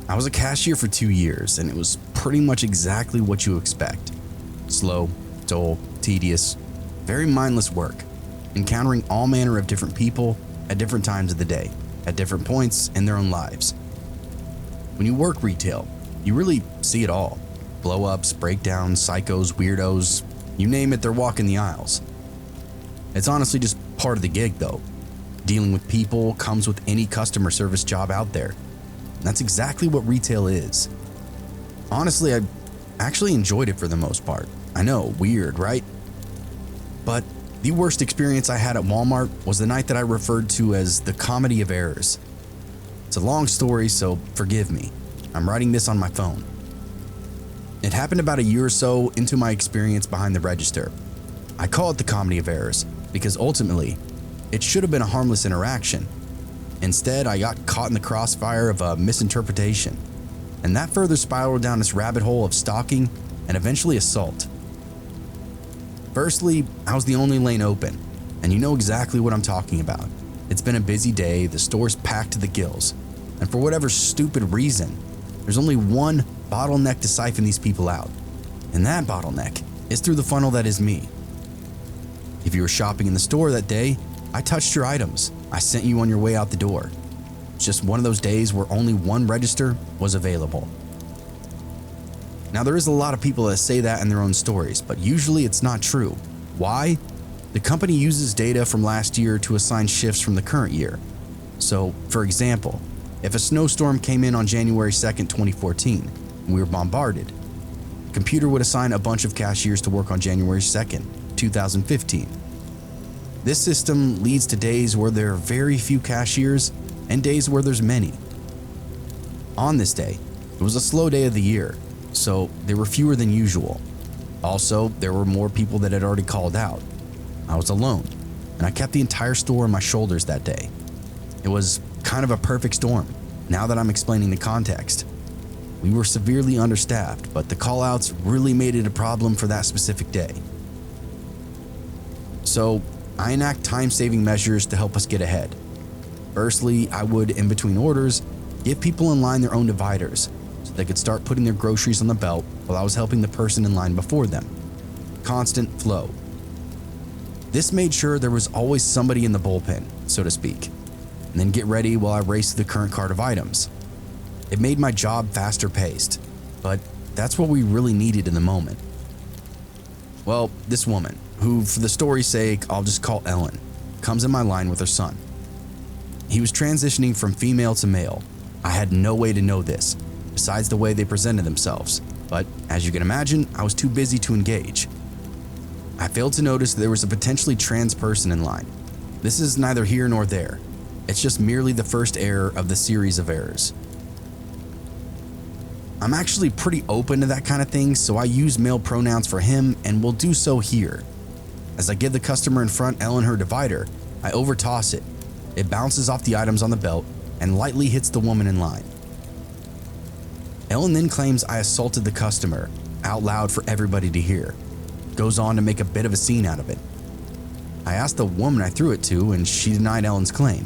I was a cashier for 2 years, and it was pretty much exactly what you expect. Slow, dull, tedious, very mindless work, encountering all manner of different people at different times of the day, at different points in their own lives. When you work retail, you really see it all. Blow-ups, breakdowns, psychos, weirdos, you name it, they're walking the aisles. It's honestly just part of the gig though. Dealing with people comes with any customer service job out there. That's exactly what retail is. Honestly, I actually enjoyed it for the most part. I know, weird, right? But the worst experience I had at Walmart was the night that I referred to as the comedy of errors. It's a long story, so forgive me. I'm writing this on my phone. It happened about a year or so into my experience behind the register. I call it the comedy of errors because ultimately, it should have been a harmless interaction. Instead, I got caught in the crossfire of a misinterpretation, and that further spiraled down this rabbit hole of stalking and eventually assault. Firstly, I was the only lane open, and you know exactly what I'm talking about. It's been a busy day, the store's packed to the gills, and for whatever stupid reason, there's only one bottleneck to siphon these people out, and that bottleneck is through the funnel that is me. If you were shopping in the store that day, I touched your items. I sent you on your way out the door. It's just one of those days where only one register was available. Now, there is a lot of people that say that in their own stories, but usually it's not true. Why? The company uses data from last year to assign shifts from the current year. So, for example, if a snowstorm came in on January 2nd, 2014, and we were bombarded, the computer would assign a bunch of cashiers to work on January 2nd, 2015. This system leads to days where there are very few cashiers and days where there's many. On this day, it was a slow day of the year, so there were fewer than usual. Also, there were more people that had already called out. I was alone, and I kept the entire store on my shoulders that day. It was kind of a perfect storm, now that I'm explaining the context. We were severely understaffed, but the call-outs really made it a problem for that specific day. So, I enact time-saving measures to help us get ahead. Firstly, I would, in between orders, give people in line their own dividers so they could start putting their groceries on the belt while I was helping the person in line before them. Constant flow. This made sure there was always somebody in the bullpen, so to speak, and then get ready while I raced through the current cart of items. It made my job faster paced, but that's what we really needed in the moment. Well, this woman, who for the story's sake I'll just call Ellen, comes in my line with her son. He was transitioning from female to male. I had no way to know this, besides the way they presented themselves, but as you can imagine, I was too busy to engage. I failed to notice that there was a potentially trans person in line. This is neither here nor there. It's just merely the first error of the series of errors. I'm actually pretty open to that kind of thing, so I use male pronouns for him and will do so here. As I give the customer in front Ellen her divider, I overtoss it, It bounces off the items on the belt and lightly hits the woman in line. Ellen then claims I assaulted the customer out loud for everybody to hear. Goes on to make a bit of a scene out of it. I asked the woman I threw it to, and she denied Ellen's claim.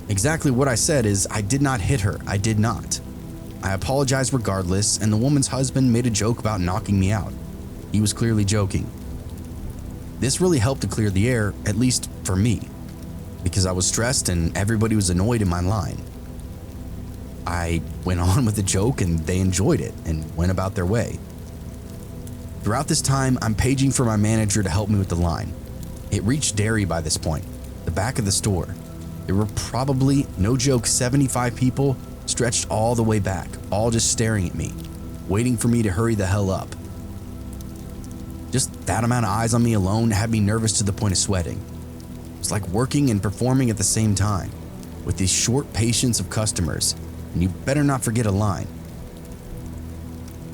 Exactly what I said is, I did not hit her. I did not. I apologized regardless, and the woman's husband made a joke about knocking me out. He was clearly joking. This really helped to clear the air, at least for me, because I was stressed and everybody was annoyed in my line. I went on with the joke and they enjoyed it and went about their way. Throughout this time, I'm paging for my manager to help me with the line. It reached dairy by this point, the back of the store. There were probably, no joke, 75 people stretched all the way back, all just staring at me, waiting for me to hurry the hell up. Just that amount of eyes on me alone had me nervous to the point of sweating. It's like working and performing at the same time, with these short patience of customers, and you better not forget a line.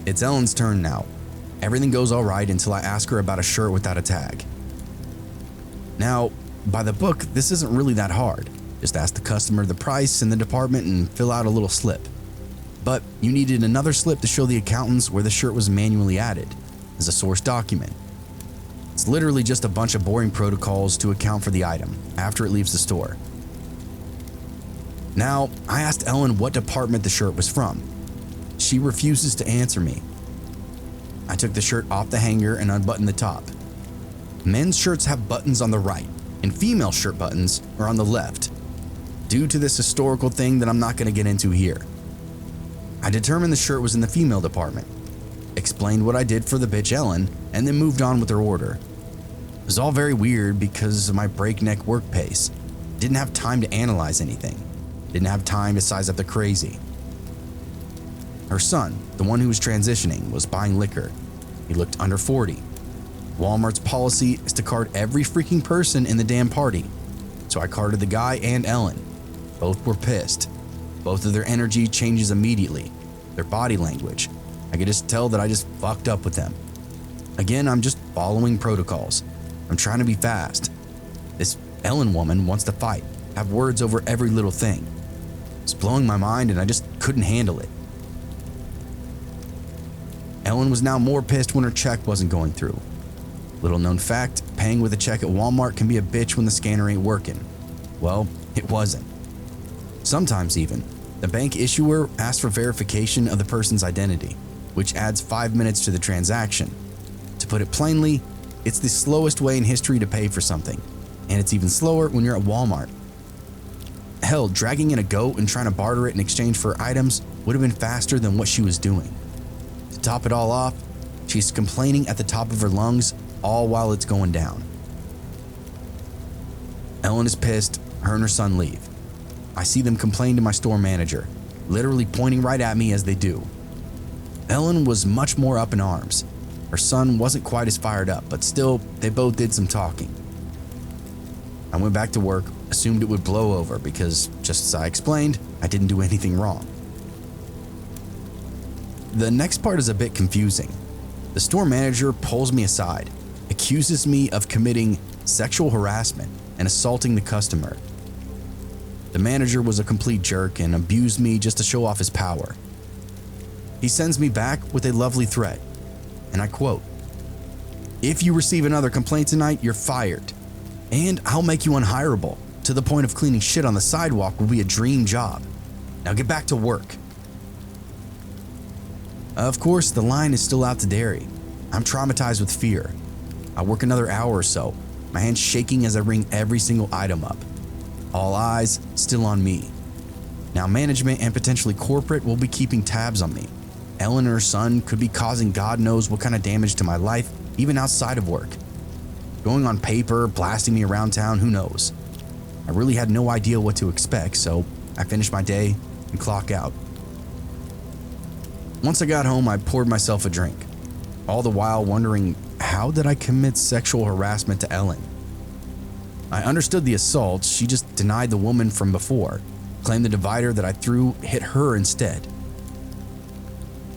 It's Ellen's turn now. Everything goes all right until I ask her about a shirt without a tag. Now, by the book, this isn't really that hard. Just ask the customer the price in the department and fill out a little slip. But you needed another slip to show the accountants where the shirt was manually added as a source document. It's literally just a bunch of boring protocols to account for the item after it leaves the store. Now, I asked Ellen what department the shirt was from. She refuses to answer me. I took the shirt off the hanger and unbuttoned the top. Men's shirts have buttons on the right, and female shirt buttons are on the left, due to this historical thing that I'm not going to get into here. I determined the shirt was in the female department, explained what I did for the bitch Ellen, and then moved on with her order. It was all very weird because of my breakneck work pace. Didn't have time to analyze anything. Didn't have time to size up the crazy. Her son, the one who was transitioning, was buying liquor. He looked under 40. Walmart's policy is to card every freaking person in the damn party. So I carded the guy and Ellen. Both were pissed. Both of their energy changes immediately. Their body language. I could just tell that I just fucked up with them. Again, I'm just following protocols. I'm trying to be fast. This Ellen woman wants to fight, have words over every little thing. It's blowing my mind and I just couldn't handle it. Ellen was now more pissed when her check wasn't going through. Little known fact, paying with a check at Walmart can be a bitch when the scanner ain't working. Well, it wasn't. Sometimes even, the bank issuer asks for verification of the person's identity, which adds 5 minutes to the transaction. To put it plainly, it's the slowest way in history to pay for something, and it's even slower when you're at Walmart. Hell, dragging in a goat and trying to barter it in exchange for items would have been faster than what she was doing. To top it all off, she's complaining at the top of her lungs all while it's going down. Ellen is pissed, her and her son leave. I see them complain to my store manager, literally pointing right at me as they do. Ellen was much more up in arms. Her son wasn't quite as fired up, but still, they both did some talking. I went back to work, assumed it would blow over because, just as I explained, I didn't do anything wrong. The next part is a bit confusing. The store manager pulls me aside, accuses me of committing sexual harassment and assaulting the customer. The manager was a complete jerk and abused me just to show off his power. He sends me back with a lovely threat, and I quote, "If you receive another complaint tonight, you're fired, and I'll make you unhireable, to the point of cleaning shit on the sidewalk will be a dream job. Now get back to work." Of course, the line is still out to dairy. I'm traumatized with fear. I work another hour or so, my hands shaking as I ring every single item up. All eyes still on me. Now management and potentially corporate will be keeping tabs on me. Ellen and her son could be causing God knows what kind of damage to my life, even outside of work. Going on paper, blasting me around town, who knows? I really had no idea what to expect, so I finished my day and clock out. Once I got home, I poured myself a drink, all the while wondering, how did I commit sexual harassment to Ellen? I understood the assault, she just denied the woman from before, claimed the divider that I threw hit her instead.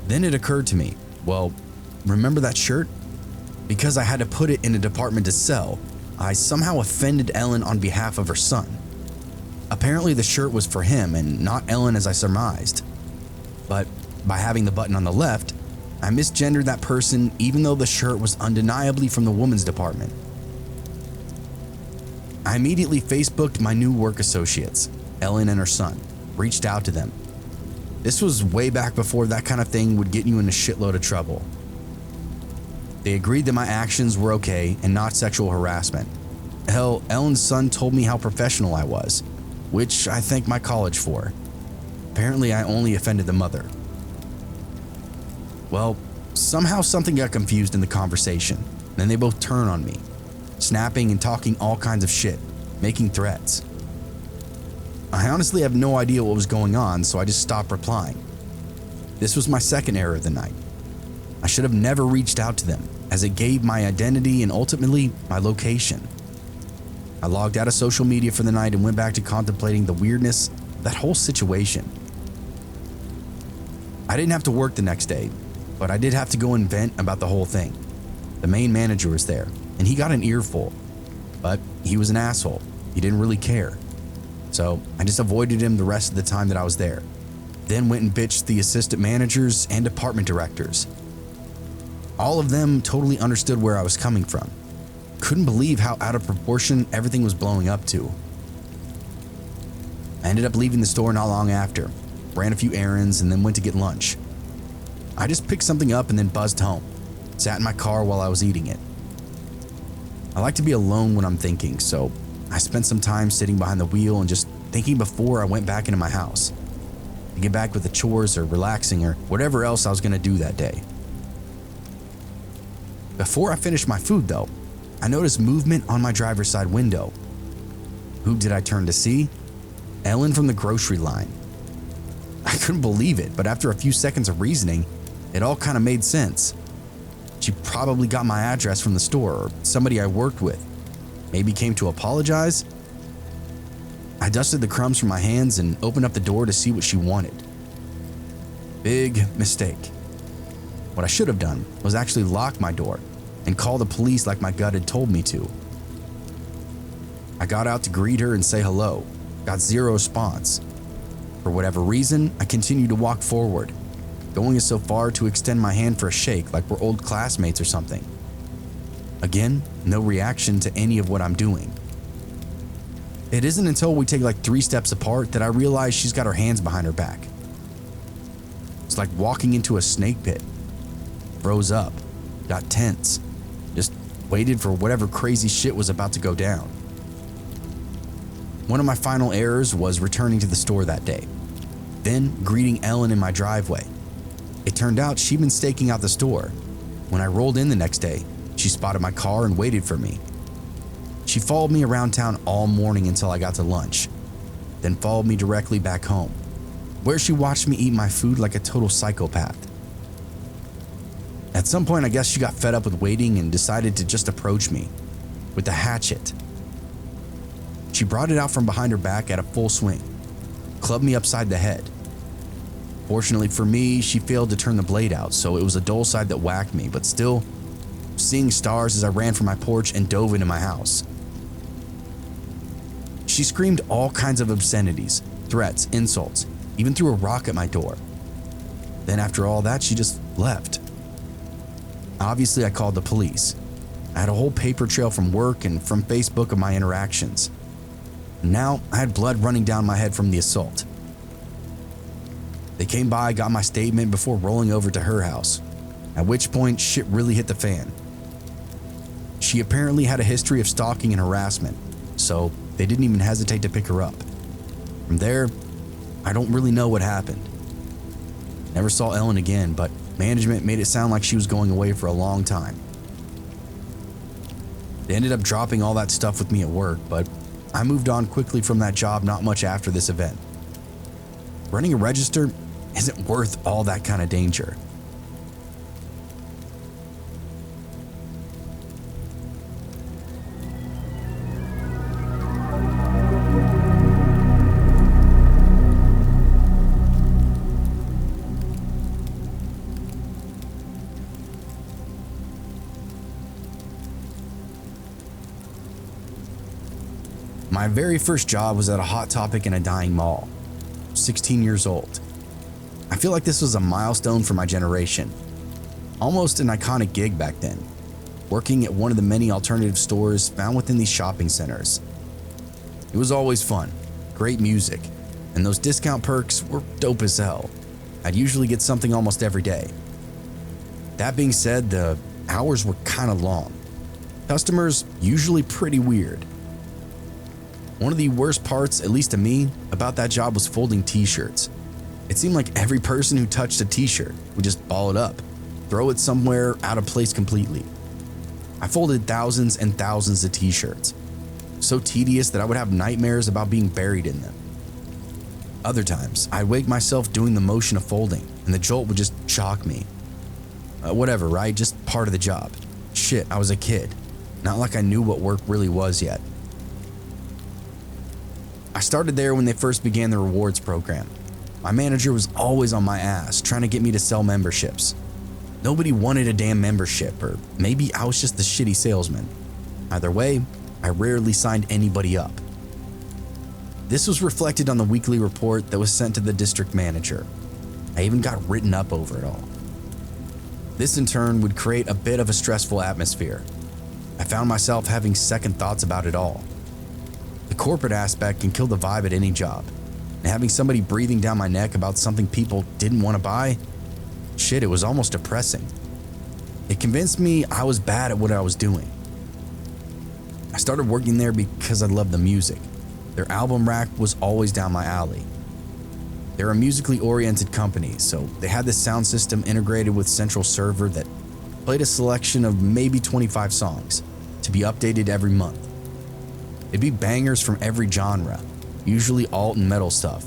Then it occurred to me, well, remember that shirt? Because I had to put it in a department to sell, I somehow offended Ellen on behalf of her son. Apparently the shirt was for him and not Ellen as I surmised. But by having the button on the left, I misgendered that person even though the shirt was undeniably from the women's department. I immediately Facebooked my new work associates, Ellen and her son, reached out to them. This was way back before that kind of thing would get you in a shitload of trouble. They agreed that my actions were okay and not sexual harassment. Hell, Ellen's son told me how professional I was, which I thank my college for. Apparently I only offended the mother. Well, somehow something got confused in the conversation, and then they both turned on me, snapping and talking all kinds of shit, making threats. I honestly have no idea what was going on, so I just stopped replying. This was my second error of the night. I should have never reached out to them, as it gave my identity and ultimately my location. I logged out of social media for the night and went back to contemplating the weirdness of that whole situation. I didn't have to work the next day, but I did have to go and vent about the whole thing. The main manager was there, and he got an earful, but he was an asshole. He didn't really care. So I just avoided him the rest of the time that I was there. Then went and bitched the assistant managers and department directors. All of them totally understood where I was coming from. Couldn't believe how out of proportion everything was blowing up to. I ended up leaving the store not long after, ran a few errands, and then went to get lunch. I just picked something up and then buzzed home, sat in my car while I was eating it. I like to be alone when I'm thinking, so I spent some time sitting behind the wheel and just thinking before I went back into my house to get back with the chores or relaxing or whatever else I was going to do that day. Before I finished my food though, I noticed movement on my driver's side window. Who did I turn to see? Ellen from the grocery line. I couldn't believe it, but after a few seconds of reasoning, it all kind of made sense. She probably got my address from the store or somebody I worked with. Maybe came to apologize. I dusted the crumbs from my hands and opened up the door to see what she wanted. Big mistake. What I should have done was actually lock my door and call the police like my gut had told me to. I got out to greet her and say hello, got zero response. For whatever reason, I continued to walk forward, going so far to extend my hand for a shake like we're old classmates or something. Again, no reaction to any of what I'm doing. It isn't until we take like 3 steps apart that I realize she's got her hands behind her back. It's like walking into a snake pit. Froze up, got tense, just waited for whatever crazy shit was about to go down. One of my final errors was returning to the store that day, then greeting Ellen in my driveway. It turned out she'd been staking out the store. When I rolled in the next day, she spotted my car and waited for me. She followed me around town all morning until I got to lunch, then followed me directly back home, where she watched me eat my food like a total psychopath. At some point, I guess she got fed up with waiting and decided to just approach me with a hatchet. She brought it out from behind her back at a full swing, clubbed me upside the head. Fortunately for me, she failed to turn the blade out, so it was a dull side that whacked me, but still, seeing stars as I ran from my porch and dove into my house. She screamed all kinds of obscenities, threats, insults, even threw a rock at my door. Then after all that, she just left. Obviously, I called the police. I had a whole paper trail from work and from Facebook of my interactions. Now, I had blood running down my head from the assault. They came by, got my statement before rolling over to her house, at which point shit really hit the fan. She apparently had a history of stalking and harassment, so they didn't even hesitate to pick her up. From there, I don't really know what happened. Never saw Ellen again, but management made it sound like she was going away for a long time. They ended up dropping all that stuff with me at work, but I moved on quickly from that job not much after this event. Running a register isn't worth all that kind of danger. My very first job was at a Hot Topic in a dying mall. 16 years old. I feel like this was a milestone for my generation. Almost an iconic gig back then, working at one of the many alternative stores found within these shopping centers. It was always fun, great music, and those discount perks were dope as hell. I'd usually get something almost every day. That being said, the hours were kind of long. Customers usually pretty weird. One of the worst parts, at least to me, about that job was folding t-shirts. It seemed like every person who touched a t-shirt would just ball it up, throw it somewhere out of place completely. I folded thousands and thousands of t-shirts. So tedious that I would have nightmares about being buried in them. Other times, I'd wake myself doing the motion of folding, and the jolt would just shock me. Whatever, right? Just part of the job. Shit, I was a kid. Not like I knew what work really was yet. I started there when they first began the rewards program. My manager was always on my ass, trying to get me to sell memberships. Nobody wanted a damn membership, or maybe I was just the shitty salesman. Either way, I rarely signed anybody up. This was reflected on the weekly report that was sent to the district manager. I even got written up over it all. This in turn would create a bit of a stressful atmosphere. I found myself having second thoughts about it all. The corporate aspect can kill the vibe at any job, and having somebody breathing down my neck about something people didn't want to buy, shit, it was almost depressing. It convinced me I was bad at what I was doing. I started working there because I loved the music. Their album rack was always down my alley. They're a musically oriented company, so they had this sound system integrated with central server that played a selection of maybe 25 songs to be updated every month. It'd be bangers from every genre, usually alt and metal stuff.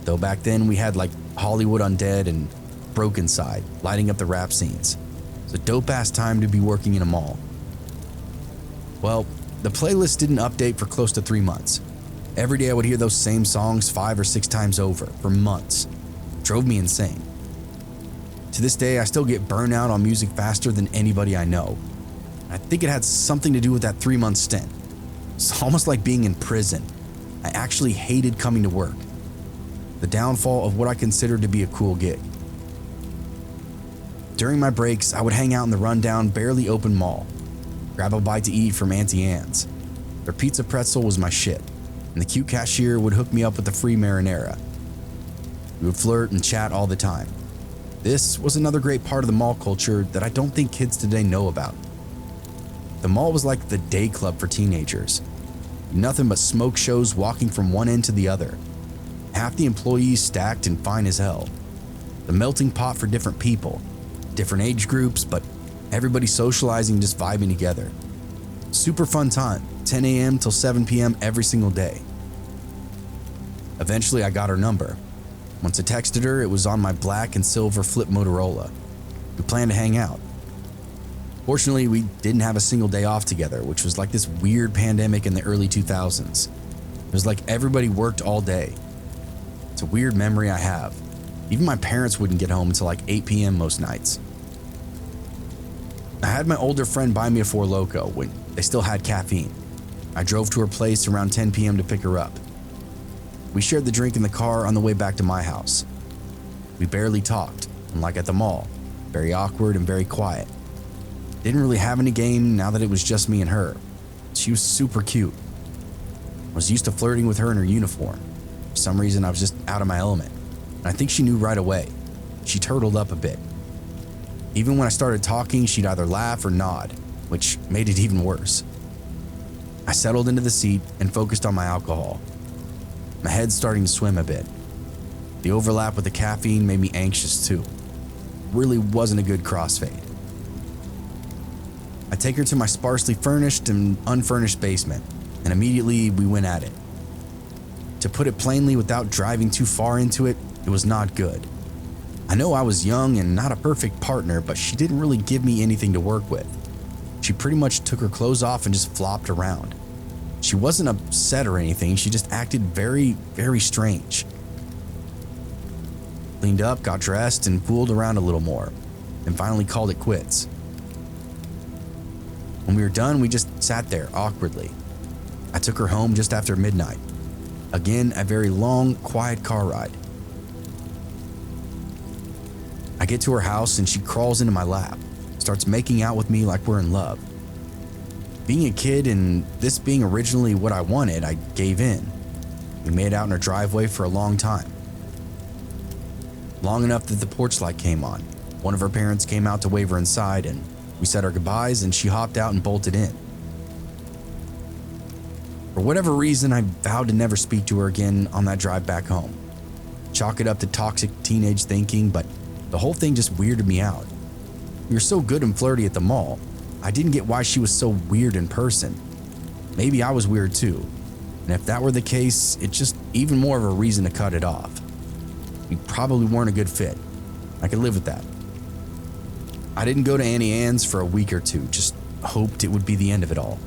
Though back then we had like Hollywood Undead and Broken Side lighting up the rap scenes. It's a dope ass time to be working in a mall. Well, the playlist didn't update for close to 3 months. Every day I would hear those same songs 5 or 6 times over for months. It drove me insane. To this day, I still get burned out on music faster than anybody I know. I think it had something to do with that 3-month stint. It's almost like being in prison. I actually hated coming to work. The downfall of what I considered to be a cool gig. During my breaks, I would hang out in the rundown, barely open mall, grab a bite to eat from Auntie Anne's. Their pizza pretzel was my shit, and the cute cashier would hook me up with a free marinara. We would flirt and chat all the time. This was another great part of the mall culture that I don't think kids today know about. The mall was like the day club for teenagers. Nothing but smoke shows walking from one end to the other. Half the employees stacked and fine as hell. The melting pot for different people, different age groups, but everybody socializing, just vibing together. Super fun time, 10 a.m. till 7 p.m. every single day. Eventually I got her number. Once I texted her, it was on my black and silver flip Motorola. We planned to hang out. Fortunately, we didn't have a single day off together, which was like this weird pandemic in the early 2000s. It was like everybody worked all day. It's a weird memory I have. Even my parents wouldn't get home until like 8 p.m. most nights. I had my older friend buy me a Four Loko when they still had caffeine. I drove to her place around 10 p.m. to pick her up. We shared the drink in the car on the way back to my house. We barely talked, unlike at the mall, very awkward and very quiet. Didn't really have any game now that it was just me and her. She was super cute. I was used to flirting with her in her uniform. For some reason, I was just out of my element. And I think she knew right away. She turtled up a bit. Even when I started talking, she'd either laugh or nod, which made it even worse. I settled into the seat and focused on my alcohol. My head's starting to swim a bit. The overlap with the caffeine made me anxious too. Really wasn't a good crossfade. I take her to my sparsely furnished and unfurnished basement, and immediately we went at it. To put it plainly without driving too far into it, it was not good. I know I was young and not a perfect partner, but she didn't really give me anything to work with. She pretty much took her clothes off and just flopped around. She wasn't upset or anything, she just acted very, very strange. Cleaned up, got dressed, and fooled around a little more, and finally called it quits. When we were done, we just sat there awkwardly. I took her home just after midnight. Again, a very long, quiet car ride. I get to her house and she crawls into my lap, starts making out with me like we're in love. Being a kid and this being originally what I wanted, I gave in. We made out in her driveway for a long time. Long enough that the porch light came on. One of her parents came out to wave her inside and we said our goodbyes and she hopped out and bolted in. For whatever reason, I vowed to never speak to her again on that drive back home. Chalk it up to toxic teenage thinking, but the whole thing just weirded me out. We were so good and flirty at the mall. I didn't get why she was so weird in person. Maybe I was weird too. And if that were the case, it's just even more of a reason to cut it off. We probably weren't a good fit. I could live with that. I didn't go to Auntie Anne's for a week or two, just hoped it would be the end of it all.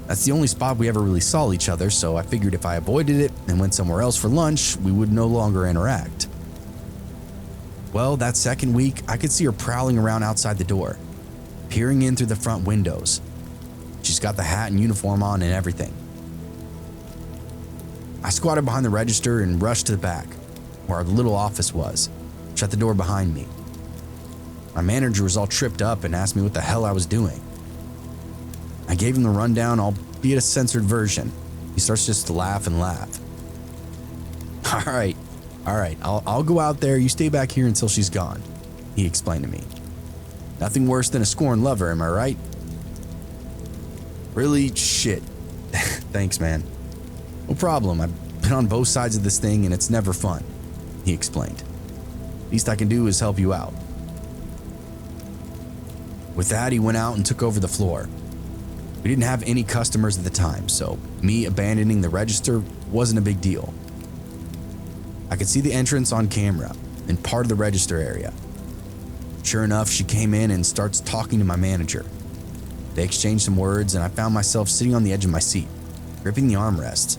That's the only spot we ever really saw each other, so I figured if I avoided it and went somewhere else for lunch, we would no longer interact. Well, that second week, I could see her prowling around outside the door, peering in through the front windows. She's got the hat and uniform on and everything. I squatted behind the register and rushed to the back, where our little office was, shut the door behind me. My manager was all tripped up and asked me what the hell I was doing. I gave him the rundown, albeit a censored version. He starts just to laugh and laugh. All right, I'll go out there, you stay back here until she's gone, he explained to me. Nothing worse than a scorned lover, am I right? Really? Shit. Thanks, man. No problem, I've been on both sides of this thing and it's never fun, he explained. Least I can do is help you out. With that, he went out and took over the floor. We didn't have any customers at the time, so me abandoning the register wasn't a big deal. I could see the entrance on camera and part of the register area. Sure enough, she came in and starts talking to my manager. They exchanged some words and I found myself sitting on the edge of my seat, gripping the armrest.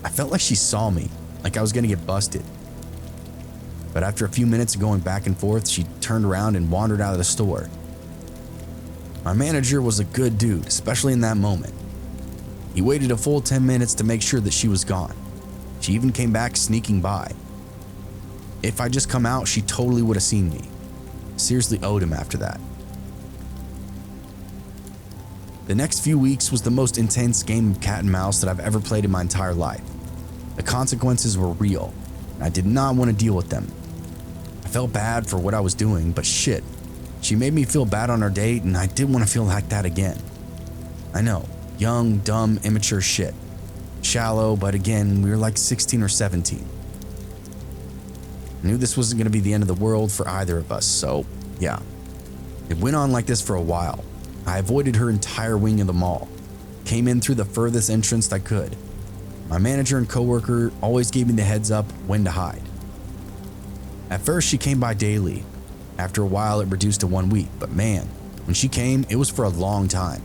I felt like she saw me, like I was gonna get busted. But after a few minutes of going back and forth, she turned around and wandered out of the store. My manager was a good dude, especially in that moment. He waited a full 10 minutes to make sure that she was gone. She even came back sneaking by. If I'd just come out, she totally would have seen me. Seriously owed him after that. The next few weeks was the most intense game of cat and mouse that I've ever played in my entire life. The consequences were real, and I did not want to deal with them. I felt bad for what I was doing, but shit, she made me feel bad on our date, and I didn't want to feel like that again. I know, young, dumb, immature shit. Shallow, but again, we were like 16 or 17. I knew this wasn't going to be the end of the world for either of us, so yeah. It went on like this for a while. I avoided her entire wing of the mall, came in through the furthest entrance I could. My manager and coworker always gave me the heads up when to hide. At first, she came by daily. After a while, it reduced to 1 week, but man, when she came, it was for a long time.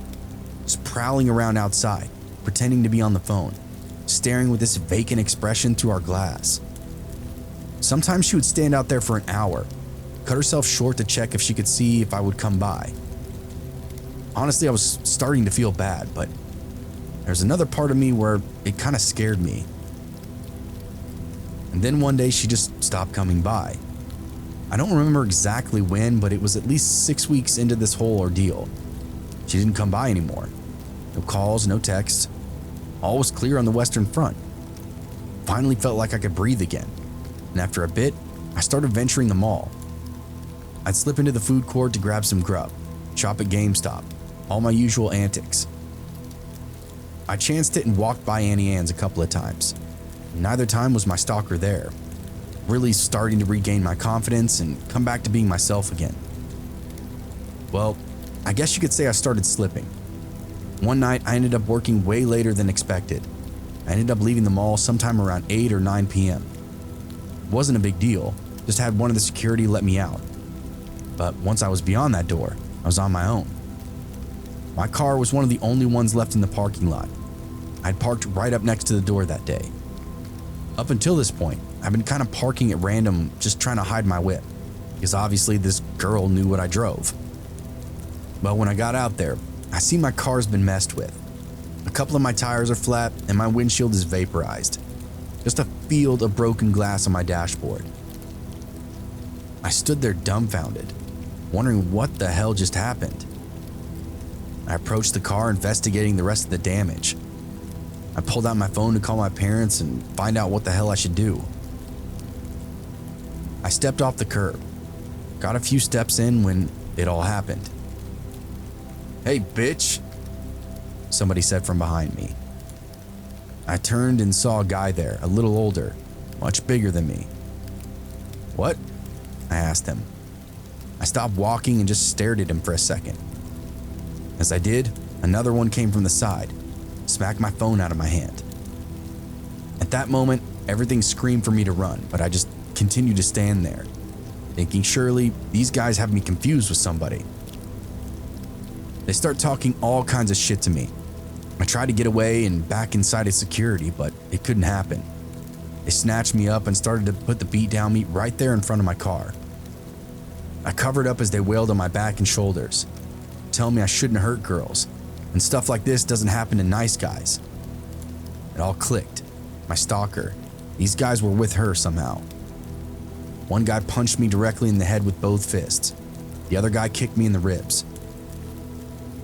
Just prowling around outside, pretending to be on the phone, staring with this vacant expression through our glass. Sometimes she would stand out there for an hour, cut herself short to check if she could see if I would come by. Honestly, I was starting to feel bad, but there's another part of me where it kind of scared me. And then one day she just stopped coming by. I don't remember exactly when, but it was at least 6 weeks into this whole ordeal. She didn't come by anymore. No calls, no texts. All was clear on the Western Front. Finally felt like I could breathe again. And after a bit, I started venturing the mall. I'd slip into the food court to grab some grub, shop at GameStop, all my usual antics. I chanced it and walked by Auntie Anne's a couple of times. Neither time was my stalker there. Really starting to regain my confidence and come back to being myself again. Well, I guess you could say I started slipping. One night, I ended up working way later than expected. I ended up leaving the mall sometime around 8 or 9 p.m. It wasn't a big deal, just had one of the security let me out. But once I was beyond that door, I was on my own. My car was one of the only ones left in the parking lot. I'd parked right up next to the door that day. Up until this point, I've been kind of parking at random, just trying to hide my whip, because obviously this girl knew what I drove. But when I got out there, I see my car's been messed with. A couple of my tires are flat and my windshield is vaporized. Just a field of broken glass on my dashboard. I stood there dumbfounded, wondering what the hell just happened. I approached the car, investigating the rest of the damage. I pulled out my phone to call my parents and find out what the hell I should do. I stepped off the curb, got a few steps in when it all happened. "Hey, bitch," somebody said from behind me. I turned and saw a guy there, a little older, much bigger than me. "What?" I asked him. I stopped walking and just stared at him for a second. As I did, another one came from the side, smacked my phone out of my hand. At that moment, everything screamed for me to run, but I just continued to stand there, thinking surely these guys have me confused with somebody. They start talking all kinds of shit to me. I tried to get away and back inside of security, but it couldn't happen. They snatched me up and started to put the beat down me right there in front of my car. I covered up as they wailed on my back and shoulders, telling me I shouldn't hurt girls, and stuff like this doesn't happen to nice guys. It all clicked. My stalker. These guys were with her somehow. One guy punched me directly in the head with both fists. The other guy kicked me in the ribs.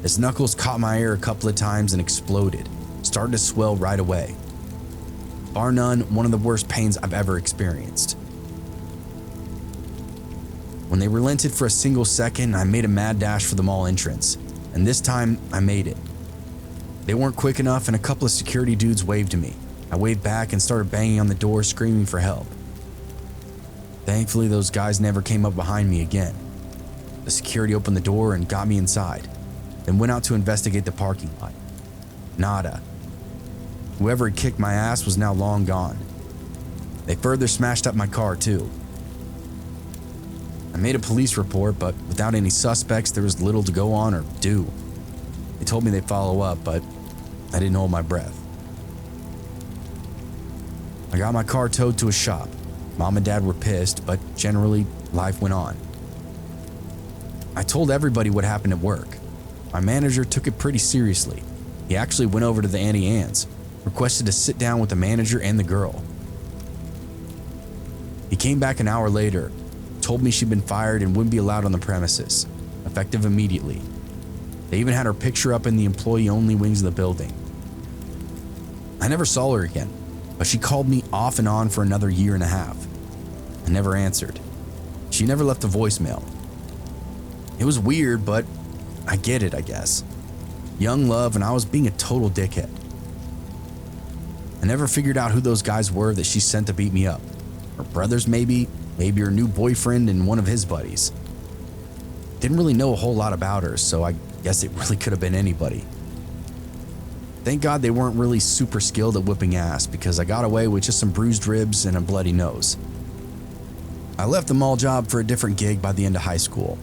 His knuckles caught my ear a couple of times and exploded, starting to swell right away. Bar none, one of the worst pains I've ever experienced. When they relented for a single second, I made a mad dash for the mall entrance, and this time I made it. They weren't quick enough and a couple of security dudes waved to me. I waved back and started banging on the door, screaming for help. Thankfully, those guys never came up behind me again. The security opened the door and got me inside, then went out to investigate the parking lot. Nada. Whoever had kicked my ass was now long gone. They further smashed up my car too. I made a police report, but without any suspects, there was little to go on or do. They told me they'd follow up, but I didn't hold my breath. I got my car towed to a shop. Mom and Dad were pissed, but generally, life went on. I told everybody what happened at work. My manager took it pretty seriously. He actually went over to the Auntie Anne's, requested to sit down with the manager and the girl. He came back an hour later, told me she'd been fired and wouldn't be allowed on the premises, effective immediately. They even had her picture up in the employee-only wings of the building. I never saw her again, but she called me off and on for another year and a half. I never answered. She never left a voicemail. It was weird, but I get it, I guess. Young love, and I was being a total dickhead. I never figured out who those guys were that she sent to beat me up. Her brothers maybe her new boyfriend and one of his buddies. Didn't really know a whole lot about her, so I guess it really could have been anybody. Thank God they weren't really super skilled at whipping ass, because I got away with just some bruised ribs and a bloody nose. I left the mall job for a different gig by the end of high school.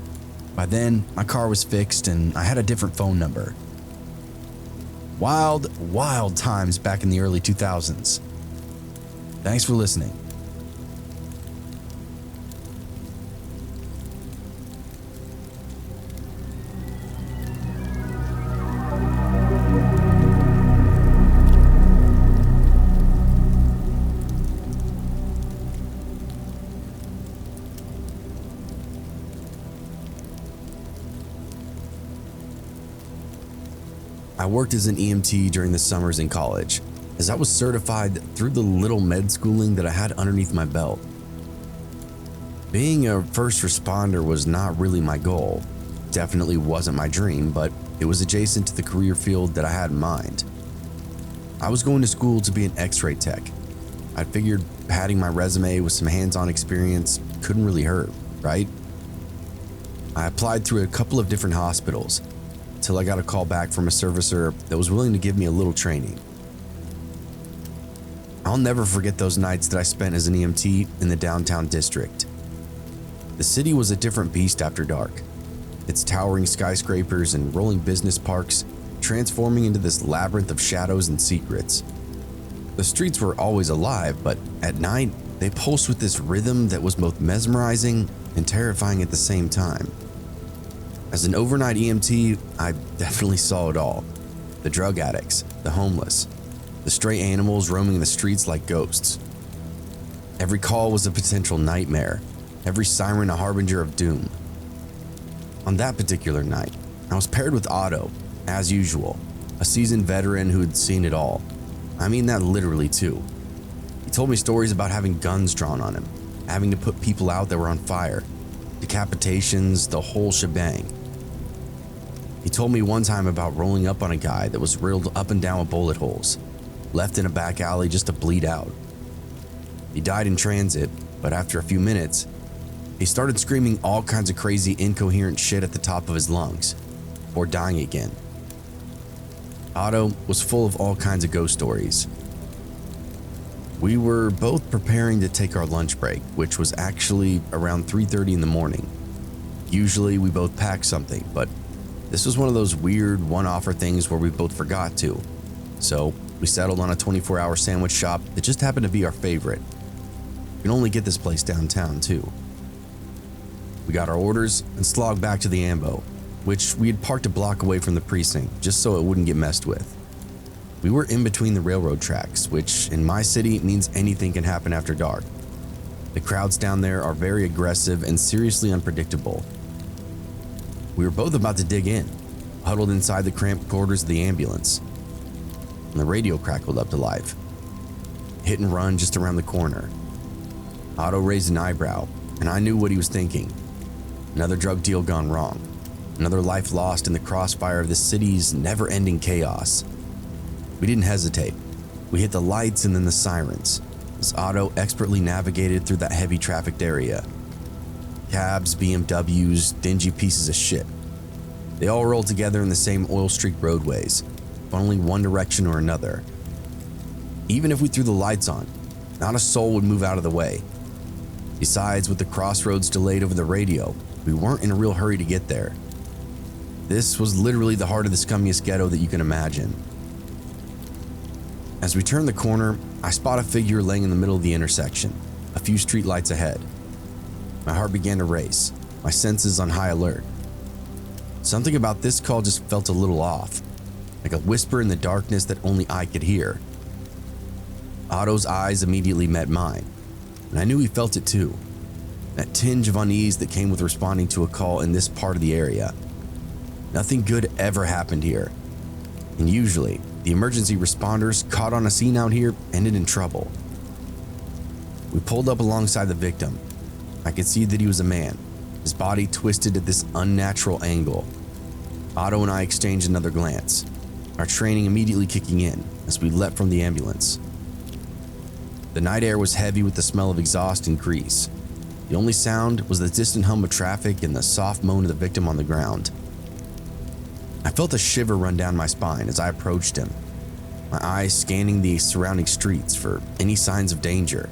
By then, my car was fixed and I had a different phone number. Wild, wild times back in the early 2000s. Thanks for listening. I worked as an EMT during the summers in college, as I was certified through the little med schooling that I had underneath my belt. Being a first responder was not really my goal. Definitely wasn't my dream, but it was adjacent to the career field that I had in mind. I was going to school to be an X-ray tech. I figured padding my resume with some hands-on experience couldn't really hurt, right? I applied through a couple of different hospitals, till I got a call back from a servicer that was willing to give me a little training. I'll never forget those nights that I spent as an EMT in the downtown district. The city was a different beast after dark, its towering skyscrapers and rolling business parks transforming into this labyrinth of shadows and secrets. The streets were always alive, but at night, they pulsed with this rhythm that was both mesmerizing and terrifying at the same time. As an overnight EMT, I definitely saw it all. The drug addicts, the homeless, the stray animals roaming the streets like ghosts. Every call was a potential nightmare, every siren a harbinger of doom. On that particular night, I was paired with Otto, as usual, a seasoned veteran who had seen it all. I mean that literally too. He told me stories about having guns drawn on him, having to put people out that were on fire, decapitations, the whole shebang. He told me one time about rolling up on a guy that was riddled up and down with bullet holes, left in a back alley just to bleed out. He died in transit, but after a few minutes, he started screaming all kinds of crazy, incoherent shit at the top of his lungs, before dying again. Otto was full of all kinds of ghost stories. We were both preparing to take our lunch break, which was actually around 3:30 in the morning. Usually we both pack something, but this was one of those weird one-offer things where we both forgot to. So we settled on a 24-hour sandwich shop that just happened to be our favorite. You can only get this place downtown too. We got our orders and slogged back to the Ambo, which we had parked a block away from the precinct just so it wouldn't get messed with. We were in between the railroad tracks, which in my city means anything can happen after dark. The crowds down there are very aggressive and seriously unpredictable. We were both about to dig in, huddled inside the cramped quarters of the ambulance, and the radio crackled up to life. Hit and run just around the corner. Otto raised an eyebrow, and I knew what he was thinking. Another drug deal gone wrong. Another life lost in the crossfire of the city's never-ending chaos. We didn't hesitate. We hit the lights and then the sirens, as Otto expertly navigated through that heavy trafficked area. Cabs, BMWs, dingy pieces of shit. They all rolled together in the same oil-streaked roadways, funneling one direction or another. Even if we threw the lights on, not a soul would move out of the way. Besides, with the crossroads delayed over the radio, we weren't in a real hurry to get there. This was literally the heart of the scummiest ghetto that you can imagine. As we turned the corner, I spot a figure laying in the middle of the intersection, a few streetlights ahead. My heart began to race, my senses on high alert. Something about this call just felt a little off, like a whisper in the darkness that only I could hear. Otto's eyes immediately met mine, and I knew he felt it too. That tinge of unease that came with responding to a call in this part of the area. Nothing good ever happened here, and usually, the emergency responders caught on a scene out here ended in trouble. We pulled up alongside the victim. I could see that he was a man, his body twisted at this unnatural angle. Otto and I exchanged another glance, our training immediately kicking in as we leapt from the ambulance. The night air was heavy with the smell of exhaust and grease. The only sound was the distant hum of traffic and the soft moan of the victim on the ground. I felt a shiver run down my spine as I approached him, my eyes scanning the surrounding streets for any signs of danger.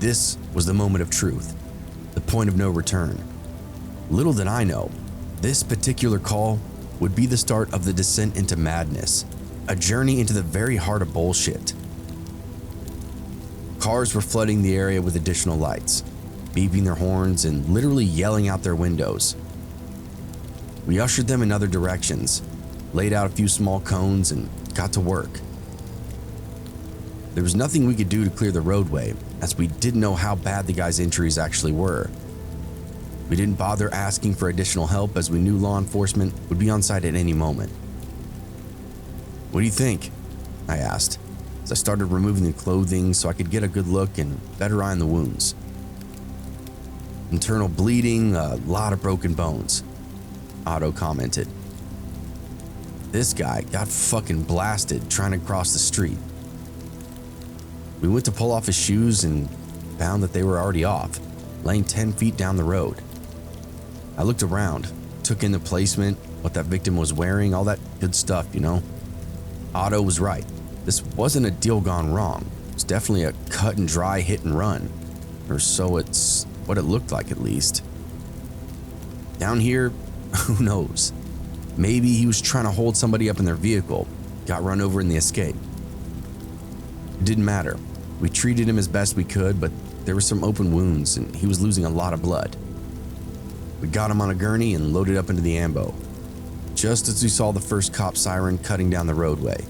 This was the moment of truth, the point of no return. Little did I know, this particular call would be the start of the descent into madness, a journey into the very heart of bullshit. Cars were flooding the area with additional lights, beeping their horns and literally yelling out their windows. We ushered them in other directions, laid out a few small cones, and got to work. There was nothing we could do to clear the roadway, as we didn't know how bad the guy's injuries actually were. We didn't bother asking for additional help as we knew law enforcement would be on site at any moment. "What do you think?" I asked, as I started removing the clothing so I could get a good look and better eye on the wounds. "Internal bleeding, a lot of broken bones," Otto commented. "This guy got fucking blasted trying to cross the street." We went to pull off his shoes and found that they were already off, laying 10 feet down the road. I looked around, took in the placement, what that victim was wearing, all that good stuff, you know. Otto was right. This wasn't a deal gone wrong. It was definitely a cut and dry hit and run, or so it's what it looked like at least. Down here, who knows? Maybe he was trying to hold somebody up in their vehicle, got run over in the escape. It didn't matter. We treated him as best we could, but there were some open wounds and he was losing a lot of blood. We got him on a gurney and loaded up into the Ambo. just as we saw the first cop siren cutting down the roadway.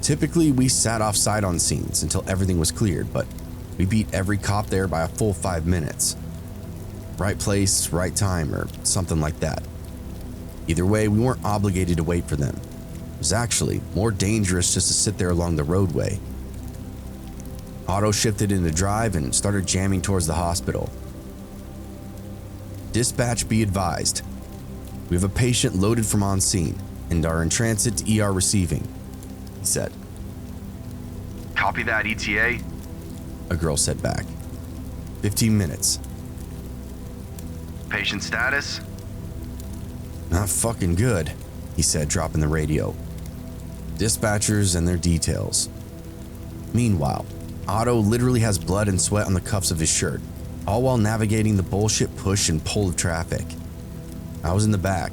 Typically, we sat off-site on scenes until everything was cleared, but we beat every cop there by a full 5 minutes. Right place, right time, or something like that. Either way, we weren't obligated to wait for them. It was actually more dangerous just to sit there along the roadway. Otto shifted into drive and started jamming towards the hospital. "Dispatch, be advised. We have a patient loaded from on scene and are in transit to ER receiving," he said. Copy that, ETA. A girl said back. 15 minutes. Patient status? "Not fucking good," he said, dropping the radio. "Dispatchers and their details." Meanwhile, Otto literally has blood and sweat on the cuffs of his shirt, all while navigating the bullshit push and pull of traffic. I was in the back,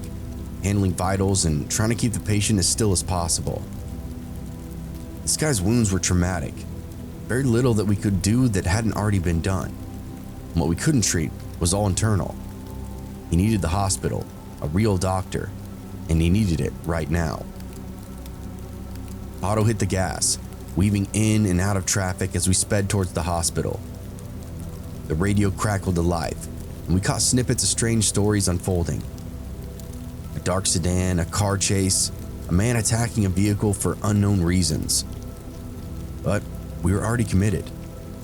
handling vitals and trying to keep the patient as still as possible. This guy's wounds were traumatic. Very little that we could do that hadn't already been done. And what we couldn't treat was all internal. He needed the hospital, a real doctor, and he needed it right now. Otto hit the gas, weaving in and out of traffic as we sped towards the hospital. The radio crackled to life, and we caught snippets of strange stories unfolding. A dark sedan, a car chase, a man attacking a vehicle for unknown reasons. But we were already committed,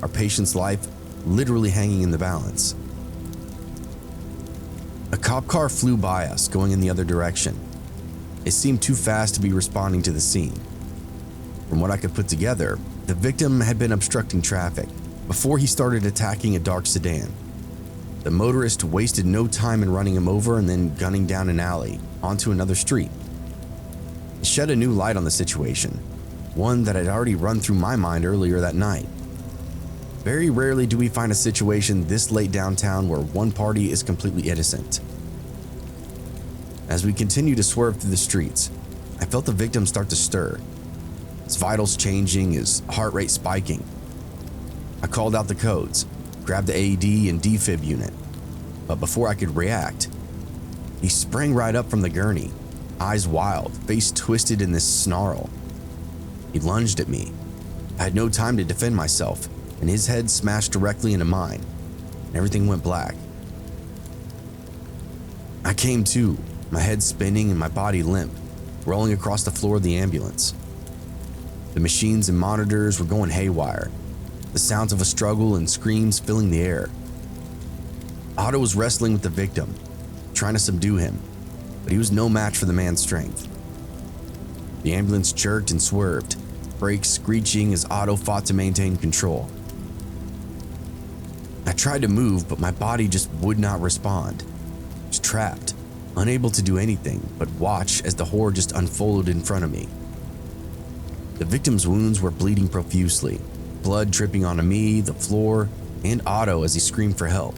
our patient's life literally hanging in the balance. A cop car flew by us, going in the other direction. It seemed too fast to be responding to the scene. From what I could put together, the victim had been obstructing traffic before he started attacking a dark sedan. The motorist wasted no time in running him over and then gunning down an alley onto another street. It shed a new light on the situation, one that had already run through my mind earlier that night. Very rarely do we find a situation this late downtown where one party is completely innocent. As we continued to swerve through the streets, I felt the victim start to stir, his vitals changing, his heart rate spiking. I called out the codes, grabbed the AED and defib unit, but before I could react, he sprang right up from the gurney, eyes wild, face twisted in this snarl. He lunged at me. I had no time to defend myself, and his head smashed directly into mine, and everything went black. I came to, my head spinning and my body limp, rolling across the floor of the ambulance. The machines and monitors were going haywire, the sounds of a struggle and screams filling the air. Otto was wrestling with the victim, trying to subdue him, but he was no match for the man's strength. The ambulance jerked and swerved, brakes screeching as Otto fought to maintain control. I tried to move, but my body just would not respond. I was trapped, unable to do anything but watch as the horror just unfolded in front of me. The victim's wounds were bleeding profusely, blood dripping onto me, the floor, and Otto as he screamed for help.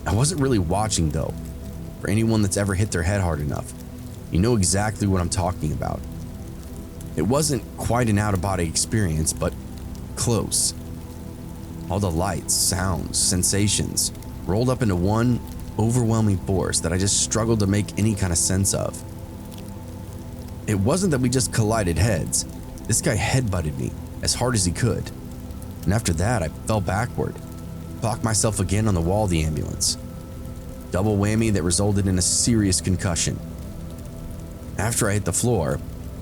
I wasn't really watching though. For anyone that's ever hit their head hard enough, you know exactly what I'm talking about. It wasn't quite an out-of-body experience, but close. All the lights, sounds, sensations rolled up into one overwhelming force that I just struggled to make any kind of sense of. It wasn't that we just collided heads. This guy headbutted me as hard as he could. And after that, I fell backward, clocked myself again on the wall of the ambulance. Double whammy that resulted in a serious concussion. After I hit the floor,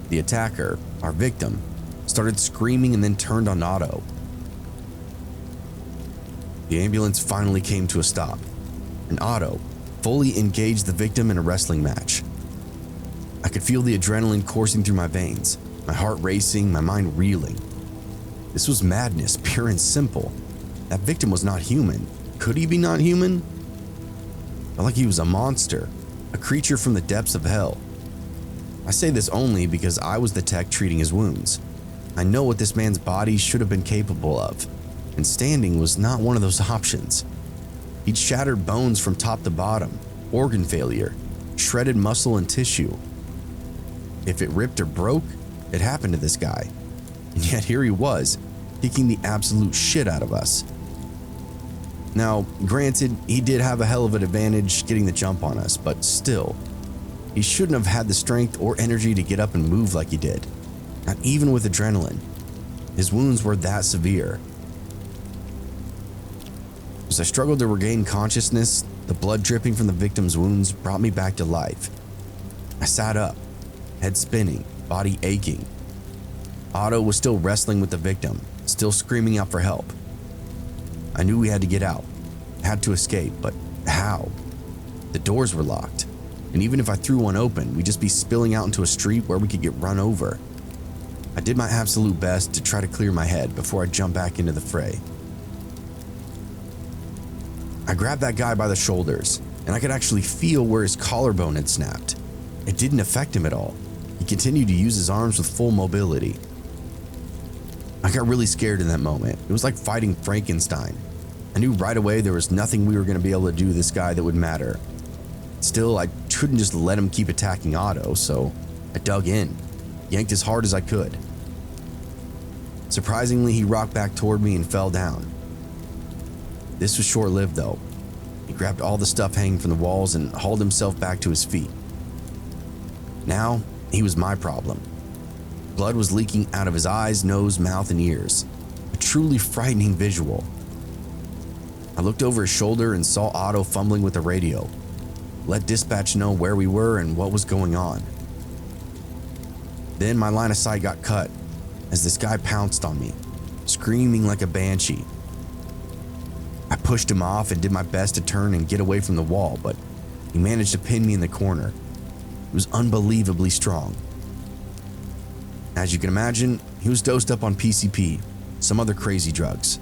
the attacker, our victim, started screaming and then turned on Otto. The ambulance finally came to a stop, and Otto fully engaged the victim in a wrestling match. I could feel the adrenaline coursing through my veins, my heart racing, my mind reeling. This was madness, pure and simple. That victim was not human. Could he be not human? Felt like he was a monster, a creature from the depths of hell. I say this only because I was the tech treating his wounds. I know what this man's body should have been capable of, and standing was not one of those options. He'd shattered bones from top to bottom, organ failure, shredded muscle and tissue. If it ripped or broke, it happened to this guy. And yet here he was, kicking the absolute shit out of us. Now, granted, he did have a hell of an advantage getting the jump on us, but still, he shouldn't have had the strength or energy to get up and move like he did. Not even with adrenaline. His wounds were that severe. As I struggled to regain consciousness, the blood dripping from the victim's wounds brought me back to life. I sat up, head spinning, body aching. Otto was still wrestling with the victim, still screaming out for help. I knew we had to get out, had to escape, but how? The doors were locked, and even if I threw one open, we'd just be spilling out into a street where we could get run over. I did my absolute best to try to clear my head before I jumped back into the fray. I grabbed that guy by the shoulders, and I could actually feel where his collarbone had snapped. It didn't affect him at all. He continued to use his arms with full mobility. I got really scared in that moment. It was like fighting Frankenstein. I knew right away there was nothing we were going to be able to do to this guy that would matter. Still, I couldn't just let him keep attacking Otto, so I dug in, yanked as hard as I could. Surprisingly, he rocked back toward me and fell down. This was short-lived though. He grabbed all the stuff hanging from the walls and hauled himself back to his feet. Now, he was my problem. Blood was leaking out of his eyes, nose, mouth, and ears. A truly frightening visual. I looked over his shoulder and saw Otto fumbling with the radio. Let dispatch know where we were and what was going on. Then my line of sight got cut as this guy pounced on me, screaming like a banshee. I pushed him off and did my best to turn and get away from the wall, but he managed to pin me in the corner. He was unbelievably strong. As you can imagine, he was dosed up on PCP, some other crazy drugs.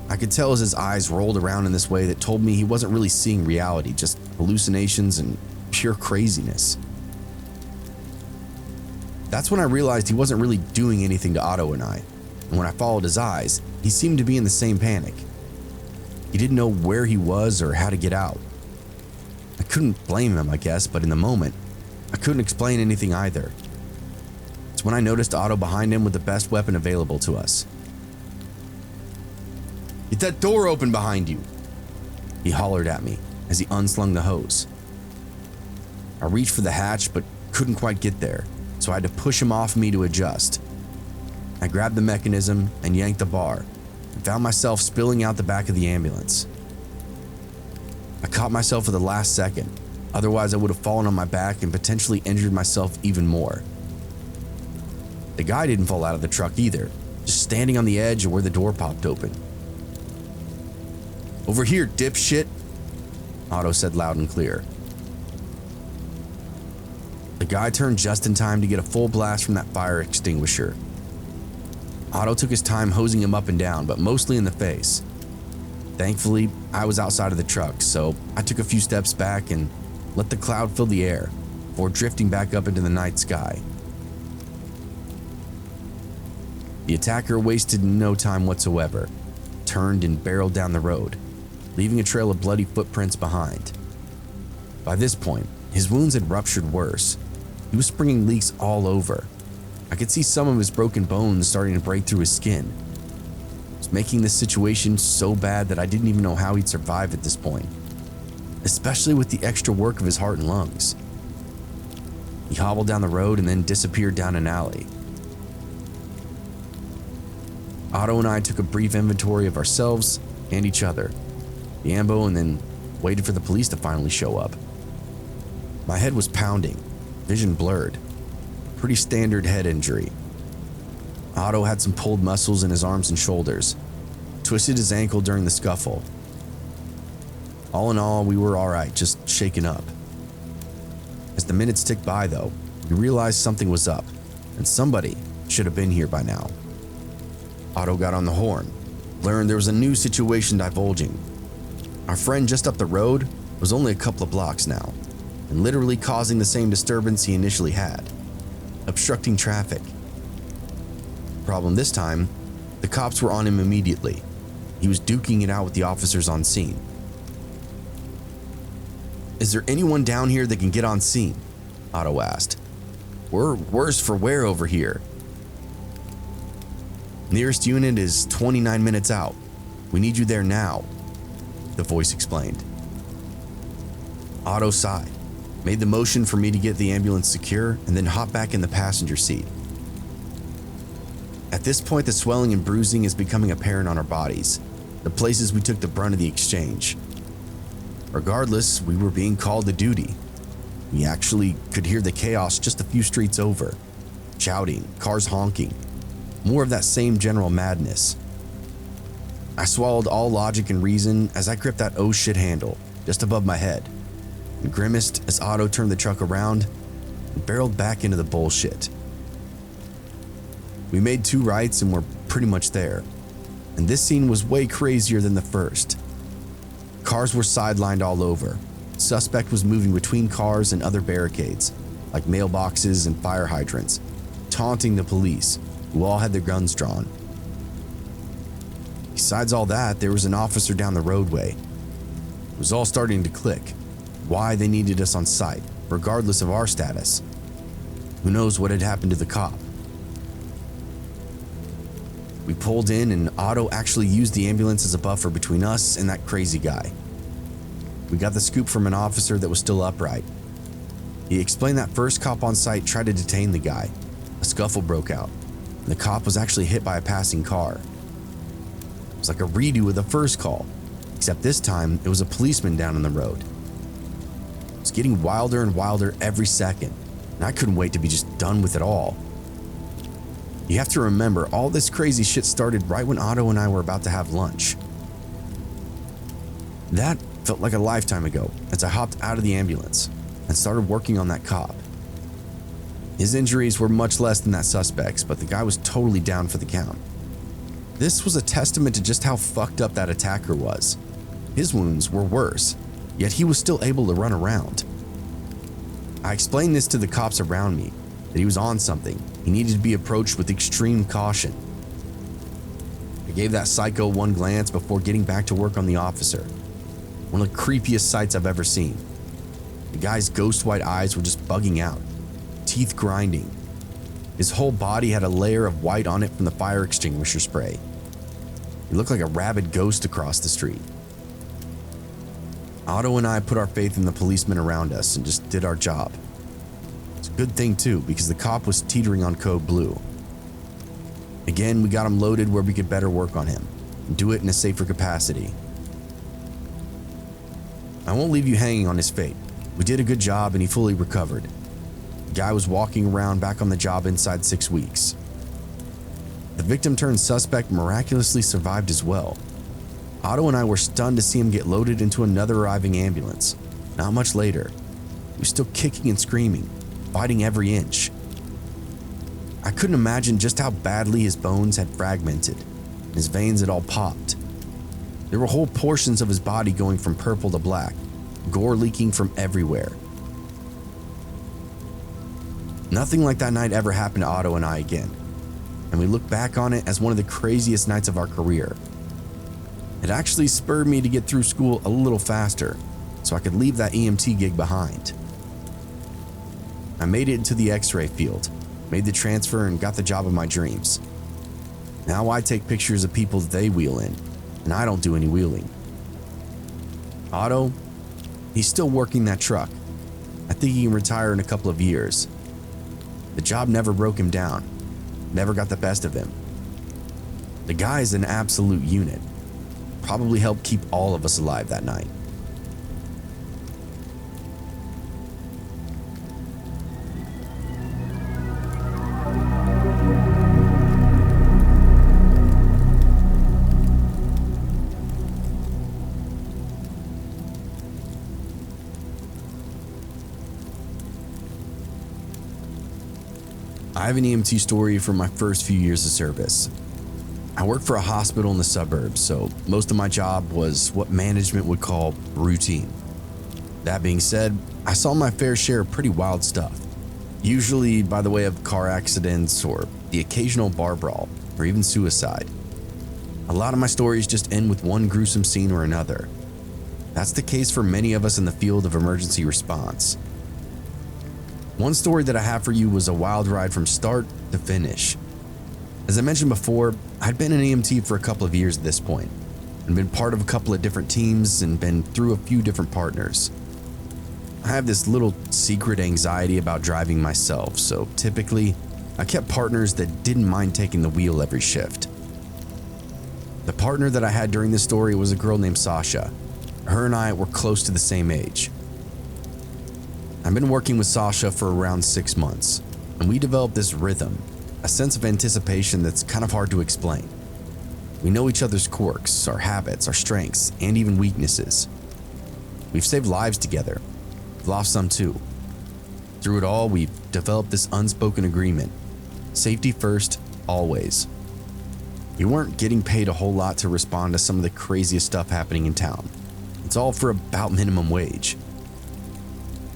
I could tell as his eyes rolled around in this way that told me he wasn't really seeing reality, just hallucinations and pure craziness. That's when I realized he wasn't really doing anything to Otto and I, and when I followed his eyes, he seemed to be in the same panic. He didn't know where he was or how to get out. I couldn't blame him, I guess, but in the moment, I couldn't explain anything either. It's when I noticed Otto behind him with the best weapon available to us. "Get that door open behind you!" he hollered at me as he unslung the hose. I reached for the hatch but couldn't quite get there, so I had to push him off me to adjust. I grabbed the mechanism and yanked the bar, and found myself spilling out the back of the ambulance. I caught myself at the last second, otherwise I would have fallen on my back and potentially injured myself even more. The guy didn't fall out of the truck either, just standing on the edge of where the door popped open. "Over here, dipshit," Otto said loud and clear. The guy turned just in time to get a full blast from that fire extinguisher. Otto took his time hosing him up and down, but mostly in the face. Thankfully, I was outside of the truck, so I took a few steps back and let the cloud fill the air before drifting back up into the night sky. The attacker wasted no time whatsoever, turned and barreled down the road, leaving a trail of bloody footprints behind. By this point, his wounds had ruptured worse. He was springing leaks all over. I could see some of his broken bones starting to break through his skin. It was making this situation so bad that I didn't even know how he'd survive at this point, especially with the extra work of his heart and lungs. He hobbled down the road and then disappeared down an alley. Otto and I took a brief inventory of ourselves and each other, the ambo, and then waited for the police to finally show up. My head was pounding, vision blurred. Pretty standard head injury. Otto had some pulled muscles in his arms and shoulders, twisted his ankle during the scuffle. All in all, we were alright, just shaken up. As the minutes ticked by though, we realized something was up, and somebody should have been here by now. Otto got on the horn, learned there was a new situation divulging. Our friend just up the road was only a couple of blocks now, and literally causing the same disturbance he initially had, obstructing traffic. Problem this time, the cops were on him immediately. He was duking it out with the officers on scene. "Is there anyone down here that can get on scene?" Otto asked. "We're worse for wear over here. Nearest unit is 29 minutes out. We need you there now," the voice explained. Otto sighed, made the motion for me to get the ambulance secure, and then hopped back in the passenger seat. At this point, the swelling and bruising is becoming apparent on our bodies, the places we took the brunt of the exchange. Regardless, we were being called to duty. We actually could hear the chaos just a few streets over. Shouting, cars honking, more of that same general madness. I swallowed all logic and reason as I gripped that oh shit handle just above my head and grimaced as Otto turned the truck around and barreled back into the bullshit. We made 2 rights and were pretty much there, and this scene was way crazier than the first. Cars were sidelined all over. Suspect was moving between cars and other barricades, like mailboxes and fire hydrants, taunting the police, who all had their guns drawn. Besides all that, there was an officer down the roadway. It was all starting to click. Why they needed us on site, regardless of our status. Who knows what had happened to the cop? We pulled in and Otto actually used the ambulance as a buffer between us and that crazy guy. We got the scoop from an officer that was still upright. He explained that first cop on site tried to detain the guy. A scuffle broke out, and the cop was actually hit by a passing car. It was like a redo of the first call, except this time it was a policeman down on the road. It was getting wilder and wilder every second, and I couldn't wait to be just done with it all. You have to remember, all this crazy shit started right when Otto and I were about to have lunch. That felt like a lifetime ago as I hopped out of the ambulance and started working on that cop. His injuries were much less than that suspect's, but the guy was totally down for the count. This was a testament to just how fucked up that attacker was. His wounds were worse, yet he was still able to run around. I explained this to the cops around me, that he was on something. He needed to be approached with extreme caution. I gave that psycho one glance before getting back to work on the officer. One of the creepiest sights I've ever seen. The guy's ghost white eyes were just bugging out, teeth grinding. His whole body had a layer of white on it from the fire extinguisher spray. He looked like a rabid ghost across the street. Otto and I put our faith in the policemen around us and just did our job. It's a good thing too, because the cop was teetering on code blue. Again, we got him loaded where we could better work on him and do it in a safer capacity. I won't leave you hanging on his fate. We did a good job and he fully recovered. The guy was walking around back on the job inside 6 weeks. The victim turned suspect miraculously survived as well. Otto and I were stunned to see him get loaded into another arriving ambulance. Not much later, he was still kicking and screaming, fighting every inch. I couldn't imagine just how badly his bones had fragmented. His veins had all popped. There were whole portions of his body going from purple to black, gore leaking from everywhere. Nothing like that night ever happened to Otto and I again, and we look back on it as one of the craziest nights of our career. It actually spurred me to get through school a little faster, so I could leave that EMT gig behind. I made it into the X-ray field, made the transfer, and got the job of my dreams. Now I take pictures of people they wheel in, and I don't do any wheeling. Otto, he's still working that truck. I think he can retire in a couple of years. The job never broke him down, never got the best of him. The guy's an absolute unit. Probably helped keep all of us alive that night. I have an EMT story from my first few years of service. I worked for a hospital in the suburbs, so most of my job was what management would call routine. That being said, I saw my fair share of pretty wild stuff, usually by the way of car accidents or the occasional bar brawl or even suicide. A lot of my stories just end with one gruesome scene or another. That's the case for many of us in the field of emergency response. One story that I have for you was a wild ride from start to finish. As I mentioned before, I'd been an EMT for a couple of years at this point, and and been part of a couple of different teams and been through a few different partners. I have this little secret anxiety about driving myself, so typically I kept partners that didn't mind taking the wheel every shift. The partner that I had during this story was a girl named Sasha. Her and I were close to the same age. I've been working with Sasha for around 6 months, and we developed this rhythm, a sense of anticipation that's kind of hard to explain. We know each other's quirks, our habits, our strengths, and even weaknesses. We've saved lives together, lost some too. Through it all, we've developed this unspoken agreement. Safety first, always. We weren't getting paid a whole lot to respond to some of the craziest stuff happening in town. It's all for about minimum wage.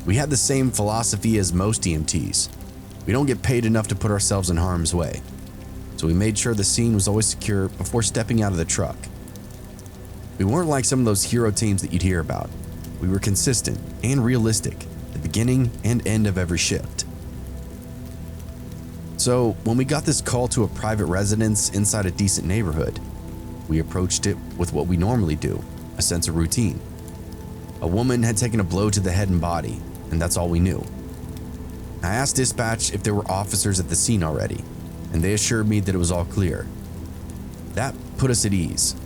We had the same philosophy as most EMTs. We don't get paid enough to put ourselves in harm's way. So we made sure the scene was always secure before stepping out of the truck. We weren't like some of those hero teams that you'd hear about. We were consistent and realistic at the beginning and end of every shift. So when we got this call to a private residence inside a decent neighborhood, we approached it with what we normally do, a sense of routine. A woman had taken a blow to the head and body, and that's all we knew. I asked dispatch if there were officers at the scene already, and they assured me that it was all clear. That put us at ease.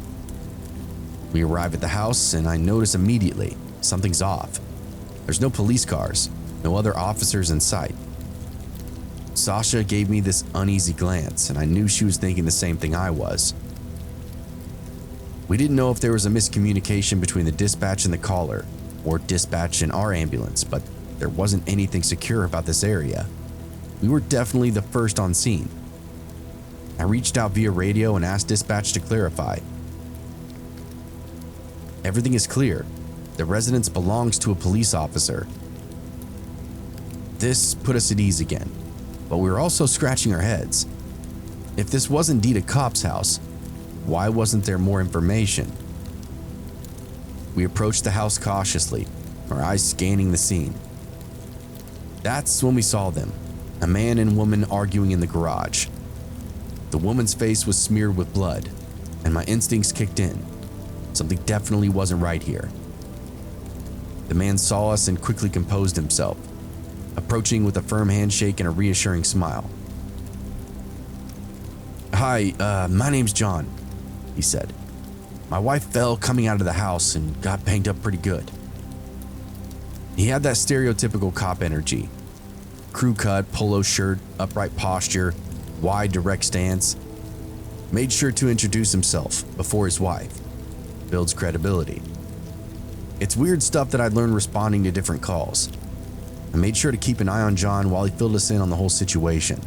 We arrive at the house, and I notice immediately something's off. There's no police cars, no other officers in sight. Sasha gave me this uneasy glance, and I knew she was thinking the same thing I was. We didn't know if there was a miscommunication between the dispatch and the caller, or dispatch and our ambulance, but there wasn't anything secure about this area. We were definitely the first on scene. I reached out via radio and asked dispatch to clarify. Everything is clear. The residence belongs to a police officer. This put us at ease again, but we were also scratching our heads. If this was indeed a cop's house, why wasn't there more information? We approached the house cautiously, our eyes scanning the scene. That's when we saw them, a man and woman arguing in the garage. The woman's face was smeared with blood, and my instincts kicked in. Something definitely wasn't right here. The man saw us and quickly composed himself, approaching with a firm handshake and a reassuring smile. "Hi, my name's John," he said. "My wife fell coming out of the house and got banged up pretty good." He had that stereotypical cop energy. Crew cut, polo shirt, upright posture, wide direct stance. Made sure to introduce himself before his wife. Builds credibility. It's weird stuff that I'd learned responding to different calls. I made sure to keep an eye on John while he filled us in on the whole situation.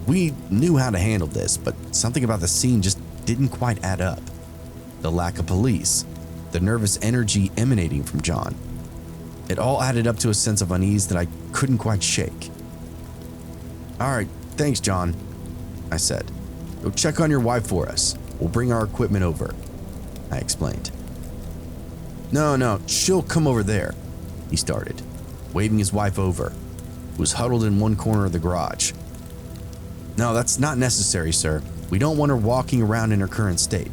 We knew how to handle this, but something about the scene just didn't quite add up. The lack of police, the nervous energy emanating from John. It all added up to a sense of unease that I couldn't quite shake. "All right, thanks, John," I said. "Go check on your wife for us. We'll bring our equipment over," I explained. No, she'll come over there," he started, waving his wife over, who was huddled in one corner of the garage. "No, that's not necessary, sir. We don't want her walking around in her current state.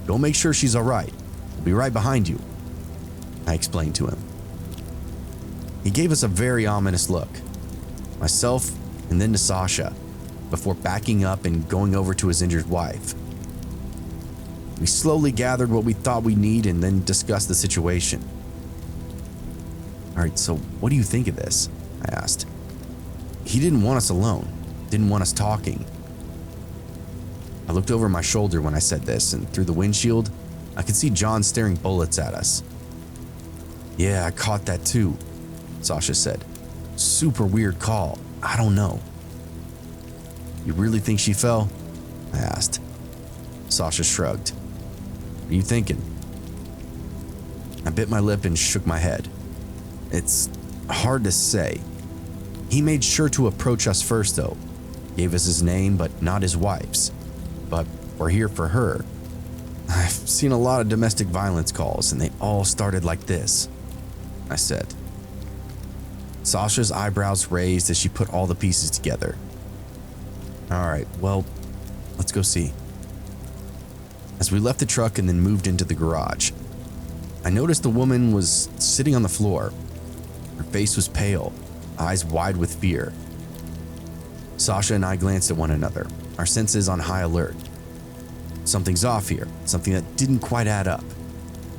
Go make sure she's all right. We'll be right behind you," I explained to him. He gave us a very ominous look, myself and then to Sasha, before backing up and going over to his injured wife. We slowly gathered what we thought we'd need and then discussed the situation. "All right, so what do you think of this?" I asked. He didn't want us alone, didn't want us talking. I looked over my shoulder when I said this, and through the windshield, I could see John staring bullets at us. "Yeah, I caught that too," Sasha said. "Super weird call. I don't know." "You really think she fell?" I asked. Sasha shrugged. "What are you thinking?" I bit my lip and shook my head. It's hard to say. He made sure to approach us first though. Gave us his name, but not his wife's. But we're here for her. I've seen a lot of domestic violence calls, and they all started like this, I said. Sasha's eyebrows raised as she put all the pieces together. "All right, well, let's go see." As we left the truck and then moved into the garage, I noticed the woman was sitting on the floor. Her face was pale, eyes wide with fear. Sasha and I glanced at one another, our senses on high alert. Something's off here, something that didn't quite add up.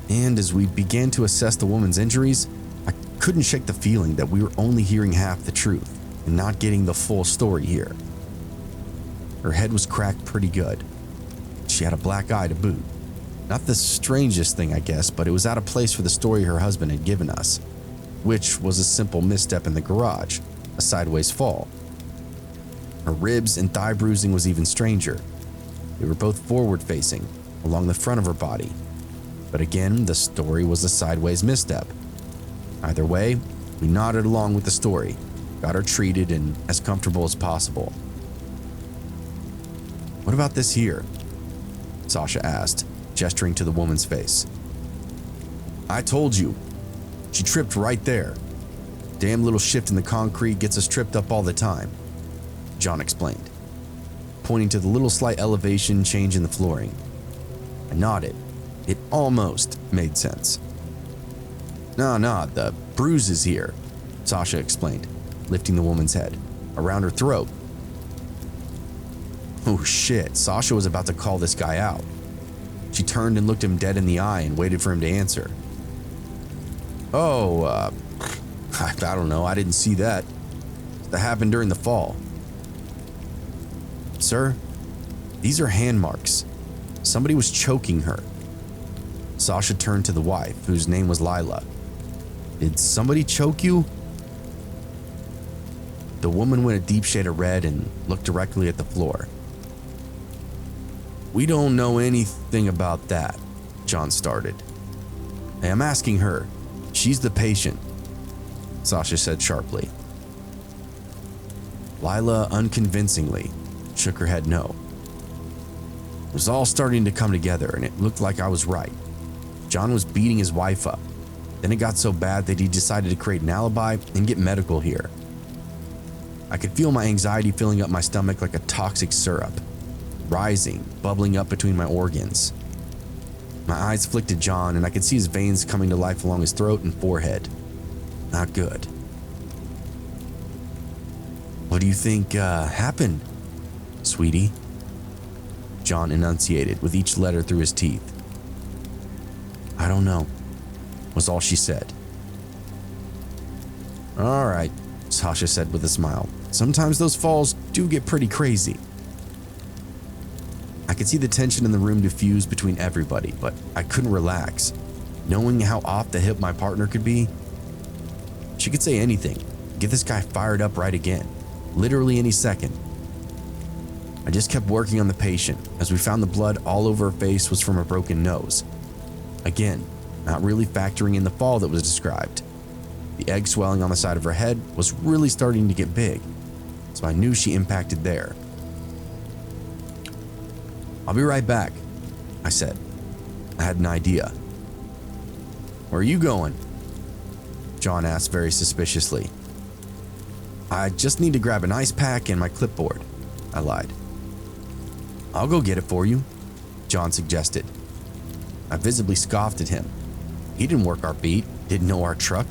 And as we began to assess the woman's injuries, I couldn't shake the feeling that we were only hearing half the truth and not getting the full story here. Her head was cracked pretty good. She had a black eye to boot. Not the strangest thing, I guess, but it was out of place for the story her husband had given us, which was a simple misstep in the garage, a sideways fall. Her ribs and thigh bruising was even stranger. They were both forward-facing, along the front of her body. But again, the story was a sideways misstep. Either way, we nodded along with the story, got her treated and as comfortable as possible. "What about this here?" Sasha asked, gesturing to the woman's face. "I told you. She tripped right there. Damn little shift in the concrete gets us tripped up all the time," John explained, pointing to the little slight elevation change in the flooring. I nodded. It almost made sense. Nah, the bruise is here," Sasha explained, lifting the woman's head, around her throat. Oh shit, Sasha was about to call this guy out. She turned and looked him dead in the eye and waited for him to answer. I don't know, I didn't see that. That happened during the fall." "Sir, these are hand marks. Somebody was choking her." Sasha turned to the wife, whose name was Lila. "Did somebody choke you?" The woman went a deep shade of red and looked directly at the floor. "We don't know anything about that," John started. "Hey, I'm asking her. She's the patient," Sasha said sharply. Lila unconvincingly shook her head no. It was all starting to come together, and it looked like I was right. John was beating his wife up. Then it got so bad that he decided to create an alibi and get medical here. I could feel my anxiety filling up my stomach like a toxic syrup, rising, bubbling up between my organs. My eyes flicked at John, and I could see his veins coming to life along his throat and forehead. Not good. "What do you think happened, sweetie?" John enunciated with each letter through his teeth. "I don't know," was all she said. "All right," Sasha said with a smile. "Sometimes those falls do get pretty crazy." I could see the tension in the room diffuse between everybody, but I couldn't relax, knowing how off the hip my partner could be. She could say anything, get this guy fired up right again, literally any second. I just kept working on the patient, as we found the blood all over her face was from a broken nose. Again, not really factoring in the fall that was described. The egg swelling on the side of her head was really starting to get big, so I knew she impacted there. "I'll be right back," I said. I had an idea. "Where are you going?" John asked very suspiciously. "I just need to grab an ice pack and my clipboard," I lied. "I'll go get it for you," John suggested. I visibly scoffed at him. He didn't work our beat, didn't know our truck.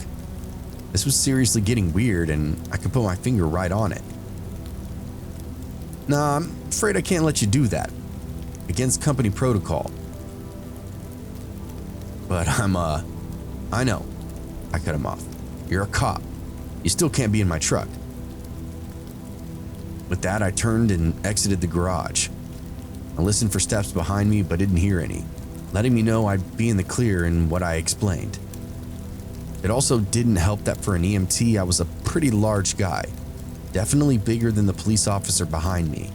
This was seriously getting weird, and I could put my finger right on it. "Nah, I'm afraid I can't let you do that. Against company protocol." "But I know," I cut him off. "You're a cop. You still can't be in my truck." With that, I turned and exited the garage. I listened for steps behind me, but didn't hear any, letting me know I'd be in the clear in what I explained. It also didn't help that for an EMT, I was a pretty large guy, definitely bigger than the police officer behind me.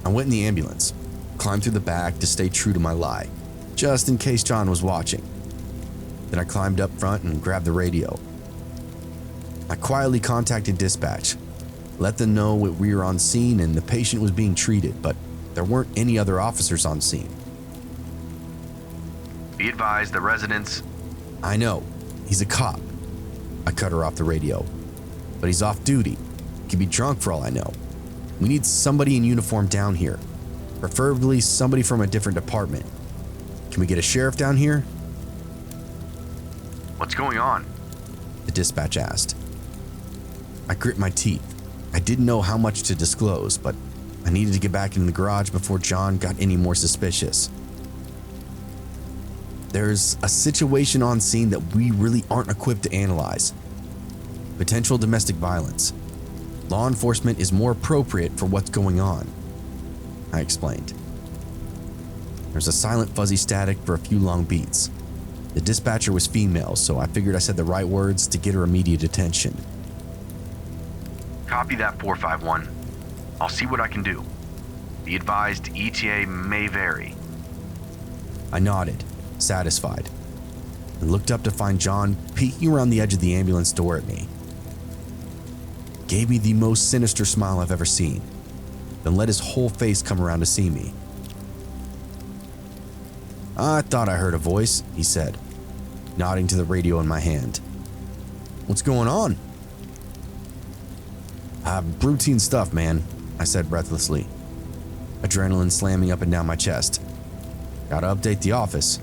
I went in the ambulance, climbed through the back to stay true to my lie, just in case John was watching. Then I climbed up front and grabbed the radio. I quietly contacted dispatch, let them know we were on scene and the patient was being treated, but there weren't any other officers on scene. Be advised, the residents... "I know, he's a cop." I cut her off the radio. "But he's off duty. Could be drunk for all I know. We need somebody in uniform down here. Preferably somebody from a different department. Can we get a sheriff down here? What's going on? The dispatch asked. I grit my teeth. I didn't know how much to disclose, but I needed to get back into the garage before John got any more suspicious. There's a situation on scene that we really aren't equipped to analyze. Potential domestic violence. Law enforcement is more appropriate for what's going on, I explained. There's a silent fuzzy static for a few long beats. The dispatcher was female, so I figured I said the right words to get her immediate attention. Copy that 451. I'll see what I can do. Be advised, ETA may vary. I nodded, satisfied, and looked up to find John peeking around the edge of the ambulance door at me. Gave me the most sinister smile I've ever seen, then let his whole face come around to see me. I thought I heard a voice, he said, nodding to the radio in my hand. What's going on? Routine stuff, man, I said breathlessly, adrenaline slamming up and down my chest. Gotta update the office.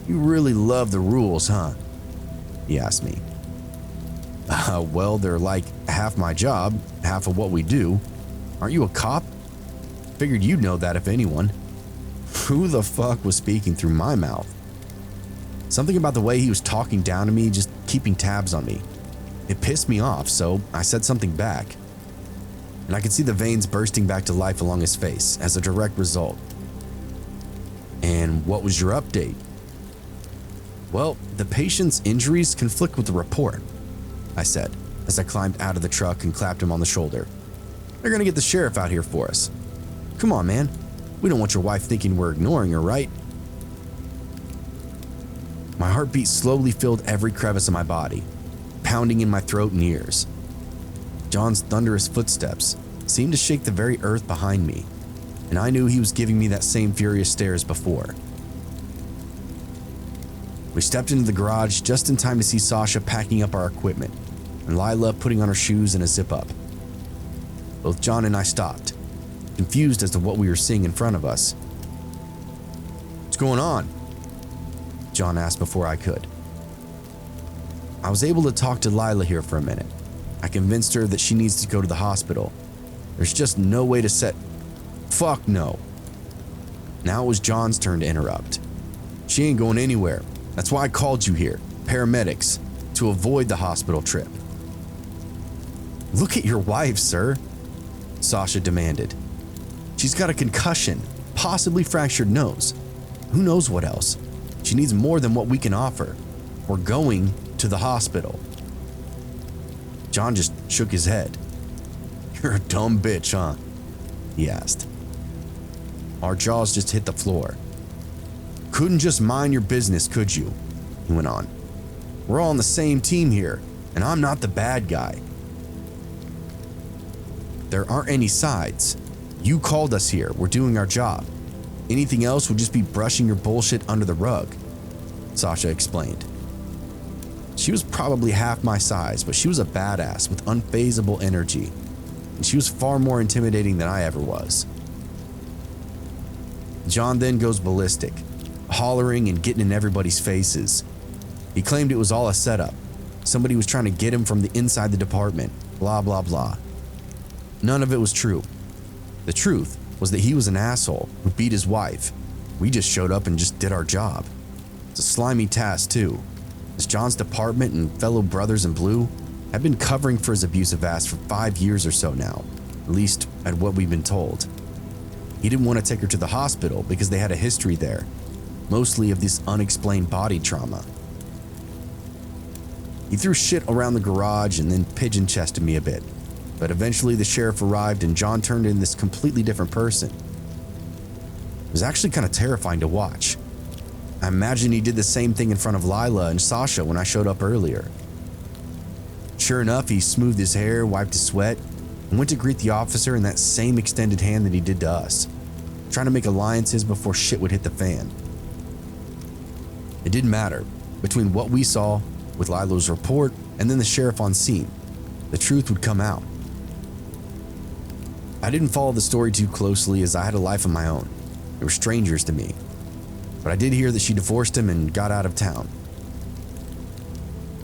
You really love the rules, huh? He asked me. Well, they're like half my job, half of what we do. Aren't you a cop? Figured you'd know that if anyone. Who the fuck was speaking through my mouth? Something about the way he was talking down to me, just keeping tabs on me. It pissed me off, so I said something back. And I could see the veins bursting back to life along his face as a direct result. And what was your update? Well, the patient's injuries conflict with the report, I said, as I climbed out of the truck and clapped him on the shoulder. They're gonna get the sheriff out here for us. Come on, man. We don't want your wife thinking we're ignoring her, right? My heartbeat slowly filled every crevice of my body, pounding in my throat and ears. John's thunderous footsteps seemed to shake the very earth behind me, and I knew he was giving me that same furious stare as before. We stepped into the garage just in time to see Sasha packing up our equipment, and Lila putting on her shoes and a zip-up. Both John and I stopped, confused as to what we were seeing in front of us. What's going on? John asked before I could. I was able to talk to Lila here for a minute. I convinced her that she needs to go to the hospital. There's just no way to set... Fuck no. Now it was John's turn to interrupt. She ain't going anywhere. That's why I called you here, paramedics, to avoid the hospital trip. Look at your wife, sir, Sasha demanded. She's got a concussion, possibly fractured nose. Who knows what else? She needs more than what we can offer. We're going to the hospital. John just shook his head. You're a dumb bitch, huh? He asked. Our jaws just hit the floor. Couldn't just mind your business, could you? He went on. We're all on the same team here, and I'm not the bad guy. There aren't any sides. You called us here. We're doing our job. Anything else would just be brushing your bullshit under the rug, Sasha explained. She was probably half my size, but she was a badass with unfazable energy, and she was far more intimidating than I ever was. John then goes ballistic, hollering and getting in everybody's faces. He claimed it was all a setup. Somebody was trying to get him from the inside the department, blah, blah, blah. None of it was true. The truth was that he was an asshole who beat his wife. We just showed up and just did our job. It's a slimy task too, as John's department and fellow brothers in blue have been covering for his abusive ass for 5 years or so now, at least at what we've been told. He didn't want to take her to the hospital because they had a history there, mostly of this unexplained body trauma. He threw shit around the garage and then pigeon-chested me a bit, but eventually the sheriff arrived and John turned into this completely different person. It was actually kind of terrifying to watch. I imagine he did the same thing in front of Lila and Sasha when I showed up earlier. Sure enough, he smoothed his hair, wiped his sweat, and went to greet the officer in that same extended hand that he did to us, trying to make alliances before shit would hit the fan. It didn't matter. Between what we saw, with Lilo's report, and then the sheriff on scene, the truth would come out. I didn't follow the story too closely as I had a life of my own. They were strangers to me. But I did hear that she divorced him and got out of town.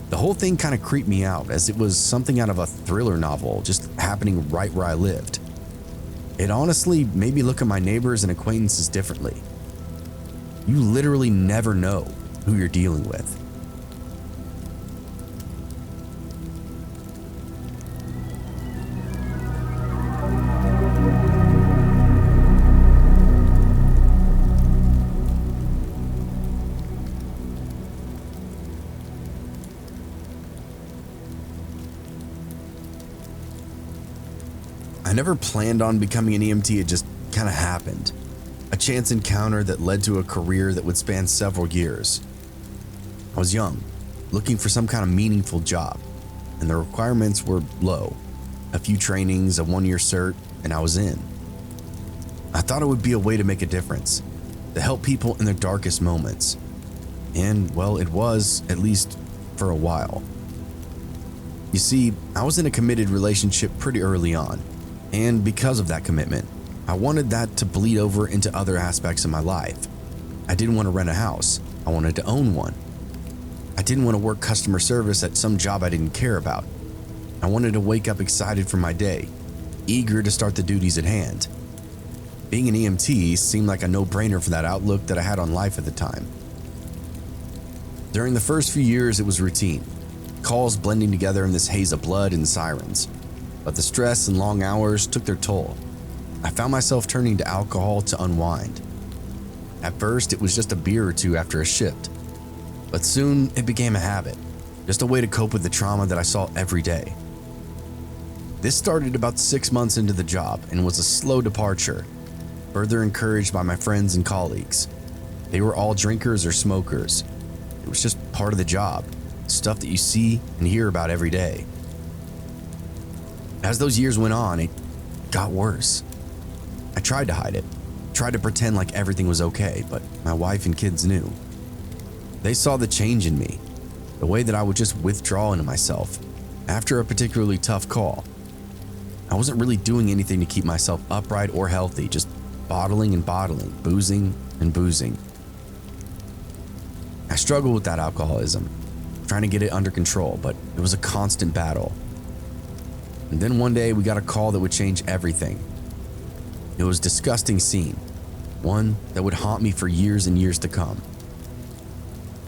The whole thing kind of creeped me out as it was something out of a thriller novel just happening right where I lived. It honestly made me look at my neighbors and acquaintances differently. You literally never know who you're dealing with. I never planned on becoming an EMT, it just kind of happened. A chance encounter that led to a career that would span several years. I was young, looking for some kind of meaningful job, and the requirements were low. A few trainings, a 1-year cert, and I was in. I thought it would be a way to make a difference, to help people in their darkest moments. And, well, it was, at least for a while. You see, I was in a committed relationship pretty early on. And because of that commitment, I wanted that to bleed over into other aspects of my life. I didn't want to rent a house. I wanted to own one. I didn't want to work customer service at some job I didn't care about. I wanted to wake up excited for my day, eager to start the duties at hand. Being an EMT seemed like a no-brainer for that outlook that I had on life at the time. During the first few years, it was routine. Calls blending together in this haze of blood and sirens. But the stress and long hours took their toll. I found myself turning to alcohol to unwind. At first, it was just a beer or two after a shift. But soon, it became a habit, just a way to cope with the trauma that I saw every day. This started about 6 months into the job and was a slow departure, further encouraged by my friends and colleagues. They were all drinkers or smokers. It was just part of the job, stuff that you see and hear about every day. As those years went on, it got worse. I tried to hide it, tried to pretend like everything was okay, but my wife and kids knew. They saw the change in me, the way that I would just withdraw into myself after a particularly tough call. I wasn't really doing anything to keep myself upright or healthy, just bottling and bottling, boozing and boozing. I struggled with that alcoholism, trying to get it under control, but it was a constant battle. And then one day we got a call that would change everything. It was a disgusting scene, one that would haunt me for years and years to come.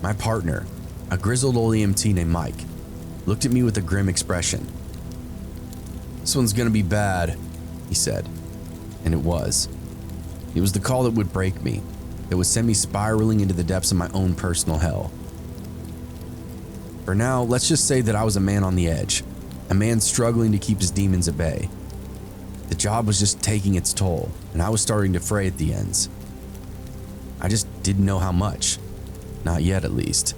My partner, a grizzled old EMT named Mike, looked at me with a grim expression. "This one's gonna be bad," he said. And it was. It was the call that would break me, that would send me spiraling into the depths of my own personal hell. For now, let's just say that I was a man on the edge, a man struggling to keep his demons at bay. The job was just taking its toll, and I was starting to fray at the ends. I just didn't know how much. Not yet, at least.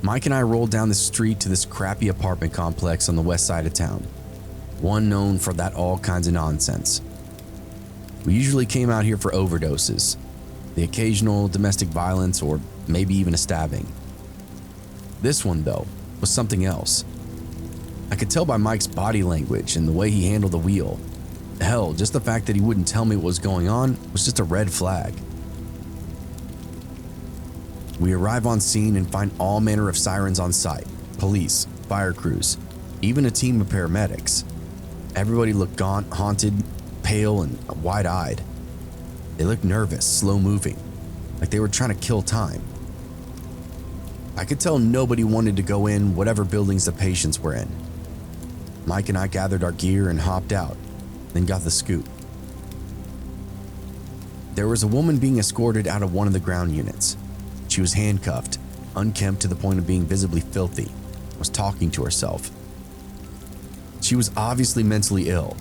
Mike and I rolled down the street to this crappy apartment complex on the west side of town, one known for that all kinds of nonsense. We usually came out here for overdoses, the occasional domestic violence, or maybe even a stabbing. This one, though, was something else. I could tell by Mike's body language and the way he handled the wheel. Hell, just the fact that he wouldn't tell me what was going on was just a red flag. We arrive on scene and find all manner of sirens on site, police, fire crews, even a team of paramedics. Everybody looked gaunt, haunted, pale, and wide-eyed. They looked nervous, slow-moving, like they were trying to kill time. I could tell nobody wanted to go in whatever buildings the patients were in. Mike and I gathered our gear and hopped out, then got the scoop. There was a woman being escorted out of one of the ground units. She was handcuffed, unkempt to the point of being visibly filthy, was talking to herself. She was obviously mentally ill,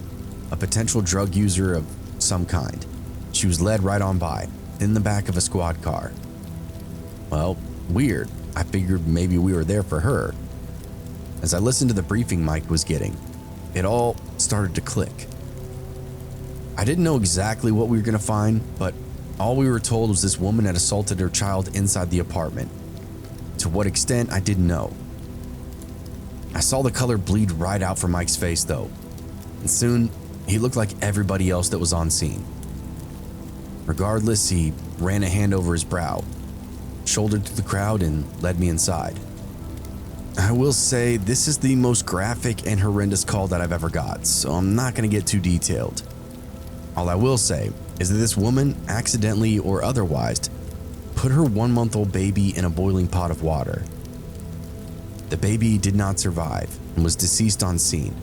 a potential drug user of some kind. She was led right on by, in the back of a squad car. Well, weird. I figured maybe we were there for her. As I listened to the briefing Mike was getting, it all started to click. I didn't know exactly what we were going to find, but all we were told was this woman had assaulted her child inside the apartment. To what extent, I didn't know. I saw the color bleed right out from Mike's face, though, and soon He looked like everybody else that was on scene. Regardless, he ran a hand over his brow, shouldered through the crowd, and led me inside. I will say this is the most graphic and horrendous call that I've ever got, so I'm not going to get too detailed. All I will say is that this woman, accidentally or otherwise, put her 1-month-old baby in a boiling pot of water. The baby did not survive and was deceased on scene.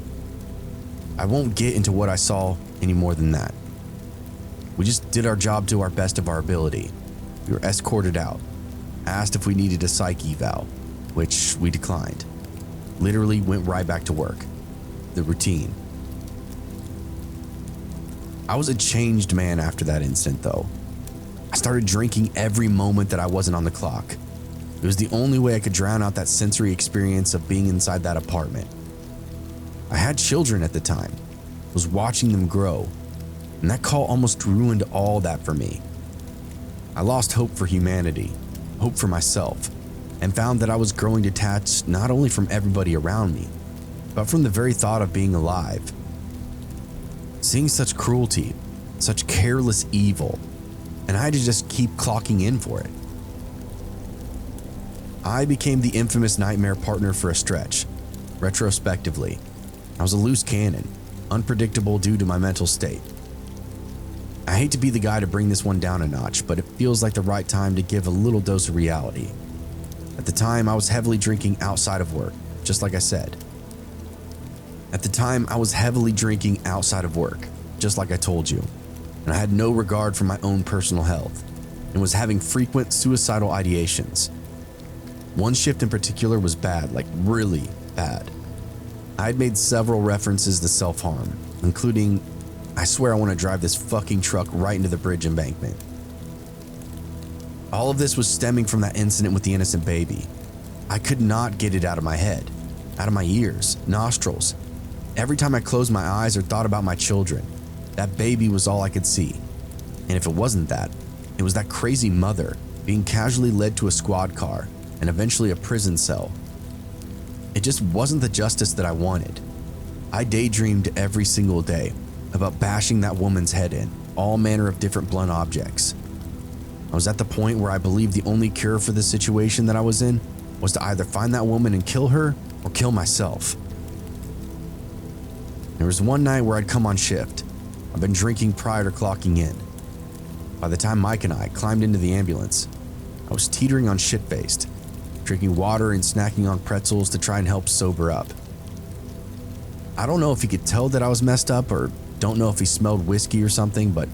I won't get into what I saw any more than that. We just did our job to our best of our ability. We were escorted out, asked if we needed a psych eval, which we declined. Literally went right back to work. The routine. I was a changed man after that incident, though. I started drinking every moment that I wasn't on the clock. It was the only way I could drown out that sensory experience of being inside that apartment. I had children at the time, was watching them grow, and that call almost ruined all that for me. I lost hope for humanity, hope for myself, and found that I was growing detached not only from everybody around me, but from the very thought of being alive. Seeing such cruelty, such careless evil, and I had to just keep clocking in for it. I became the infamous nightmare partner for a stretch. Retrospectively, I was a loose cannon, unpredictable due to my mental state. I hate to be the guy to bring this one down a notch, but it feels like the right time to give a little dose of reality. At the time, I was heavily drinking outside of work, just like I said. At the time, I was heavily drinking outside of work, just like I told you, and I had no regard for my own personal health, and was having frequent suicidal ideations. One shift in particular was bad, like really bad. I had made several references to self-harm, including, I swear I want to drive this fucking truck right into the bridge embankment. All of this was stemming from that incident with the innocent baby. I could not get it out of my head, out of my ears, nostrils. Every time I closed my eyes or thought about my children, that baby was all I could see. And if it wasn't that, it was that crazy mother being casually led to a squad car and eventually a prison cell. It just wasn't the justice that I wanted. I daydreamed every single day about bashing that woman's head in all manner of different blunt objects. I was at the point where I believed the only cure for the situation that I was in was to either find that woman and kill her or kill myself. There was one night where I'd come on shift. I'd been drinking prior to clocking in. By the time Mike and I climbed into the ambulance, I was teetering on shit-faced, drinking water and snacking on pretzels to try and help sober up. I don't know if he could tell that I was messed up or don't know if he smelled whiskey or something, but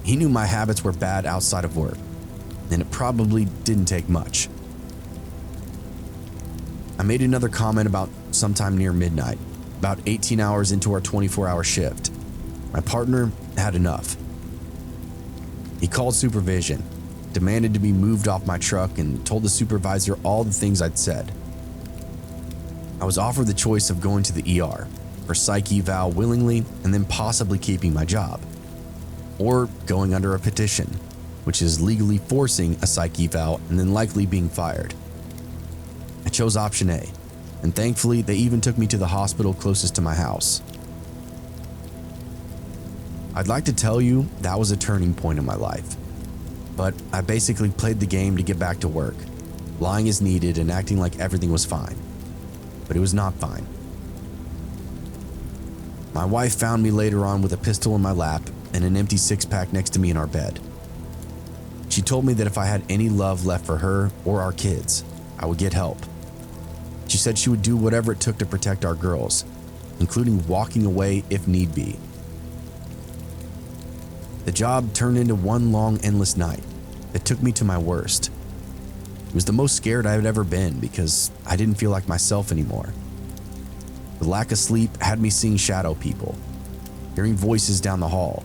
he knew my habits were bad outside of work, and it probably didn't take much. I made another comment about sometime near midnight, about 18 hours into our 24-hour shift. My partner had enough. He called supervision, demanded to be moved off my truck, and told the supervisor all the things I'd said. I was offered the choice of going to the ER for psych eval willingly and then possibly keeping my job, or going under a petition, which is legally forcing a psych eval and then likely being fired. I chose option A, and thankfully they even took me to the hospital closest to my house. I'd like to tell you that was a turning point in my life, but I basically played the game to get back to work, lying as needed and acting like everything was fine. But it was not fine. My wife found me later on with a pistol in my lap and an empty six-pack next to me in our bed. She told me that if I had any love left for her or our kids, I would get help. She said she would do whatever it took to protect our girls, including walking away if need be. The job turned into one long, endless night that took me to my worst. It was the most scared I had ever been because I didn't feel like myself anymore. The lack of sleep had me seeing shadow people, hearing voices down the hall.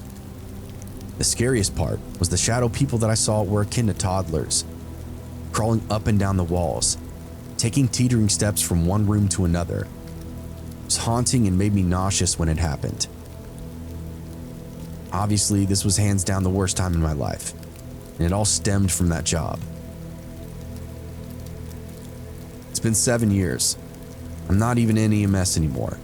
The scariest part was the shadow people that I saw were akin to toddlers, crawling up and down the walls, taking teetering steps from one room to another. It was haunting and made me nauseous when it happened. Obviously, this was hands down the worst time in my life, and it all stemmed from that job. It's been 7 years. I'm not even in EMS anymore.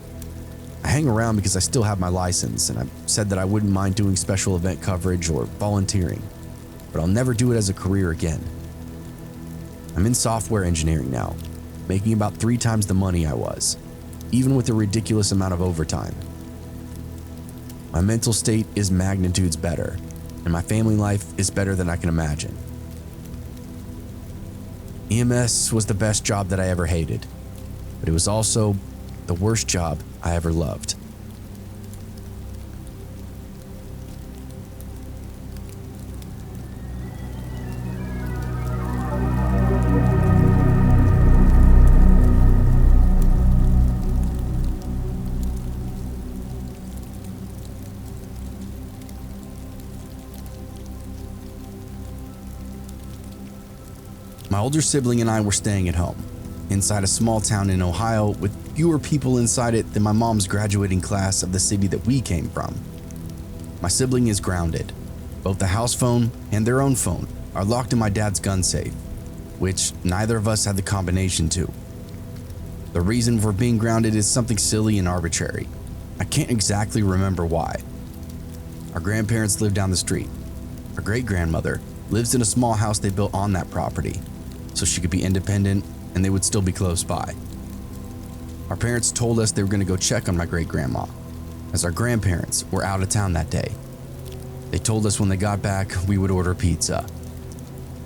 I hang around because I still have my license, and I've said that I wouldn't mind doing special event coverage or volunteering, but I'll never do it as a career again. I'm in software engineering now, making about 3 times the money I was, even with a ridiculous amount of overtime. My mental state is magnitudes better, and my family life is better than I can imagine. EMS was the best job that I ever hated, but it was also the worst job I ever loved. My older sibling and I were staying at home, inside a small town in Ohio with fewer people inside it than my mom's graduating class of the city that we came from. My sibling is grounded. Both the house phone and their own phone are locked in my dad's gun safe, which neither of us had the combination to. The reason for being grounded is something silly and arbitrary. I can't exactly remember why. Our grandparents live down the street. Our great-grandmother lives in a small house they built on that property, so she could be independent and they would still be close by. Our parents told us they were going to go check on my great-grandma, as our grandparents were out of town that day. They told us when they got back, we would order pizza.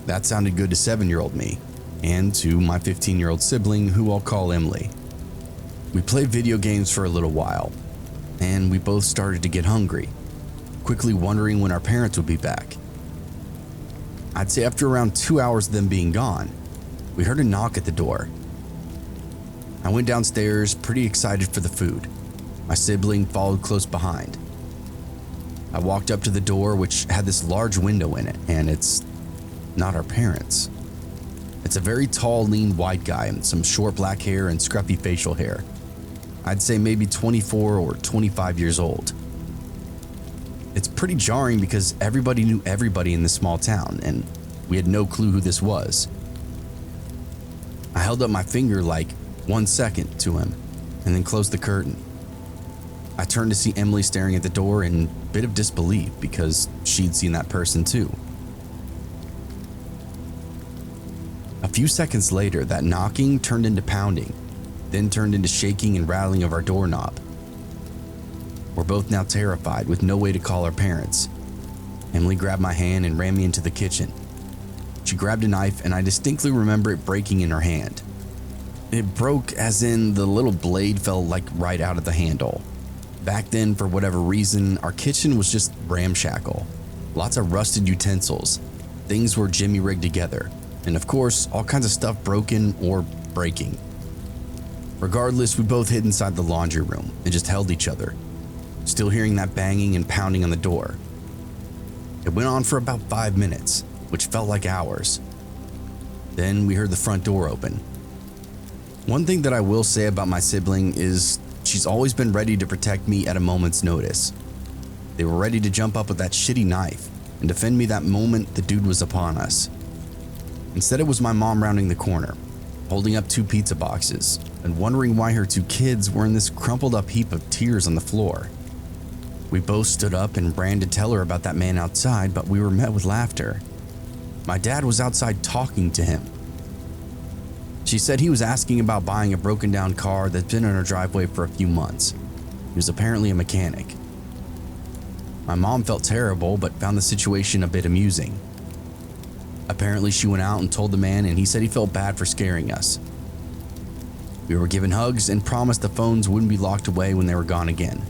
That sounded good to 7-year-old me, and to my 15-year-old sibling, who I'll call Emily. We played video games for a little while, and we both started to get hungry, quickly wondering when our parents would be back. I'd say after around 2 hours of them being gone, we heard a knock at the door. I went downstairs, pretty excited for the food. My sibling followed close behind. I walked up to the door, which had this large window in it, and it's not our parents. It's a very tall, lean white guy with some short black hair and scruffy facial hair. I'd say maybe 24 or 25 years old. It's pretty jarring because everybody knew everybody in this small town, and we had no clue who this was. I held up my finger like 1 second to him, and then closed the curtain. I turned to see Emily staring at the door in a bit of disbelief because she'd seen that person too. A few seconds later, that knocking turned into pounding, then turned into shaking and rattling of our doorknob. We're both now terrified with no way to call our parents. Emily grabbed my hand and ran me into the kitchen. She grabbed a knife, and I distinctly remember it breaking in her hand. It broke as in the little blade fell like right out of the handle. Back then, for whatever reason, our kitchen was just ramshackle. Lots of rusted utensils. Things were jimmy-rigged together. And of course, all kinds of stuff broken or breaking. Regardless, we both hid inside the laundry room and just held each other, still hearing that banging and pounding on the door. It went on for about 5 minutes, which felt like hours. Then we heard the front door open. One thing that I will say about my sibling is she's always been ready to protect me at a moment's notice. They were ready to jump up with that shitty knife and defend me that moment the dude was upon us. Instead, it was my mom rounding the corner, holding up 2 pizza boxes and wondering why her 2 kids were in this crumpled up heap of tears on the floor. We both stood up and ran to tell her about that man outside, but we were met with laughter. My dad was outside talking to him. She said he was asking about buying a broken down car that's been in her driveway for a few months. He was apparently a mechanic. My mom felt terrible, but found the situation a bit amusing. Apparently she went out and told the man, and he said he felt bad for scaring us. We were given hugs and promised the phones wouldn't be locked away when they were gone again.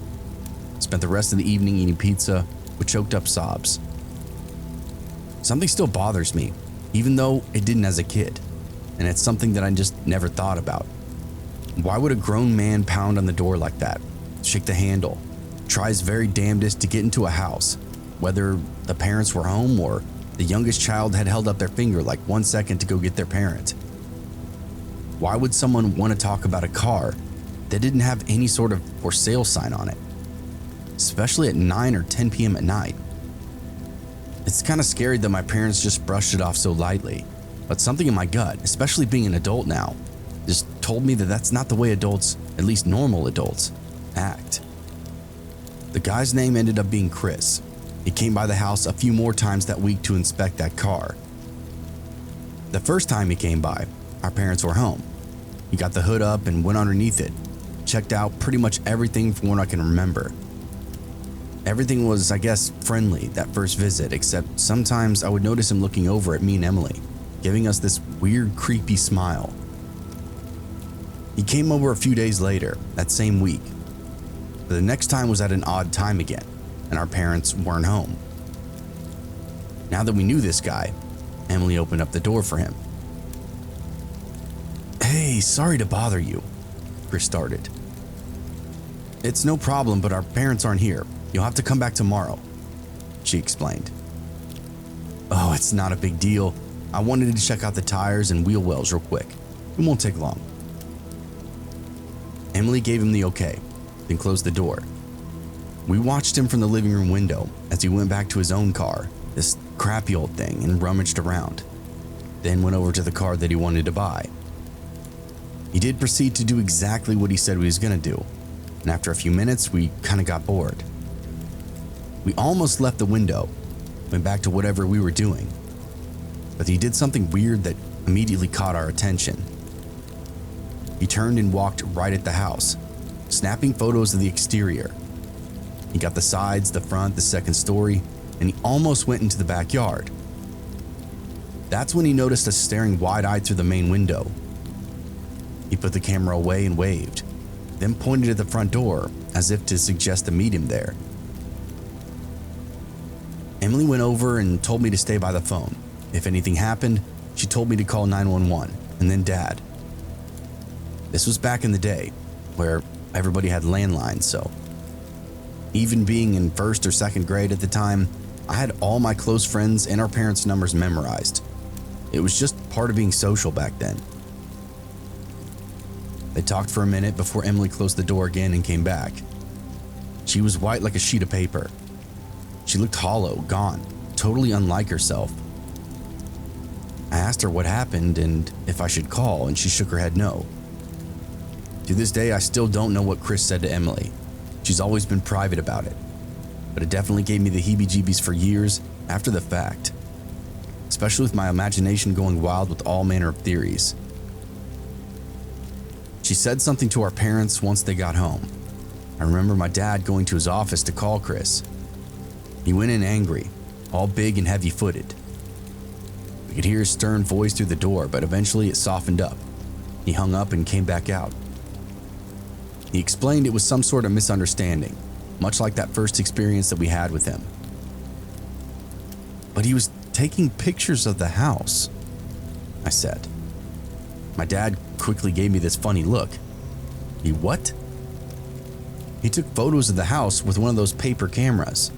Spent the rest of the evening eating pizza with choked up sobs. Something still bothers me, even though it didn't as a kid, and it's something that I just never thought about. Why would a grown man pound on the door like that, shake the handle, try his very damnedest to get into a house, whether the parents were home or the youngest child had held up their finger like 1 second to go get their parent? Why would someone want to talk about a car that didn't have any sort of for sale sign on it, especially at 9 or 10 p.m. at night? It's kind of scary that my parents just brushed it off so lightly, but something in my gut, especially being an adult now, just told me that that's not the way adults, at least normal adults, act. The guy's name ended up being Chris. He came by the house a few more times that week to inspect that car. The first time he came by, our parents were home. He got the hood up and went underneath it, checked out pretty much everything from what I can remember. Everything was, I guess, friendly that first visit, except sometimes I would notice him looking over at me and Emily, giving us this weird, creepy smile. He came over a few days later, that same week. But the next time was at an odd time again, and our parents weren't home. Now that we knew this guy, Emily opened up the door for him. "Hey, sorry to bother you," Chris started. "It's no problem, but our parents aren't here. You'll have to come back tomorrow," she explained. "Oh, it's not a big deal. I wanted to check out the tires and wheel wells real quick. It won't take long." Emily gave him the okay, then closed the door. We watched him from the living room window as he went back to his own car, this crappy old thing, and rummaged around, then went over to the car that he wanted to buy. He did proceed to do exactly what he said he was going to do, and after a few minutes, we kind of got bored. We almost left the window, went back to whatever we were doing, but he did something weird that immediately caught our attention. He turned and walked right at the house, snapping photos of the exterior. He got the sides, the front, the second story, and he almost went into the backyard. That's when he noticed us staring wide-eyed through the main window. He put the camera away and waved, then pointed at the front door as if to suggest to meet him there. Emily went over and told me to stay by the phone. If anything happened, she told me to call 911 and then Dad. This was back in the day where everybody had landlines, so even being in first or second grade at the time, I had all my close friends and our parents' numbers memorized. It was just part of being social back then. They talked for a minute before Emily closed the door again and came back. She was white like a sheet of paper. She looked hollow, gone, totally unlike herself. I asked her what happened and if I should call, and she shook her head no. To this day, I still don't know what Chris said to Emily. She's always been private about it, but it definitely gave me the heebie-jeebies for years after the fact, especially with my imagination going wild with all manner of theories. She said something to our parents once they got home. I remember my dad going to his office to call Chris. He went in angry, all big and heavy-footed. We could hear his stern voice through the door, but eventually it softened up. He hung up and came back out. He explained it was some sort of misunderstanding, much like that first experience that we had with him. But he was taking pictures of the house, I said. My dad quickly gave me this funny look. He what? He took photos of the house with one of those paper cameras.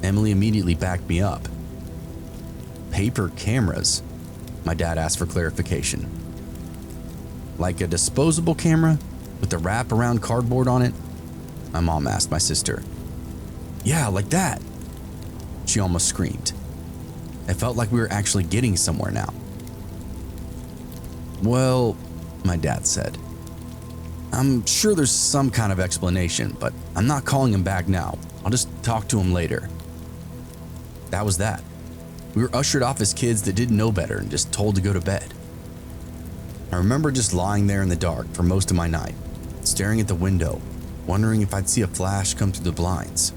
Emily immediately backed me up. Paper cameras? My dad asked for clarification. Like a disposable camera with the wrap around cardboard on it? My mom asked my sister. Yeah, like that. She almost screamed. It felt like we were actually getting somewhere now. Well, my dad said, I'm sure there's some kind of explanation, but I'm not calling him back now. I'll just talk to him later. That was that. We were ushered off as kids that didn't know better and just told to go to bed. I remember just lying there in the dark for most of my night, staring at the window, wondering if I'd see a flash come through the blinds.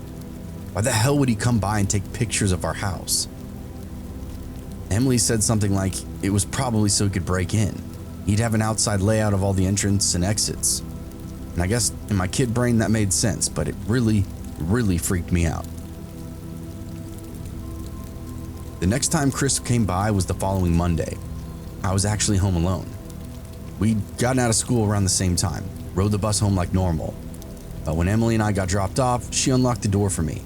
Why the hell would he come by and take pictures of our house? Emily said something like it was probably so he could break in. He'd have an outside layout of all the entrance and exits. And I guess in my kid brain that made sense, but it really freaked me out. The next time Chris came by was the following Monday. I was actually home alone. We'd gotten out of school around the same time, rode the bus home like normal. But when Emily and I got dropped off, she unlocked the door for me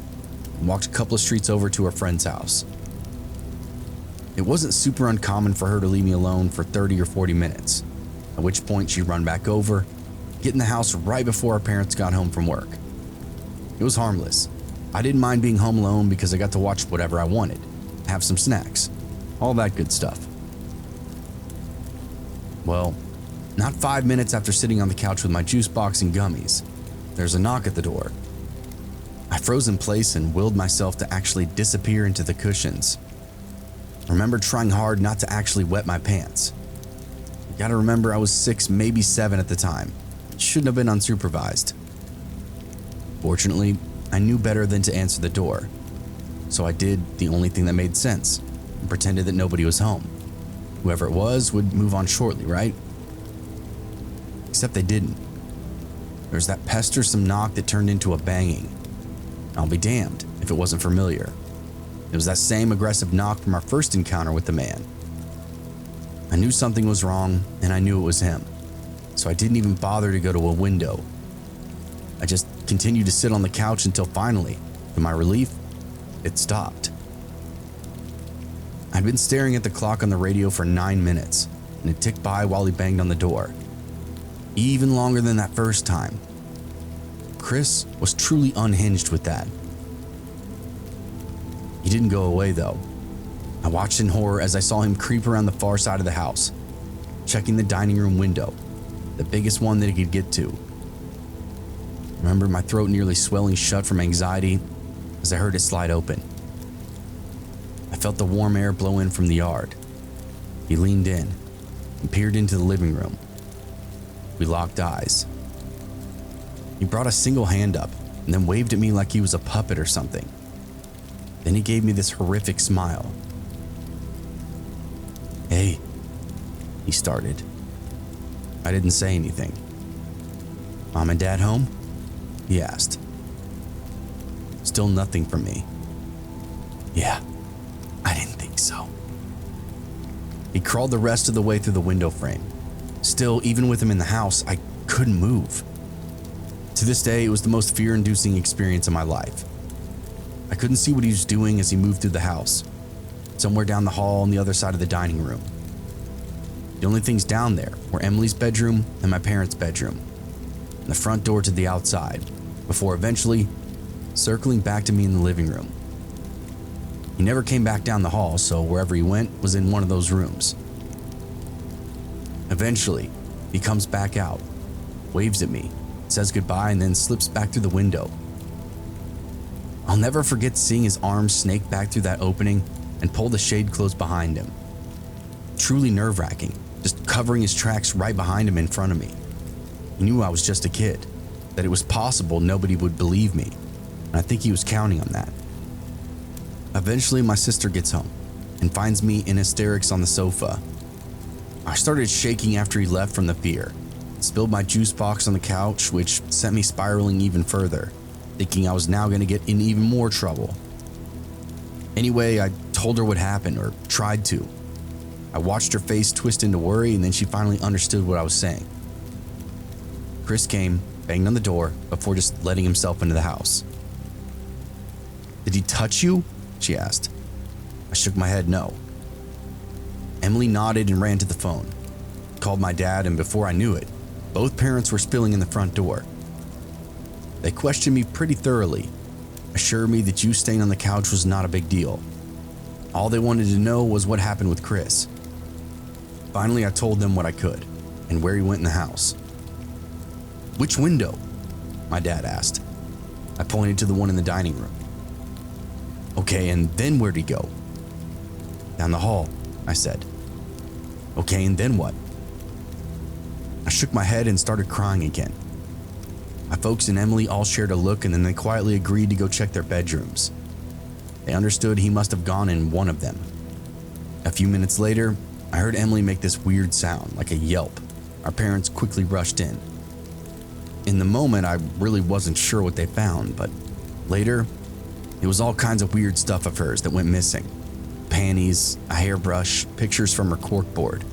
and walked a couple of streets over to her friend's house. It wasn't super uncommon for her to leave me alone for 30 or 40 minutes, at which point she'd run back over, get in the house right before our parents got home from work. It was harmless. I didn't mind being home alone because I got to watch whatever I wanted, have some snacks, all that good stuff. Well, not 5 minutes after sitting on the couch with my juice box and gummies, there's a knock at the door. I froze in place and willed myself to actually disappear into the cushions. I remember trying hard not to actually wet my pants. You gotta remember I was 6, maybe 7 at the time. Shouldn't have been unsupervised. Fortunately, I knew better than to answer the door, so I did the only thing that made sense and pretended that nobody was home. Whoever it was would move on shortly, right? Except they didn't. There was that pestersome knock that turned into a banging. I'll be damned if it wasn't familiar. It was that same aggressive knock from our first encounter with the man. I knew something was wrong, and I knew it was him, so I didn't even bother to go to a window. I just continued to sit on the couch until finally, to my relief, it stopped. I'd been staring at the clock on the radio for 9 minutes, and it ticked by while he banged on the door. Even longer than that first time. Chris was truly unhinged with that. He didn't go away though. I watched in horror as I saw him creep around the far side of the house, checking the dining room window, the biggest one that he could get to. I remember my throat nearly swelling shut from anxiety as I heard it slide open. I felt the warm air blow in from the yard. He leaned in and peered into the living room. We locked eyes. He brought a single hand up and then waved at me like he was a puppet or something. Then he gave me this horrific smile. "Hey," he started. I didn't say anything. "Mom and Dad home?" he asked. Still nothing from me. "Yeah, I didn't think so." He crawled the rest of the way through the window frame. Still, even with him in the house, I couldn't move. To this day, it was the most fear-inducing experience of my life. I couldn't see what he was doing as he moved through the house, somewhere down the hall on the other side of the dining room. The only things down there were Emily's bedroom and my parents' bedroom, and the front door to the outside, before eventually circling back to me in the living room. He never came back down the hall, so wherever he went was in one of those rooms. Eventually, he comes back out, waves at me, says goodbye, and then slips back through the window. I'll never forget seeing his arms snake back through that opening and pull the shade closed behind him. Truly nerve-wracking, just covering his tracks right behind him in front of me. He knew I was just a kid, that it was possible nobody would believe me, and I think he was counting on that. Eventually, my sister gets home and finds me in hysterics on the sofa. I started shaking after he left from the fear, spilled my juice box on the couch, which sent me spiraling even further, thinking I was now going to get in even more trouble. Anyway, I told her what happened, or tried to. I watched her face twist into worry, and then she finally understood what I was saying. Chris came, banged on the door, before just letting himself into the house. "Did he touch you?" she asked. I shook my head no. Emily nodded and ran to the phone, called my dad, and before I knew it, both parents were spilling in the front door. They questioned me pretty thoroughly, assured me the juice stain on the couch was not a big deal. All they wanted to know was what happened with Chris. Finally, I told them what I could and where he went in the house. "Which window?" my dad asked. I pointed to the one in the dining room. "Okay, and then where'd he go?" "Down the hall," I said. "Okay, and then what?" I shook my head and started crying again. My folks and Emily all shared a look, and then they quietly agreed to go check their bedrooms. They understood he must have gone in one of them. A few minutes later, I heard Emily make this weird sound, like a yelp. Our parents quickly rushed in. In the moment, I really wasn't sure what they found, but later, it was all kinds of weird stuff of hers that went missing. Panties, a hairbrush, pictures from her corkboard.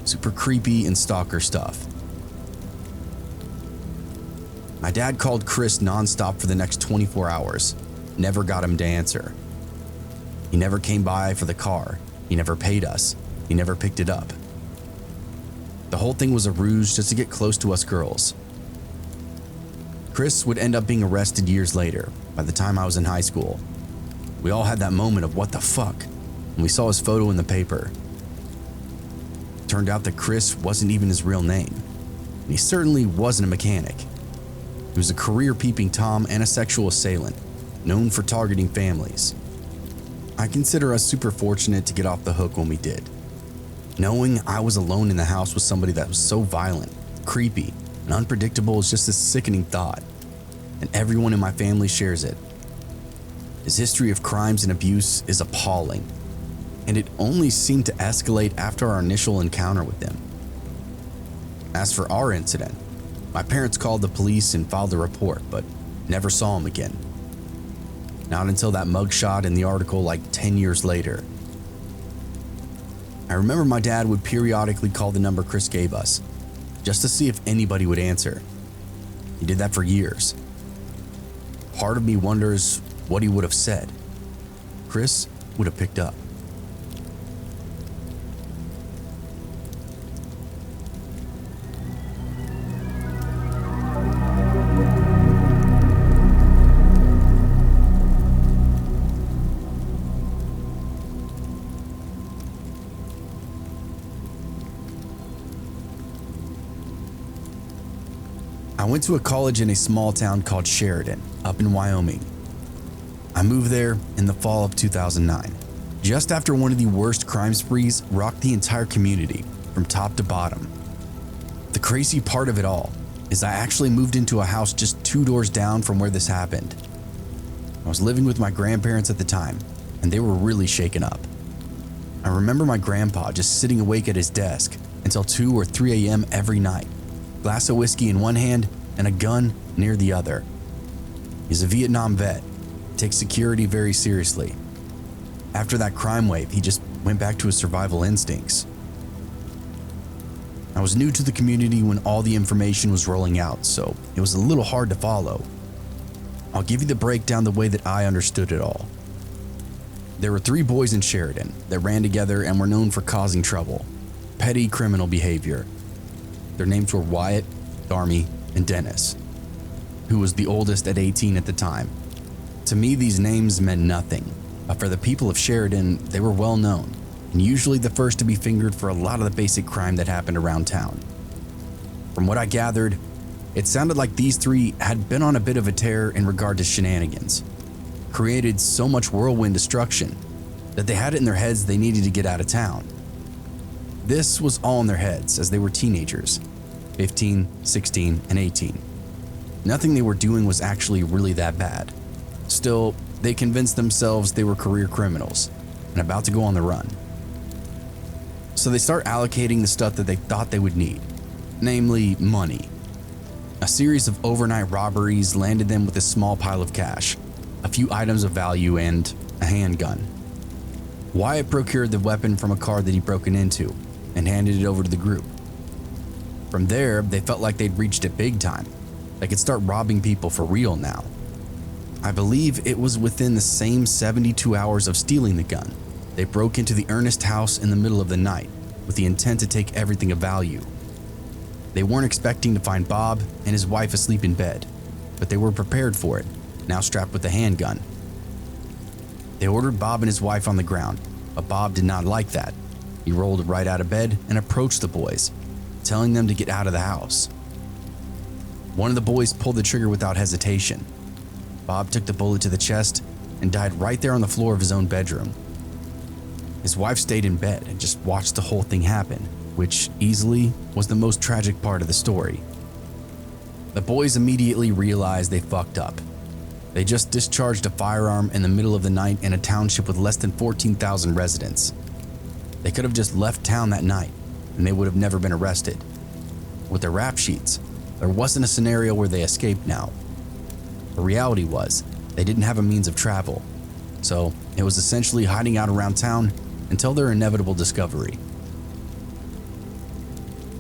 Super creepy and stalker stuff. My dad called Chris nonstop for the next 24 hours. Never got him to answer. He never came by for the car. He never paid us. He never picked it up. The whole thing was a ruse just to get close to us girls. Chris would end up being arrested years later, by the time I was in high school. We all had that moment of what the fuck when we saw his photo in the paper. Turned out that Chris wasn't even his real name, and he certainly wasn't a mechanic. He was a career peeping Tom and a sexual assailant, known for targeting families. I consider us super fortunate to get off the hook when we did. Knowing I was alone in the house with somebody that was so violent, creepy, and unpredictable is just a sickening thought, and everyone in my family shares it. His history of crimes and abuse is appalling, and it only seemed to escalate after our initial encounter with him. As for our incident, my parents called the police and filed a report, but never saw him again. Not until that mugshot in the article like 10 years later. I remember my dad would periodically call the number Chris gave us, just to see if anybody would answer. He did that for years. Part of me wonders what he would have said. Chris would have picked up. I went to a college in a small town called Sheridan, up in Wyoming. I moved there in the fall of 2009, just after one of the worst crime sprees rocked the entire community from top to bottom. The crazy part of it all is I actually moved into a house just 2 doors down from where this happened. I was living with my grandparents at the time, and they were really shaken up. I remember my grandpa just sitting awake at his desk until 2 or 3 a.m. every night, glass of whiskey in one hand and a gun near the other. He's a Vietnam vet, takes security very seriously. After that crime wave, he just went back to his survival instincts. I was new to the community when all the information was rolling out, so it was a little hard to follow. I'll give you the breakdown the way that I understood it all. There were 3 boys in Sheridan that ran together and were known for causing trouble, petty criminal behavior. Their names were Wyatt, Darmy, and Dennis, who was the oldest at 18 at the time. To me, these names meant nothing, but for the people of Sheridan, they were well known, and usually the first to be fingered for a lot of the basic crime that happened around town. From what I gathered, it sounded like these 3 had been on a bit of a tear in regard to shenanigans, created so much whirlwind destruction that they had it in their heads they needed to get out of town. This was all in their heads as they were teenagers, 15, 16, and 18. Nothing they were doing was actually really that bad. Still, they convinced themselves they were career criminals and about to go on the run. So they start allocating the stuff that they thought they would need, namely money. A series of overnight robberies landed them with a small pile of cash, a few items of value, and a handgun. Wyatt procured the weapon from a car that he'd broken into and handed it over to the group. From there, they felt like they'd reached it big time. They could start robbing people for real now. I believe it was within the same 72 hours of stealing the gun, they broke into the Ernest house in the middle of the night with the intent to take everything of value. They weren't expecting to find Bob and his wife asleep in bed, but they were prepared for it, now strapped with a handgun. They ordered Bob and his wife on the ground, but Bob did not like that. He rolled right out of bed and approached the boys, telling them to get out of the house. One of the boys pulled the trigger without hesitation. Bob took the bullet to the chest and died right there on the floor of his own bedroom. His wife stayed in bed and just watched the whole thing happen, which easily was the most tragic part of the story. The boys immediately realized they fucked up. They just discharged a firearm in the middle of the night in a township with less than 14,000 residents. They could have just left town that night and they would have never been arrested. With their rap sheets, there wasn't a scenario where they escaped now. The reality was, they didn't have a means of travel, so it was essentially hiding out around town until their inevitable discovery.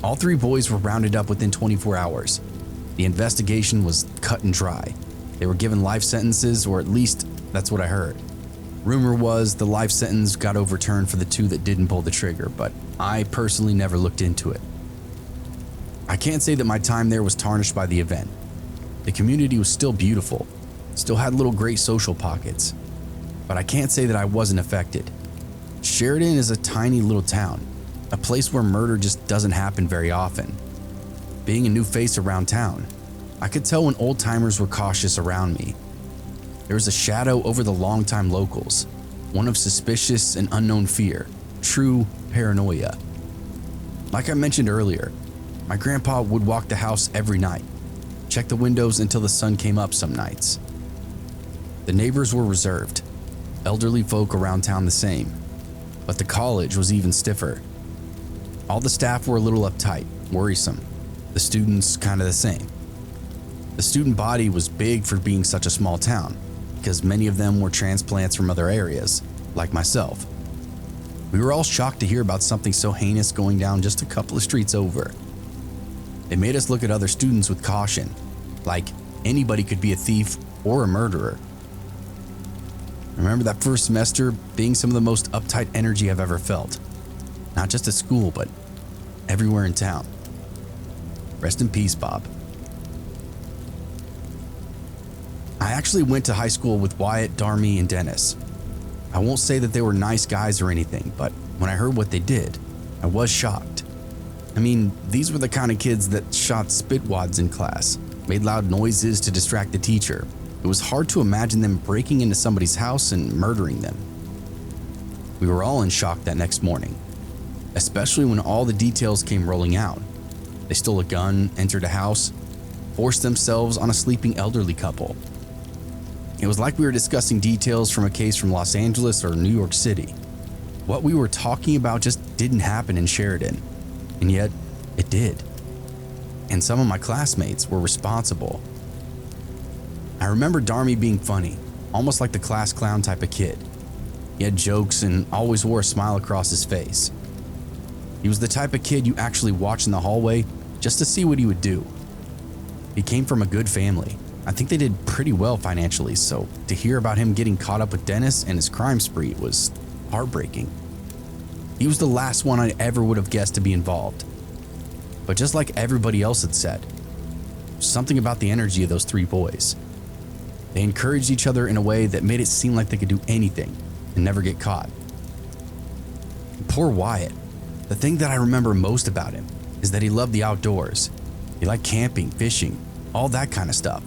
All 3 boys were rounded up within 24 hours. The investigation was cut and dry. They were given life sentences, or at least that's what I heard. Rumor was the life sentence got overturned for the 2 that didn't pull the trigger, but I personally never looked into it. I can't say that my time there was tarnished by the event. The community was still beautiful, still had little great social pockets, but I can't say that I wasn't affected. Sheridan is a tiny little town, a place where murder just doesn't happen very often. Being a new face around town, I could tell when old-timers were cautious around me. There was a shadow over the longtime locals, one of suspicious and unknown fear, true paranoia. Like I mentioned earlier, my grandpa would walk the house every night, check the windows until the sun came up some nights. The neighbors were reserved, elderly folk around town the same, but the college was even stiffer. All the staff were a little uptight, worrisome, the students kind of the same. The student body was big for being such a small town, because many of them were transplants from other areas, like myself. We were all shocked to hear about something so heinous going down just a couple of streets over. It made us look at other students with caution, like anybody could be a thief or a murderer. I remember that first semester being some of the most uptight energy I've ever felt, not just at school, but everywhere in town. Rest in peace, Bob. I actually went to high school with Wyatt, Darmy, and Dennis. I won't say that they were nice guys or anything, but when I heard what they did, I was shocked. I mean, these were the kind of kids that shot spitwads in class, made loud noises to distract the teacher. It was hard to imagine them breaking into somebody's house and murdering them. We were all in shock that next morning, especially when all the details came rolling out. They stole a gun, entered a house, forced themselves on a sleeping elderly couple. It was like we were discussing details from a case from Los Angeles or New York City. What we were talking about just didn't happen in Sheridan, and yet it did. And some of my classmates were responsible. I remember Darmy being funny, almost like the class clown type of kid. He had jokes and always wore a smile across his face. He was the type of kid you actually watch in the hallway just to see what he would do. He came from a good family. I think they did pretty well financially, so to hear about him getting caught up with Dennis and his crime spree was heartbreaking. He was the last one I ever would have guessed to be involved. But just like everybody else had said, something about the energy of those three boys. They encouraged each other in a way that made it seem like they could do anything and never get caught. Poor Wyatt. The thing that I remember most about him is that he loved the outdoors. He liked camping, fishing, all that kind of stuff.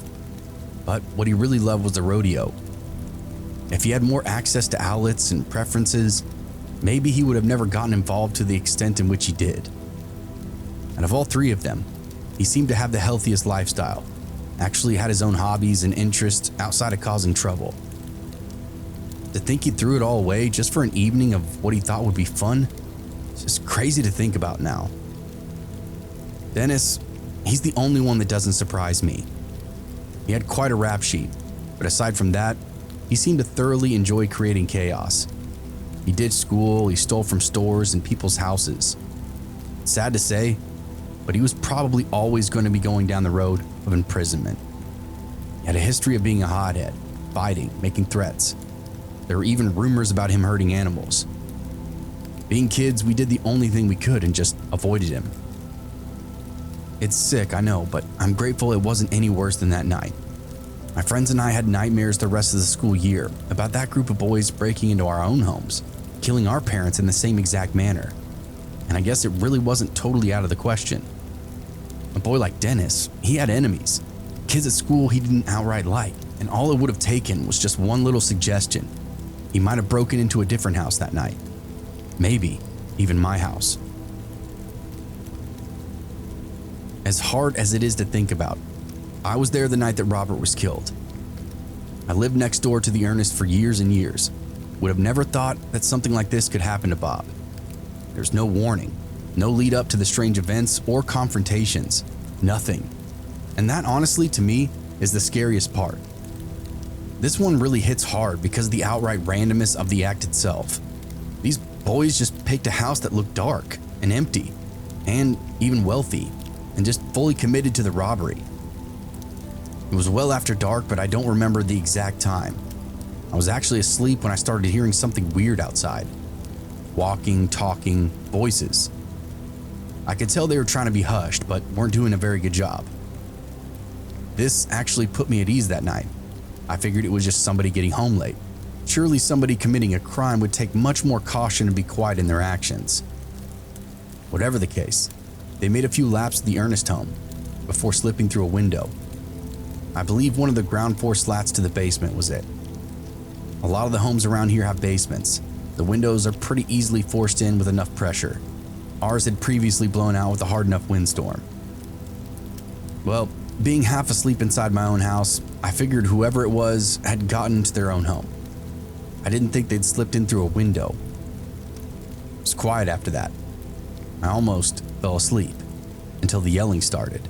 But what he really loved was the rodeo. If he had more access to outlets and preferences, maybe he would have never gotten involved to the extent in which he did. And of all three of them, he seemed to have the healthiest lifestyle, actually had his own hobbies and interests outside of causing trouble. To think he threw it all away just for an evening of what he thought would be fun, it's just crazy to think about now. Dennis, he's the only one that doesn't surprise me. He had quite a rap sheet, but aside from that, he seemed to thoroughly enjoy creating chaos. He ditched school, he stole from stores and people's houses. Sad to say, but he was probably always going to be going down the road of imprisonment. He had a history of being a hothead, fighting, making threats. There were even rumors about him hurting animals. Being kids, we did the only thing we could and just avoided him. It's sick, I know, but I'm grateful it wasn't any worse than that night. My friends and I had nightmares the rest of the school year about that group of boys breaking into our own homes, killing our parents in the same exact manner. And I guess it really wasn't totally out of the question. A boy like Dennis, he had enemies, kids at school he didn't outright like, and all it would have taken was just one little suggestion. He might have broken into a different house that night. Maybe even my house. As hard as it is to think about, I was there the night that Robert was killed. I lived next door to the Ernest for years and years. Would have never thought that something like this could happen to Bob. There's no warning, no lead up to the strange events or confrontations, nothing. And that honestly, to me, is the scariest part. This one really hits hard because of the outright randomness of the act itself. These boys just picked a house that looked dark and empty, and even wealthy, and just fully committed to the robbery. It was well after dark, but I don't remember the exact time. I was actually asleep when I started hearing something weird outside. Walking, talking, voices. I could tell they were trying to be hushed, but weren't doing a very good job. This actually put me at ease that night. I figured it was just somebody getting home late. Surely somebody committing a crime would take much more caution and be quiet in their actions. Whatever the case, they made a few laps to the Ernest home before slipping through a window I believe one of the ground floor slats to the basement was it. A lot of the homes around here have basements. The windows are pretty easily forced in with enough pressure. Ours had previously blown out with a hard enough windstorm. Well, being half asleep inside my own house, I figured whoever it was had gotten into their own home. I didn't think they'd slipped in through a window. It was quiet after that. I almost fell asleep until the yelling started.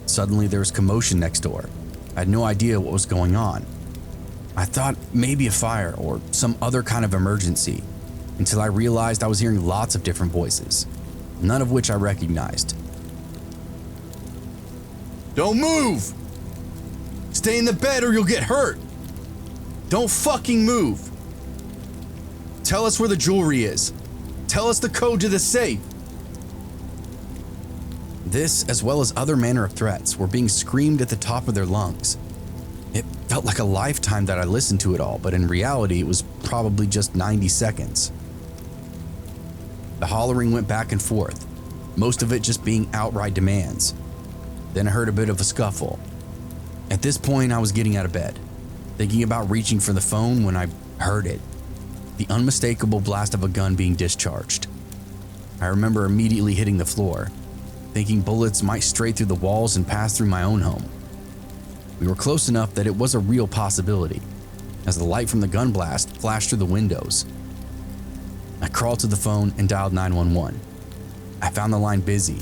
Suddenly there was commotion next door. I had no idea what was going on. I thought maybe a fire or some other kind of emergency until I realized I was hearing lots of different voices, none of which I recognized. Don't move! Stay in the bed or you'll get hurt! Don't fucking move! Tell us where the jewelry is! Tell us the code to the safe! This, as well as other manner of threats, were being screamed at the top of their lungs. It felt like a lifetime that I listened to it all, but in reality it was probably just 90 seconds. The hollering went back and forth, most of it just being outright demands. Then I heard a bit of a scuffle. At this point, I was getting out of bed, thinking about reaching for the phone when I heard it. The unmistakable blast of a gun being discharged. I remember immediately hitting the floor, thinking bullets might stray through the walls and pass through my own home. We were close enough that it was a real possibility, as the light from the gun blast flashed through the windows. I crawled to the phone and dialed 911. I found the line busy.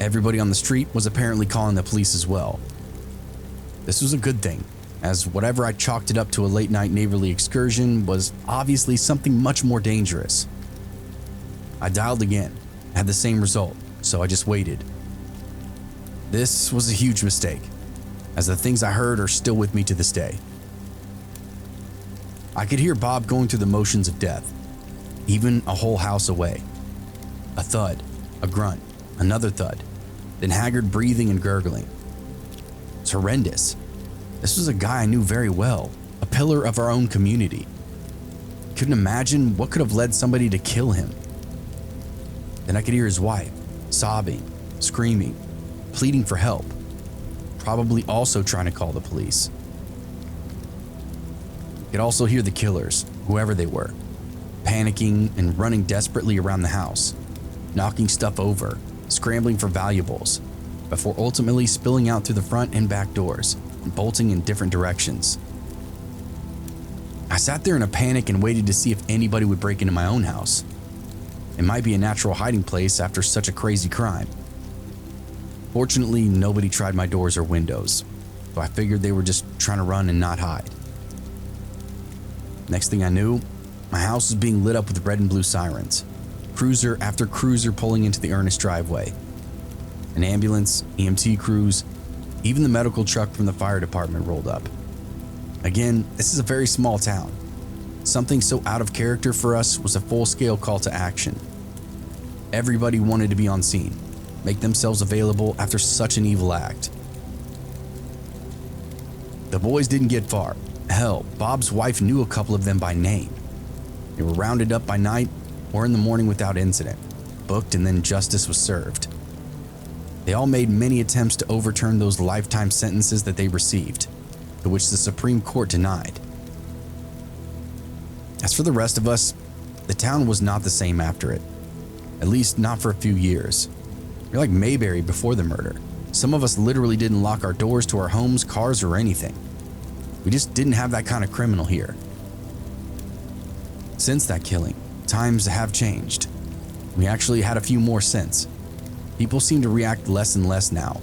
Everybody on the street was apparently calling the police as well. This was a good thing, as whatever I chalked it up to a late-night neighborly excursion was obviously something much more dangerous. I dialed again, had the same result, so I just waited. This was a huge mistake, as the things I heard are still with me to this day. I could hear Bob going through the motions of death, even a whole house away. A thud, a grunt, another thud, then haggard breathing and gurgling. It's horrendous. This was a guy I knew very well, a pillar of our own community. Couldn't imagine what could have led somebody to kill him. Then I could hear his wife, sobbing, screaming, pleading for help, probably also trying to call the police. I could also hear the killers, whoever they were, panicking and running desperately around the house, knocking stuff over, scrambling for valuables, before ultimately spilling out through the front and back doors and bolting in different directions. I sat there in a panic and waited to see if anybody would break into my own house. It might be a natural hiding place after such a crazy crime. Fortunately, nobody tried my doors or windows, so I figured they were just trying to run and not hide. Next thing I knew, my house was being lit up with red and blue sirens, cruiser after cruiser pulling into the Ernest driveway. An ambulance, EMT crews, even the medical truck from the fire department rolled up. Again, this is a very small town. Something so out of character for us was a full-scale call to action. Everybody wanted to be on scene, make themselves available after such an evil act. The boys didn't get far. Hell, Bob's wife knew a couple of them by name. They were rounded up by night or in the morning without incident, booked, and then justice was served. They all made many attempts to overturn those lifetime sentences that they received, to which the Supreme Court denied. As for the rest of us, the town was not the same after it, at least not for a few years. You're like Mayberry before the murder. Some of us literally didn't lock our doors to our homes, cars, or anything. We just didn't have that kind of criminal here. Since that killing, times have changed. We actually had a few more since. People seem to react less and less now.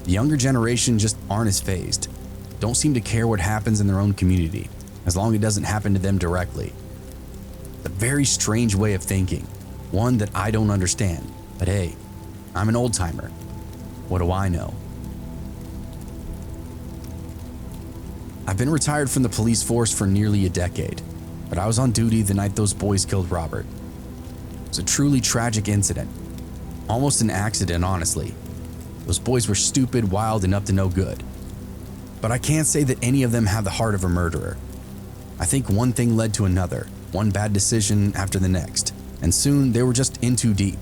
The younger generation just aren't as fazed, don't seem to care what happens in their own community, as long as it doesn't happen to them directly. It's a very strange way of thinking, one that I don't understand, but hey, I'm an old-timer. What do I know? I've been retired from the police force for nearly a decade, but I was on duty the night those boys killed Robert. It was a truly tragic incident. Almost an accident, honestly. Those boys were stupid, wild, and up to no good. But I can't say that any of them have the heart of a murderer. I think one thing led to another, one bad decision after the next, and soon they were just in too deep.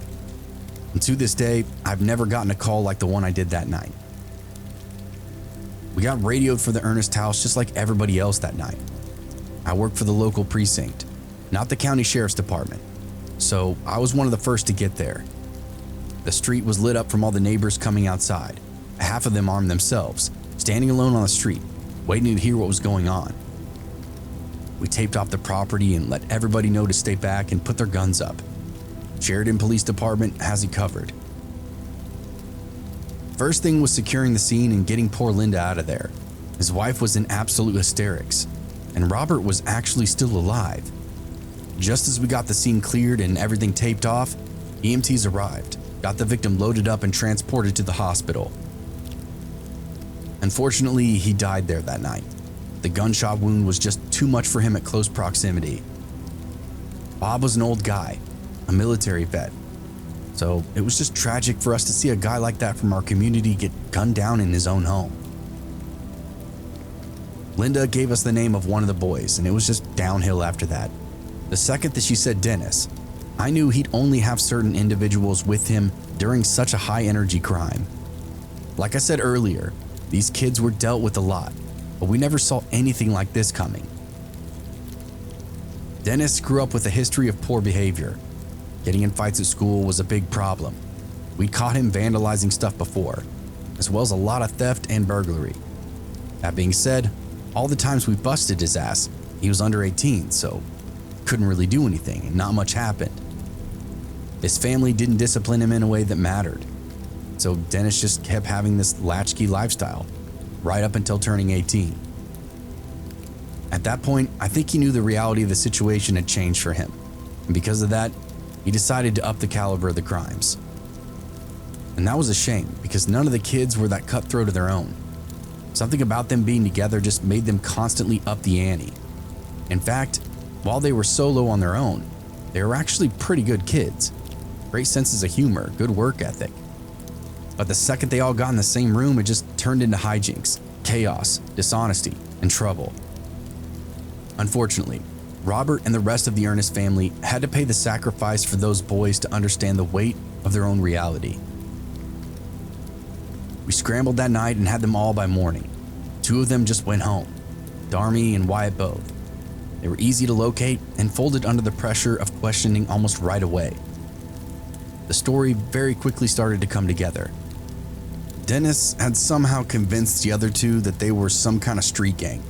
And to this day, I've never gotten a call like the one I did that night. We got radioed for the Ernest house just like everybody else that night. I worked for the local precinct, not the county sheriff's department, so I was one of the first to get there. The street was lit up from all the neighbors coming outside, half of them armed themselves, standing alone on the street, waiting to hear what was going on. We taped off the property and let everybody know to stay back and put their guns up. Sheridan Police Department has it covered. First thing was securing the scene and getting poor Linda out of there. His wife was in absolute hysterics, and Robert was actually still alive. Just as we got the scene cleared and everything taped off, EMTs arrived, got the victim loaded up and transported to the hospital. Unfortunately, he died there that night. The gunshot wound was just too much for him at close proximity. Bob was an old guy, a military vet, so it was just tragic for us to see a guy like that from our community get gunned down in his own home. Linda gave us the name of one of the boys, and it was just downhill after that. The second that she said Dennis, I knew he'd only have certain individuals with him during such a high-energy crime. Like I said earlier, these kids were dealt with a lot, but we never saw anything like this coming. Dennis grew up with a history of poor behavior. Getting in fights at school was a big problem. We'd caught him vandalizing stuff before, as well as a lot of theft and burglary. That being said, all the times we busted his ass, he was under 18, so couldn't really do anything and not much happened. His family didn't discipline him in a way that mattered, so Dennis just kept having this latchkey lifestyle right up until turning 18. At that point, I think he knew the reality of the situation had changed for him, and because of that, he decided to up the caliber of the crimes. And that was a shame, because none of the kids were that cutthroat of their own. Something about them being together just made them constantly up the ante. In fact, while they were solo on their own, they were actually pretty good kids. Great senses of humor, good work ethic. But the second they all got in the same room, it just turned into hijinks, chaos, dishonesty, and trouble. Unfortunately, Robert and the rest of the Ernest family had to pay the sacrifice for those boys to understand the weight of their own reality. We scrambled that night and had them all by morning. Two of them just went home, Darmy and Wyatt both. They were easy to locate and folded under the pressure of questioning almost right away. The story very quickly started to come together. Dennis had somehow convinced the other two that they were some kind of street gang.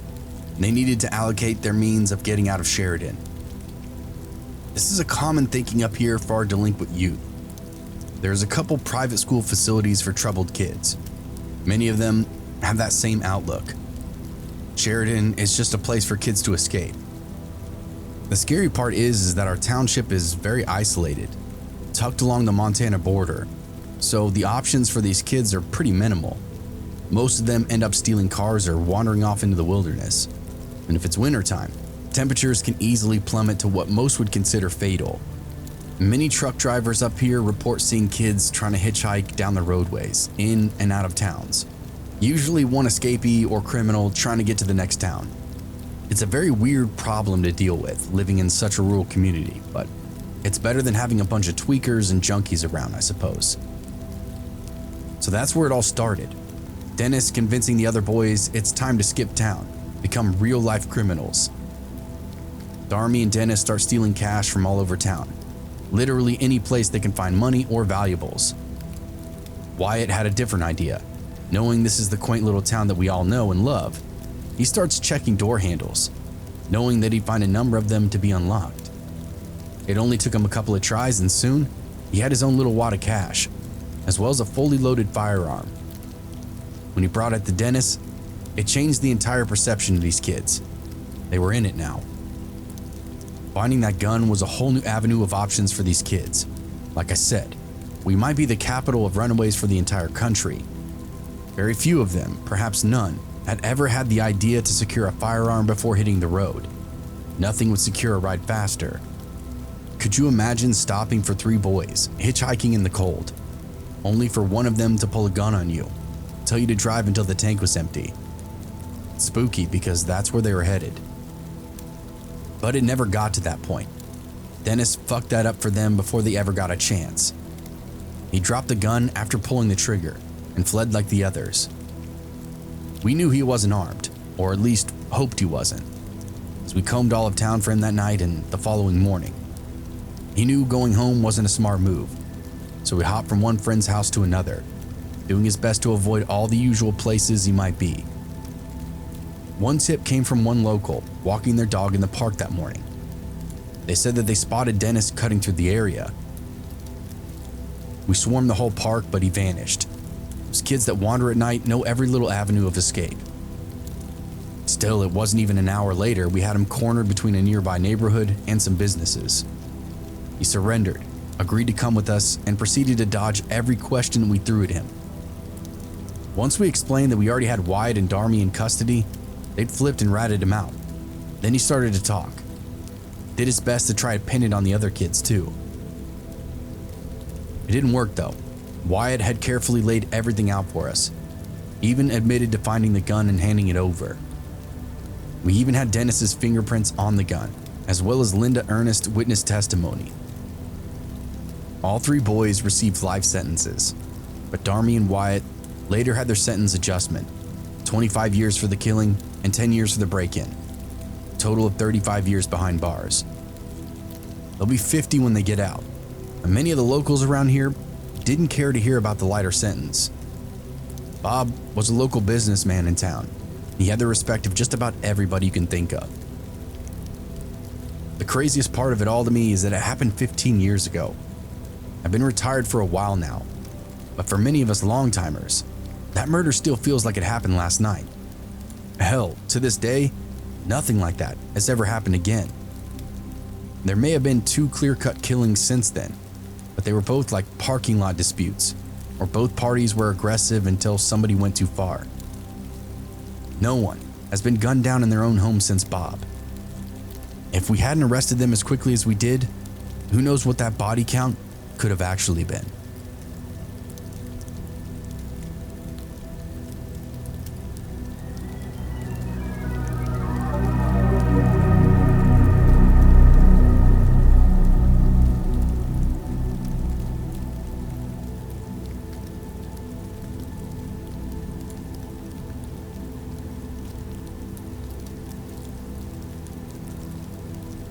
They needed to allocate their means of getting out of Sheridan. This is a common thinking up here for our delinquent youth. There's a couple private school facilities for troubled kids. Many of them have that same outlook. Sheridan is just a place for kids to escape. The scary part is that our township is very isolated, tucked along the Montana border, so the options for these kids are pretty minimal. Most of them end up stealing cars or wandering off into the wilderness. And if it's wintertime, temperatures can easily plummet to what most would consider fatal. Many truck drivers up here report seeing kids trying to hitchhike down the roadways, in and out of towns. Usually one escapee or criminal trying to get to the next town. It's a very weird problem to deal with living in such a rural community, but it's better than having a bunch of tweakers and junkies around, I suppose. So that's where it all started. Dennis convincing the other boys it's time to skip town, become real-life criminals. Darmy and Dennis start stealing cash from all over town, literally any place they can find money or valuables. Wyatt had a different idea. Knowing this is the quaint little town that we all know and love, he starts checking door handles, knowing that he'd find a number of them to be unlocked. It only took him a couple of tries, and soon he had his own little wad of cash, as well as a fully loaded firearm. When he brought it to Dennis, it changed the entire perception of these kids. They were in it now. Finding that gun was a whole new avenue of options for these kids. Like I said, we might be the capital of runaways for the entire country. Very few of them, perhaps none, had ever had the idea to secure a firearm before hitting the road. Nothing would secure a ride faster. Could you imagine stopping for 3 boys, hitchhiking in the cold, only for one of them to pull a gun on you, tell you to drive until the tank was empty? Spooky, because that's where they were headed. But it never got to that point. Dennis fucked that up for them before they ever got a chance. He dropped the gun after pulling the trigger and fled like the others. We knew he wasn't armed, or at least hoped he wasn't, as we combed all of town for him that night and the following morning. He knew going home wasn't a smart move, so we hopped from one friend's house to another, doing his best to avoid all the usual places he might be. One tip came from one local walking their dog in the park that morning. They said that they spotted Dennis cutting through the area. We swarmed the whole park, but he vanished. Those kids that wander at night know every little avenue of escape. Still, it wasn't even an hour later we had him cornered between a nearby neighborhood and some businesses. He surrendered, agreed to come with us, and proceeded to dodge every question we threw at him. Once we explained that we already had Wyatt and Darmy in custody, they'd flipped and ratted him out. Then he started to talk. Did his best to try to pin it on the other kids too. It didn't work though. Wyatt had carefully laid everything out for us, even admitted to finding the gun and handing it over. We even had Dennis's fingerprints on the gun, as well as Linda Ernest witness testimony. All three boys received life sentences, but Darmy and Wyatt later had their sentence adjustment, 25 years for the killing and 10 years for the break-in, a total of 35 years behind bars. They'll be 50 when they get out, and many of the locals around here didn't care to hear about the lighter sentence. Bob was a local businessman in town. He had the respect of just about everybody you can think of. The craziest part of it all to me is that it happened 15 years ago. I've been retired for a while now, but for many of us long-timers, that murder still feels like it happened last night. Hell, to this day, nothing like that has ever happened again. There may have been 2 clear-cut killings since then, but they were both like parking lot disputes, or both parties were aggressive until somebody went too far. No one has been gunned down in their own home since Bob. If we hadn't arrested them as quickly as we did, who knows what that body count could have actually been.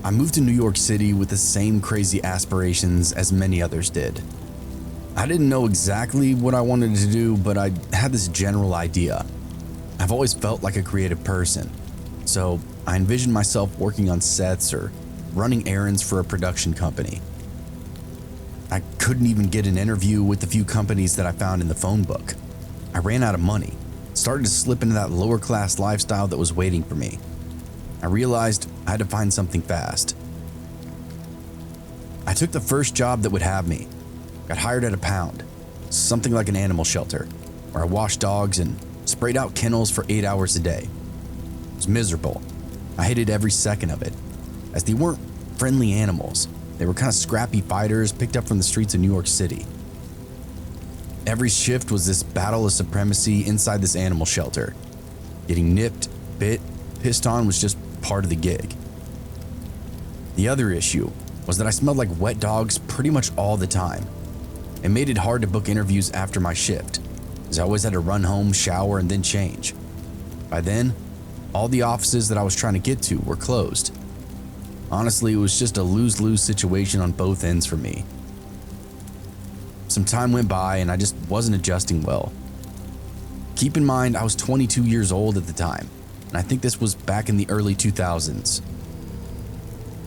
I moved to New York City with the same crazy aspirations as many others did. I didn't know exactly what I wanted to do, but I had this general idea. I've always felt like a creative person, so I envisioned myself working on sets or running errands for a production company. I couldn't even get an interview with the few companies that I found in the phone book. I ran out of money, started to slip into that lower class lifestyle that was waiting for me. I realized I had to find something fast. I took the first job that would have me. Got hired at a pound, something like an animal shelter, where I washed dogs and sprayed out kennels for 8 hours a day. It was miserable. I hated every second of it, as they weren't friendly animals. They were kind of scrappy fighters picked up from the streets of New York City. Every shift was this battle of supremacy inside this animal shelter. Getting nipped, bit, pissed on was just part of the gig. The other issue was that I smelled like wet dogs pretty much all the time. It made it hard to book interviews after my shift, as I always had to run home, shower, and then change. By then, all the offices that I was trying to get to were closed. Honestly, it was just a lose-lose situation on both ends for me. Some time went by and I just wasn't adjusting well. Keep in mind, I was 22 years old at the time, and I think this was back in the early 2000s.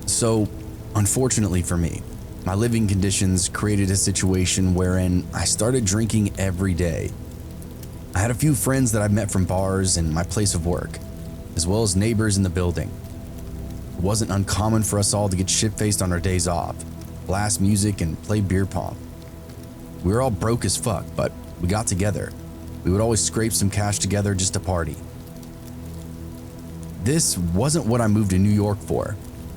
So, unfortunately for me, my living conditions created a situation wherein I started drinking every day. I had a few friends that I met from bars and my place of work, as well as neighbors in the building. It wasn't uncommon for us all to get shit-faced on our days off, blast music, and play beer pong. We were all broke as fuck, but we got together. We would always scrape some cash together just to party. This wasn't what I moved to New York for,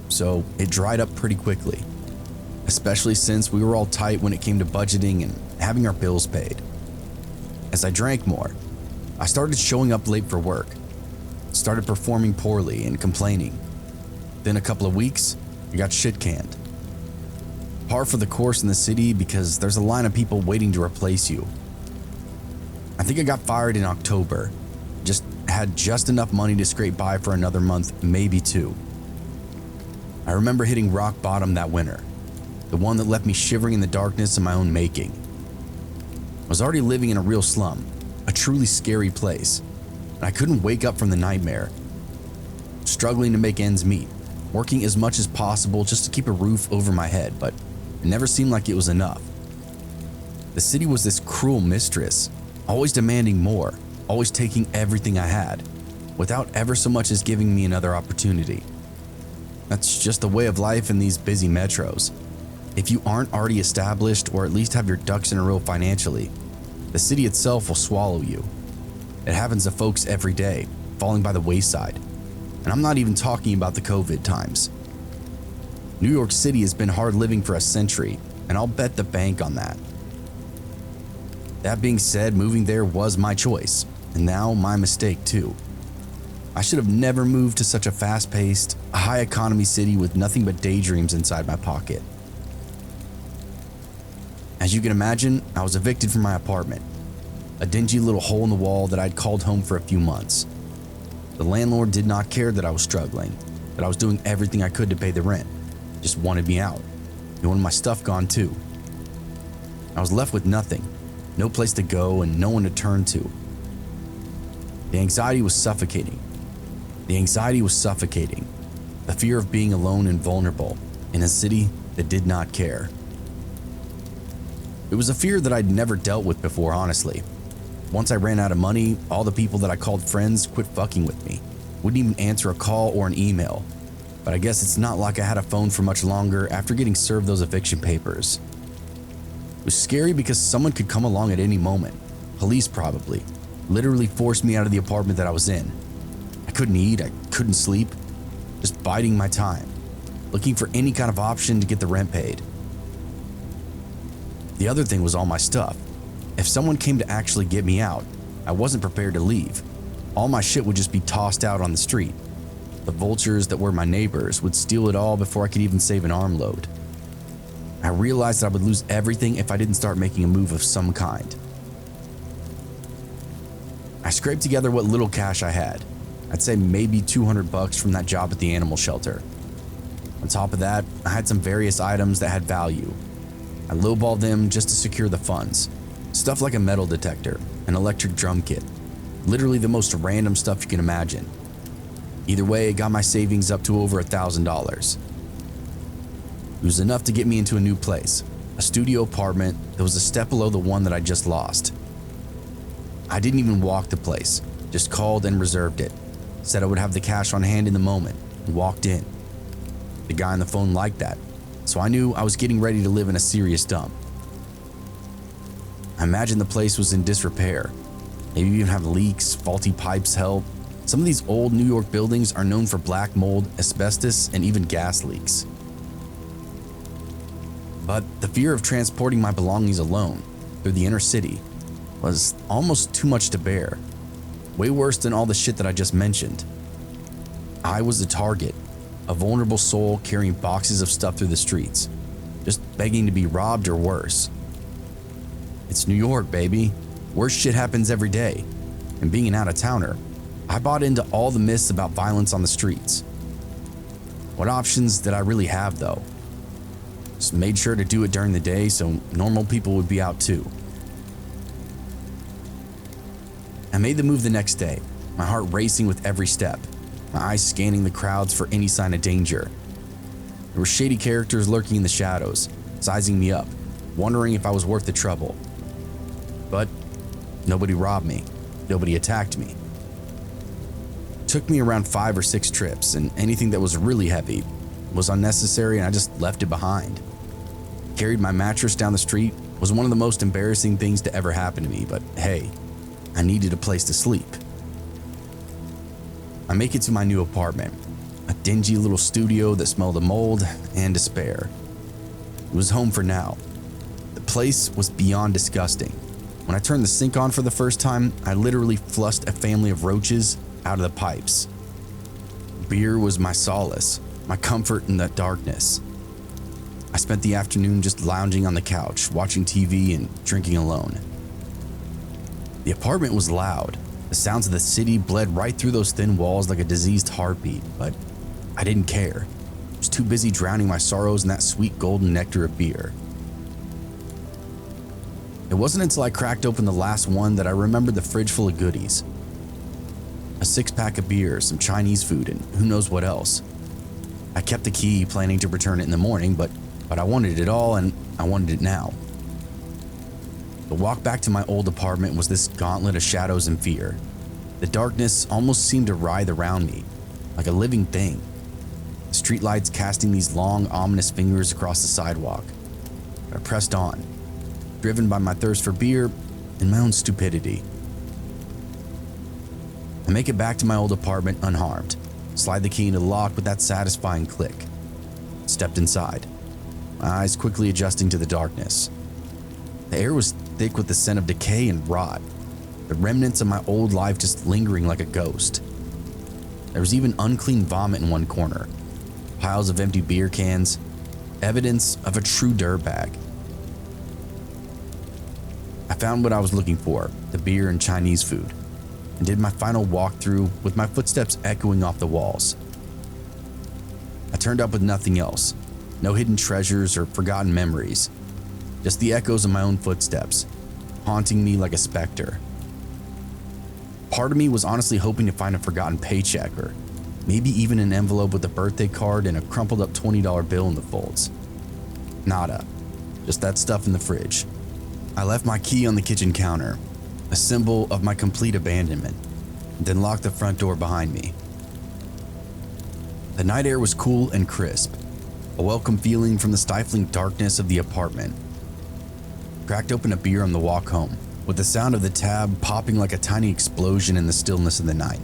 so it dried up pretty quickly, especially since we were all tight when it came to budgeting and having our bills paid. As I drank more, I started showing up late for work, started performing poorly and complaining. Then a couple of weeks, I got shit canned. Par for the course in the city because there's a line of people waiting to replace you. I think I got fired in October, just had just enough money to scrape by for another month, maybe two. I remember hitting rock bottom that winter, the one that left me shivering in the darkness of my own making. I was already living in a real slum, a truly scary place, and I couldn't wake up from the nightmare. Struggling to make ends meet, working as much as possible just to keep a roof over my head, but it never seemed like it was enough. The city was this cruel mistress, always demanding more, always taking everything I had, without ever so much as giving me another opportunity. That's just the way of life in these busy metros. If you aren't already established or at least have your ducks in a row financially, the city itself will swallow you. It happens to folks every day, falling by the wayside. And I'm not even talking about the COVID times. New York City has been hard living for a century, and I'll bet the bank on that. That being said, moving there was my choice, and now my mistake too. I should have never moved to such a fast-paced, high-economy city with nothing but daydreams inside my pocket. As you can imagine, I was evicted from my apartment, a dingy little hole in the wall that I'd called home for a few months. The landlord did not care that I was struggling, that I was doing everything I could to pay the rent, just wanted me out. He wanted my stuff gone too. I was left with nothing, no place to go and no one to turn to. The anxiety was suffocating. The fear of being alone and vulnerable in a city that did not care. It was a fear that I'd never dealt with before, honestly. Once I ran out of money, all the people that I called friends quit fucking with me. Wouldn't even answer a call or an email. But I guess it's not like I had a phone for much longer after getting served those eviction papers. It was scary because someone could come along at any moment. Police probably. Literally forced me out of the apartment that I was in. I couldn't eat, I couldn't sleep. Just biding my time. Looking for any kind of option to get the rent paid. The other thing was all my stuff. If someone came to actually get me out, I wasn't prepared to leave. All my shit would just be tossed out on the street. The vultures that were my neighbors would steal it all before I could even save an armload. I realized that I would lose everything if I didn't start making a move of some kind. I scraped together what little cash I had. I'd say maybe $200 from that job at the animal shelter. On top of that, I had some various items that had value. I lowballed them just to secure the funds. Stuff like a metal detector, an electric drum kit, literally the most random stuff you can imagine. Either way, it got my savings up to over $1,000. It was enough to get me into a new place, a studio apartment that was a step below the one that I just lost. I didn't even walk the place, just called and reserved it, said I would have the cash on hand in the moment, and walked in. The guy on the phone liked that, so I knew I was getting ready to live in a serious dump. I imagined the place was in disrepair. Maybe even have leaks, faulty pipes, hell. Some of these old New York buildings are known for black mold, asbestos, and even gas leaks. But the fear of transporting my belongings alone through the inner city was almost too much to bear. Way worse than all the shit that I just mentioned. I was a target, a vulnerable soul carrying boxes of stuff through the streets, just begging to be robbed or worse. It's New York, baby. Worse shit happens every day. And being an out-of-towner, I bought into all the myths about violence on the streets. What options did I really have, though? Just made sure to do it during the day so normal people would be out too. I made the move the next day, my heart racing with every step, my eyes scanning the crowds for any sign of danger. There were shady characters lurking in the shadows, sizing me up, wondering if I was worth the trouble. But nobody robbed me, nobody attacked me. It took me around 5 or 6 trips, and anything that was really heavy was unnecessary and I just left it behind. Carried my mattress down the street was one of the most embarrassing things to ever happen to me, but hey, I needed a place to sleep. I make it to my new apartment, a dingy little studio that smelled of mold and despair. It was home for now. The place was beyond disgusting. When I turned the sink on for the first time, I literally flushed a family of roaches out of the pipes. Beer was my solace, my comfort in that darkness. I spent the afternoon just lounging on the couch, watching TV and drinking alone. The apartment was loud, The sounds of the city bled right through those thin walls like a diseased heartbeat, but I didn't care. I was too busy drowning my sorrows in that sweet golden nectar of beer. It wasn't until I cracked open the last one that I remembered the fridge full of goodies. A 6-pack of beer, some Chinese food, and who knows what else. I kept the key, planning to return it in the morning, but I wanted it all, and I wanted it now. The walk back to my old apartment was this gauntlet of shadows and fear. The darkness almost seemed to writhe around me, like a living thing. The streetlights casting these long, ominous fingers across the sidewalk. I pressed on, driven by my thirst for beer and my own stupidity. I make it back to my old apartment unharmed, slide the key into the lock with that satisfying click. Stepped inside, my eyes quickly adjusting to the darkness. The air was thick with the scent of decay and rot, the remnants of my old life just lingering like a ghost. There was even unclean vomit in one corner, piles of empty beer cans, evidence of a true dirtbag. I found what I was looking for, the beer and Chinese food, and did my final walkthrough with my footsteps echoing off the walls. I turned up with nothing else, no hidden treasures or forgotten memories, just the echoes of my own footsteps, haunting me like a specter. Part of me was honestly hoping to find a forgotten paycheck or maybe even an envelope with a birthday card and a crumpled up $20 bill in the folds. Nada, just that stuff in the fridge. I left my key on the kitchen counter, a symbol of my complete abandonment, then locked the front door behind me. The night air was cool and crisp, a welcome feeling from the stifling darkness of the apartment. Cracked open a beer on the walk home, with the sound of the tab popping like a tiny explosion in the stillness of the night.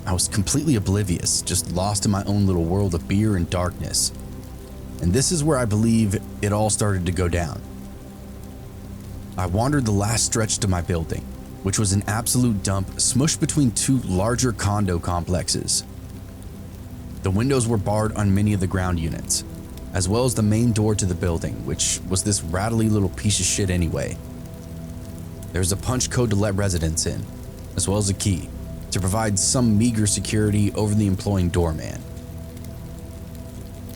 I was completely oblivious, just lost in my own little world of beer and darkness. And this is where I believe it all started to go down. I wandered the last stretch to my building, which was an absolute dump smushed between two larger condo complexes. The windows were barred on many of the ground units, as well as the main door to the building, which was this rattly little piece of shit anyway. There was a punch code to let residents in, as well as a key to provide some meager security over the employing doorman.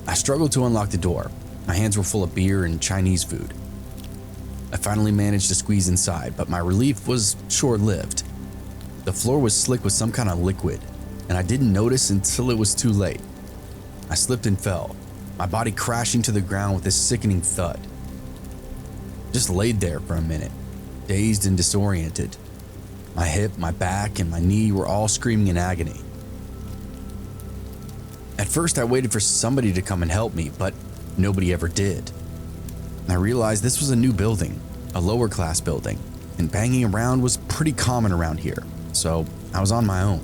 I struggled to unlock the door. My hands were full of beer and Chinese food. I finally managed to squeeze inside, but my relief was short-lived. The floor was slick with some kind of liquid, and I didn't notice until it was too late. I slipped and fell, my body crashing to the ground with a sickening thud. Just laid there for a minute, dazed and disoriented. My hip, my back, and my knee were all screaming in agony. At first, I waited for somebody to come and help me, but nobody ever did. I realized this was a new building, a lower class building, and banging around was pretty common around here, so I was on my own.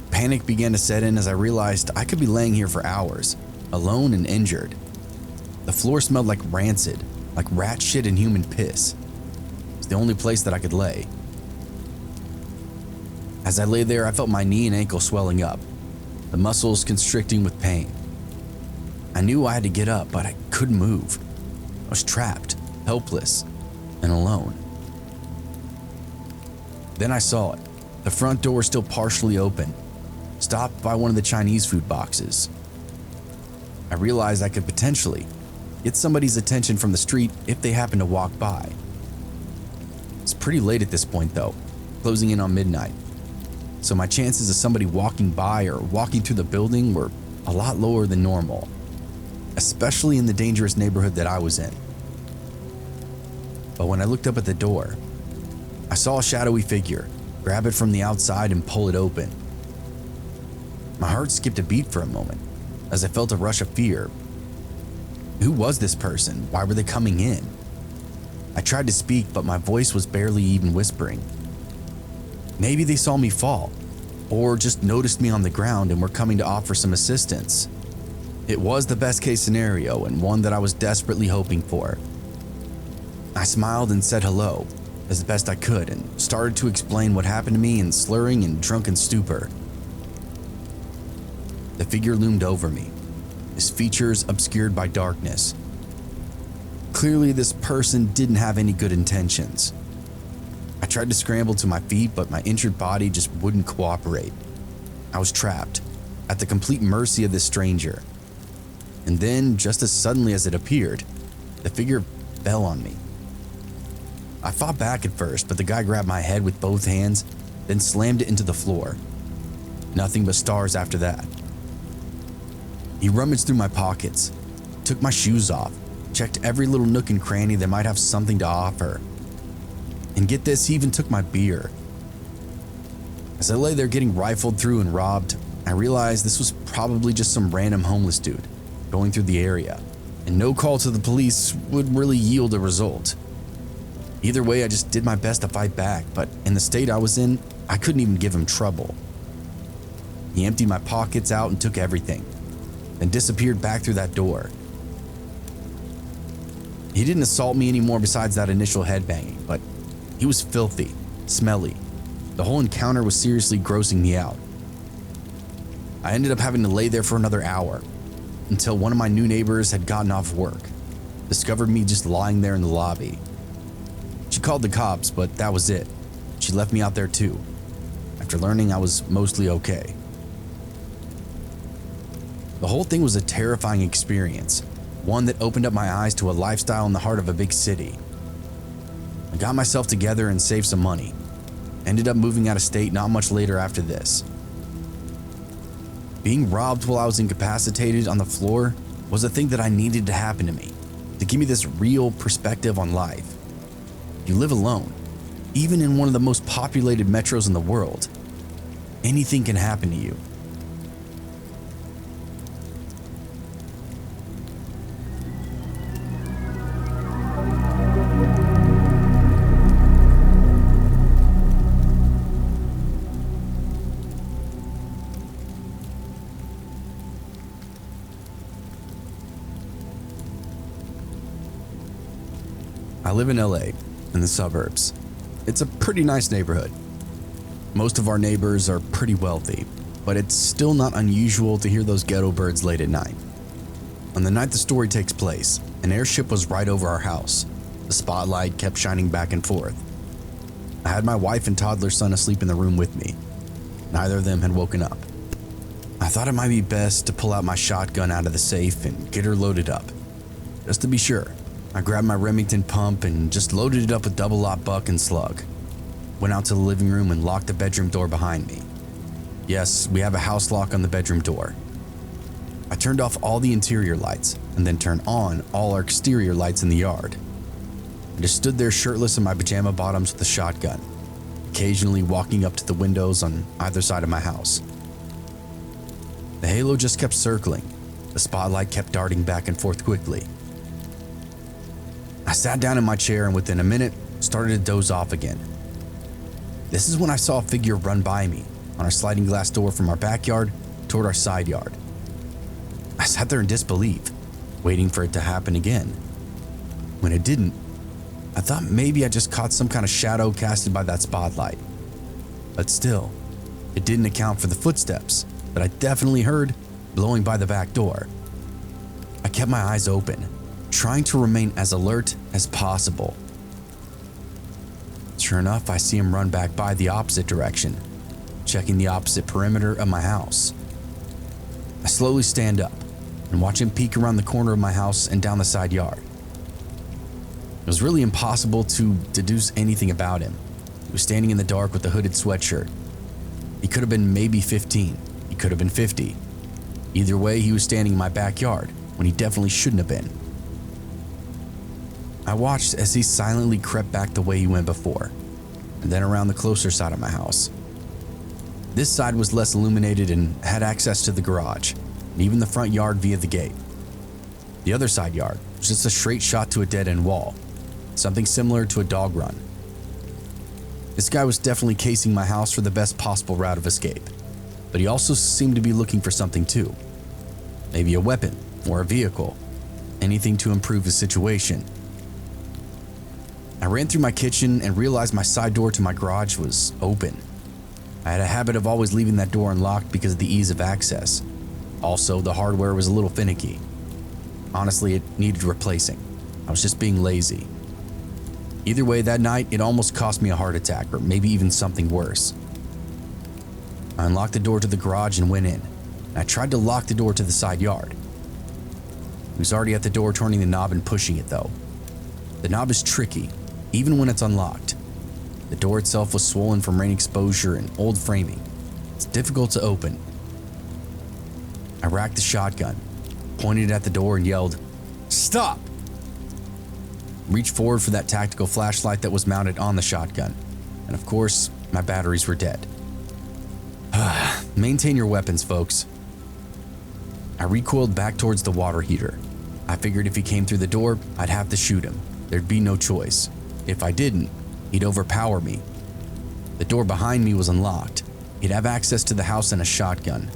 Panic began to set in as I realized I could be laying here for hours, alone and injured. The floor smelled like rancid, like rat shit and human piss. It's the only place that I could lay. As I lay there, I felt my knee and ankle swelling up, the muscles constricting with pain. I knew I had to get up, but I couldn't move. I was trapped, helpless, and alone. Then I saw it. The front door still partially open, stopped by one of the Chinese food boxes. I realized I could potentially get somebody's attention from the street if they happened to walk by. It's pretty late at this point though, closing in on midnight, so my chances of somebody walking by or walking through the building were a lot lower than normal, especially in the dangerous neighborhood that I was in. But when I looked up at the door, I saw a shadowy figure grab it from the outside and pull it open. My heart skipped a beat for a moment as I felt a rush of fear. Who was this person? Why were they coming in? I tried to speak, but my voice was barely even whispering. Maybe they saw me fall, or just noticed me on the ground and were coming to offer some assistance. It was the best case scenario and one that I was desperately hoping for. I smiled and said hello as best I could and started to explain what happened to me in slurring and drunken stupor. The figure loomed over me, his features obscured by darkness. Clearly, this person didn't have any good intentions. I tried to scramble to my feet, but my injured body just wouldn't cooperate. I was trapped, at the complete mercy of this stranger. And then, just as suddenly as it appeared, the figure fell on me. I fought back at first, but the guy grabbed my head with both hands, then slammed it into the floor. Nothing but stars after that. He rummaged through my pockets, took my shoes off, checked every little nook and cranny that might have something to offer. And get this, he even took my beer. As I lay there getting rifled through and robbed, I realized this was probably just some random homeless dude going through the area, and no call to the police would really yield a result. Either way, I just did my best to fight back, but in the state I was in, I couldn't even give him trouble. He emptied my pockets out and took everything, then disappeared back through that door. He didn't assault me anymore besides that initial headbanging, but he was filthy, smelly. The whole encounter was seriously grossing me out. I ended up having to lay there for another hour, until one of my new neighbors had gotten off work, discovered me just lying there in the lobby. She called the cops, but that was it. She left me out there too, after learning I was mostly okay. The whole thing was a terrifying experience, one that opened up my eyes to a lifestyle in the heart of a big city. I got myself together and saved some money. Ended up moving out of state not much later after this. Being robbed while I was incapacitated on the floor was a thing that I needed to happen to me, to give me this real perspective on life. You live alone, even in one of the most populated metros in the world. Anything can happen to you. I live in LA, in the suburbs. It's a pretty nice neighborhood. Most of our neighbors are pretty wealthy, but it's still not unusual to hear those ghetto birds late at night. On the night the story takes place, an airship was right over our house. The spotlight kept shining back and forth. I had my wife and toddler son asleep in the room with me. Neither of them had woken up. I thought it might be best to pull out my shotgun out of the safe and get her loaded up. Just to be sure, I grabbed my Remington pump and just loaded it up with double-aught buck and slug. Went out to the living room and locked the bedroom door behind me. Yes, we have a house lock on the bedroom door. I turned off all the interior lights and then turned on all our exterior lights in the yard. I just stood there shirtless in my pajama bottoms with a shotgun, occasionally walking up to the windows on either side of my house. The halo just kept circling. The spotlight kept darting back and forth quickly. I sat down in my chair and within a minute started to doze off again. This is when I saw a figure run by me on our sliding glass door from our backyard toward our side yard. I sat there in disbelief, waiting for it to happen again. When it didn't, I thought maybe I just caught some kind of shadow casted by that spotlight. But still, it didn't account for the footsteps that I definitely heard blowing by the back door. I kept my eyes open, trying to remain as alert as possible. Sure enough, I see him run back by the opposite direction, checking the opposite perimeter of my house. I slowly stand up and watch him peek around the corner of my house and down the side yard. It was really impossible to deduce anything about him. He was standing in the dark with a hooded sweatshirt. He could have been maybe 15, he could have been 50. Either way, he was standing in my backyard when he definitely shouldn't have been. I watched as he silently crept back the way he went before, and then around the closer side of my house. This side was less illuminated and had access to the garage, and even the front yard via the gate. The other side yard was just a straight shot to a dead-end wall, something similar to a dog run. This guy was definitely casing my house for the best possible route of escape, but he also seemed to be looking for something too. Maybe a weapon or a vehicle, anything to improve the situation. I ran through my kitchen and realized my side door to my garage was open. I had a habit of always leaving that door unlocked because of the ease of access. Also, the hardware was a little finicky. Honestly, it needed replacing. I was just being lazy. Either way, that night, it almost cost me a heart attack, or maybe even something worse. I unlocked the door to the garage and went in. I tried to lock the door to the side yard. He was already at the door, turning the knob and pushing it though. The knob is tricky, even when it's unlocked. The door itself was swollen from rain exposure and old framing. It's difficult to open. I racked the shotgun, pointed it at the door and yelled, "Stop!" Reached forward for that tactical flashlight that was mounted on the shotgun, and of course, my batteries were dead. Maintain your weapons, folks. I recoiled back towards the water heater. I figured if he came through the door, I'd have to shoot him. There'd be no choice. If I didn't, he'd overpower me. The door behind me was unlocked. He'd have access to the house and a shotgun.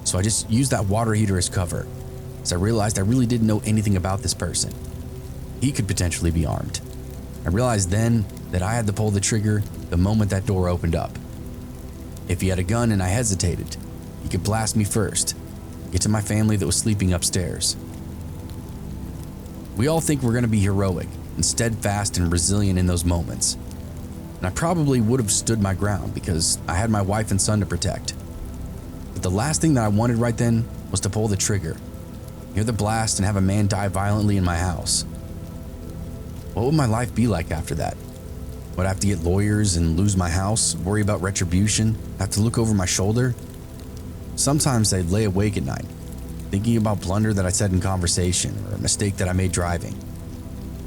So I just used that water heater as cover, as I realized I really didn't know anything about this person. He could potentially be armed. I realized then that I had to pull the trigger the moment that door opened up. If he had a gun and I hesitated, he could blast me first, get to my family that was sleeping upstairs. We all think we're going to be heroic and steadfast and resilient in those moments. And I probably would have stood my ground because I had my wife and son to protect. But the last thing that I wanted right then was to pull the trigger, hear the blast, and have a man die violently in my house. What would my life be like after that? Would I have to get lawyers and lose my house, worry about retribution, have to look over my shoulder? Sometimes I'd lay awake at night, thinking about blunder that I said in conversation or a mistake that I made driving.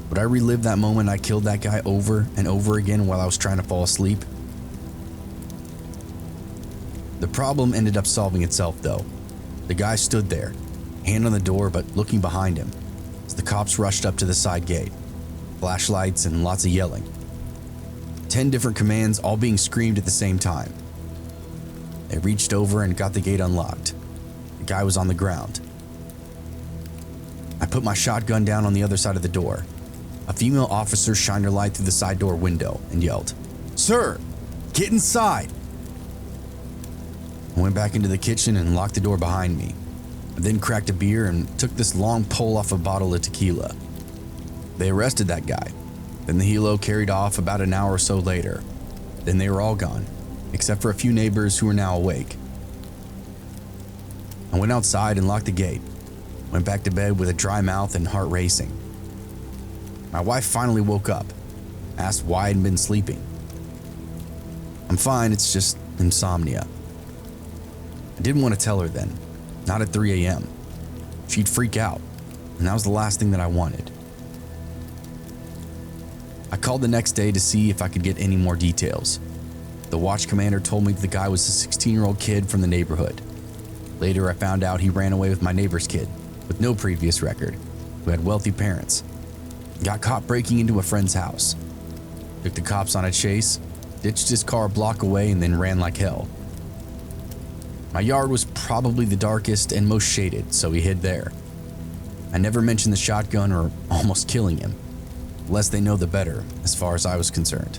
Would I relive that moment I killed that guy over and over again while I was trying to fall asleep? The problem ended up solving itself though. The guy stood there, hand on the door but looking behind him, as the cops rushed up to the side gate. Flashlights and lots of yelling. 10 different commands all being screamed at the same time. They reached over and got the gate unlocked. The guy was on the ground. I put my shotgun down on the other side of the door. A female officer shined her light through the side door window and yelled, "Sir, get inside!" I went back into the kitchen and locked the door behind me. I then cracked a beer and took this long pull off a bottle of tequila. They arrested that guy. Then the helo carried off about an hour or so later. Then they were all gone, except for a few neighbors who were now awake. I went outside and locked the gate. Went back to bed with a dry mouth and heart racing. My wife finally woke up, asked why I'd been sleeping. I'm fine, it's just insomnia. I didn't want to tell her then, not at 3 a.m. She'd freak out, and that was the last thing that I wanted. I called the next day to see if I could get any more details. The watch commander told me the guy was a 16-year-old kid from the neighborhood. Later, I found out he ran away with my neighbor's kid, with no previous record, who had wealthy parents. Got caught breaking into a friend's house. Took the cops on a chase, ditched his car a block away, and then ran like hell. My yard was probably the darkest and most shaded, so he hid there. I never mentioned the shotgun or almost killing him. The less they know, the better, as far as I was concerned.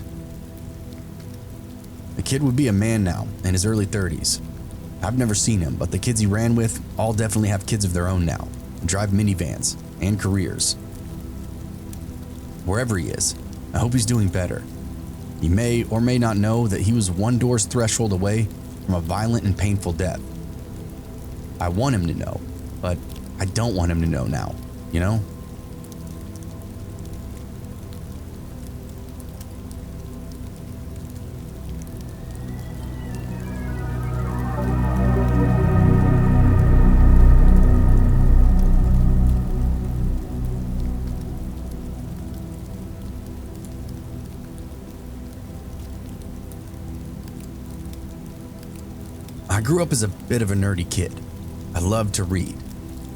The kid would be a man now, in his early 30s. I've never seen him, but the kids he ran with all definitely have kids of their own now, and drive minivans and careers. Wherever he is, I hope he's doing better. He may or may not know that he was one door's threshold away from a violent and painful death. I want him to know, but I don't want him to know now, you know? I grew up as a bit of a nerdy kid. I loved to read.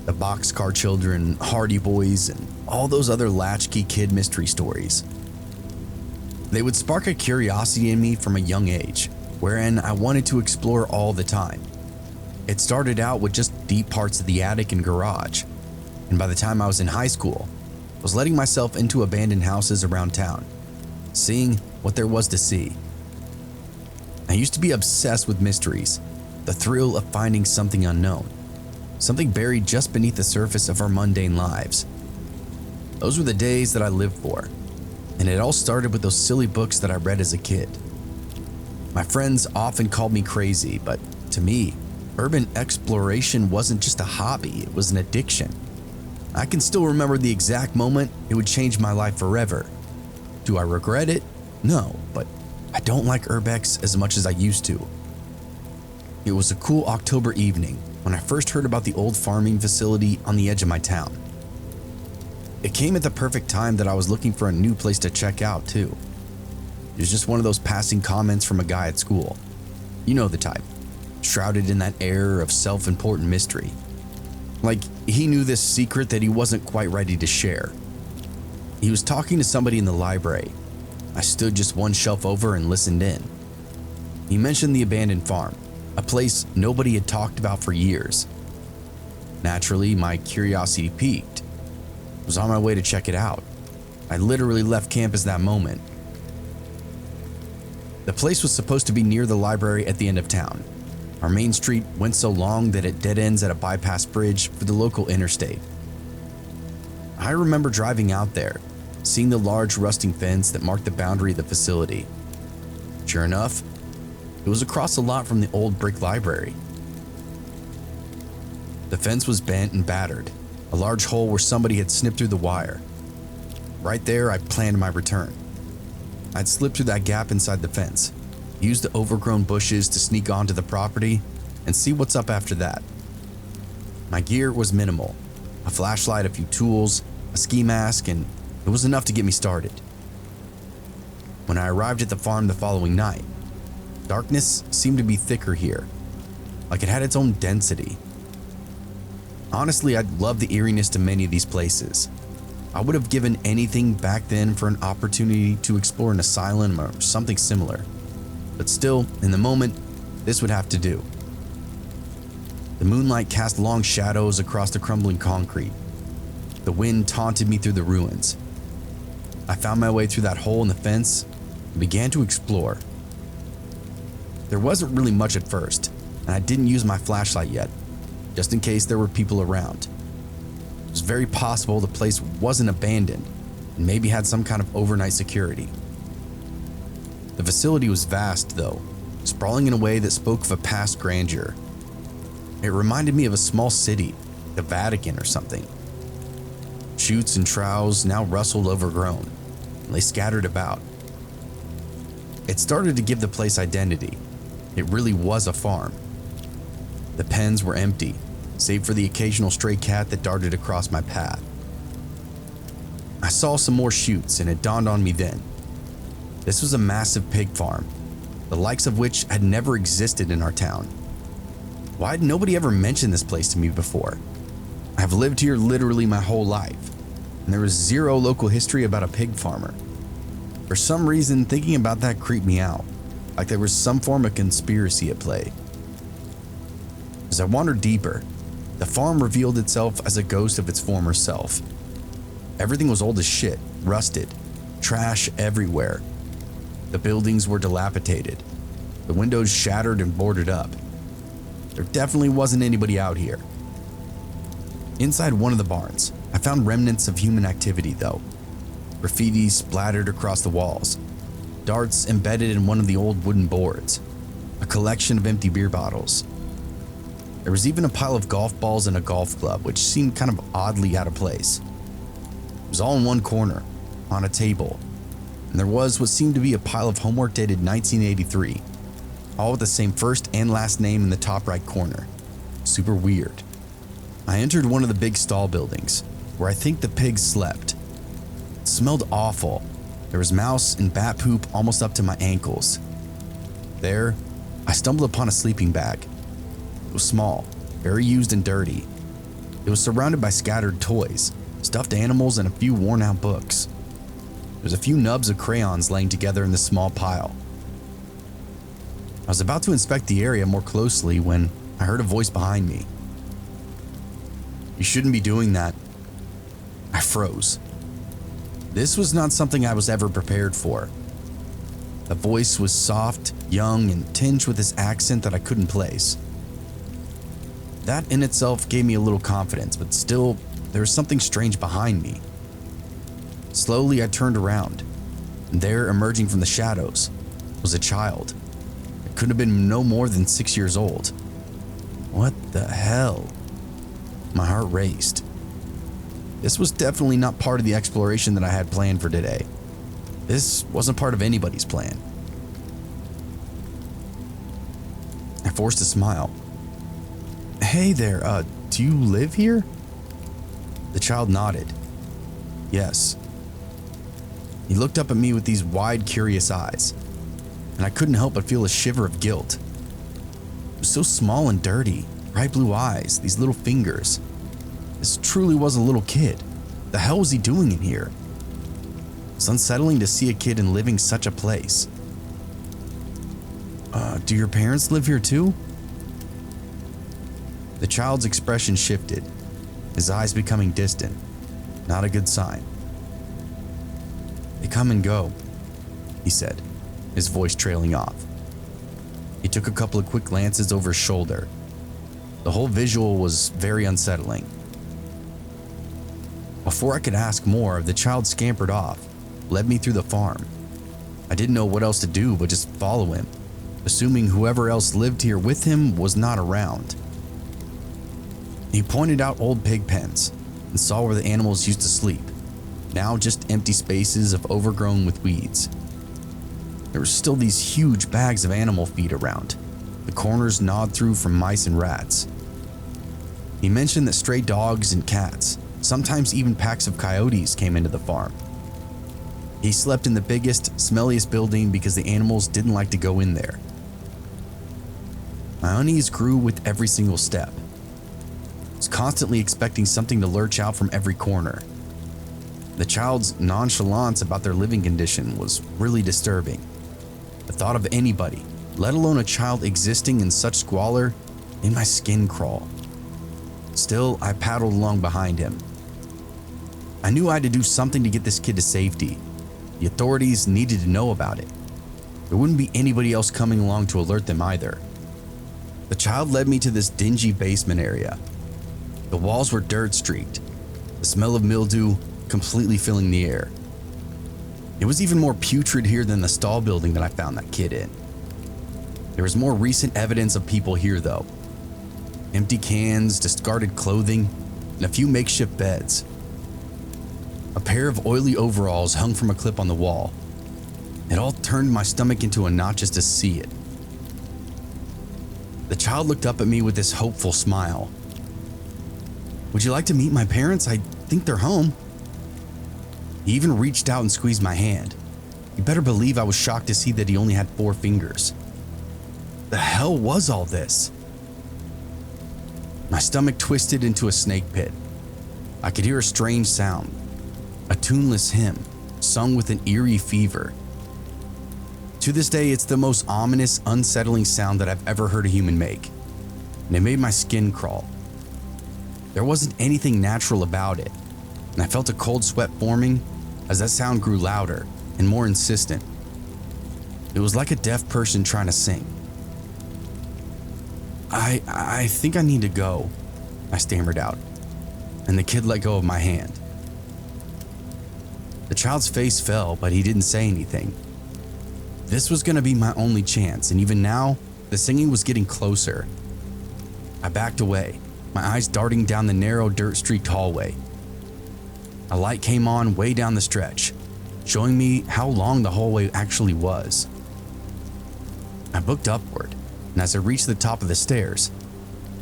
The Boxcar Children, Hardy Boys, and all those other latchkey kid mystery stories. They would spark a curiosity in me from a young age, wherein I wanted to explore all the time. It started out with just deep parts of the attic and garage, and by the time I was in high school, I was letting myself into abandoned houses around town, seeing what there was to see. I used to be obsessed with mysteries, the thrill of finding something unknown, something buried just beneath the surface of our mundane lives. Those were the days that I lived for. And it all started with those silly books that I read as a kid. My friends often called me crazy, but to me, urban exploration wasn't just a hobby, it was an addiction. I can still remember the exact moment it would change my life forever. Do I regret it? No, but I don't like urbex as much as I used to. It was a cool October evening when I first heard about the old farming facility on the edge of my town. It came at the perfect time that I was looking for a new place to check out too. It was just one of those passing comments from a guy at school. You know the type, shrouded in that air of self-important mystery. Like he knew this secret that he wasn't quite ready to share. He was talking to somebody in the library. I stood just one shelf over and listened in. He mentioned the abandoned farm, a place nobody had talked about for years. Naturally, my curiosity piqued. I was on my way to check it out. I literally left campus that moment. The place was supposed to be near the library at the end of town. Our main street went so long that it dead ends at a bypass bridge for the local interstate. I remember driving out there, seeing the large rusting fence that marked the boundary of the facility. Sure enough, it was across the lot from the old brick library. The fence was bent and battered, a large hole where somebody had snipped through the wire. Right there, I planned my return. I'd slip through that gap inside the fence, use the overgrown bushes to sneak onto the property, and see what's up after that. My gear was minimal, a flashlight, a few tools, a ski mask, and it was enough to get me started. When I arrived at the farm the following night, darkness seemed to be thicker here, like it had its own density. Honestly, I'd love the eeriness to many of these places. I would have given anything back then for an opportunity to explore an asylum or something similar. But still, in the moment, this would have to do. The moonlight cast long shadows across the crumbling concrete. The wind taunted me through the ruins. I found my way through that hole in the fence and began to explore. There wasn't really much at first, and I didn't use my flashlight yet, just in case there were people around. It was very possible the place wasn't abandoned and maybe had some kind of overnight security. The facility was vast, though, sprawling in a way that spoke of a past grandeur. It reminded me of a small city, the Vatican or something. Chutes and trowels now rustled overgrown, and they scattered about. It started to give the place identity. It really was a farm. The pens were empty, save for the occasional stray cat that darted across my path. I saw some more chutes, and it dawned on me then. This was a massive pig farm, the likes of which had never existed in our town. Why had nobody ever mentioned this place to me before? I've lived here literally my whole life, and there was zero local history about a pig farmer. For some reason, thinking about that creeped me out, like there was some form of conspiracy at play. As I wandered deeper, the farm revealed itself as a ghost of its former self. Everything was old as shit, rusted, trash everywhere. The buildings were dilapidated, the windows shattered and boarded up. There definitely wasn't anybody out here. Inside one of the barns, I found remnants of human activity though. Graffiti splattered across the walls, darts embedded in one of the old wooden boards, a collection of empty beer bottles. There was even a pile of golf balls and a golf club, which seemed kind of oddly out of place. It was all in one corner, on a table, and there was what seemed to be a pile of homework dated 1983, all with the same first and last name in the top right corner. Super weird. I entered one of the big stall buildings, where I think the pigs slept. It smelled awful. There was mouse and bat poop almost up to my ankles. There, I stumbled upon a sleeping bag. It was small, very used and dirty. It was surrounded by scattered toys, stuffed animals, and a few worn-out books. There was a few nubs of crayons laying together in this small pile. I was about to inspect the area more closely when I heard a voice behind me. "You shouldn't be doing that." I froze. This was not something I was ever prepared for. The voice was soft, young, and tinged with this accent that I couldn't place. That in itself gave me a little confidence, but still, there was something strange behind me. Slowly, I turned around, and there, emerging from the shadows, was a child. It could have been no more than 6 years old. What the hell? My heart raced. This was definitely not part of the exploration that I had planned for today. This wasn't part of anybody's plan. I forced a smile. Hey there, do you live here? The child nodded. Yes. He looked up at me with these wide, curious eyes, and I couldn't help but feel a shiver of guilt. It was so small and dirty, bright blue eyes, these little fingers. This truly was a little kid. The hell was he doing in here? It's unsettling to see a kid in living such a place. Do your parents live here too? The child's expression shifted, his eyes becoming distant. Not a good sign. They come and go, he said, his voice trailing off. He took a couple of quick glances over his shoulder. The whole visual was very unsettling. Before I could ask more, the child scampered off, led me through the farm. I didn't know what else to do but just follow him, assuming whoever else lived here with him was not around. He pointed out old pig pens and saw where the animals used to sleep, now just empty spaces of overgrown with weeds. There were still these huge bags of animal feed around, the corners gnawed through from mice and rats. He mentioned that stray dogs and cats, sometimes even packs of coyotes, came into the farm. He slept in the biggest, smelliest building because the animals didn't like to go in there. My unease grew with every single step. I was constantly expecting something to lurch out from every corner. The child's nonchalance about their living condition was really disturbing. The thought of anybody, let alone a child, existing in such squalor made my skin crawl. Still, I paddled along behind him. I knew I had to do something to get this kid to safety. The authorities needed to know about it. There wouldn't be anybody else coming along to alert them either. The child led me to this dingy basement area. The walls were dirt streaked, the smell of mildew completely filling the air. It was even more putrid here than the stall building that I found that kid in. There was more recent evidence of people here though. Empty cans, discarded clothing, and a few makeshift beds. A pair of oily overalls hung from a clip on the wall. It all turned my stomach into a knot just to see it. The child looked up at me with this hopeful smile. Would you like to meet my parents? I think they're home. He even reached out and squeezed my hand. You better believe I was shocked to see that he only had 4 fingers. The hell was all this? My stomach twisted into a snake pit. I could hear a strange sound, a tuneless hymn, sung with an eerie fever. To this day, it's the most ominous, unsettling sound that I've ever heard a human make, and it made my skin crawl. There wasn't anything natural about it, and I felt a cold sweat forming as that sound grew louder and more insistent. It was like a deaf person trying to sing. I think I need to go, I stammered out, and the kid let go of my hand. The child's face fell, but he didn't say anything. This was going to be my only chance, and even now, the singing was getting closer. I backed away, my eyes darting down the narrow, dirt-streaked hallway. A light came on way down the stretch, showing me how long the hallway actually was. I looked upward, and as I reached the top of the stairs,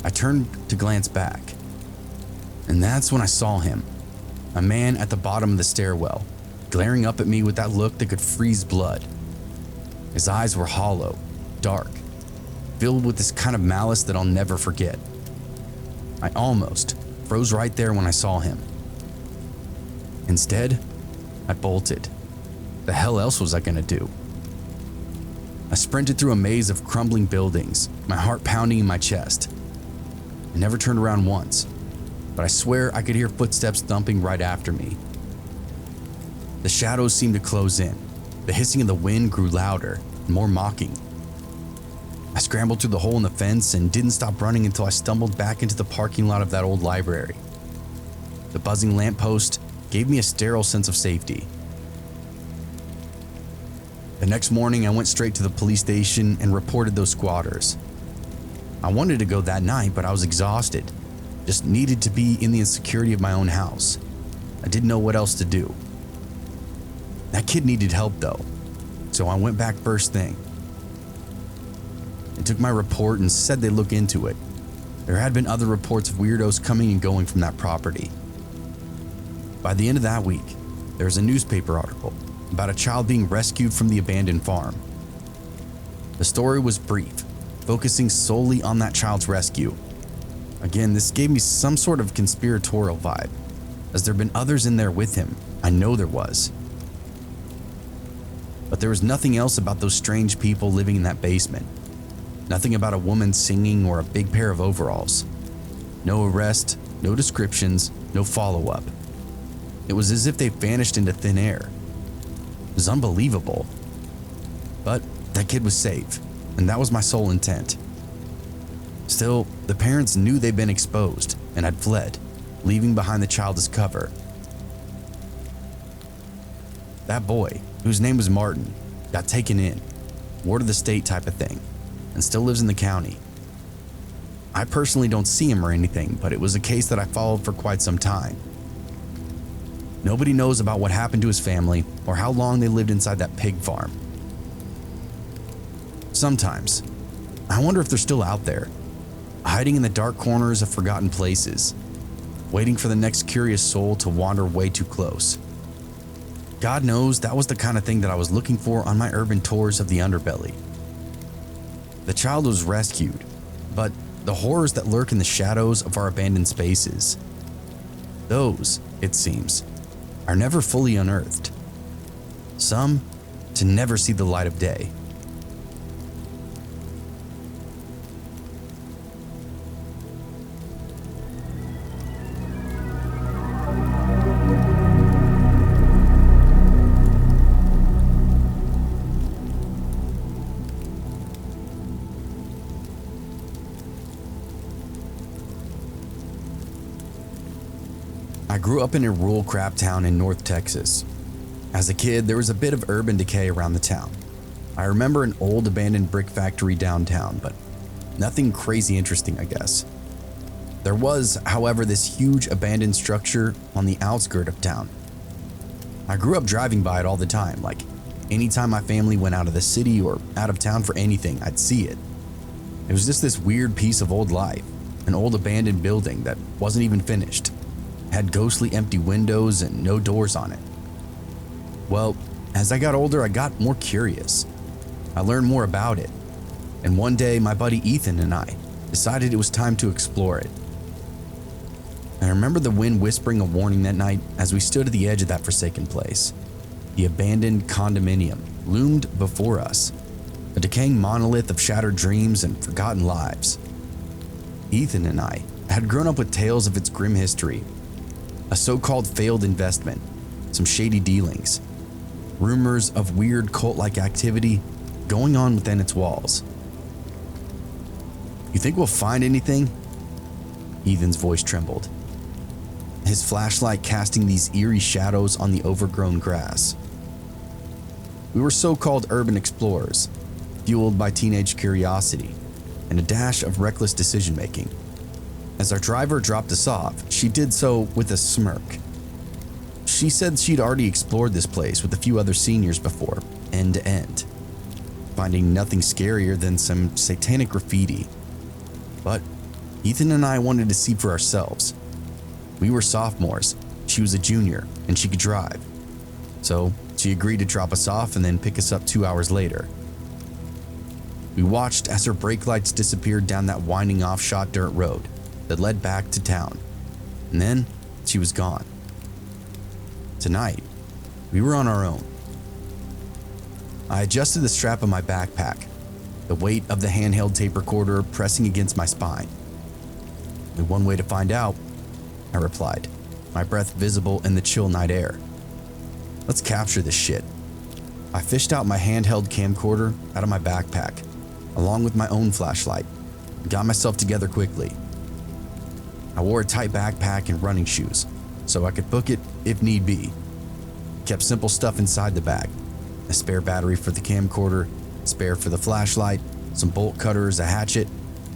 I turned to glance back. And that's when I saw him, a man at the bottom of the stairwell, glaring up at me with that look that could freeze blood. His eyes were hollow, dark, filled with this kind of malice that I'll never forget. I almost froze right there when I saw him. Instead, I bolted. The hell else was I gonna do? I sprinted through a maze of crumbling buildings, my heart pounding in my chest. I never turned around once, but I swear I could hear footsteps thumping right after me. The shadows seemed to close in. The hissing of the wind grew louder and more mocking. I scrambled through the hole in the fence and didn't stop running until I stumbled back into the parking lot of that old library. The buzzing lamppost gave me a sterile sense of safety. The next morning, I went straight to the police station and reported those squatters. I wanted to go that night, but I was exhausted. Just needed to be in the insecurity of my own house. I didn't know what else to do. That kid needed help though, so I went back first thing. I took my report and said they'd look into it. There had been other reports of weirdos coming and going from that property. By the end of that week, there was a newspaper article about a child being rescued from the abandoned farm. The story was brief, focusing solely on that child's rescue. Again, this gave me some sort of conspiratorial vibe, as there had been others in there with him. I know there was. But there was nothing else about those strange people living in that basement. Nothing about a woman singing or a big pair of overalls. No arrest, no descriptions, no follow-up. It was as if they vanished into thin air. It was unbelievable. But that kid was safe, and that was my sole intent. Still, the parents knew they'd been exposed and had fled, leaving behind the child as cover. That boy, whose name was Martin, got taken in, ward of the state type of thing, and still lives in the county. I personally don't see him or anything, but it was a case that I followed for quite some time. Nobody knows about what happened to his family or how long they lived inside that pig farm. Sometimes, I wonder if they're still out there, hiding in the dark corners of forgotten places, waiting for the next curious soul to wander way too close. God knows that was the kind of thing that I was looking for on my urban tours of the underbelly. The child was rescued, but the horrors that lurk in the shadows of our abandoned spaces, those, it seems, are never fully unearthed. Some to never see the light of day. I grew up in a rural crap town in North Texas. As a kid, there was a bit of urban decay around the town. I remember an old abandoned brick factory downtown, but nothing crazy interesting, I guess. There was, however, this huge abandoned structure on the outskirts of town. I grew up driving by it all the time, like anytime my family went out of the city or out of town for anything, I'd see it. It was just this weird piece of old life, an old abandoned building that wasn't even finished. Had ghostly empty windows and no doors on it. Well, as I got older, I got more curious. I learned more about it, and one day my buddy Ethan and I decided it was time to explore it. I remember the wind whispering a warning that night as we stood at the edge of that forsaken place. The abandoned condominium loomed before us, a decaying monolith of shattered dreams and forgotten lives. Ethan and I had grown up with tales of its grim history, a so-called failed investment, some shady dealings, rumors of weird cult-like activity going on within its walls. "You think we'll find anything?" Ethan's voice trembled, his flashlight casting these eerie shadows on the overgrown grass. We were so-called urban explorers, fueled by teenage curiosity and a dash of reckless decision-making. As our driver dropped us off, she did so with a smirk. She said she'd already explored this place with a few other seniors before, end to end, finding nothing scarier than some satanic graffiti. But Ethan and I wanted to see for ourselves. We were sophomores, she was a junior, and she could drive. So she agreed to drop us off and then pick us up 2 hours later. We watched as her brake lights disappeared down that winding off-shot dirt road that led back to town, and then she was gone. Tonight, we were on our own. I adjusted the strap of my backpack, the weight of the handheld tape recorder pressing against my spine. "Only one way to find out," I replied, my breath visible in the chill night air. "Let's capture this shit." I fished out my handheld camcorder out of my backpack, along with my own flashlight, and got myself together quickly. I wore a tight backpack and running shoes, so I could book it if need be. Kept simple stuff inside the bag: a spare battery for the camcorder, spare for the flashlight, some bolt cutters, a hatchet,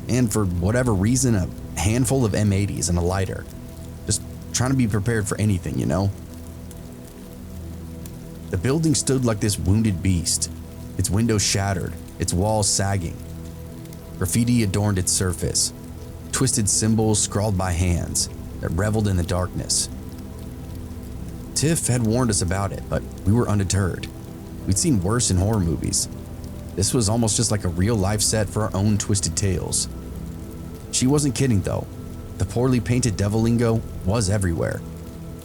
and for whatever reason, a handful of M80s and a lighter. Just trying to be prepared for anything, you know? The building stood like this wounded beast, its windows shattered, its walls sagging. Graffiti adorned its surface, twisted symbols scrawled by hands that reveled in the darkness. Tiff had warned us about it, but we were undeterred. We'd seen worse in horror movies. This was almost just like a real-life set for our own twisted tales. She wasn't kidding, though. The poorly painted devil lingo was everywhere.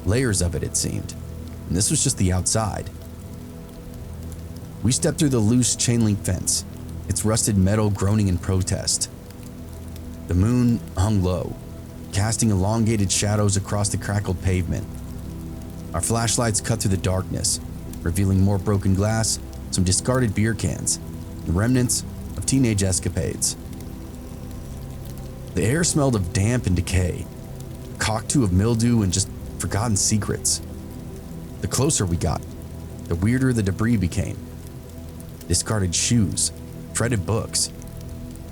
Layers of it seemed. And this was just the outside. We stepped through the loose chain-link fence, its rusted metal groaning in protest. The moon hung low, casting elongated shadows across the crackled pavement. Our flashlights cut through the darkness, revealing more broken glass, some discarded beer cans, and remnants of teenage escapades. The air smelled of damp and decay, a cocktail of mildew and just forgotten secrets. The closer we got, the weirder the debris became. Discarded shoes, shredded books,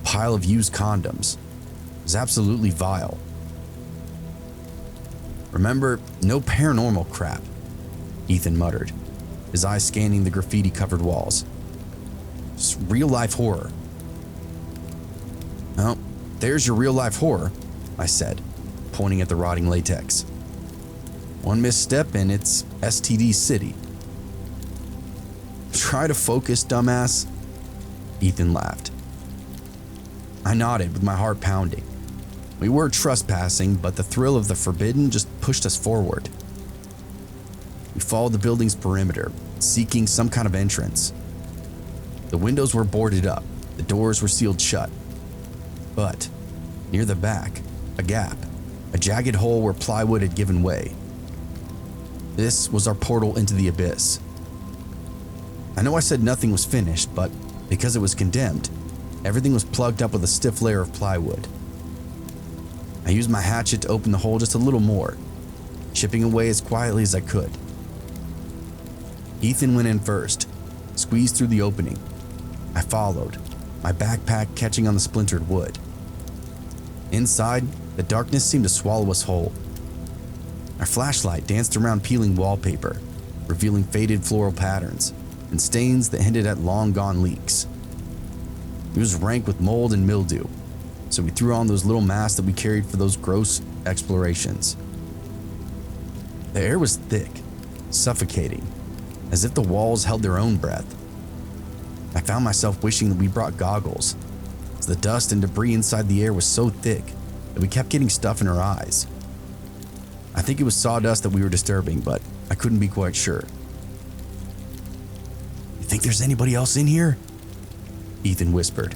a pile of used condoms. It was absolutely vile. "Remember, no paranormal crap," Ethan muttered, his eyes scanning the graffiti-covered walls. "Just real-life horror." "Oh, there's your real-life horror," I said, pointing at the rotting latex. "One misstep and it's STD City." "Try to focus, dumbass," Ethan laughed. I nodded with my heart pounding. We were trespassing, but the thrill of the forbidden just pushed us forward. We followed the building's perimeter, seeking some kind of entrance. The windows were boarded up, the doors were sealed shut. But near the back, a gap, a jagged hole where plywood had given way. This was our portal into the abyss. I know I said nothing was finished, but because it was condemned, everything was plugged up with a stiff layer of plywood. I used my hatchet to open the hole just a little more, chipping away as quietly as I could. Ethan went in first, squeezed through the opening. I followed, my backpack catching on the splintered wood. Inside, the darkness seemed to swallow us whole. Our flashlight danced around peeling wallpaper, revealing faded floral patterns and stains that hinted at long-gone leaks. It was rank with mold and mildew, so we threw on those little masks that we carried for those gross explorations. The air was thick, suffocating, as if the walls held their own breath. I found myself wishing that we brought goggles, as the dust and debris inside the air was so thick that we kept getting stuff in our eyes. I think it was sawdust that we were disturbing, but I couldn't be quite sure. "You think there's anybody else in here?" Ethan whispered,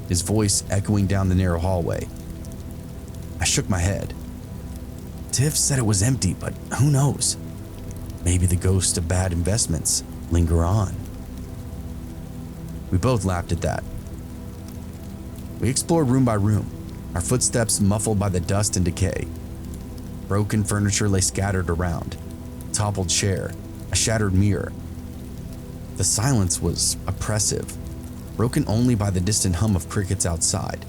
his voice echoing down the narrow hallway. I shook my head. Tiff said it was empty, but who knows? Maybe the ghosts of bad investments linger on. We both laughed at that. We explored room by room, our footsteps muffled by the dust and decay. Broken furniture lay scattered around, a toppled chair, a shattered mirror. The silence was oppressive, broken only by the distant hum of crickets outside.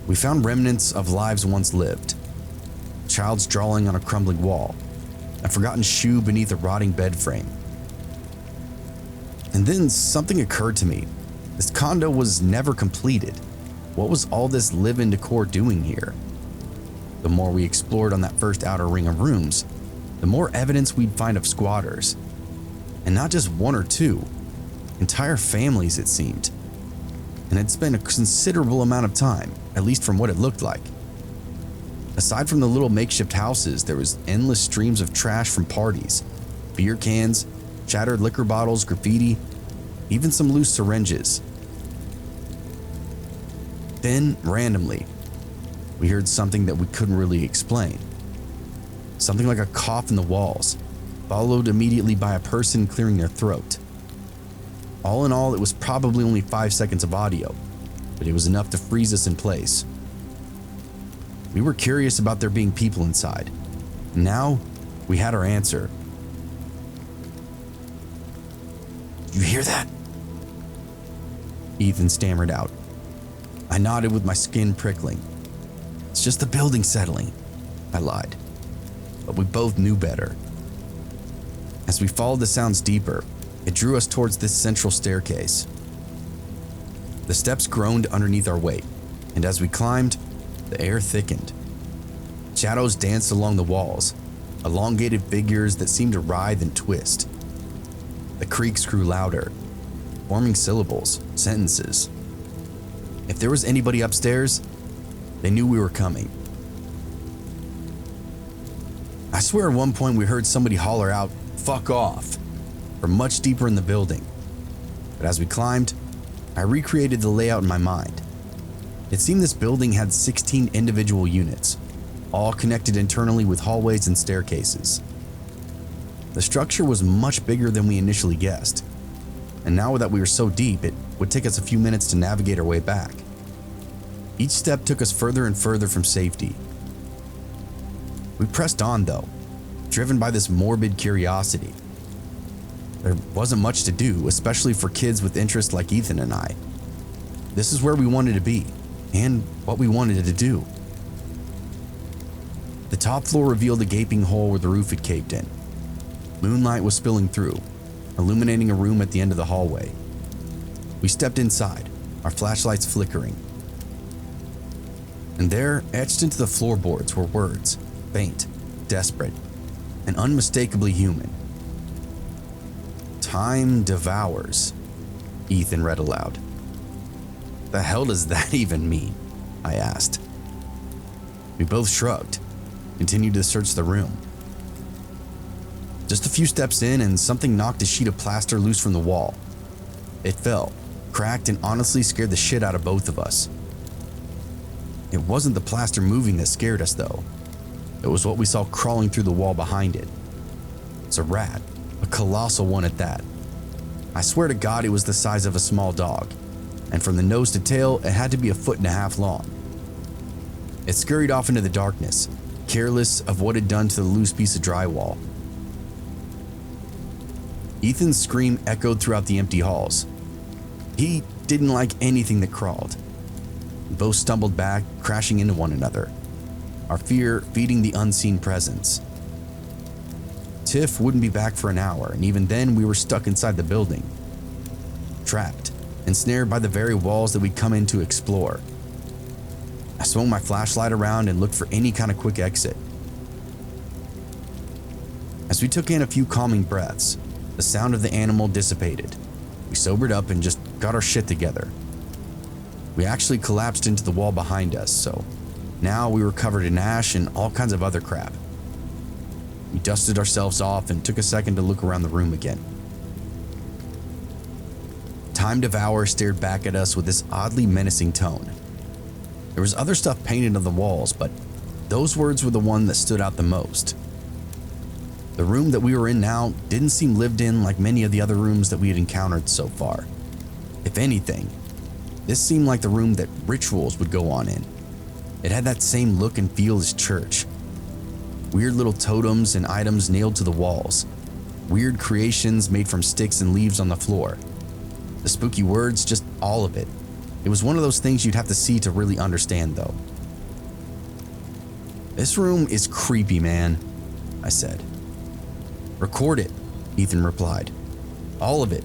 We found remnants of lives once lived. A child's drawing on a crumbling wall, a forgotten shoe beneath a rotting bed frame. And then something occurred to me. This condo was never completed. What was all this live-in decor doing here? The more we explored on that first outer ring of rooms, the more evidence we'd find of squatters. And not just one or two, entire families it seemed. And it's been a considerable amount of time, at least from what it looked like. Aside from the little makeshift houses, there was endless streams of trash from parties, beer cans, shattered liquor bottles, graffiti, even some loose syringes. Then, randomly, we heard something that we couldn't really explain. Something like a cough in the walls, followed immediately by a person clearing their throat. All in all, it was probably only 5 seconds of audio, but it was enough to freeze us in place. We were curious about there being people inside, Now, we had our answer. "You hear that?" Ethan stammered out. I nodded with my skin prickling. "It's just the building settling," I lied. But we both knew better. As we followed the sounds deeper, it drew us towards this central staircase. The steps groaned underneath our weight, and as we climbed, the air thickened. Shadows danced along the walls, elongated figures that seemed to writhe and twist. The creaks grew louder, forming syllables, sentences. If there was anybody upstairs, they knew we were coming. I swear at one point we heard somebody holler out, "Fuck off," from much deeper in the building. But as we climbed, I recreated the layout in my mind. It seemed this building had 16 individual units, all connected internally with hallways and staircases. The structure was much bigger than we initially guessed, and now that we were so deep, it would take us a few minutes to navigate our way back. Each step took us further and further from safety. We pressed on though, driven by this morbid curiosity. There wasn't much to do, especially for kids with interests like Ethan and I. This is where we wanted to be, and what we wanted to do. The top floor revealed a gaping hole where the roof had caved in. Moonlight was spilling through, illuminating a room at the end of the hallway. We stepped inside, our flashlights flickering. And there, etched into the floorboards, were words, faint, desperate, and unmistakably human. "Time devours," Ethan read aloud. "The hell does that even mean?" I asked. We both shrugged, continued to search the room. Just a few steps in, and something knocked a sheet of plaster loose from the wall. It fell, cracked, and honestly scared the shit out of both of us. It wasn't the plaster moving that scared us, though. It was what we saw crawling through the wall behind it. It's a rat, a colossal one at that. I swear to God it was the size of a small dog, and from the nose to tail, it had to be 1.5 feet long. It scurried off into the darkness, careless of what it had done to the loose piece of drywall. Ethan's scream echoed throughout the empty halls. He didn't like anything that crawled. We both stumbled back, crashing into one another, our fear feeding the unseen presence. Tiff wouldn't be back for an hour, and even then we were stuck inside the building, trapped, ensnared by the very walls that we'd come in to explore. I swung my flashlight around and looked for any kind of quick exit. As we took in a few calming breaths, the sound of the animal dissipated. We sobered up and just got our shit together. We actually collapsed into the wall behind us, so now we were covered in ash and all kinds of other crap. We dusted ourselves off and took a second to look around the room again. Time Devourer stared back at us with this oddly menacing tone. There was other stuff painted on the walls, but those words were the one that stood out the most. The room that we were in now didn't seem lived in like many of the other rooms that we had encountered so far. If anything, this seemed like the room that rituals would go on in. It had that same look and feel as church. Weird little totems and items nailed to the walls. Weird creations made from sticks and leaves on the floor. The spooky words, just all of it. It was one of those things you'd have to see to really understand, though. "This room is creepy, man," I said. "Record it," Ethan replied. "All of it."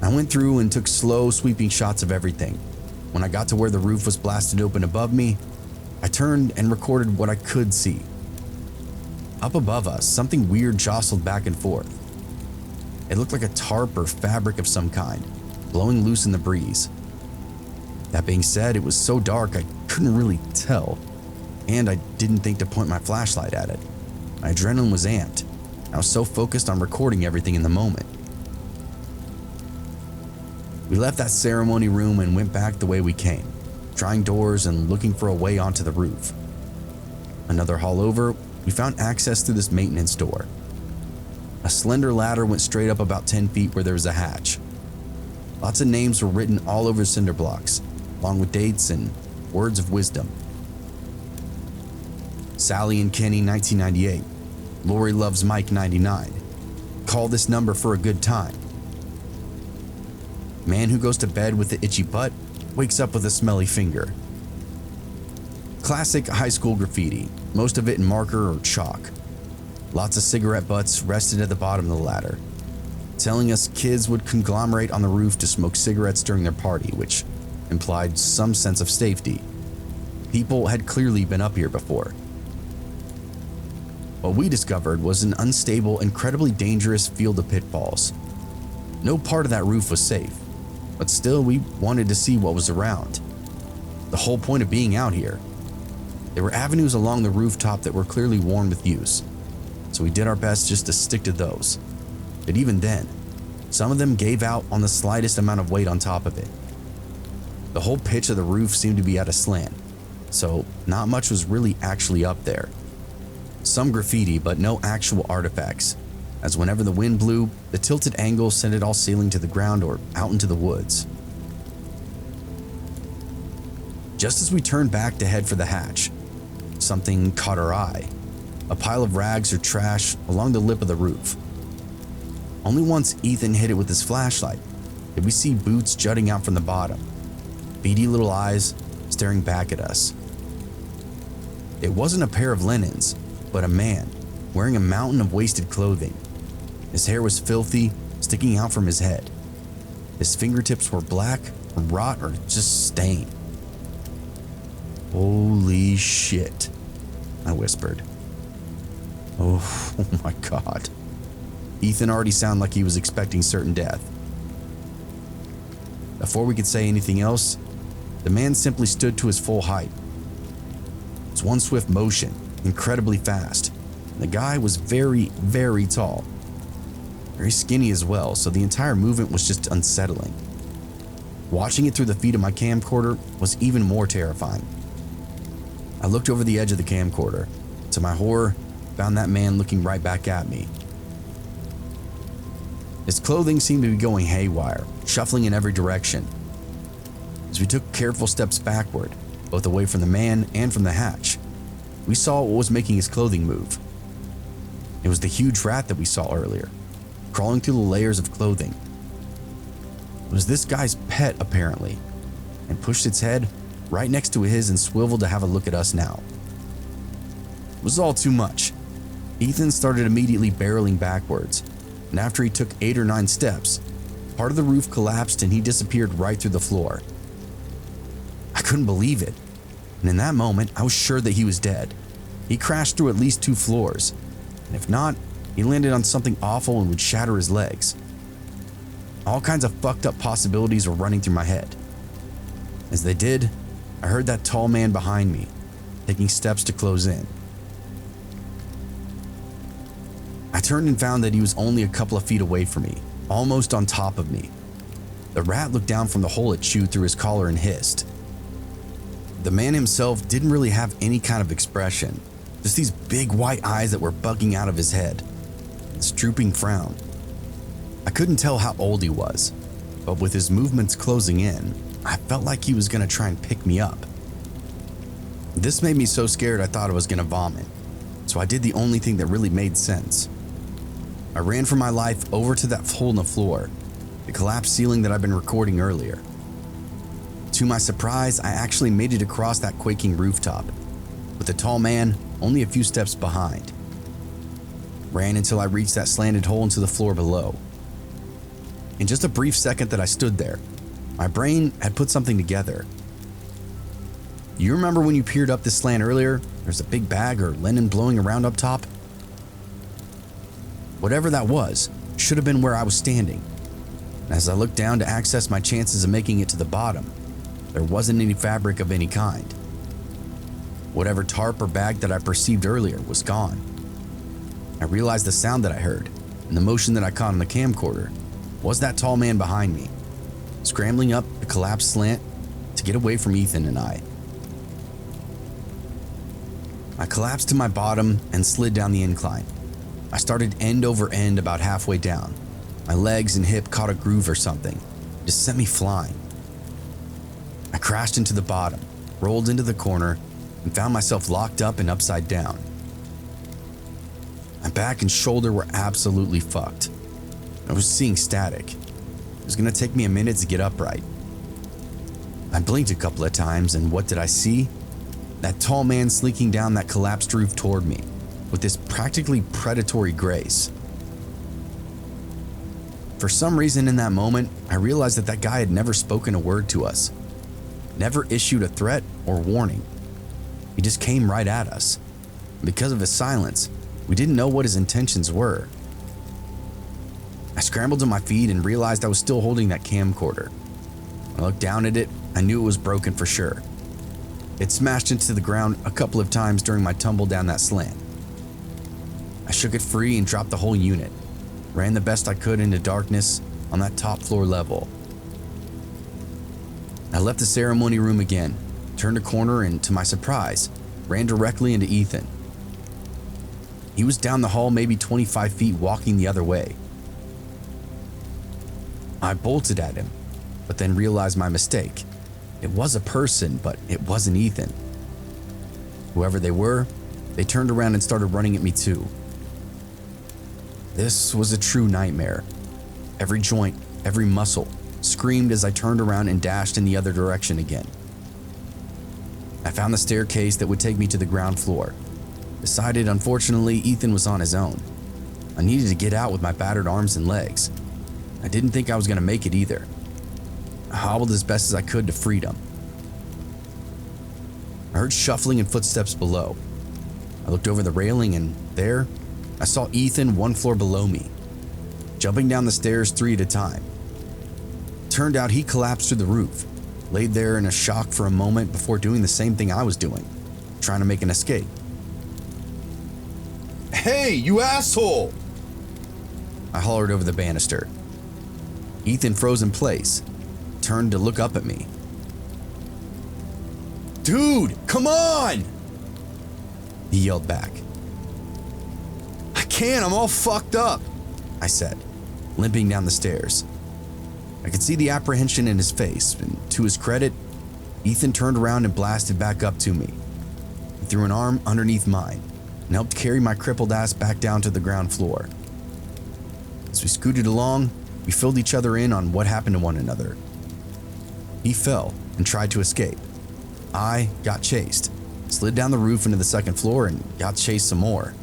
I went through and took slow, sweeping shots of everything. When I got to where the roof was blasted open above me, I turned and recorded what I could see. Up above us, something weird jostled back and forth. It looked like a tarp or fabric of some kind, blowing loose in the breeze. That being said, it was so dark I couldn't really tell, and I didn't think to point my flashlight at it. My adrenaline was amped. I was so focused on recording everything in the moment. We left that ceremony room and went back the way we came, trying doors and looking for a way onto the roof. Another hall over, we found access through this maintenance door. A slender ladder went straight up about 10 feet where there was a hatch. Lots of names were written all over cinder blocks, along with dates and words of wisdom. Sally and Kenny 1998. Lori loves Mike 99. Call this number for a good time. Man who goes to bed with the itchy butt wakes up with a smelly finger. Classic high school graffiti, most of it in marker or chalk. Lots of cigarette butts rested at the bottom of the ladder, telling us kids would conglomerate on the roof to smoke cigarettes during their party, which implied some sense of safety. People had clearly been up here before. What we discovered was an unstable, incredibly dangerous field of pitfalls. No part of that roof was safe, but still we wanted to see what was around. The whole point of being out here. There were avenues along the rooftop that were clearly worn with use, so we did our best just to stick to those. But even then, some of them gave out on the slightest amount of weight on top of it. The whole pitch of the roof seemed to be at a slant, so not much was really actually up there. Some graffiti, but no actual artifacts, as whenever the wind blew, the tilted angle sent it all sailing to the ground or out into the woods. Just as we turned back to head for the hatch, something caught our eye. A pile of rags or trash along the lip of the roof. Only once Ethan hit it with his flashlight did we see boots jutting out from the bottom, beady little eyes staring back at us. It wasn't a pair of linens, but a man wearing a mountain of wasted clothing. His hair was filthy, sticking out from his head. His fingertips were black from rot or just stain. "Holy shit," I whispered. Oh my God. Ethan already sounded like he was expecting certain death. Before we could say anything else, the man simply stood to his full height. It was one swift motion, incredibly fast. The guy was very, very tall. Very skinny as well, so the entire movement was just unsettling. Watching it through the feed of my camcorder was even more terrifying. I looked over the edge of the camcorder. To my horror, found that man looking right back at me. His clothing seemed to be going haywire, shuffling in every direction. As we took careful steps backward, both away from the man and from the hatch, we saw what was making his clothing move. It was the huge rat that we saw earlier, crawling through the layers of clothing. It was this guy's pet, apparently, and pushed its head right next to his and swiveled to have a look at us now. It was all too much. Ethan started immediately barreling backwards, and after he took 8 or 9 steps, part of the roof collapsed and he disappeared right through the floor. I couldn't believe it, and in that moment, I was sure that he was dead. He crashed through at least 2 floors, and if not, he landed on something awful and would shatter his legs. All kinds of fucked up possibilities were running through my head. As they did, I heard that tall man behind me, taking steps to close in. I turned and found that he was only a couple of feet away from me, almost on top of me. The rat looked down from the hole it chewed through his collar and hissed. The man himself didn't really have any kind of expression, just these big white eyes that were bugging out of his head, this drooping frown. I couldn't tell how old he was, but with his movements closing in, I felt like he was going to try and pick me up. This made me so scared I thought I was going to vomit, so I did the only thing that really made sense. I ran for my life over to that hole in the floor, the collapsed ceiling that I'd been recording earlier. To my surprise, I actually made it across that quaking rooftop, with the tall man only a few steps behind. Ran until I reached that slanted hole into the floor below. In just a brief second that I stood there, my brain had put something together. You remember when you peered up this slant earlier? There's a big bag or linen blowing around up top? Whatever that was, should have been where I was standing. And as I looked down to access my chances of making it to the bottom, there wasn't any fabric of any kind. Whatever tarp or bag that I perceived earlier was gone. I realized the sound that I heard and the motion that I caught on the camcorder was that tall man behind me, scrambling up the collapsed slant to get away from Ethan and I. I collapsed to my bottom and slid down the incline. I started end over end about halfway down. My legs and hip caught a groove or something. It just sent me flying. I crashed into the bottom, rolled into the corner, and found myself locked up and upside down. My back and shoulder were absolutely fucked. I was seeing static. It was gonna take me a minute to get upright. I blinked a couple of times, and what did I see? That tall man slinking down that collapsed roof toward me with this practically predatory grace. For some reason in that moment, I realized that guy had never spoken a word to us, never issued a threat or warning. He just came right at us. Because of his silence, we didn't know what his intentions were. I scrambled to my feet and realized I was still holding that camcorder. When I looked down at it, I knew it was broken for sure. It smashed into the ground a couple of times during my tumble down that slant. I shook it free and dropped the whole unit, ran the best I could into darkness on that top floor level. I left the ceremony room again, turned a corner, and to my surprise, ran directly into Ethan. He was down the hall maybe 25 feet walking the other way. I bolted at him, but then realized my mistake. It was a person, but it wasn't Ethan. Whoever they were, they turned around and started running at me too. This was a true nightmare. Every joint, every muscle screamed as I turned around and dashed in the other direction again. I found the staircase that would take me to the ground floor. Decided, unfortunately, Ethan was on his own. I needed to get out with my battered arms and legs. I didn't think I was going to make it either. I hobbled as best as I could to freedom. I heard shuffling and footsteps below. I looked over the railing, and there, I saw Ethan one floor below me, jumping down the stairs 3 at a time. Turned out he collapsed through the roof, laid there in a shock for a moment before doing the same thing I was doing, trying to make an escape. "Hey, you asshole!" I hollered over the banister. Ethan froze in place, turned to look up at me. "Dude, come on!" He yelled back. "I can't, I'm all fucked up," I said, limping down the stairs. I could see the apprehension in his face, and to his credit, Ethan turned around and blasted back up to me. He threw an arm underneath mine and helped carry my crippled ass back down to the ground floor. As we scooted along, we filled each other in on what happened to one another. He fell and tried to escape. I got chased, slid down the roof into the second floor, and got chased some more.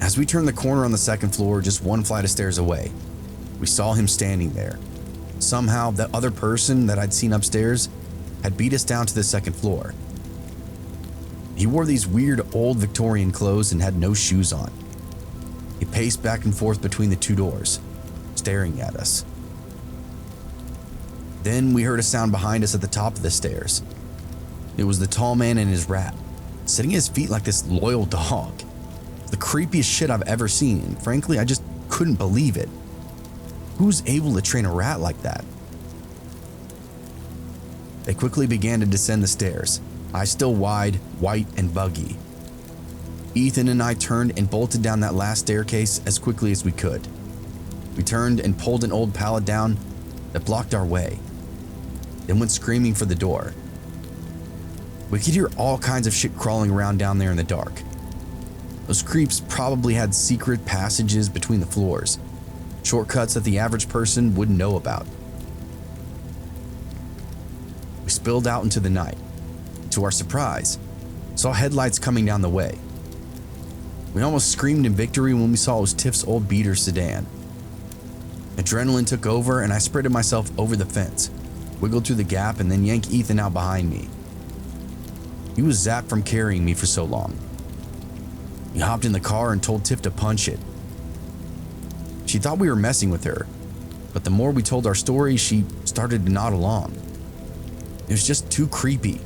As we turned the corner on the second floor, just one flight of stairs away, we saw him standing there. Somehow, the other person that I'd seen upstairs had beat us down to the second floor. He wore these weird old Victorian clothes and had no shoes on. He paced back and forth between the two doors, staring at us. Then we heard a sound behind us at the top of the stairs. It was the tall man and his rat, sitting at his feet like this loyal dog. The creepiest shit I've ever seen, and frankly, I just couldn't believe it. Who's able to train a rat like that? They quickly began to descend the stairs, eyes still wide, white, and buggy. Ethan and I turned and bolted down that last staircase as quickly as we could. We turned and pulled an old pallet down that blocked our way, then went screaming for the door. We could hear all kinds of shit crawling around down there in the dark. Those creeps probably had secret passages between the floors, shortcuts that the average person wouldn't know about. We spilled out into the night. To our surprise, saw headlights coming down the way. We almost screamed in victory when we saw it was Tiff's old beater sedan. Adrenaline took over and I sprinted myself over the fence, wiggled through the gap, and then yanked Ethan out behind me. He was zapped from carrying me for so long. He hopped in the car and told Tiff to punch it. She thought we were messing with her, but the more we told our story, she started to nod along. It was just too creepy.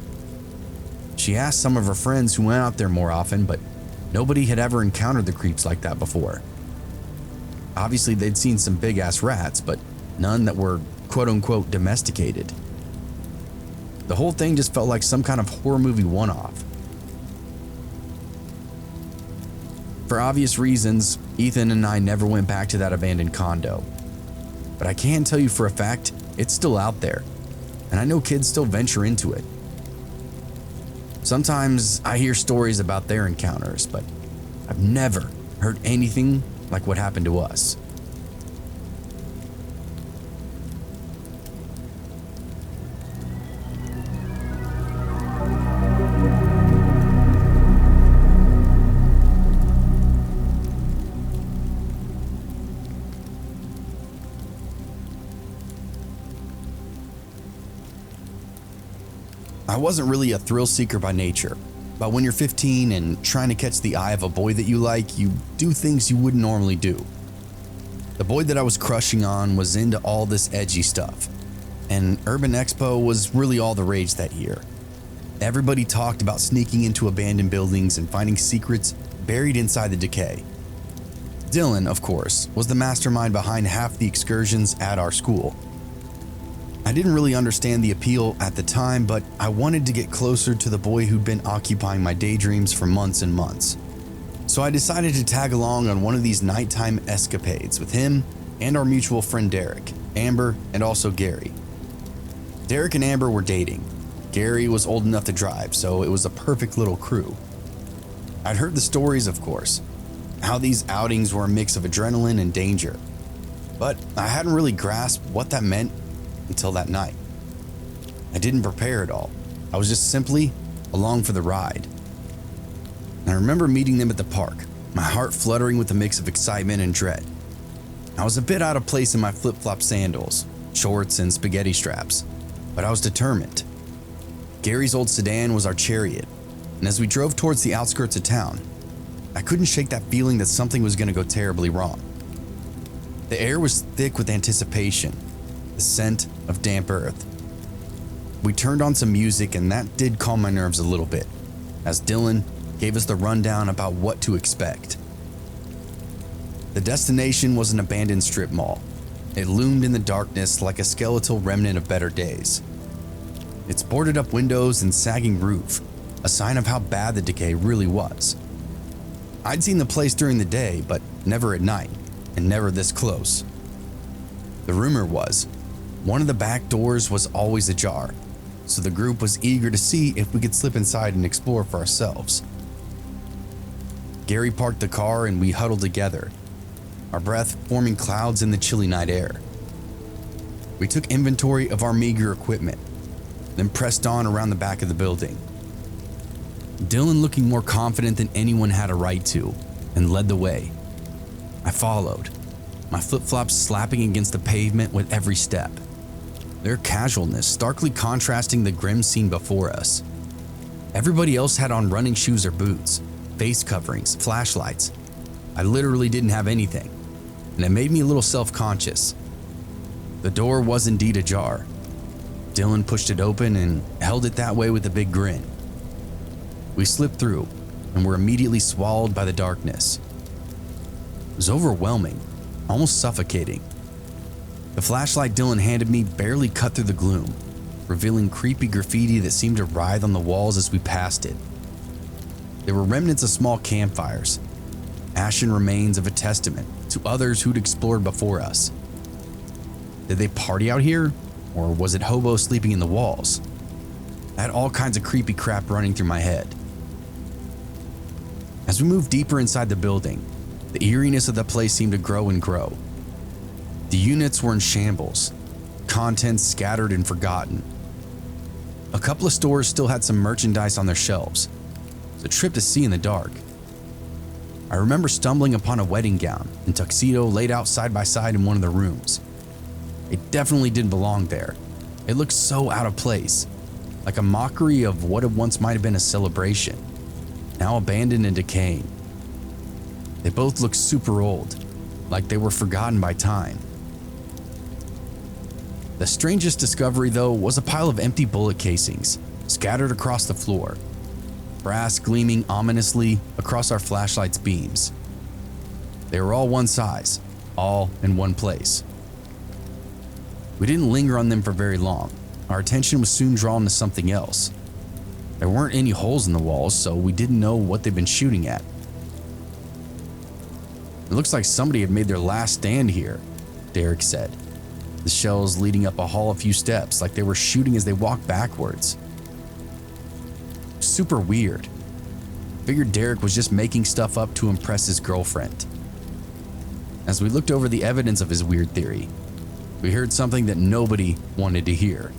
She asked some of her friends who went out there more often, but nobody had ever encountered the creeps like that before. Obviously, they'd seen some big-ass rats, but none that were quote-unquote domesticated. The whole thing just felt like some kind of horror movie one-off. For obvious reasons, Ethan and I never went back to that abandoned condo. But I can tell you for a fact, it's still out there, and I know kids still venture into it. Sometimes I hear stories about their encounters, but I've never heard anything like what happened to us. I wasn't really a thrill seeker by nature, but when you're 15 and trying to catch the eye of a boy that you like, you do things you wouldn't normally do. The boy that I was crushing on was into all this edgy stuff, and Urban Expo was really all the rage that year. Everybody talked about sneaking into abandoned buildings and finding secrets buried inside the decay. Dylan, of course, was the mastermind behind half the excursions at our school. I didn't really understand the appeal at the time, but I wanted to get closer to the boy who'd been occupying my daydreams for months and months. So I decided to tag along on one of these nighttime escapades with him and our mutual friend Derek, Amber, and also Gary. Derek and Amber were dating. Gary was old enough to drive, so it was a perfect little crew. I'd heard the stories, of course, how these outings were a mix of adrenaline and danger, but I hadn't really grasped what that meant until that night. I didn't prepare at all. I was just simply along for the ride. And I remember meeting them at the park, my heart fluttering with a mix of excitement and dread. I was a bit out of place in my flip-flop sandals, shorts, and spaghetti straps, but I was determined. Gary's old sedan was our chariot, and as we drove towards the outskirts of town, I couldn't shake that feeling that something was going to go terribly wrong. The air was thick with anticipation, the scent of damp earth. We turned on some music, and that did calm my nerves a little bit, as Dylan gave us the rundown about what to expect. The destination was an abandoned strip mall. It loomed in the darkness like a skeletal remnant of better days. Its boarded up windows and sagging roof, a sign of how bad the decay really was. I'd seen the place during the day, but never at night, and never this close. The rumor was, one of the back doors was always ajar, so the group was eager to see if we could slip inside and explore for ourselves. Gary parked the car and we huddled together, our breath forming clouds in the chilly night air. We took inventory of our meager equipment, then pressed on around the back of the building. Dylan looking more confident than anyone had a right to, and led the way. I followed, my flip-flops slapping against the pavement with every step, their casualness starkly contrasting the grim scene before us. Everybody else had on running shoes or boots, face coverings, flashlights. I literally didn't have anything, and it made me a little self-conscious. The door was indeed ajar. Dylan pushed it open and held it that way with a big grin. We slipped through and were immediately swallowed by the darkness. It was overwhelming, almost suffocating. The flashlight Dylan handed me barely cut through the gloom, revealing creepy graffiti that seemed to writhe on the walls as we passed it. There were remnants of small campfires, ashen remains of a testament to others who'd explored before us. Did they party out here, or was it hobos sleeping in the walls? I had all kinds of creepy crap running through my head. As we moved deeper inside the building, the eeriness of the place seemed to grow and grow. The units were in shambles, contents scattered and forgotten. A couple of stores still had some merchandise on their shelves. It was a trip to see in the dark. I remember stumbling upon a wedding gown and tuxedo laid out side by side in one of the rooms. It definitely didn't belong there. It looked so out of place, like a mockery of what it once might have been a celebration, now abandoned and decaying. They both looked super old, like they were forgotten by time. The strangest discovery, though, was a pile of empty bullet casings scattered across the floor, brass gleaming ominously across our flashlight's beams. They were all one size, all in one place. We didn't linger on them for very long. Our attention was soon drawn to something else. There weren't any holes in the walls, so we didn't know what they'd been shooting at. It looks like somebody had made their last stand here, Derek said, the shells leading up a hall a few steps like they were shooting as they walked backwards. super weird. Figured Derek was just making stuff up to impress his girlfriend. As we looked over the evidence of his weird theory, we heard something that nobody wanted to hear.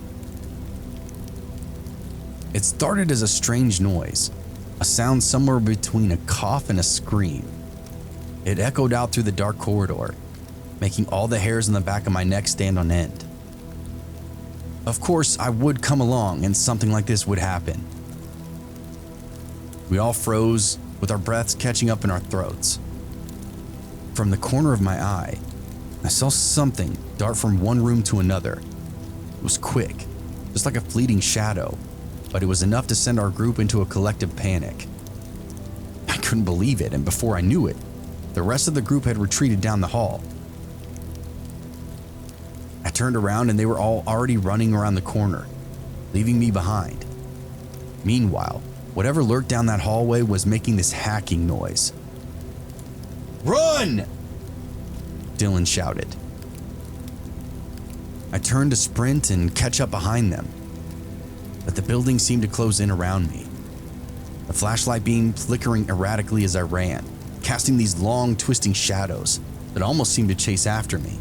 It started as a strange noise, a sound somewhere between a cough and a scream. It echoed out through the dark corridor, making all the hairs on the back of my neck stand on end. Of course, I would come along and something like this would happen. We all froze, with our breaths catching up in our throats. From the corner of my eye, I saw something dart from one room to another. It was quick, just like a fleeting shadow, but it was enough to send our group into a collective panic. I couldn't believe it, and before I knew it, the rest of the group had retreated down the hall. I turned around and they were all already running around the corner, leaving me behind. Meanwhile, whatever lurked down that hallway was making this hacking noise. "Run!" Dylan shouted. I turned to sprint and catch up behind them, but the building seemed to close in around me. The flashlight beam flickering erratically as I ran, casting these long, twisting shadows that almost seemed to chase after me.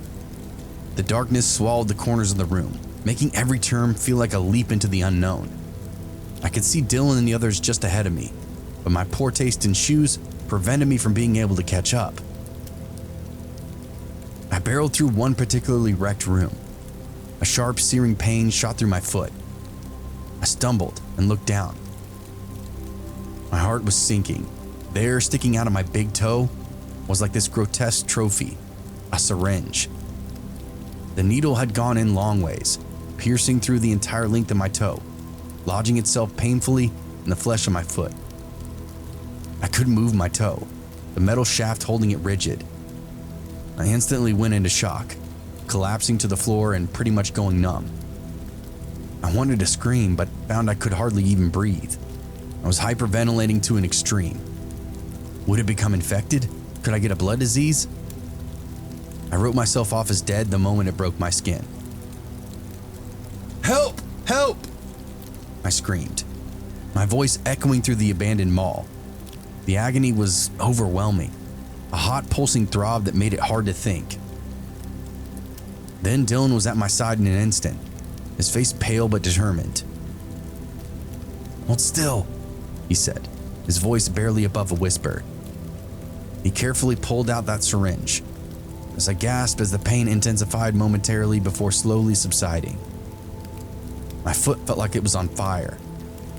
The darkness swallowed the corners of the room, making every turn feel like a leap into the unknown. I could see Dylan and the others just ahead of me, but my poor taste in shoes prevented me from being able to catch up. I barreled through one particularly wrecked room. A sharp, searing pain shot through my foot. I stumbled and looked down. My heart was sinking. There, sticking out of my big toe, was like this grotesque trophy, a syringe. The needle had gone in long ways, piercing through the entire length of my toe, lodging itself painfully in the flesh of my foot. I couldn't move my toe, the metal shaft holding it rigid. I instantly went into shock, collapsing to the floor and pretty much going numb. I wanted to scream, but found I could hardly even breathe. I was hyperventilating to an extreme. Would it become infected? Could I get a blood disease? I wrote myself off as dead the moment it broke my skin. "Help! Help!" I screamed, my voice echoing through the abandoned mall. The agony was overwhelming, a hot pulsing throb that made it hard to think. Then Dylan was at my side in an instant, his face pale but determined. "Hold still," he said, his voice barely above a whisper. He carefully pulled out that syringe, as I gasped as the pain intensified momentarily before slowly subsiding. My foot felt like it was on fire.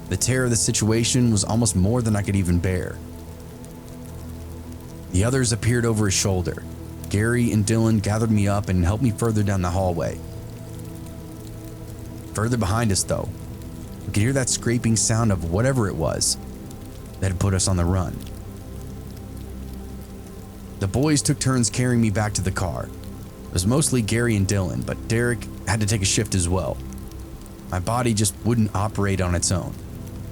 The terror of the situation was almost more than I could even bear. The others appeared over his shoulder. Gary and Dylan gathered me up and helped me further down the hallway. Further behind us, though, we could hear that scraping sound of whatever it was that had put us on the run. The boys took turns carrying me back to the car. It was mostly Gary and Dylan, but Derek had to take a shift as well. My body just wouldn't operate on its own.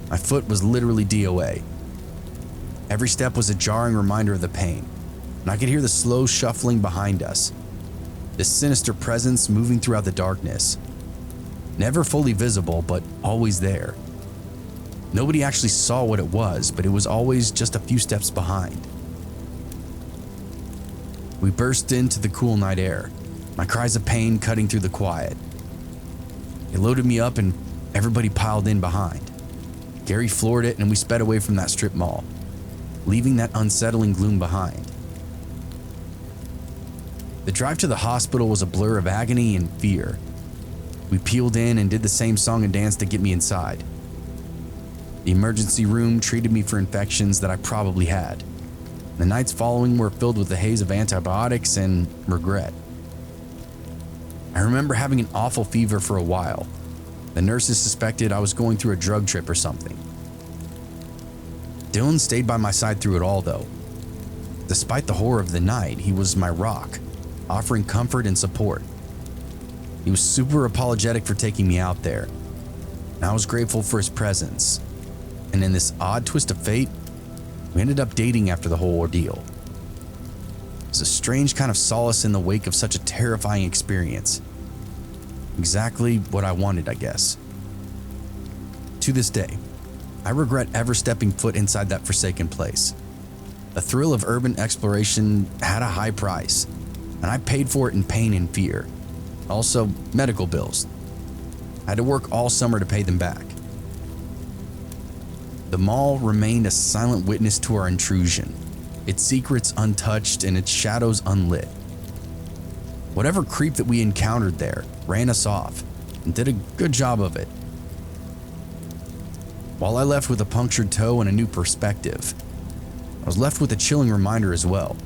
My foot was literally DOA. Every step was a jarring reminder of the pain, and I could hear the slow shuffling behind us. This sinister presence moving throughout the darkness. Never fully visible, but always there. Nobody actually saw what it was, but it was always just a few steps behind. We burst into the cool night air, my cries of pain cutting through the quiet. They loaded me up and everybody piled in behind. Gary floored it and we sped away from that strip mall, leaving that unsettling gloom behind. The drive to the hospital was a blur of agony and fear. We peeled in and did the same song and dance to get me inside. The emergency room treated me for infections that I probably had. The nights following were filled with the haze of antibiotics and regret. I remember having an awful fever for a while. The nurses suspected I was going through a drug trip or something. Dylan stayed by my side through it all, though. Despite the horror of the night, he was my rock, offering comfort and support. He was super apologetic for taking me out there, and I was grateful for his presence. And in this odd twist of fate, we ended up dating after the whole ordeal. It was a strange kind of solace in the wake of such a terrifying experience. Exactly what I wanted, I guess. To this day, I regret ever stepping foot inside that forsaken place. The thrill of urban exploration had a high price, and I paid for it in pain and fear. Also, medical bills. I had to work all summer to pay them back. The mall remained a silent witness to our intrusion, its secrets untouched and its shadows unlit. Whatever creep that we encountered there ran us off and did a good job of it. While I left with a punctured toe and a new perspective, I was left with a chilling reminder as well.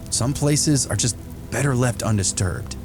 Some places are just better left undisturbed.